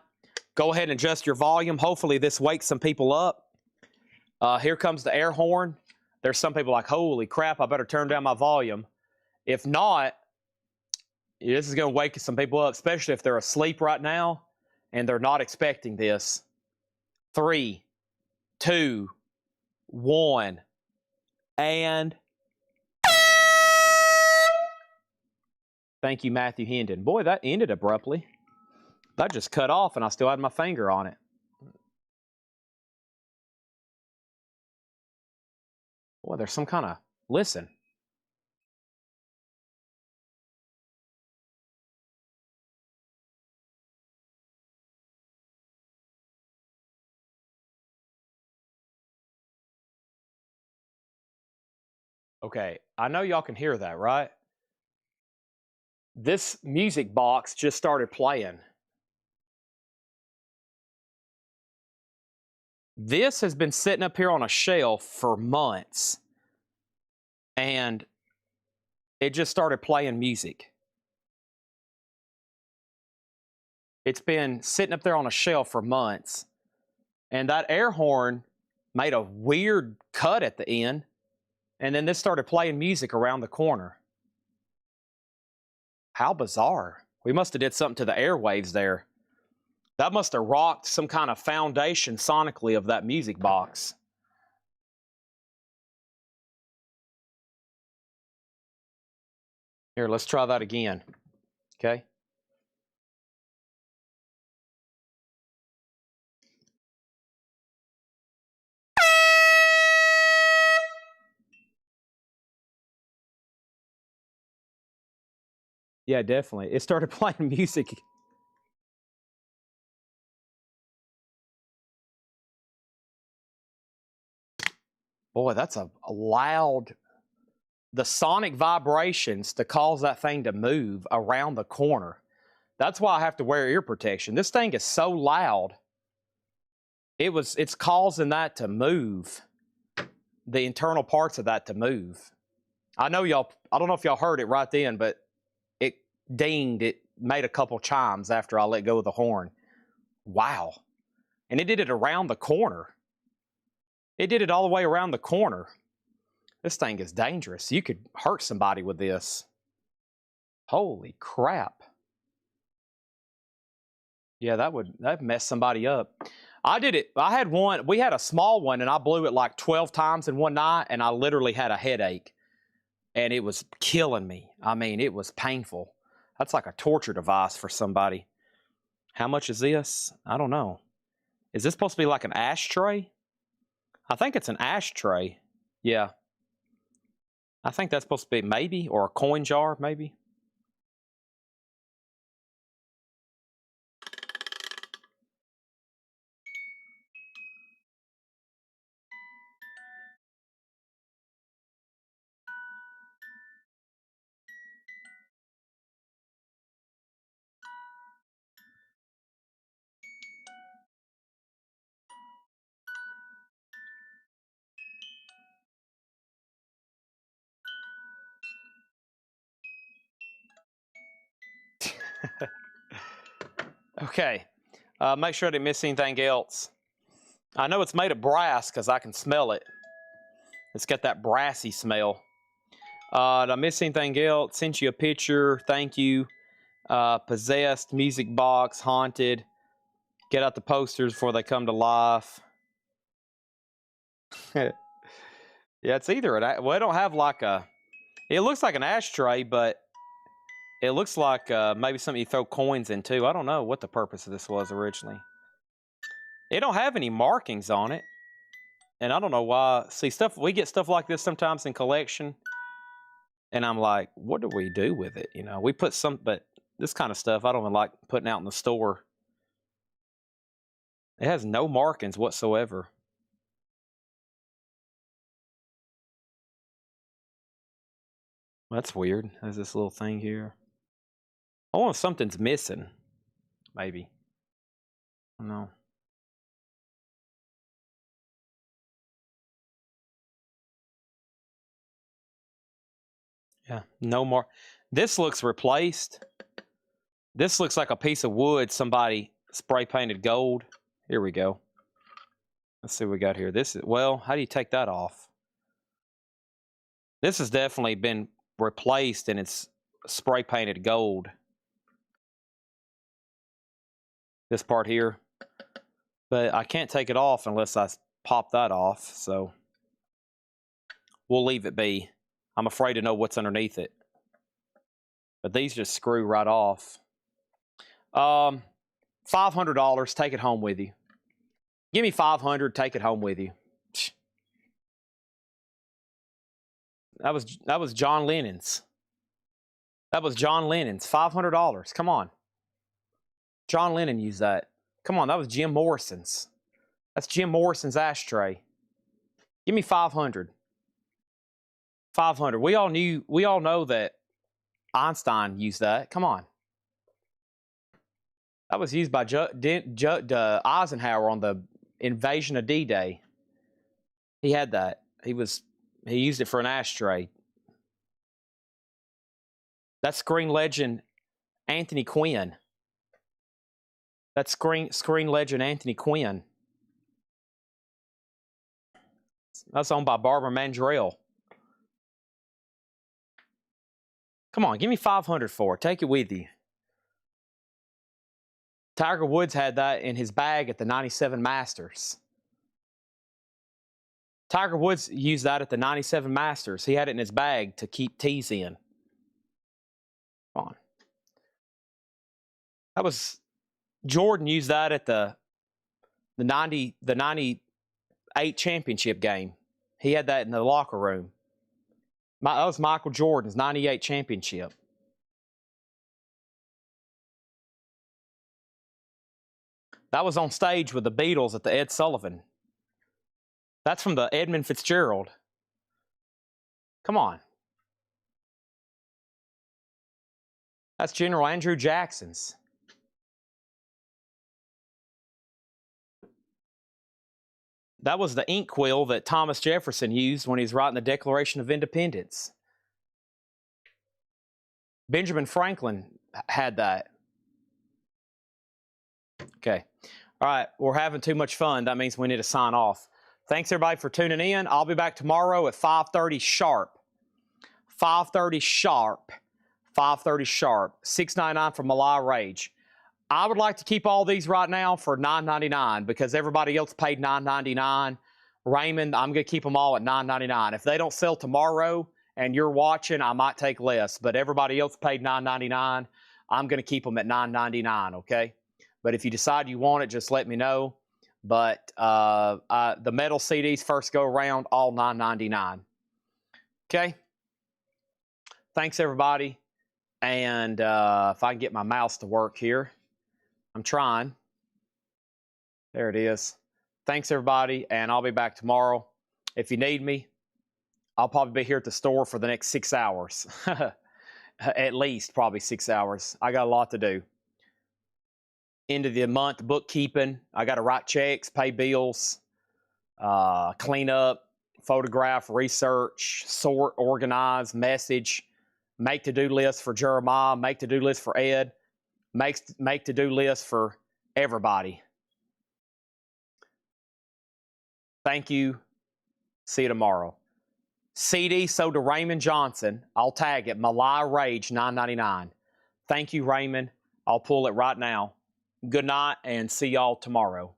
Go ahead and adjust your volume. Hopefully this wakes some people up. Here comes the air horn. There's some people like, holy crap, I better turn down my volume. If not, this is going to wake some people up, especially if they're asleep right now and they're not expecting this. 3, 2, 1, and thank you, Matthew Hendon. Boy, that ended abruptly. That just cut off, and I still had my finger on it. Boy, there's some kind of... Listen. Okay, I know y'all can hear that, right? This music box just started playing. This has been sitting up here on a shelf for months, and it just started playing music. It's been sitting up there on a shelf for months, and that air horn made a weird cut at the end, and then this started playing music around the corner. How bizarre. We must have did something to the airwaves there. That must have rocked some kind of foundation sonically of that music box. Here, let's try that again. Okay. Yeah, definitely. It started playing music. Boy, that's a loud... The sonic vibrations to cause that thing to move around the corner. That's why I have to wear ear protection. This thing is so loud. It's causing that to move. The internal parts of that to move. I know y'all, I don't know if y'all heard it right then, but it dinged. It made a couple chimes after I let go of the horn. Wow. And it did it around the corner. It did it all the way around the corner. This thing is dangerous. You could hurt somebody with this. Holy crap. Yeah, that'd mess somebody up. I did it. I had one. We had a small one, and I blew it like 12 times in one night, and I literally had a headache. And it was killing me. I mean, it was painful. That's like a torture device for somebody. How much is this? I don't know. Is this supposed to be like an ashtray? I think it's an ashtray. Yeah. I think that's supposed to be maybe, or a coin jar, maybe. Okay. Make sure I didn't miss anything else. I know it's made of brass because I can smell it. It's got that brassy smell. Did I miss anything else? Sent you a picture. Thank you. Possessed, music box, haunted. Get out the posters before they come to life. Yeah, it's either well, it don't have like a. It looks like an ashtray, but it looks like maybe something you throw coins into. I don't know what the purpose of this was originally. It don't have any markings on it, and I don't know why. See, we get stuff like this sometimes in collection, and I'm like, what do we do with it? You know, we put but this kind of stuff I don't even like putting out in the store. It has no markings whatsoever. That's weird. There's this little thing here. I wonder if something's missing. Maybe. I don't know. Yeah, no more. This looks replaced. This looks like a piece of wood somebody spray painted gold. Here we go. Let's see what we got here. This is, well, how do you take that off? This has definitely been replaced and it's spray painted gold. This part here. But I can't take it off unless I pop that off, so we'll leave it be. I'm afraid to know what's underneath it. But these just screw right off. $500, take it home with you. Give me $500, take it home with you. That was John Lennon's. That was John Lennon's. $500. Come on. John Lennon used that. Come on, that was Jim Morrison's. That's Jim Morrison's ashtray. Give me 500. 500. We all know that Einstein used that. Come on. That was used by Eisenhower on the invasion of D-Day. He had that. He used it for an ashtray. That's screen legend Anthony Quinn. That's screen legend Anthony Quinn. That's owned by Barbara Mandrell. Come on, give me 500 for it. Take it with you. Tiger Woods had that in his bag at the 97 Masters. Tiger Woods used that at the 97 Masters. He had it in his bag to keep tees in. Come on. That was Jordan used that at the 98 championship game. He had that in the locker room. That was Michael Jordan's 98 championship. That was on stage with the Beatles at the Ed Sullivan. That's from the Edmund Fitzgerald. Come on. That's General Andrew Jackson's. That was the inkwell that Thomas Jefferson used when he was writing the Declaration of Independence. Benjamin Franklin had that. Okay. All right. We're having too much fun. That means we need to sign off. Thanks, everybody, for tuning in. I'll be back tomorrow at 5:30 sharp. 5:30 sharp. 5:30 sharp. $6.99 from Malaya Rage. I would like to keep all these right now for $9.99 because everybody else paid $9.99. Raymond, I'm going to keep them all at $9.99. If they don't sell tomorrow and you're watching, I might take less, but everybody else paid $9.99. I'm going to keep them at $9.99, okay? But if you decide you want it, just let me know. But the metal CDs first go around, all $9.99. Okay? Thanks, everybody. And if I can get my mouse to work here, I'm trying. There it is. Thanks, everybody, and I'll be back tomorrow. If you need me, I'll probably be here at the store for the next 6 hours. At least probably 6 hours. I got a lot to do. End of the month bookkeeping. I got to write checks, pay bills, clean up, photograph, research, sort, organize, message, make to-do lists for Jeremiah, make to-do lists for Ed, make to-do lists for everybody. Thank you. See you tomorrow. CD sold to Raymond Johnson. I'll tag it. Malai Rage, $9.99. Thank you, Raymond. I'll pull it right now. Good night and see y'all tomorrow.